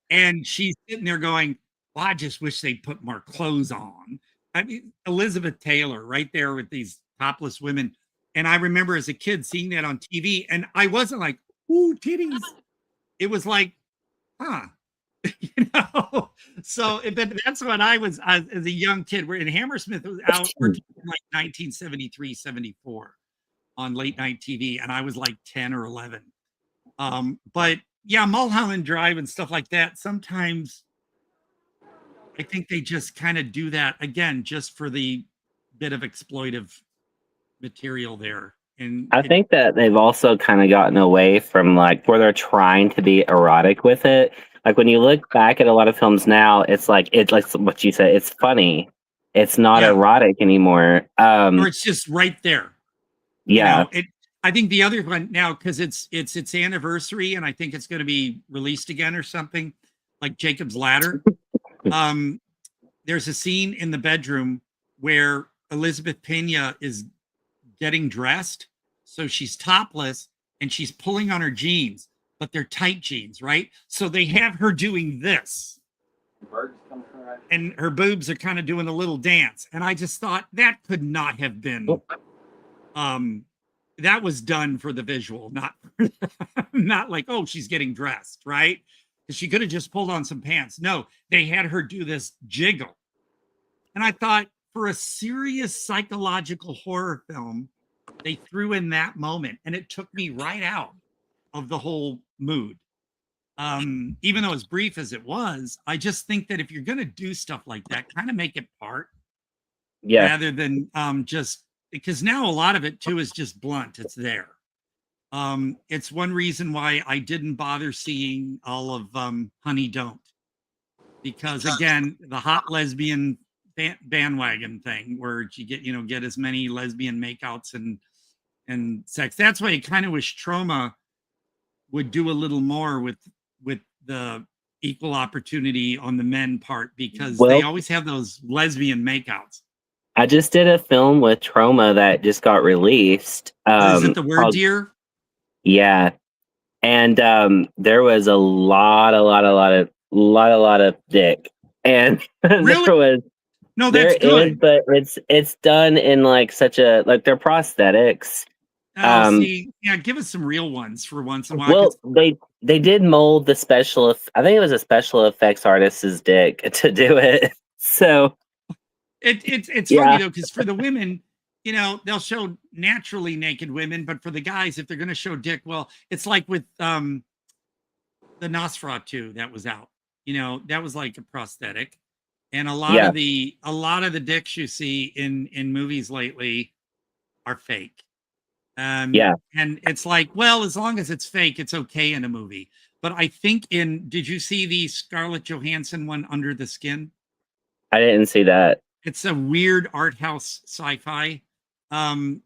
And she's sitting there going, well, I just wish they'd put more clothes on. I mean, Elizabeth Taylor right there with these topless women. And I remember as a kid seeing that on TV, and I wasn't like, ooh, titties. It was like, huh. You know? So that's when I was as a young kid. We're in Hammersmith was out for like 1973, 74 on late night TV. And I was like 10 or 11. But yeah, Mulholland Drive and stuff like that. Sometimes I think they just kind of do that again, just for the bit of exploitive material there. And I think that they've also kind of gotten away from like where they're trying to be erotic with it. Like when you look back at a lot of films now, it's like what you said. It's funny. It's not erotic anymore. Or it's just right there. Yeah. You know, I think the other one now, because it's its anniversary, and I think it's going to be released again or something, like Jacob's Ladder. There's a scene in the bedroom where Elizabeth Pena is getting dressed, so she's topless and she's pulling on her jeans, but they're tight jeans, right? So they have her doing this, and her boobs are kind of doing a little dance. And I just thought that could not have been. That was done for the visual, not like, oh, she's getting dressed, right? Because she could have just pulled on some pants. No, they had her do this jiggle. And I thought, for a serious psychological horror film, they threw in that moment, and it took me right out of the whole mood. Even though as brief as it was, I just think that if you're going to do stuff like that, kind of make it part. Yeah. Rather than just... Because now a lot of it too is just blunt. It's there. It's one reason why I didn't bother seeing all of Honey Don't, because again, the hot lesbian bandwagon thing where you get as many lesbian makeouts and and sex. That's why I kind of wish Trauma would do a little more with the equal opportunity on the men part, because they always have those lesbian makeouts. I just did a film with Trauma that just got released. Is it The Word Deer? Yeah. And there was a lot of dick. And Really? there was No, that's good. but it's done in like such a like they're prosthetics. See, yeah, give us some real ones for once in a while. Well, they did mold the I think it was a special effects artist's dick to do it. So it's funny though, because for the women, you know, they'll show naturally naked women, but for the guys, if they're going to show dick, well, it's like with the Nosferatu that was out. You know, that was like a prosthetic, and a lot of the dicks you see in movies lately are fake. And it's like, well, as long as it's fake, it's okay in a movie. But I think did you see the Scarlett Johansson one, Under the Skin? I didn't see that. It's a weird art house sci-fi. And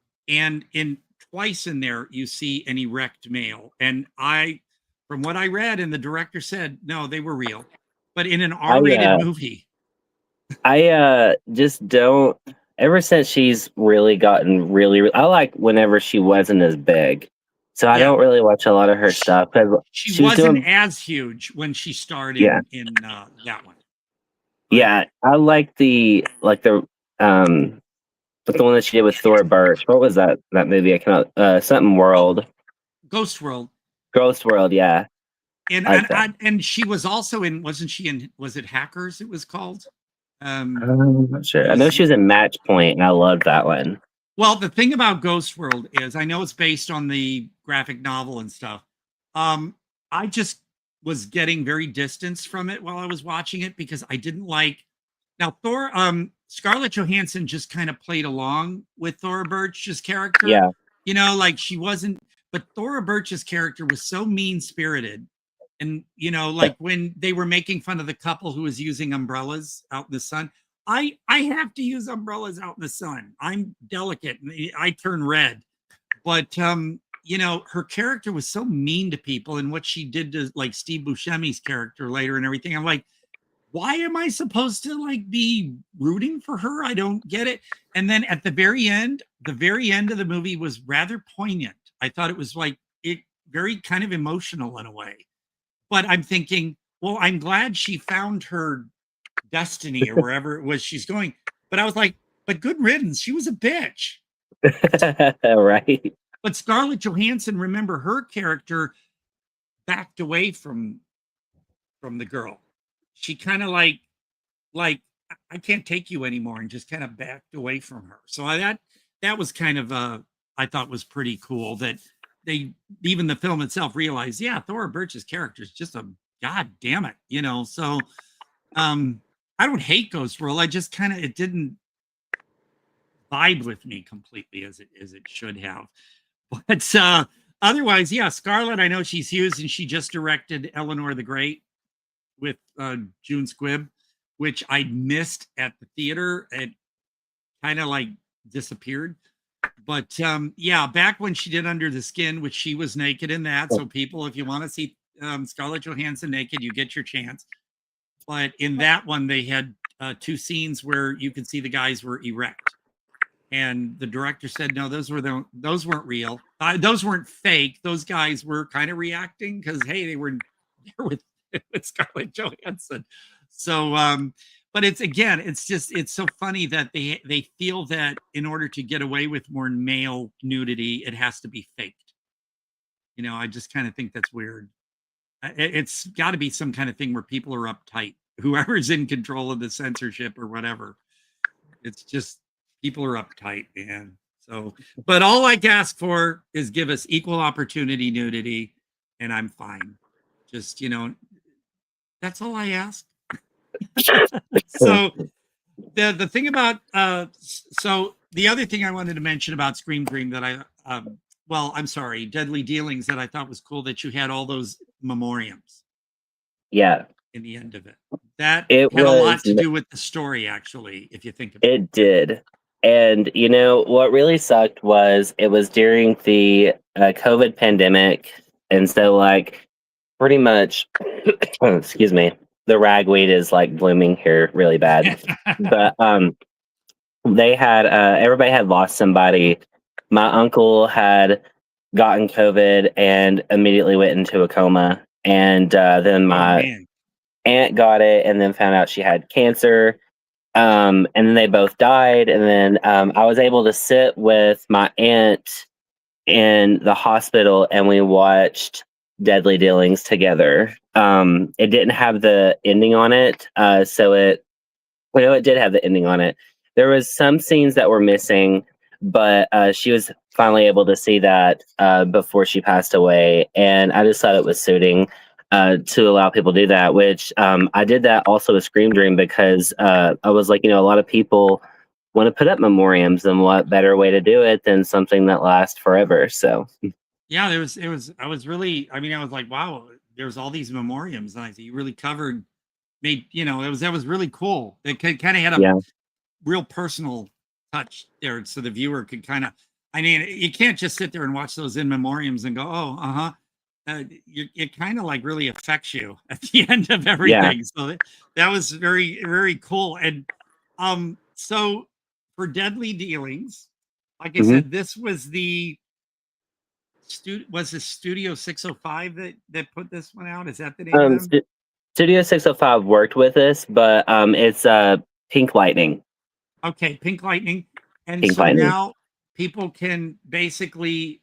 twice in there, you see an erect male. And from what I read, and the director said, no, they were real. But in an R-rated movie. I just don't. Ever since she's really gotten really, I like whenever she wasn't as big. So I don't really watch a lot of her stuff. She wasn't as huge when she started in that one. Yeah, I like the the one that she did with Thora Birch. What was that movie? I cannot something World. Ghost World. Ghost World, yeah. And she was also in, wasn't she in, was it Hackers it was called? I'm not sure. I know she was in Match Point, and I loved that one. Well, the thing about Ghost World is, I know it's based on the graphic novel and stuff. I just was getting very distanced from it while I was watching it, because I didn't like. Now, Scarlett Johansson just kind of played along with Thora Birch's character. Yeah. You know, like she wasn't, but Thora Birch's character was so mean-spirited. And, you know, like when they were making fun of the couple who was using umbrellas out in the sun, I have to use umbrellas out in the sun. I'm delicate and I turn red. But, you know, her character was so mean to people, and what she did to like Steve Buscemi's character later and everything. I'm like, why am I supposed to like be rooting for her? I don't get it. And then at the very end of the movie was rather poignant. I thought it was like very kind of emotional in a way. But I'm thinking, well, I'm glad she found her destiny or wherever it was she's going. But I was like, but good riddance. She was a bitch. Right. But Scarlett Johansson, remember, her character backed away from the girl. She kind of like I can't take you anymore, and just kind of backed away from her. So that was kind of I thought was pretty cool that they, even the film itself, realized, yeah, Thora Birch's character is just a god damn it, you know. So I don't hate Ghost World. I just kind of, it didn't vibe with me completely as it should have. But otherwise, yeah, Scarlett, I know she's huge, and she just directed Eleanor the Great with June Squibb, which I missed at the theater. It kind of like disappeared. But yeah, back when she did Under the Skin, which she was naked in that. So people, if you want to see Scarlett Johansson naked, you get your chance. But in that one, they had 2 scenes where you could see the guys were erect. And the director said, no, those weren't real. Those weren't fake. Those guys were kind of reacting because, hey, they were there with Scarlett Johansson. So, but it's so funny that they feel that in order to get away with more male nudity, it has to be faked. You know, I just kind of think that's weird. It's got to be some kind of thing where people are uptight. Whoever's in control of the censorship or whatever. It's just people are uptight, man. So, but all I ask for is give us equal opportunity nudity, and I'm fine. Just, you know, that's all I ask. So the thing about so the other thing I wanted to mention about Scream Dream that Deadly Dealings, that I thought was cool, that you had all those memoriams. Yeah. In the end of it. That had a lot to do with the story, actually, if you think about it. It did. And you know what really sucked was it was during the COVID pandemic, and so like pretty much, excuse me, the ragweed is like blooming here really bad. But they had everybody had lost somebody. My uncle had gotten COVID and immediately went into a coma, and then my aunt got it and then found out she had cancer. And then they both died. And then I was able to sit with my aunt in the hospital and we watched Deadly Dealings together. It didn't have the ending on it. It did have the ending on it. There was some scenes that were missing, but she was finally able to see that before she passed away. And I just thought it was suiting to allow people to do that, which I did that also with Scream Dream because I was like, a lot of people want to put up memoriams, and what better way to do it than something that lasts forever. So yeah, I was like, wow, there's all these memoriams, and I think you really that was really cool. It kind of had a real personal touch there, so the viewer could you can't just sit there and watch those in memoriams and go, it kind of like really affects you at the end of everything. So that was very, very cool. And so for Deadly Dealings, like I said, this was the Studio 605 that put this one out? Is that the name of them? Studio 605 worked with us, but it's Pink Lightning. Okay, Pink Lightning. And Pink Lightning. Now people can basically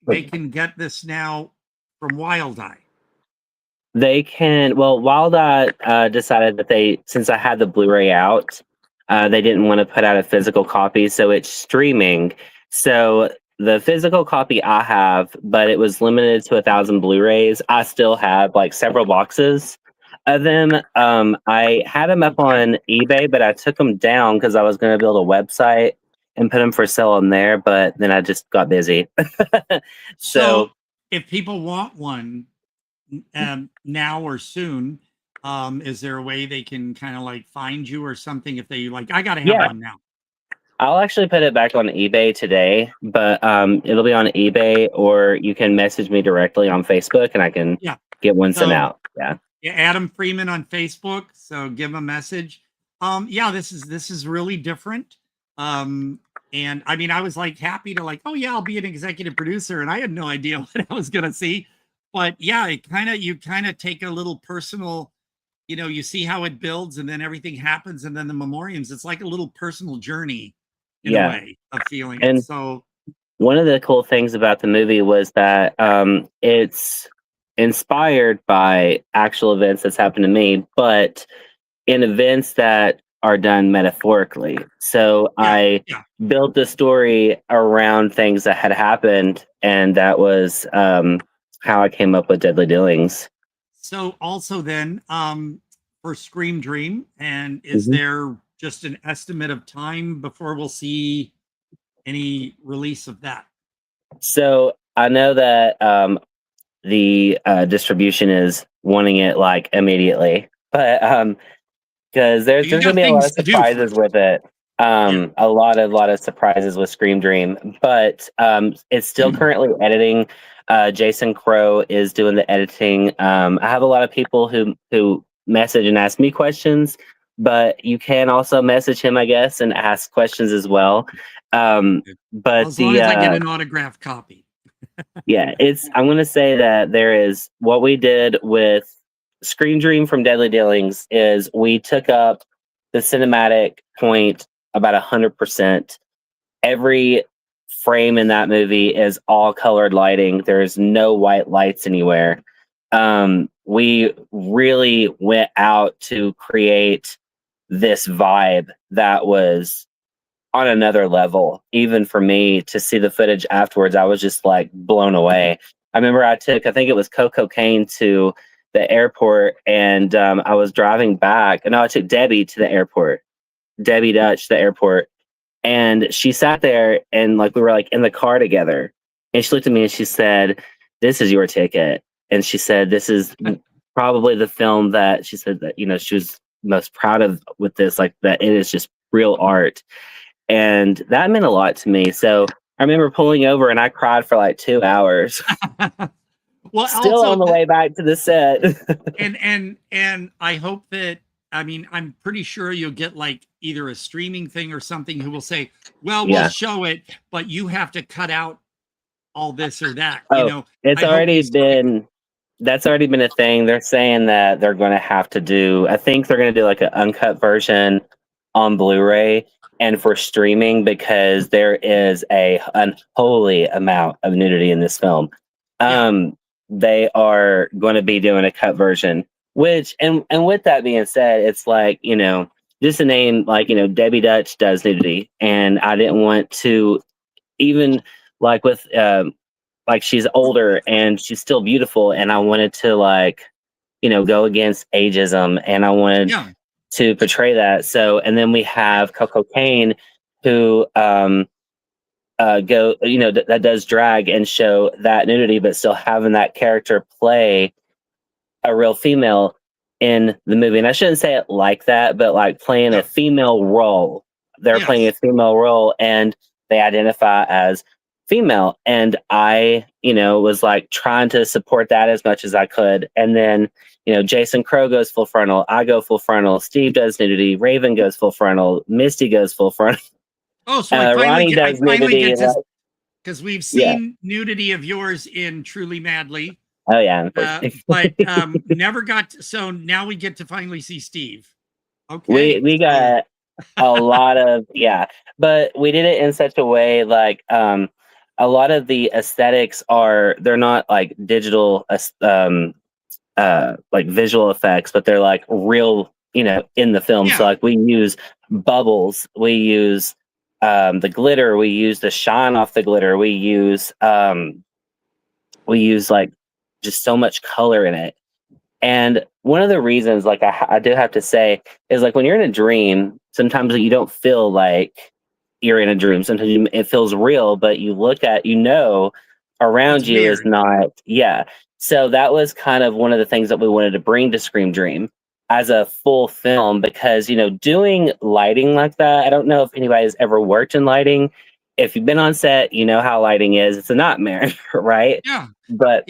they can get this now from Wild Eye. They can. Well, Wild Eye decided that since I had the Blu-ray out, they didn't want to put out a physical copy, so it's streaming. So the physical copy I have, but it was limited to 1,000 Blu-rays. I still have like several boxes of them. I had them up on eBay, but I took them down because I was going to build a website and put them for sale on there, but then I just got busy. So if people want one now or soon, is there a way they can kind of like find you or something if they like, I got to have one now? I'll actually put it back on eBay today, but it'll be on eBay, or you can message me directly on Facebook and I can get one sent out. Yeah. Adam Freeman on Facebook. So give him a message. This is really different. And I mean, I was like happy to like, I'll be an executive producer, and I had no idea what I was going to see, but yeah, you kind of take a little personal, you see how it builds and then everything happens. And then the memoriams, it's like a little personal journey in a way of feeling it. And so one of the cool things about the movie was that it's inspired by actual events that's happened to me, but in events that are done metaphorically. So I built the story around things that had happened, and that was how I came up with Deadly Dealings. So also then for Scream Dream, and is there just an estimate of time before we'll see any release of that? So I know that the distribution is wanting it like immediately, but because there's going to be a lot of surprises with it. A lot of surprises with Scream Dream, but it's still currently editing. Jason Crow is doing the editing. I have a lot of people who message and ask me questions, but you can also message him, I guess, and ask questions as well. But as long as I get an autographed copy. I'm going to say that there is what we did with Scream Dream from Deadly Dealings is we took up the cinematic point about 100%. Every frame in that movie is all colored lighting. There's no white lights anywhere. We really went out to create this vibe that was on another level. Even for me to see the footage afterwards, I was just like blown away. I remember I think it was Coco Kane to the airport, and I was driving back, and I took Debbie to the airport, Debbie Dutch, the airport, and she sat there, and like we were like in the car together, and she looked at me and she said, "This is your ticket," and she said, "This is probably the film that," she said that she was most proud of with this, like that it is just real art. and that meant a lot to me. So I remember pulling over and I cried for like 2 hours. Well, Still also on the way back to the set. and I hope that, I mean, I'm pretty sure you'll get like either a streaming thing or something who will say, well, we'll Yeah. show it, but you have to cut out all this or that. Oh, You know, it's I hope already you still get- that's already been a thing. They're saying that they're going to have to do, I think they're going to do like an uncut version on Blu-ray and for streaming, because there is a unholy amount of nudity in this film. They are going to be doing a cut version, which, and with that being said, it's like, you know, just a name like, you know, Debbie Dutch does nudity, and I didn't want to, even like with like she's older and she's still beautiful, and I wanted to, like, you know, go against ageism, and I wanted to portray that. So, and then we have Coco Kane, who go, you know, that does drag and show that nudity, but still having that character play a real female in the movie. And I shouldn't say it like that, but like playing a female role. They're playing a female role and they identify as female. And I, you know, was like trying to support that as much as I could. And then, you know, Jason Crow goes full frontal. I go full frontal. Steve does nudity. Raven goes full frontal. Misty goes full frontal. Oh, so I finally Ronnie get to, because we've seen nudity of yours in Truly Madly. Oh yeah, but never got to, so now we get to finally see Steve. Okay, we got a lot of but we did it in such a way like a lot of the aesthetics they're not like digital like visual effects, but they're like real, you know, in the film. So like we use bubbles, we use the glitter, we use the shine off the glitter, we use like just so much color in it. And one of the reasons, like I do have to say, is like when you're in a dream, sometimes you don't feel like you're in a dream. Sometimes it feels real, but you look at, you know, around you is not. So that was kind of one of the things that we wanted to bring to Scream Dream as a full film, because, you know, doing lighting like that, I don't know if anybody's ever worked in lighting. If you've been on set, you know how lighting is. It's a nightmare, right? Yeah. But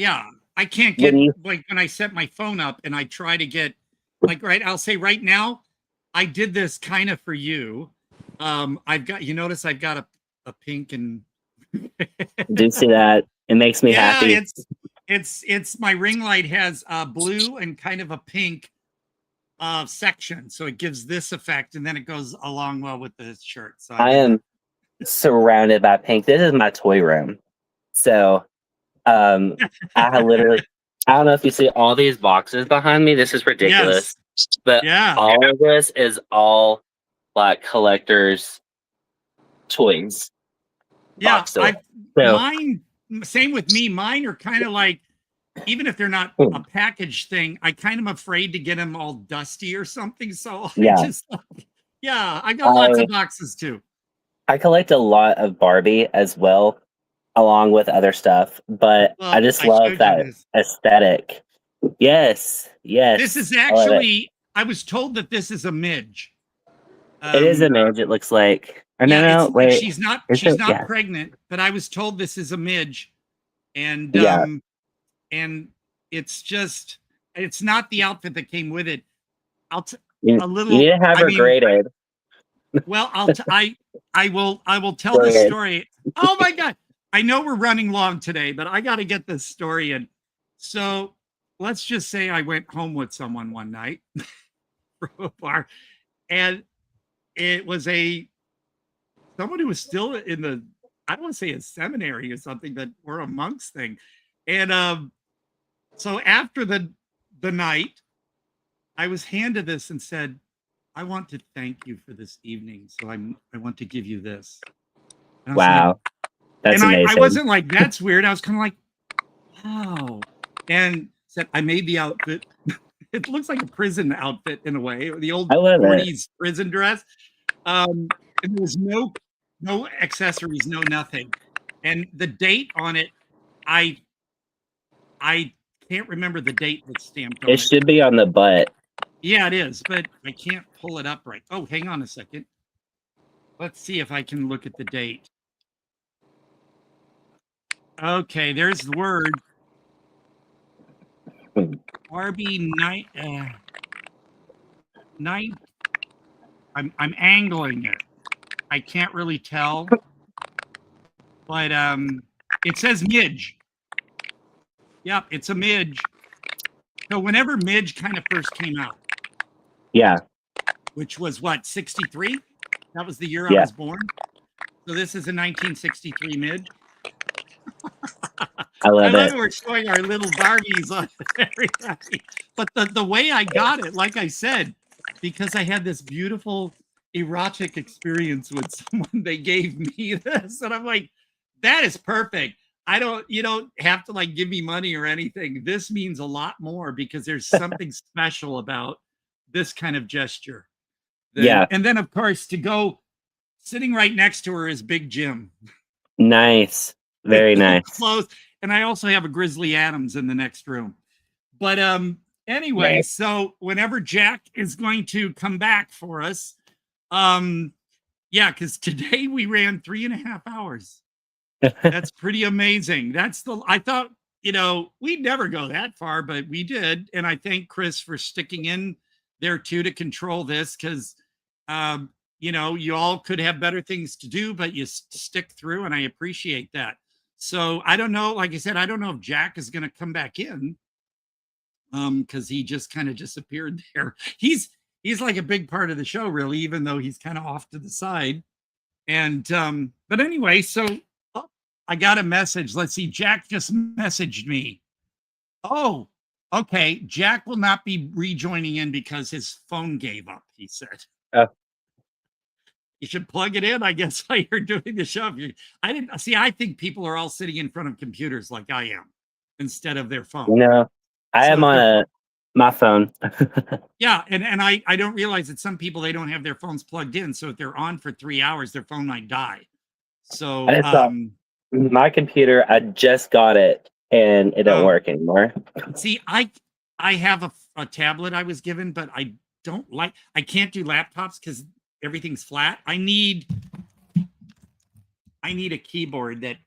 I can't get, like when I set my phone up and I try to get, like, right, I'll say right now, I did this kind of for you. I've got, you notice I've got a pink and do see that. It makes me happy. It's my ring light has blue and kind of a pink section, so it gives this effect, and then it goes along well with the shirt. So I am surrounded by pink. This is my toy room. So I literally, I don't know if you see all these boxes behind me. This is ridiculous. But all of this is all like collectors' toys. Mine, same with me. Mine are kind of like, even if they're not a package thing, I kind of am afraid to get them all dusty or something. So I got lots of boxes too. I collect a lot of Barbie as well, along with other stuff, but I just love that aesthetic. Yes. This is actually, I was told that this is a midge. It is a midge, it looks like. Or wait. She's not pregnant, but I was told this is a midge. And and it's just, it's not the outfit that came with it. You need to have her graded. Well, I will tell the story. Oh my God. I know we're running long today, but I got to get this story in. So let's just say I went home with someone one night from a bar, and it was someone who was still in the, I don't want to say a seminary or something, but we're a monks thing. And so after the night, I was handed this and said, I want to thank you for this evening. So I want to give you this. Wow. That's amazing. I wasn't like, that's weird. I was kind of like, wow. And said, I made the outfit. It looks like a prison outfit in a way, the old 40s prison dress. And there was no accessories, no nothing. And the date on it, I can't remember the date that's stamped on it. It should be on the butt. Yeah, it is, but I can't pull it up right. Oh, hang on a second. Let's see if I can look at the date. Okay, there's the word. RB night. Night. I'm angling it. I can't really tell, but it says Midge. Yep, it's a Midge. So whenever Midge kind of first came out, Yeah. which was what, 63? That was the year I Yeah. was born. So this is a 1963 Midge. I love it. We're showing our little Barbies on everybody. But the way I got it, like I said, because I had this beautiful erotic experience with someone, they gave me this, and I'm like, that is perfect. You don't have to like give me money or anything. This means a lot more because there's something special about this kind of gesture. Yeah. And then of course to go sitting right next to her is Big Jim. Nice. Very nice. Close. And I also have a Grizzly Adams in the next room. But anyway, Nice. so whenever Jack is going to come back for us, yeah, because today we ran 3.5 hours. That's pretty amazing. I thought, we'd never go that far, but we did. And I thank Chris for sticking in there too to control this because you all could have better things to do, but you stick through, and I appreciate that. So I don't know, like I said, I don't know if Jack is going to come back in because he just kind of disappeared there. He's like a big part of the show, really, even though he's kind of off to the side. And but anyway, so I got a message. Let's see. Jack just messaged me. Oh, okay. Jack will not be rejoining in because his phone gave up, he said. You should plug it in, I guess, while you're doing the show. I think people are all sitting in front of computers like I am instead of their phone. No, I am on my phone. Yeah, and I don't realize that some people, they don't have their phones plugged in. So if they're on for 3 hours, their phone might die. So my computer, I just got it and it don't work anymore. See, I have a tablet I was given, but I can't do laptops because everything's flat. I need a keyboard that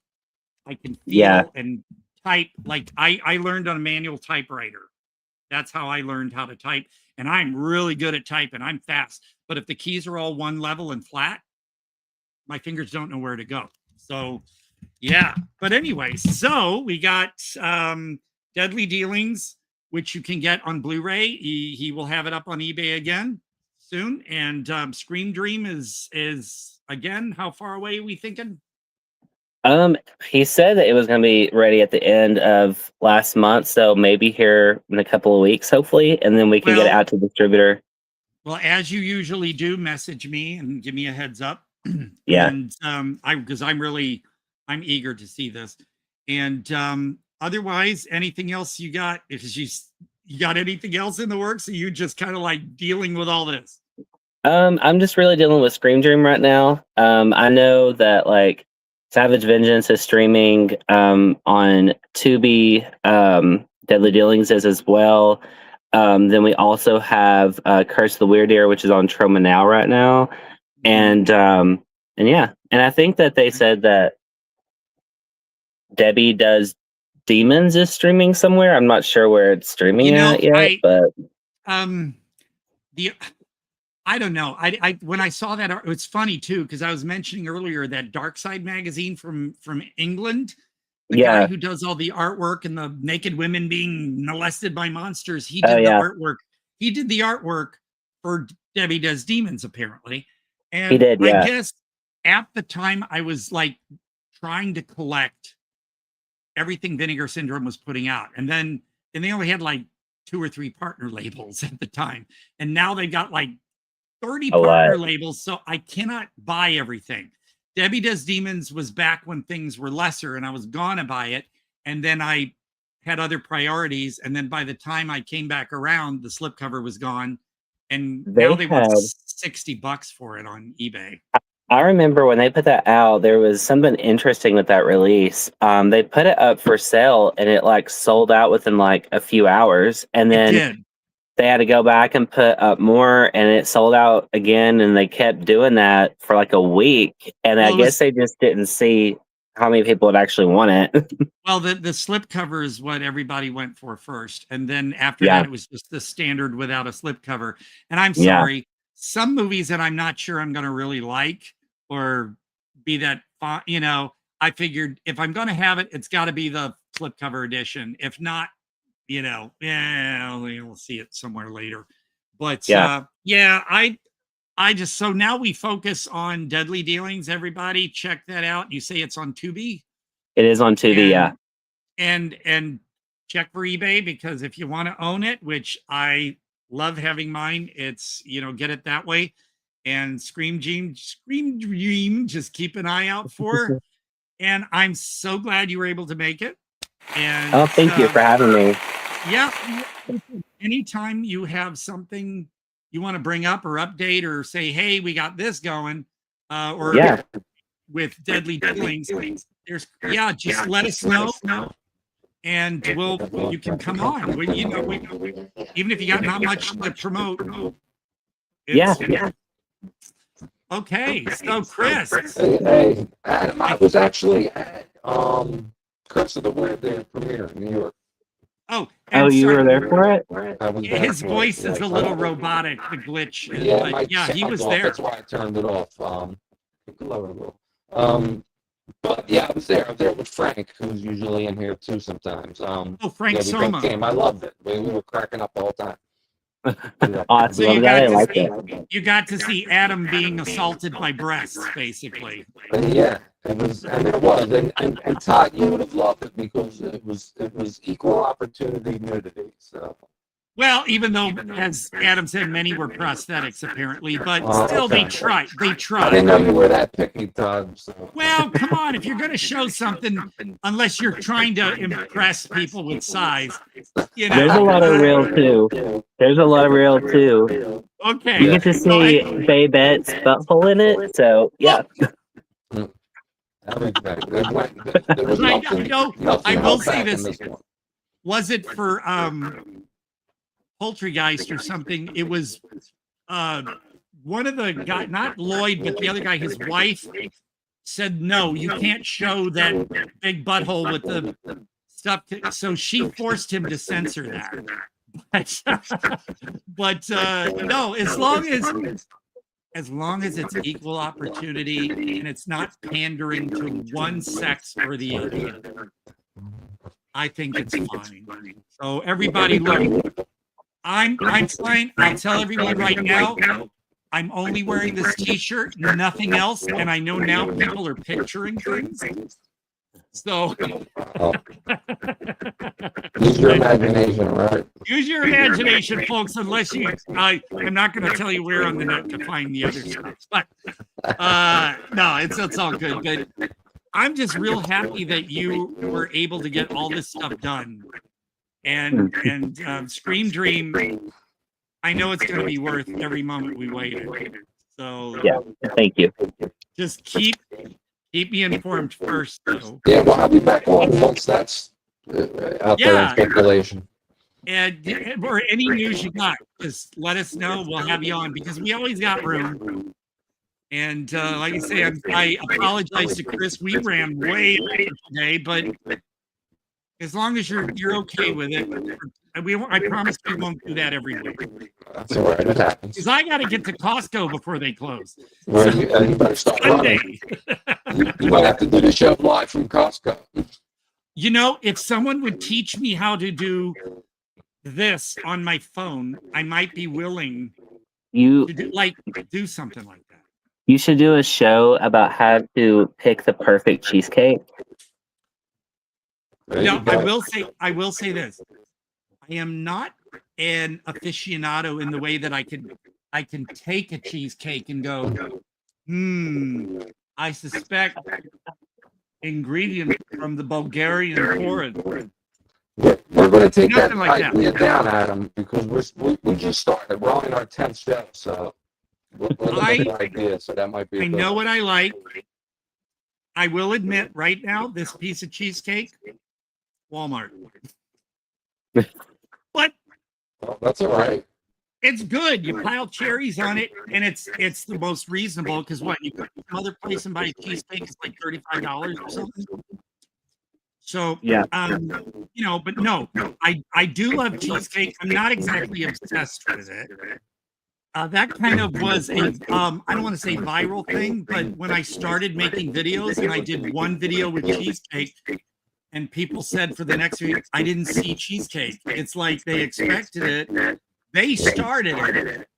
I can feel and type. Like I learned on a manual typewriter. That's how I learned how to type. And I'm really good at typing. I'm fast. But if the keys are all one level and flat, my fingers don't know where to go. So yeah. But anyway, so we got Deadly Dealings, which you can get on Blu-ray. He will have it up on eBay again soon. And Scream Dream is again, how far away are we thinking? He said that it was going to be ready at the end of last month, so maybe here in a couple of weeks, hopefully, and then we can get it out to the distributor. Well, as you usually do, message me and give me a heads up. Yeah. And because I'm eager to see this. And otherwise, anything else you got? If you got anything else in the works, or you just kind of like dealing with all this? I'm just really dealing with Scream Dream right now. I know that like Savage Vengeance is streaming on Tubi. Deadly Dealings is as well. Then we also have Curse of the Weird Ear, which is on Troma Now right now. And yeah, and I think that they said that Debbie Does Demons is streaming somewhere. I'm not sure where it's streaming at yet, but I don't know. I when I saw that, it's funny too, because I was mentioning earlier that Dark Side magazine from England, the guy who does all the artwork and the naked women being molested by monsters, he did the artwork. He did the artwork for Debbie Does Demons, apparently. And he did, I guess at the time I was like trying to collect everything Vinegar Syndrome was putting out. And they only had like 2 or 3 partner labels at the time. And now they've got like 30 partner labels, so I cannot buy everything. Debbie Does Demons was back when things were lesser and I was gonna buy it. And then I had other priorities. And then by the time I came back around, the slipcover was gone. And now they want $60 for it on eBay. I remember when they put that out, there was something interesting with that release. They put it up for sale and it like sold out within like a few hours. And then they had to go back and put up more, and it sold out again, and they kept doing that for like a week, and I guess they just didn't see how many people would actually want it. Well, the slipcover is what everybody went for first, and then after that, it was just the standard without a slipcover. And I'm sorry, some movies that I'm not sure I'm going to really like or be that, you know, I figured if I'm going to have it, it's got to be the slipcover edition. If not, you know, we'll see it somewhere later. But I just, so now we focus on Deadly Dealings. Everybody check that out. You say it's on Tubi? It is on Tubi, and check for eBay, because if you want to own it, which I love having mine, it's, you know, get it that way. And Scream Dream, just keep an eye out for. And I'm so glad you were able to make it. And thank you for having me. Yeah, anytime you have something you want to bring up or update or say, hey, we got this going, or with Deadly Dealings, there's just let us know, and you can come on. You know, even if you got not much to promote. Okay, so Chris. Hey, Adam, I was actually at Curse of the Weird Day premiere in New York. Oh, you were there for it? His voice is a little robotic, the glitch. But he was there. That's why I turned it off. But yeah, I was there. I was there with Frank, who's usually in here too sometimes. Frank Soma. I loved it. We were cracking up all the time. Awesome. So you got to see Adam being assaulted by breasts, basically. Yeah, it was, and Todd, you would have loved it because it was equal opportunity nudity. So. Well, even though, as Adam said, many were prosthetics apparently, but still they tried. I didn't know you were that picky, Todd. So. Well, come on, if you're going to show something, unless you're trying to impress people with size, you know. There's a lot of real too. Okay. You get to see Babette's butthole in it, so yeah. I will say this. Was it for Poltergeist or something? It was one of the guys, not Lloyd, but the other guy, his wife said, no, you can't show that big butthole with the stuff. So she forced him to censor that. But no, as long as it's equal opportunity and it's not pandering to one sex or the other, I think it's fine. So everybody, look, I'm fine. I'll tell everyone right now, I'm only wearing this t-shirt, nothing else, and I know now people are picturing things. So use your imagination, right? Use your imagination, folks, unless I'm not going to tell you where on the net to find the other stuff. But no, it's all good. But I'm just real happy that you were able to get all this stuff done. And Scream Dream, I know it's going to be worth every moment we waited. So yeah, thank you. Just keep me informed first, though. Yeah, well, I'll be back on once that's out there in speculation. And or any news you got, just let us know. We'll have you on because we always got room. And like I say, I apologize to Chris. We ran way late today, but as long as you're okay with it, I promise we won't do that every week. That's all right. It happens. Because I got to get to Costco before they close. Well, you better start running. You might have to do the show live from Costco. You know, if someone would teach me how to do this on my phone, I might be willing to do something like that. You should do a show about how to pick the perfect cheesecake. No, I will say this. I am not an aficionado in the way that I can take a cheesecake and go, I suspect ingredients from the Bulgarian forest. We're going to take Nothing that idea down, Adam, because we just started. We're only in our 10th show, so we're looking at ideas. So that might be. I know what I like. I will admit right now, this piece of cheesecake, Walmart. But Oh, that's all right. It's good. You pile cherries on it, and it's the most reasonable because what you go to some other place and buy a cheesecake is like $35 or something. So Yeah. you know, but no, I do love cheesecake. I'm not exactly obsessed with it. That kind of was a I don't want to say viral thing, but when I started making videos and I did one video with cheesecake, and people said for the next week, I didn't see cheesecake. It's like they expected it. They started it.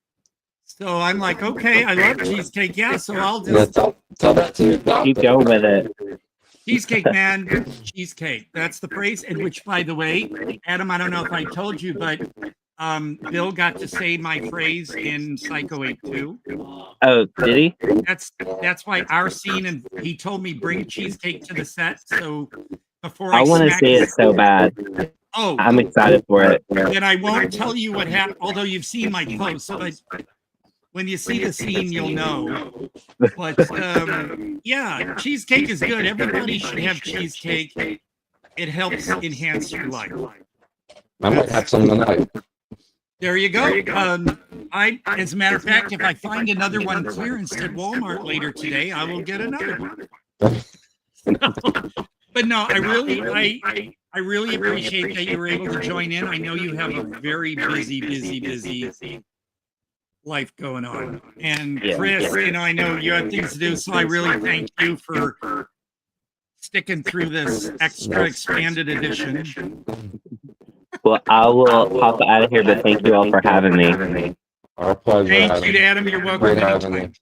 So I'm like, okay, I love cheesecake. Yeah, so I'll just tell that to your doctor. Keep going with it. cheesecake, man. Cheesecake. That's the phrase. And which, by the way, Adam, I don't know if I told you, but Bill got to say my phrase in Psycho 8 too. Oh, did he? That's why our scene, and he told me bring cheesecake to the set. So before I want to see it so bad. Oh, I'm excited for it. then I won't tell you what happened, although you've seen my post, but when you see the scene, you'll know. But yeah, cheesecake is good. Everybody should have cheesecake. It helps enhance your life. I might have some tonight. There you go. As a matter of fact, if I find another one clearance at Walmart later today, I will get another one. But no, I really appreciate that you were able to join in. I know you have a very busy life going on. And Chris, you know, I know you have things to do, so I really thank you for sticking through this extra expanded edition. Well, I will pop out of here, but thank you all for having me. Our pleasure. Thank you, Adam. You're welcome. Great having you.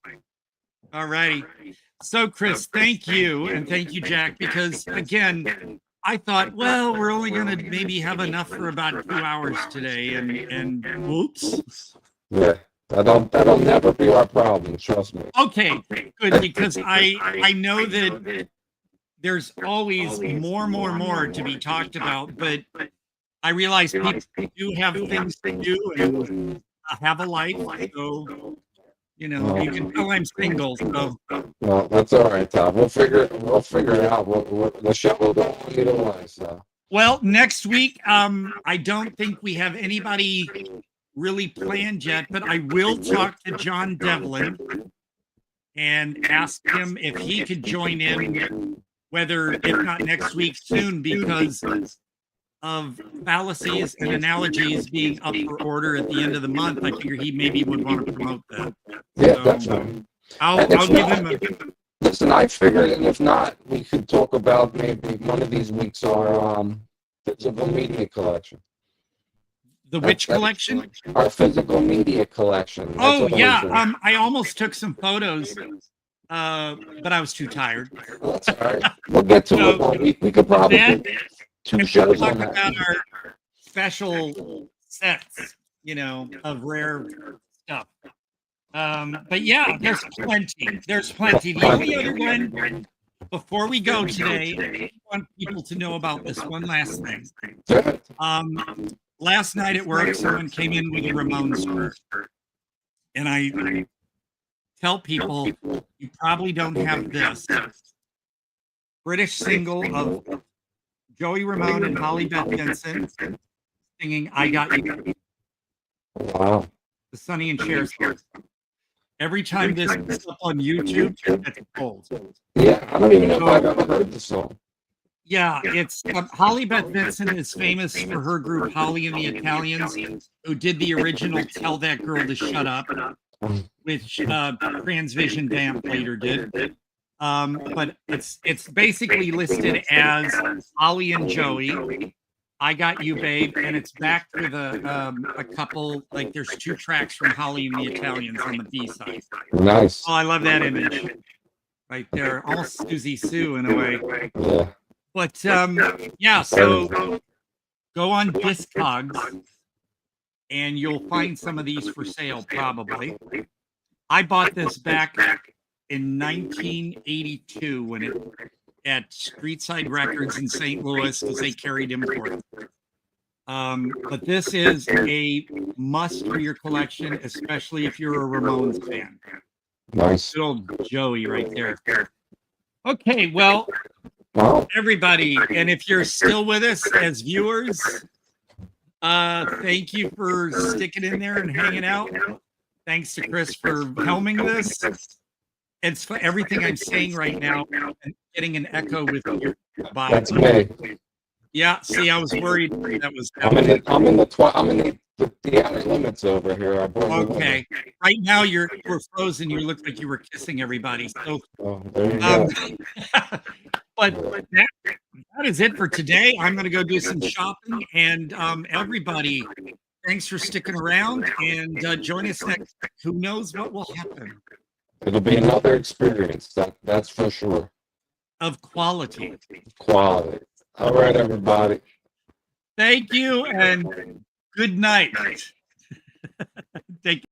All righty. So, Chris, thank you. And thank you, Jack, because, again, I thought, well, we're only going to maybe have enough for about 2 hours today. And whoops. Yeah, that'll never be our problem. Trust me. Okay, good, because I know that there's always more to be talked about, but I realize people do have things to do and have a life. So, you know, you can tell I'm single. So. Well, that's all right, Todd. We'll figure it out. The show will go on either way. So. Well, next week, I don't think we have anybody really planned yet, but I will talk to John Devlin and ask him if he could join in, whether if not next week, soon, because of fallacies and analogies being up for order at the end of the month. I figure he maybe would want to promote that. Yeah, so definitely. I'll give him a... Listen, I figured, and if not, we could talk about maybe one of these weeks our physical media collection. The which collection? Our physical media collection. Oh, yeah. I almost took some photos, but I was too tired. That's all right. We'll get to it one week. We could probably do 2 shows on that. About our special sets, you know, of rare stuff. But yeah, there's plenty. The only other one, before we go today, I want people to know about this one last thing. Last night at work, someone came in with a Ramones shirt. And I tell people, you probably don't have this. British single of Joey Ramone and Holly Beth Benson singing I Got You. Wow. The Sonny and Cher song. Every time this is up on YouTube, it's gold. Yeah, I don't even know if I've ever heard the song. Yeah, it's Holly Beth Benson is famous for her group Holly and the Italians, who did the original Tell That Girl to Shut Up, which Transvision Vamp later did. But it's basically listed as Holly and Joey, I Got You Babe, and it's backed with a couple, like there's 2 tracks from Holly and the Italians on the B side. Nice. Oh, I love that image right there, almost Susie Sue in a way. Yeah. But yeah, so go on Discogs and you'll find some of these for sale probably. I bought this back in 1982 when it at Streetside Records in St. Louis because they carried import. But this is a must for your collection, especially if you're a Ramones fan. Nice. Good old Joey right there. Okay, well, everybody, and if you're still with us as viewers, Thank you for sticking in there and hanging out. Thanks to Chris for helming this. It's for everything I'm saying right now, and getting an echo with your body. That's me. Yeah, see, I was worried that was I'm in the outer limits over here. okay. Right now you're frozen. You look like you were kissing everybody. So there you go. but that is it for today. I'm gonna go do some shopping, and everybody, thanks for sticking around, and join us next. Who knows what will happen? It'll be another experience. That's for sure. Of quality. Quality. All right, everybody. Thank you, and good night. Take